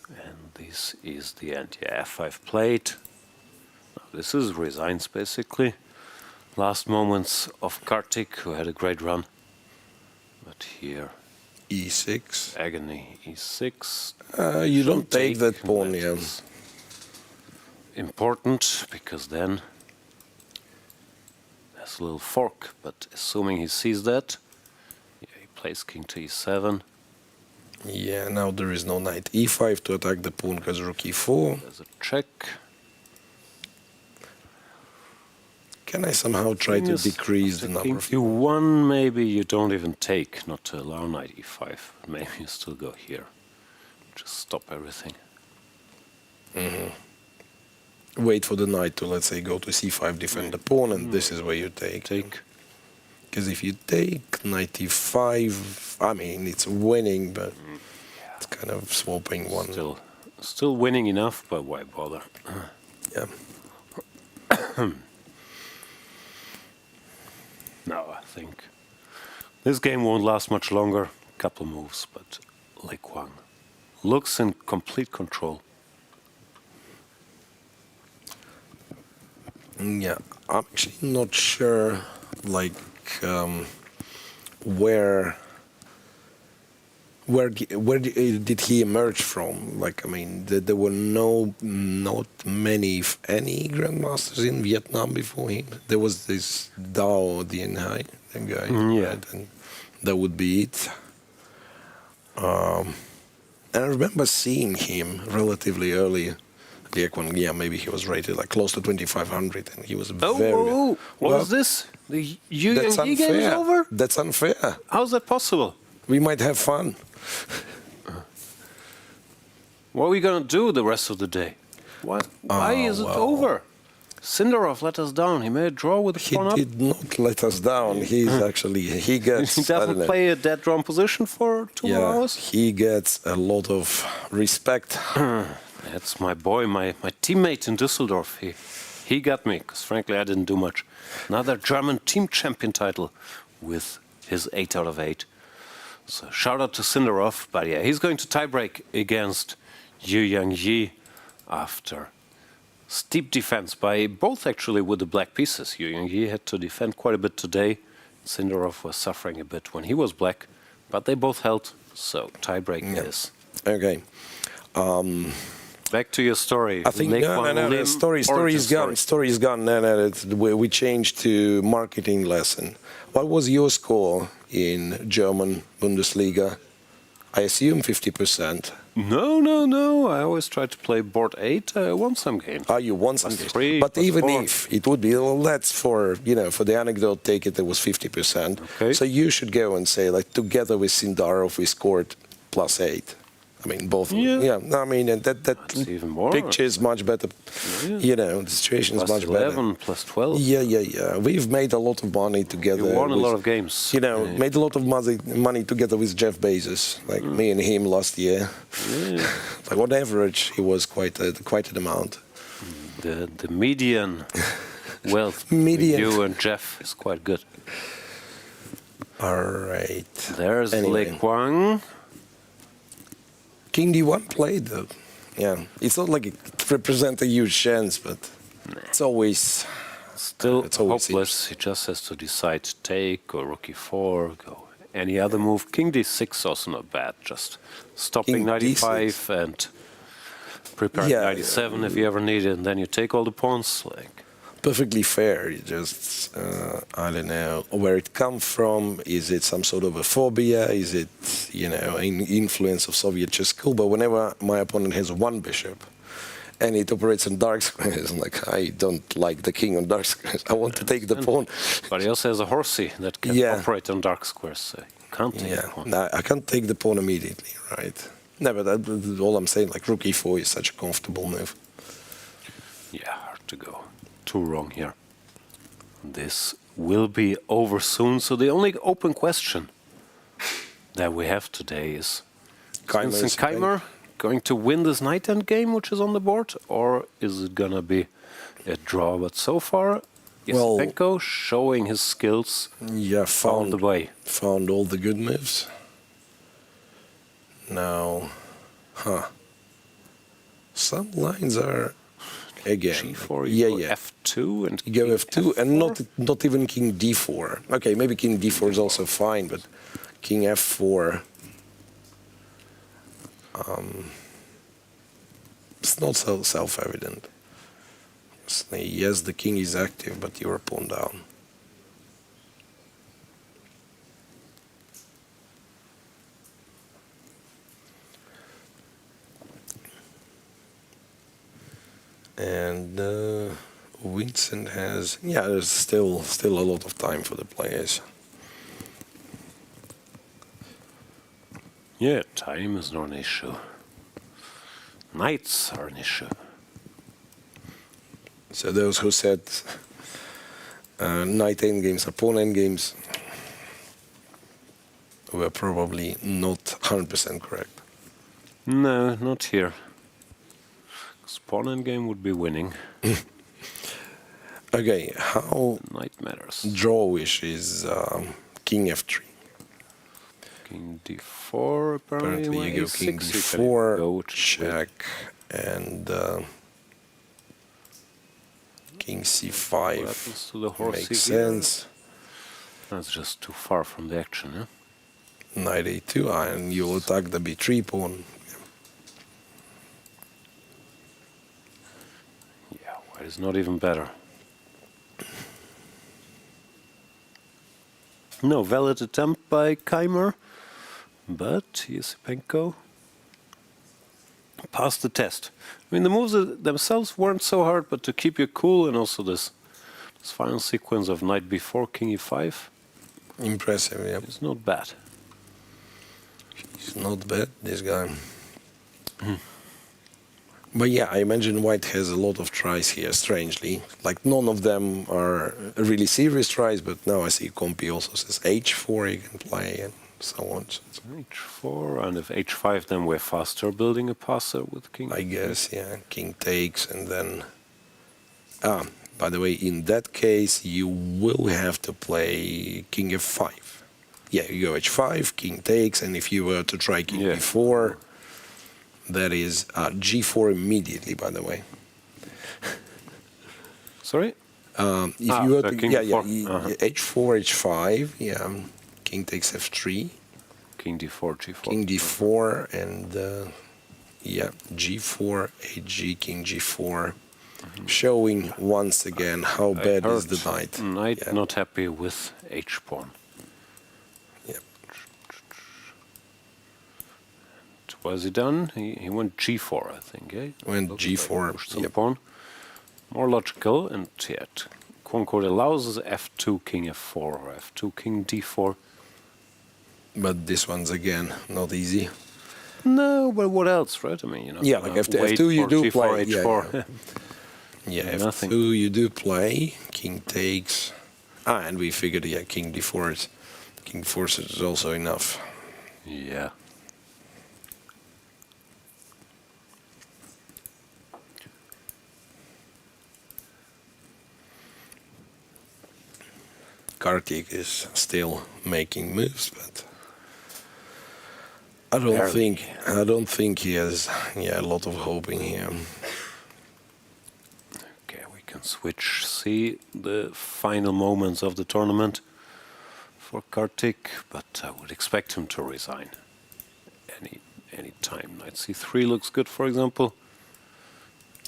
And this is the end. Yeah, F5 played. Now, this is resigns, basically. Last moments of Kartik, who had a great run. But here... E6. Agony, E6. You don't take that pawn, yeah. Important, because then There's a little fork, but assuming he sees that, yeah, he plays king to e7. Yeah, now there is no knight e5 to attack the pawn because rook e4. There's a check. Can I somehow try to decrease the number of... e1, maybe you don't even take, not to allow knight e5. Maybe you still go here. Just stop everything. Wait for the knight to, let's say, go to c5, defend the pawn, and this is where you take. Because if you take knight e5, I mean, it's winning, but it's kind of swapping one. Still winning enough, but why bother? Yeah. No, I think this game won't last much longer. Couple moves, but Quang looks in complete control. Yeah, I'm actually not sure, where did he emerge from? Like, I mean, there were not many, if any, grandmasters in Vietnam before him. There was this Dao Dien Hai, the guy, right? And that would be it. And I remember seeing him relatively early. Yeah, maybe he was rated like close to 2,500, and he was very. What is this? The Yu Yang game is over? That's unfair. How's that possible? We might have fun. What are we gonna do the rest of the day? Why is it over? Sindarov let us down. He made a draw with the pawn up. He did not let us down. He's actually he gets. He doesn't play a dead drawn position for 2 more hours. He gets a lot of respect. That's my boy, my teammate in Düsseldorf. He got me, because frankly I didn't do much. Another German team champion title with his 8 out of 8. So shout out to Sindarov, but yeah, he's going to tiebreak against Yu Yang after steep defense by both actually with the black pieces. Yu Yang had to defend quite a bit today. Sindarov was suffering a bit when he was black, but they both held, so tiebreak is. Okay. Back to your story. I think the story is gone. Story is gone. We changed to marketing lesson. What was your score in German Bundesliga? I assume 50%. No. I always try to play board 8. I won some games. You won some games. But even if it would be, let's for the anecdote, take it was 50%. Okay. So you should go and say, like, together with Sindarov, we scored +8. I mean, both. Yeah. I mean, and that even more. Picture is much better. The situation is much better. +11, +12. Yeah. We've made a lot of money together. You won a lot of games. Made a lot of money together with Jeff Bezos, like me and him last year. Yeah. Like on average, it was quite an amount. The median wealth between you and Jeff is quite good. All right. There's Quang. King D1 played, though. Yeah, it's not like it represents a huge chance, but it's always hopeless. He just has to decide to take or rook e4, go any other move. King d6 also not bad. Just stopping knight e5 and preparing knight e7 if you ever need it, and then you take all the pawns. Perfectly fair. You just I don't know where it comes from. Is it some sort of a phobia? Is it an influence of Soviet chess school? But whenever my opponent has one bishop and it operates on dark squares, I'm like, I don't like the king on dark squares. I want to take the pawn. But he also has a horsey that can operate on dark squares. So you can't take the pawn. No, I can't take the pawn immediately, right? No, but that's all I'm saying. Like rook e4 is such a comfortable move. Yeah, hard to go. Too wrong here. This will be over soon. So the only open question that we have today is Keimer going to win this knight endgame which is on the board, or is it gonna be a draw? But so far, Esipenko showing his skills. Yeah, found all the good moves. Now, some lines are. Again, G4, F2 and you go F2 and not even King D4. Okay, maybe King D4 is also fine, but King F4. It's not so self-evident. Yes, the king is active, but you're a pawn down. And Vincent has, there's still a lot of time for the players. Yeah, time is not an issue. Knights are an issue. So those who said knight endgames are pawn endgames were probably not 100% correct. No, not here. Pawn endgame would be winning. Okay, how knight matters. Drawish is king f3. King d4 apparently. You go king d4, check, and king c5 to the horse makes sense. That's just too far from the action, yeah? Knight a2, and you'll attack the b3 pawn. Yeah, white is not even better. No valid attempt by Keimer, but Esipenko passed the test. I mean, the moves themselves weren't so hard, but to keep you cool, and also this final sequence of knight b4, king e5. Impressive, yeah. It's not bad. He's not bad, this guy. But yeah, I imagine white has a lot of tries here, strangely. Like, none of them are really serious tries, but now I see Compi also says h4 he can play, and so on. h4, and if h5, then we're faster building a passer with king. I guess, yeah. King takes, and then... by the way, in that case, you will have to play king f5. Yeah, you go h5, king takes, and if you were to try king b4... That is g4 immediately, by the way. Sorry? If you were to, h4, h5, king takes f3. King d4, g4. King d4, and g4, hg, king g4. Showing once again how bad is the knight. Knight not happy with h-pawn. What has he done? He went g4, I think, eh? Went g4, yep. Pawn. More logical, and yet Concord allows us f2, king f4, or f2, king d4. But this one's, again, not easy. No, but what else, right? I mean, you know. Yeah, like f2 you do g4, play. h4. Yeah, f2 you do play. King takes. And we figured, king d4 is... King d4 is also enough. Yeah. Kartik is still making moves, but I don't think he has a lot of hope in him. Okay, we can switch. See the final moments of the tournament for Kartik, but I would expect him to resign any time. Knight c3 looks good, for example.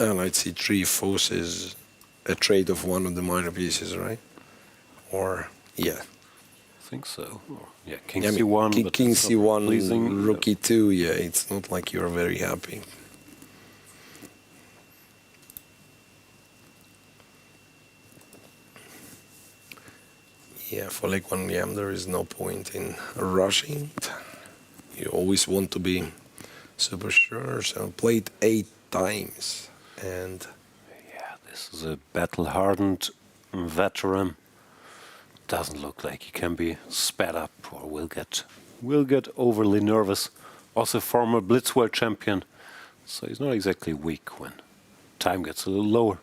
Knight c3 forces a trade of one of the minor pieces, right? Or, I think so. King c1. But king c1, rook e2, it's not like you're very happy. Yeah, for Quang Liem, there is no point in rushing. You always want to be super sure, so played 8 times. And this is a battle-hardened veteran. Doesn't look like he can be sped up or will get overly nervous. Also former Blitz World champion, so he's not exactly weak when time gets a little lower.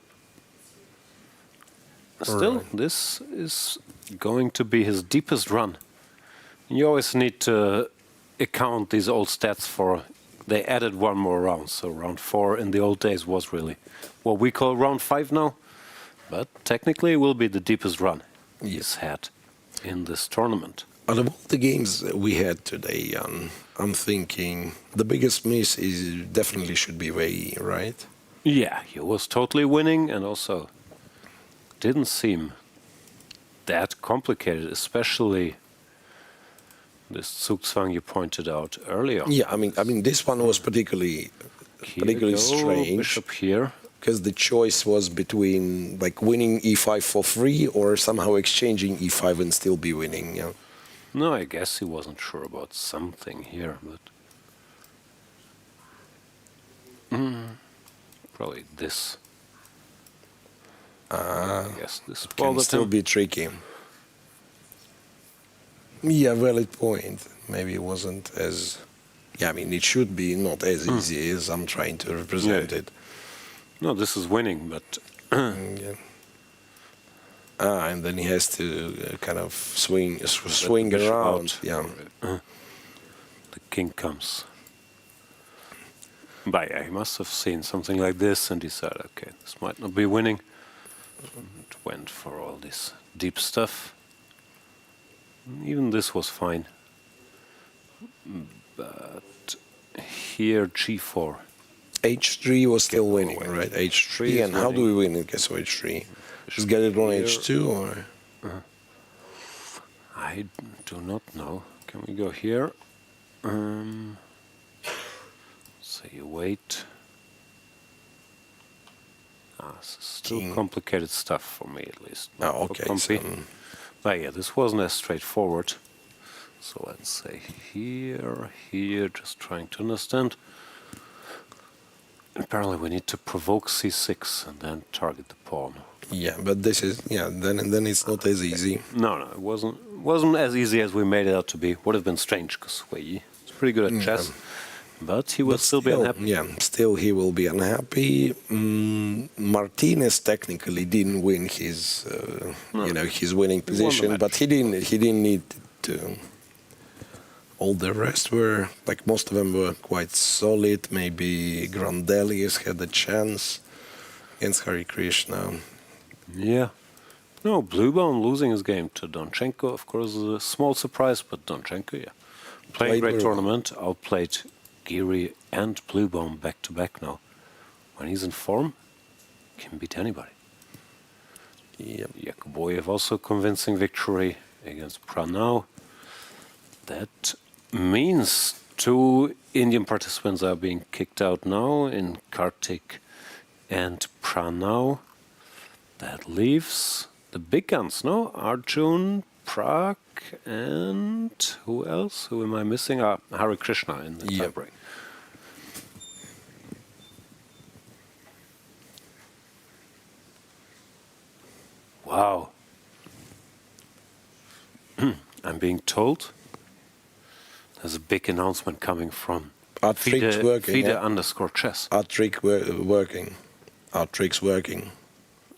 Still, this is going to be his deepest run. You always need to account these old stats for, they added one more round, so round 4 in the old days was really what we call round 5 now, but technically it will be the deepest run he's had in this tournament. Out of all the games we had today, I'm thinking the biggest miss definitely should be Wei, right? Yeah, he was totally winning and also didn't seem that complicated, especially this Zugzwang you pointed out earlier. Yeah, I mean this one was particularly strange. Bishop here. because the choice was between like winning e5 for free or somehow exchanging e5 and still be winning. You know? No, I guess he wasn't sure about something here, but probably this. I guess this Can still be tricky. Yeah, valid point. Maybe it wasn't as... Yeah, I mean, it should be not as easy as I'm trying to represent it. No, this is winning, but... yeah. And then he has to kind of swing around. Yeah. The king comes. But yeah, he must have seen something like this and decided, okay, this might not be winning. It went for all this deep stuff. Even this was fine. But here g4. h3 was still winning, right? h3, and how do we win in case of h3? Just get it on h2 or? I do not know. Can we go here? So you wait. This is still complicated stuff for me, at least. Oh, okay. So, but yeah, this wasn't as straightforward. So let's say here, just trying to understand. Apparently we need to provoke c6 and then target the pawn. Yeah, but this is, then it's not as easy. No, it wasn't as easy as we made it out to be. Would have been strange, because he's pretty good at chess. But he will still be unhappy. Yeah, still he will be unhappy. Martinez technically didn't win his, his winning position, but he didn't need to. All the rest were, like most of them were quite solid. Maybe Grandelius had a chance against Hare Krishna. Yeah. No, Bluebone losing his game to Donchenko, of course, is a small surprise, but Donchenko, yeah. Playing great tournament, outplayed Giri and Bluebone back-to-back now. When he's in form, can beat anybody. Yep. Yakuboyev also convincing victory against Praggnanandhaa. That means 2 Indian participants are being kicked out now in Kartik and Praggnanandhaa. That leaves the big guns, no? Arjun, Prag, and who else? Who am I missing? Hare Krishna in the tiebreak. Wow. I'm being told there's a big announcement coming from FIDE_chess. Our trick working. Our trick's working.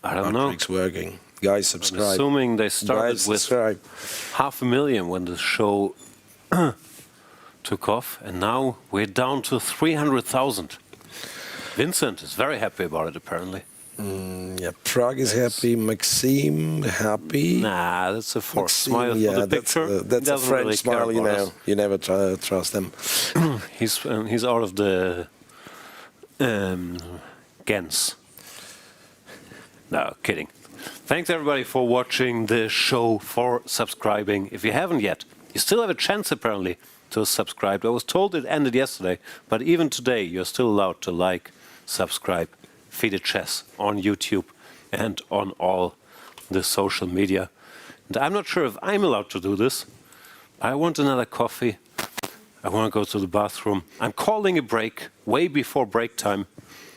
I don't know. Our trick's working. Guys, subscribe. I'm assuming they started with 500,000 when the show took off, and now we're down to 300,000. Vincent is very happy about it, apparently. Yeah, Prague is happy. Maxime happy. Nah, that's a forced smile for the picture. That's a French really smile, you know. You never trust them. He's out of the Gens. No, kidding. Thanks everybody for watching the show, for subscribing. If you haven't yet, you still have a chance apparently to subscribe. I was told it ended yesterday, but even today you're still allowed to like, subscribe, FIDE Chess on YouTube and on all the social media. And I'm not sure if I'm allowed to do this. I want another coffee. I want to go to the bathroom. I'm calling a break way before break time,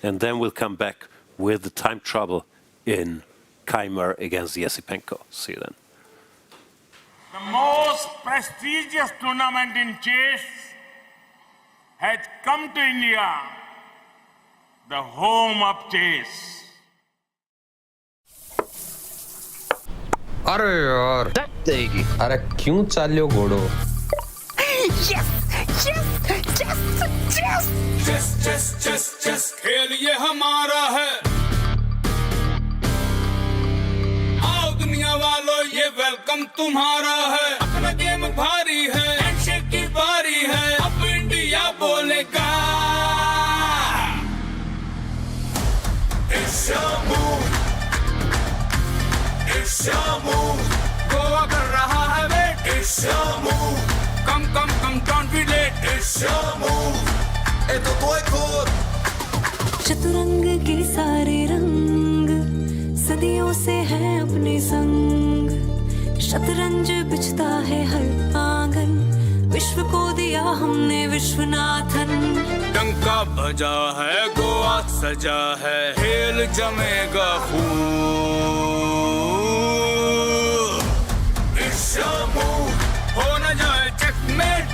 and then we'll come back with the time trouble in Keimer against the Esipenko. See you then. The most prestigious tournament in chess has come to India, the home of chess. अरे यार देगी अरे क्यों चालियो घोड़ो Yes! Yes! Yes! Yes! Chess, chess, chess, chess. खेल ये हमारा है. आओ दुनिया वालों ये वेलकम तुम्हारा है. अपना गेम भारी है, हैंडशेक की बारी है. अब इंडिया बोलेगा. It's your move. It's your move. Goa कर रहा है wait. It's your move. Come, don't be late. It's your move. É do boi cor. चतुरंग के सारे रंग सदियों से हैं अपने संग शतरंज बिछता है हर आंगन विश्व को दिया हमने विश्वनाथन डंका बजा है गोवा सजा है खेल जमेगा खूब हो न जाए चेकमेट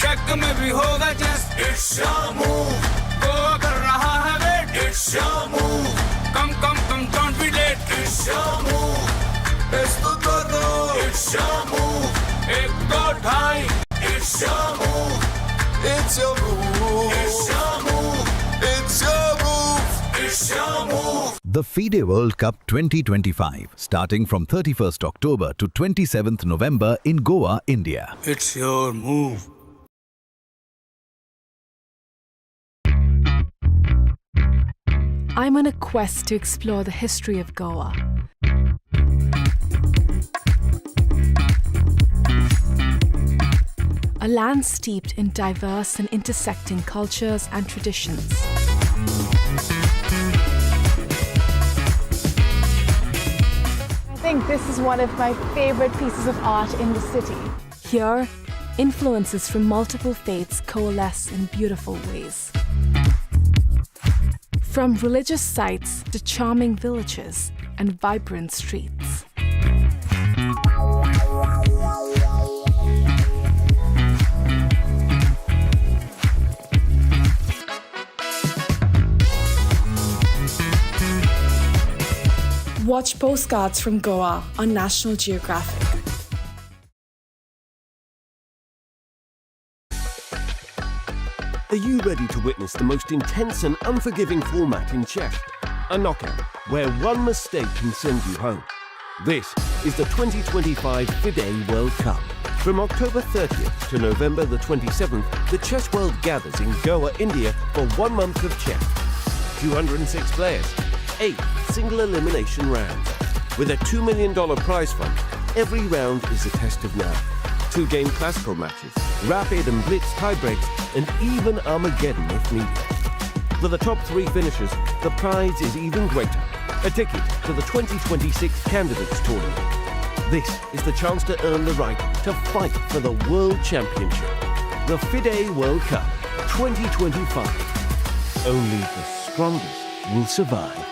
चेक में भी होगा जस्ट गोवा कर रहा है wait come don't be late esto todo एक दो ढाई it's your move it's your move it's your move The FIDE World Cup 2025 starting from 31st October to 27th November in Goa, India. it's your move I'm on a quest to explore the history of Goa. A land steeped in diverse and intersecting cultures and traditions. I think this is one of my favorite pieces of art in the city. Here, influences from multiple faiths coalesce in beautiful ways. From religious sites to charming villages and vibrant streets. Watch postcards from Goa on National Geographic. Are you ready to witness the most intense and unforgiving format in chess? A knockout, where one mistake can send you home. This is the 2025 FIDE World Cup. From October 30th to November the 27th, the chess world gathers in Goa, India for 1 month of chess. 206 players, 8 single elimination rounds. With a $2 million prize fund, every round is a test of nerve. 2-game classical matches, rapid and blitz tiebreaks, and even Armageddon if needed. For the top 3 finishers, the prize is even greater. A ticket to the 2026 Candidates Tournament. This is the chance to earn the right to fight for the World Championship. The FIDE World Cup 2025. Only the strongest will survive.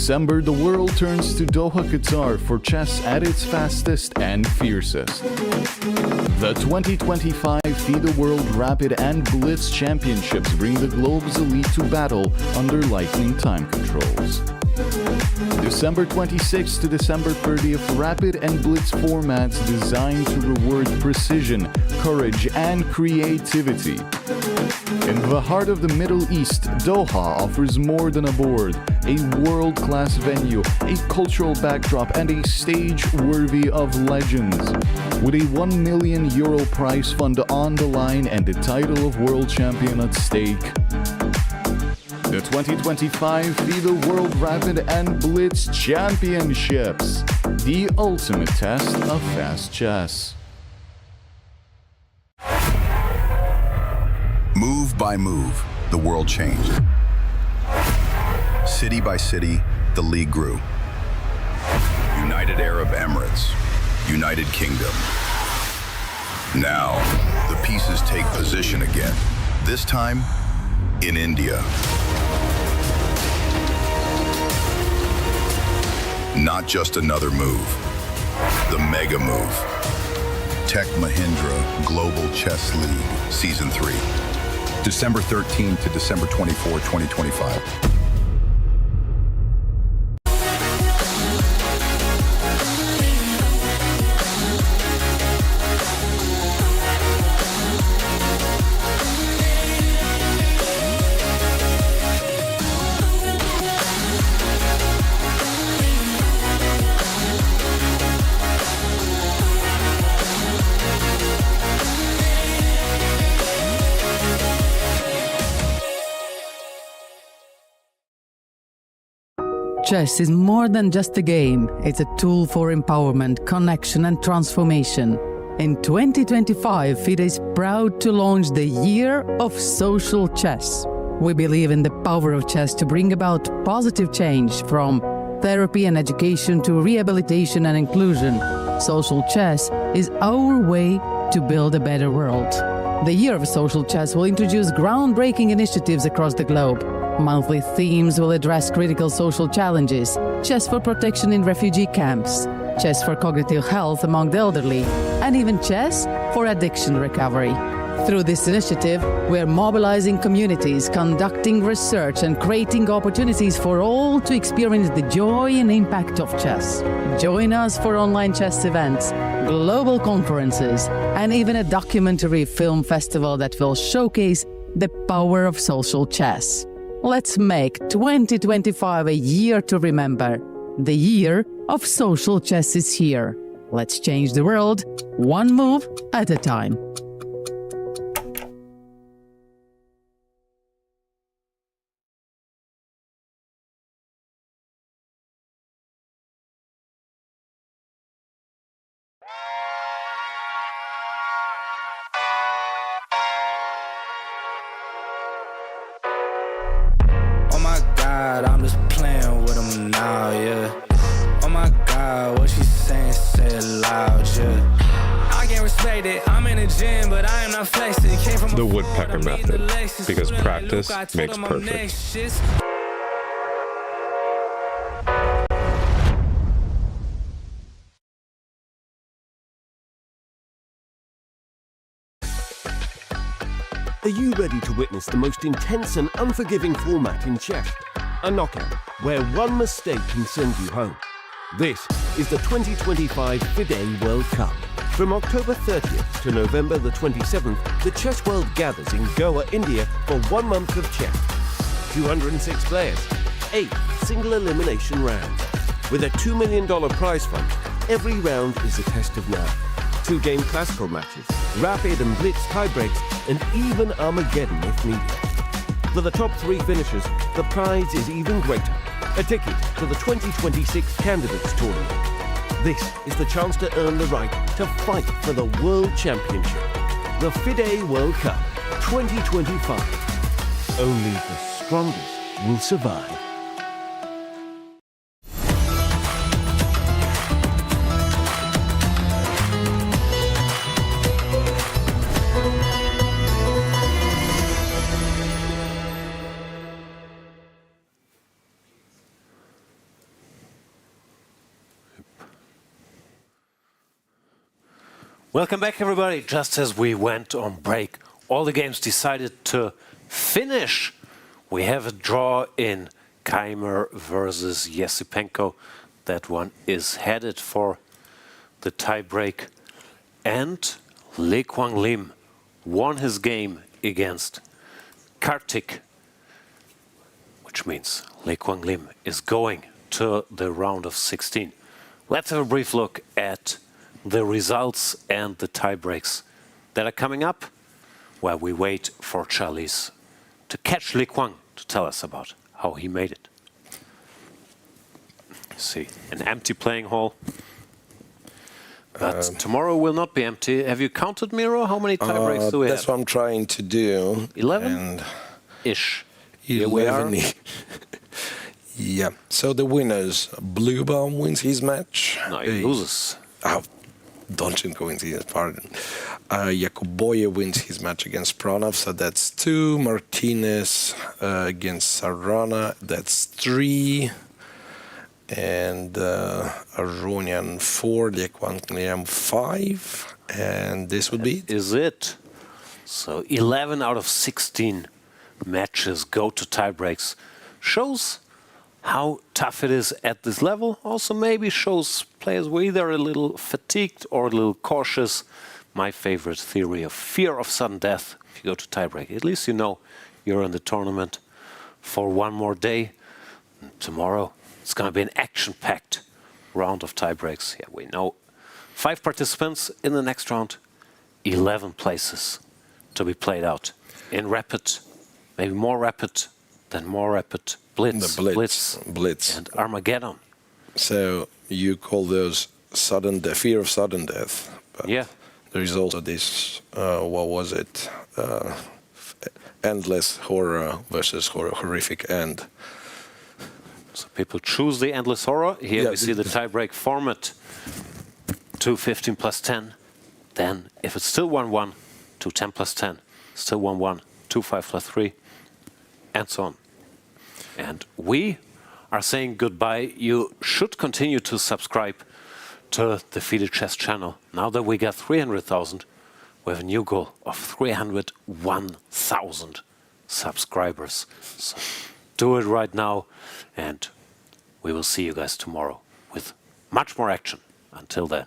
December, the world turns to Doha, Qatar for chess at its fastest and fiercest. The 2025 FIDE World Rapid and Blitz Championships bring the globe's elite to battle under lightning time controls. December 26th to December 30th, Rapid and Blitz formats designed to reward precision, courage, and creativity. In the heart of the Middle East, Doha offers more than a board, a world-class venue, a cultural backdrop, and a stage worthy of legends. With a €1 million prize fund on the line and the title of world champion at stake. The 2025 FIDE World Rapid and Blitz Championships, the ultimate test of fast chess. Move by move, the world changed. City by city, the league grew. United Arab Emirates, United Kingdom. Now, the pieces take position again, this time in India. Not just another move, the mega move. Tech Mahindra Global Chess League, Season 3. December 13 to December 24, 2025. chess is more than just a game. It's a tool for empowerment, connection, and transformation. In 2025, FIDE is proud to launch the Year of Social Chess. We believe in the power of chess to bring about positive change, from therapy and education to rehabilitation and inclusion. Social chess is our way to build a better world. The Year of Social Chess will introduce groundbreaking initiatives across the globe. Monthly themes will address critical social challenges: chess for protection in refugee camps, chess for cognitive health among the elderly, and even chess for addiction recovery. Through this initiative, we are mobilizing communities, conducting research, and creating opportunities for all to experience the joy and impact of chess. Join us for online chess events, global conferences, and even a documentary film festival that will showcase the power of social chess. Let's make 2025 a year to remember. The Year of Social Chess is here. Let's change the world, one move at a time. Oh my God, I'm just playing with them now, yeah. Oh my God, what she saying, say it loud, yeah. I can't respect it, I'm in the gym, but I am not flexing. Came from The woodpecker method, because practice makes perfect. Are you ready to witness the most intense and unforgiving format in chess? A knockout, where one mistake can send you home. This is the 2025 FIDE World Cup. From October 30th to November the 27th, the chess world gathers in Goa, India for 1 month of chess. 206 players, 8 single elimination rounds. With a $2 million prize fund, every round is a test of nerve. 2-game classical matches, rapid and blitz tiebreaks, and even Armageddon if needed. For the top 3 finishers, the prize is even greater: a ticket to the 2026 Candidates Tournament. This is the chance to earn the right to fight for the World Championship. The FIDE World Cup 2025. Only the strongest will survive. Welcome back, everybody. Just as we went on break, all the games decided to finish. We have a draw in Keimer versus Esipenko. That one is headed for the tiebreak. And Quang Liem won his game against Kartik, which means Quang Liem is going to the round of 16. Let's have a brief look at the results and the tiebreaks that are coming up, while we wait for Charlize to catch Quang to tell us about how he made it. See, an empty playing hall. But tomorrow will not be empty. Have you counted, Miro? How many tiebreaks do we have? That's what I'm trying to do. 11-ish. 11. Yeah. So the winners: Bluebaum wins his match. No, he loses. Donchenko wins his, pardon. Yakuboye wins his match against Pranav, so that's 2. Martinez against Sarana, that's 3. And Aronian 4, Quang Liem 5. And this would be it. Is it? So 11 out of 16 matches go to tiebreaks. Shows how tough it is at this level. Also maybe shows players were either a little fatigued or a little cautious. My favorite theory of fear of sudden death. If you go to tiebreak, at least you know you're in the tournament for one more day. And tomorrow it's going to be an action-packed round of tiebreaks. Yeah, we know 5 participants in the next round, 11 places to be played out in rapid, maybe more rapid then more rapid blitz, blitz, and Armageddon. So you call those fear of sudden death. But yeah. There is also this, what was it? Endless horror versus horrific end. So people choose the endless horror. Here we see the tiebreak format. 2:15 plus 10. Then, if it's still 1-1, 2:10 plus 10. Still 1-1, 2:5 plus 3. And so on. And we are saying goodbye. You should continue to subscribe to the FIDE Chess channel. Now that we got 300,000, we have a new goal of 301,000 subscribers. So do it right now, and we will see you guys tomorrow with much more action. Until then.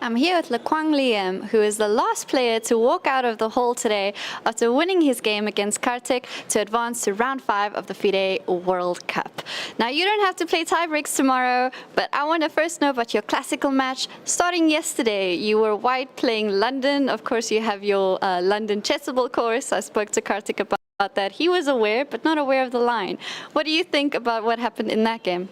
I'm here with Quang Liem, who is the last player to walk out of the hall today after winning his game against Kartik to advance to round 5 of the FIDE World Cup. Now, you don't have to play tiebreaks tomorrow, but I want to first know about your classical match. Starting yesterday, you were white playing London. Of course, you have your London Chessable course. I spoke to Kartik about that. He was aware, but not aware of the line. What do you think about what happened in that game?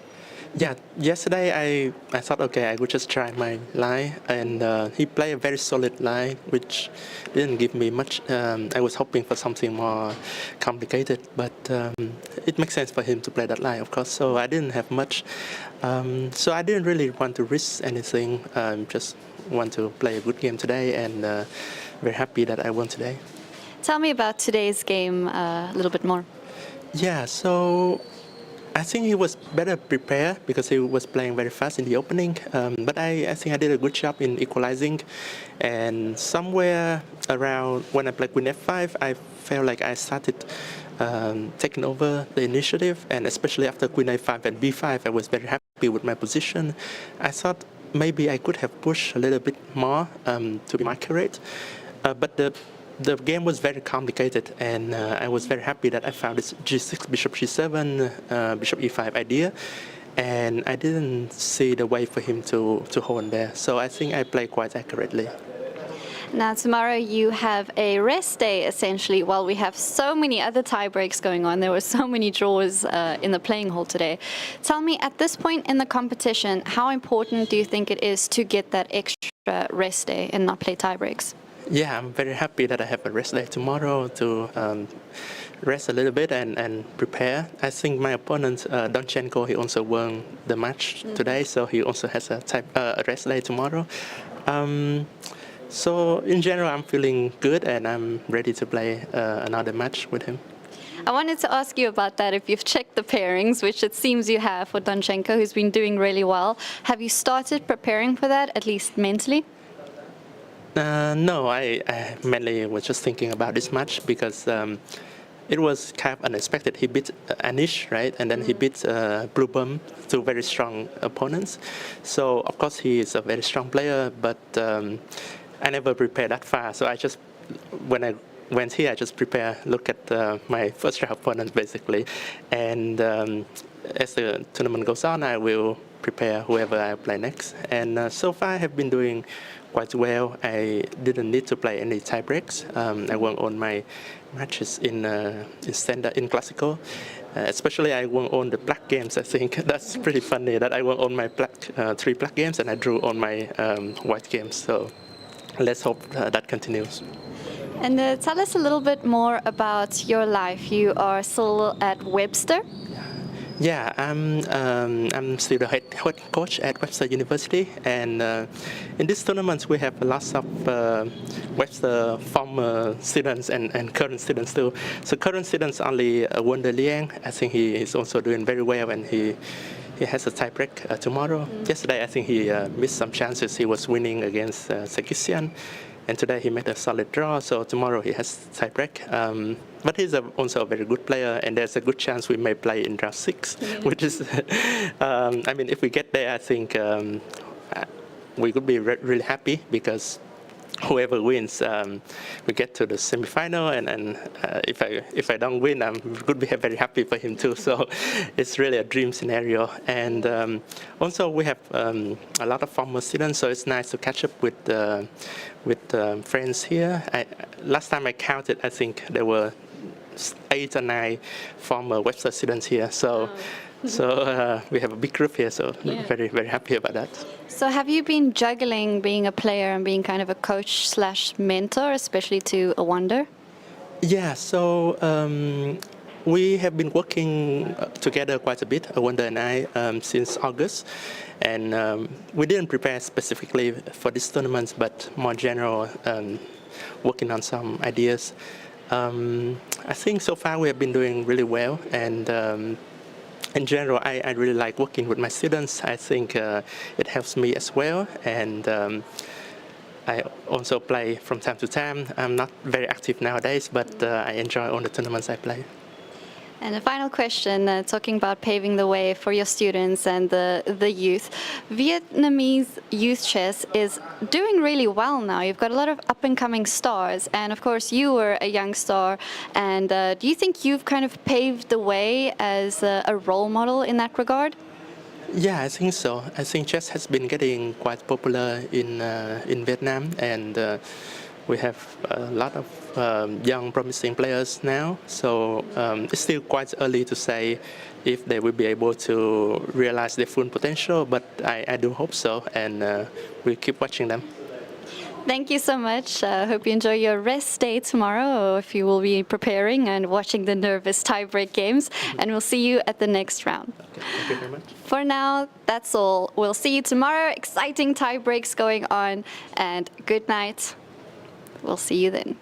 Yeah, yesterday I thought, okay, I would just try my line, and he played a very solid line, which didn't give me much. I was hoping for something more complicated, but it makes sense for him to play that line, of course, so I didn't have much. So I didn't really want to risk anything, just want to play a good game today, and very happy that I won today. Tell me about today's game a little bit more. Yeah, so I think he was better prepared because he was playing very fast in the opening. But I think I did a good job in equalizing. And somewhere around when I played Queen F5, I felt like I started taking over the initiative. And especially after Queen A5 and B5, I was very happy with my position. I thought maybe I could have pushed a little bit more to be more accurate. But the game was very complicated, and I was very happy that I found this G6, Bishop G7, Bishop E5 idea, and I didn't see the way for him to hold there. So I think I played quite accurately. Now, tomorrow you have a rest day, essentially, while we have so many other tie breaks going on. There were so many draws in the playing hall today. Tell me, at this point in the competition, how important do you think it is to get that extra rest day and not play tie breaks? Yeah, I'm very happy that I have a rest day tomorrow to rest a little bit and prepare. I think my opponent, Donchenko, he also won the match today, so he also has a rest day tomorrow. So in general, I'm feeling good, and I'm ready to play another match with him. I wanted to ask you about that, if you've checked the pairings, which it seems you have for Donchenko, who's been doing really well. Have you started preparing for that, at least mentally? No, I mainly was just thinking about this match because it was kind of unexpected. He beat Anish, right? And then he beat Blue Bum, two very strong opponents. So, of course, he is a very strong player, but I never prepared that far. So I just, when I went here, I just look at my first round opponent, basically. And as the tournament goes on, I will prepare whoever I play next. And so far, I have been doing quite well. I didn't need to play any tie breaks. I won all my matches in standard, in classical. Especially I won all the black games. I think that's pretty funny that I won all my three black games and I drew all my white games. So let's hope that continues. And tell us a little bit more about your life. You are still at Webster. Yeah, I'm still the head coach at Webster University, and in these tournaments we have lots of Webster former students and current students too. So current students only Wonder Liang. I think he is also doing very well, and he has a tiebreak tomorrow. Yesterday I think he missed some chances. He was winning against Sarkisian. And today he made a solid draw, so tomorrow he has tiebreak. But he's also a very good player, and there's a good chance we may play in round 6, which is, I mean, if we get there, I think we could be really happy because whoever wins, we get to the semifinal, and if I don't win, I would be very happy for him too. So it's really a dream scenario. And also we have a lot of former students, so it's nice to catch up with friends here. Last time I counted, I think there were 8 or 9 former Webster students here. So. So we have a big group here, so very, very happy about that. So have you been juggling being a player and being kind of a coach / mentor, especially to a wonder? Yeah, so we have been working together quite a bit, a wonder and I, since August. And we didn't prepare specifically for this tournament, but more general, working on some ideas. I think so far we have been doing really well, and in general, I really like working with my students. I think it helps me as well, and I also play from time to time. I'm not very active nowadays, but I enjoy all the tournaments I play. And a final question, talking about paving the way for your students and the youth. Vietnamese youth chess is doing really well now. You've got a lot of up-and-coming stars, and of course you were a young star. And do you think you've kind of paved the way as a role model in that regard? Yeah, I think so. I think chess has been getting quite popular in Vietnam, and we have a lot of young promising players now, so it's still quite early to say if they will be able to realize their full potential, but I do hope so, and we'll keep watching them. Thank you so much. Hope you enjoy your rest day tomorrow, if you will be preparing and watching the nervous tie-break games, and we'll see you at the next round. Okay, thank you very much. For now, that's all. We'll see you tomorrow. Exciting tie breaks going on, and good night. We'll see you then.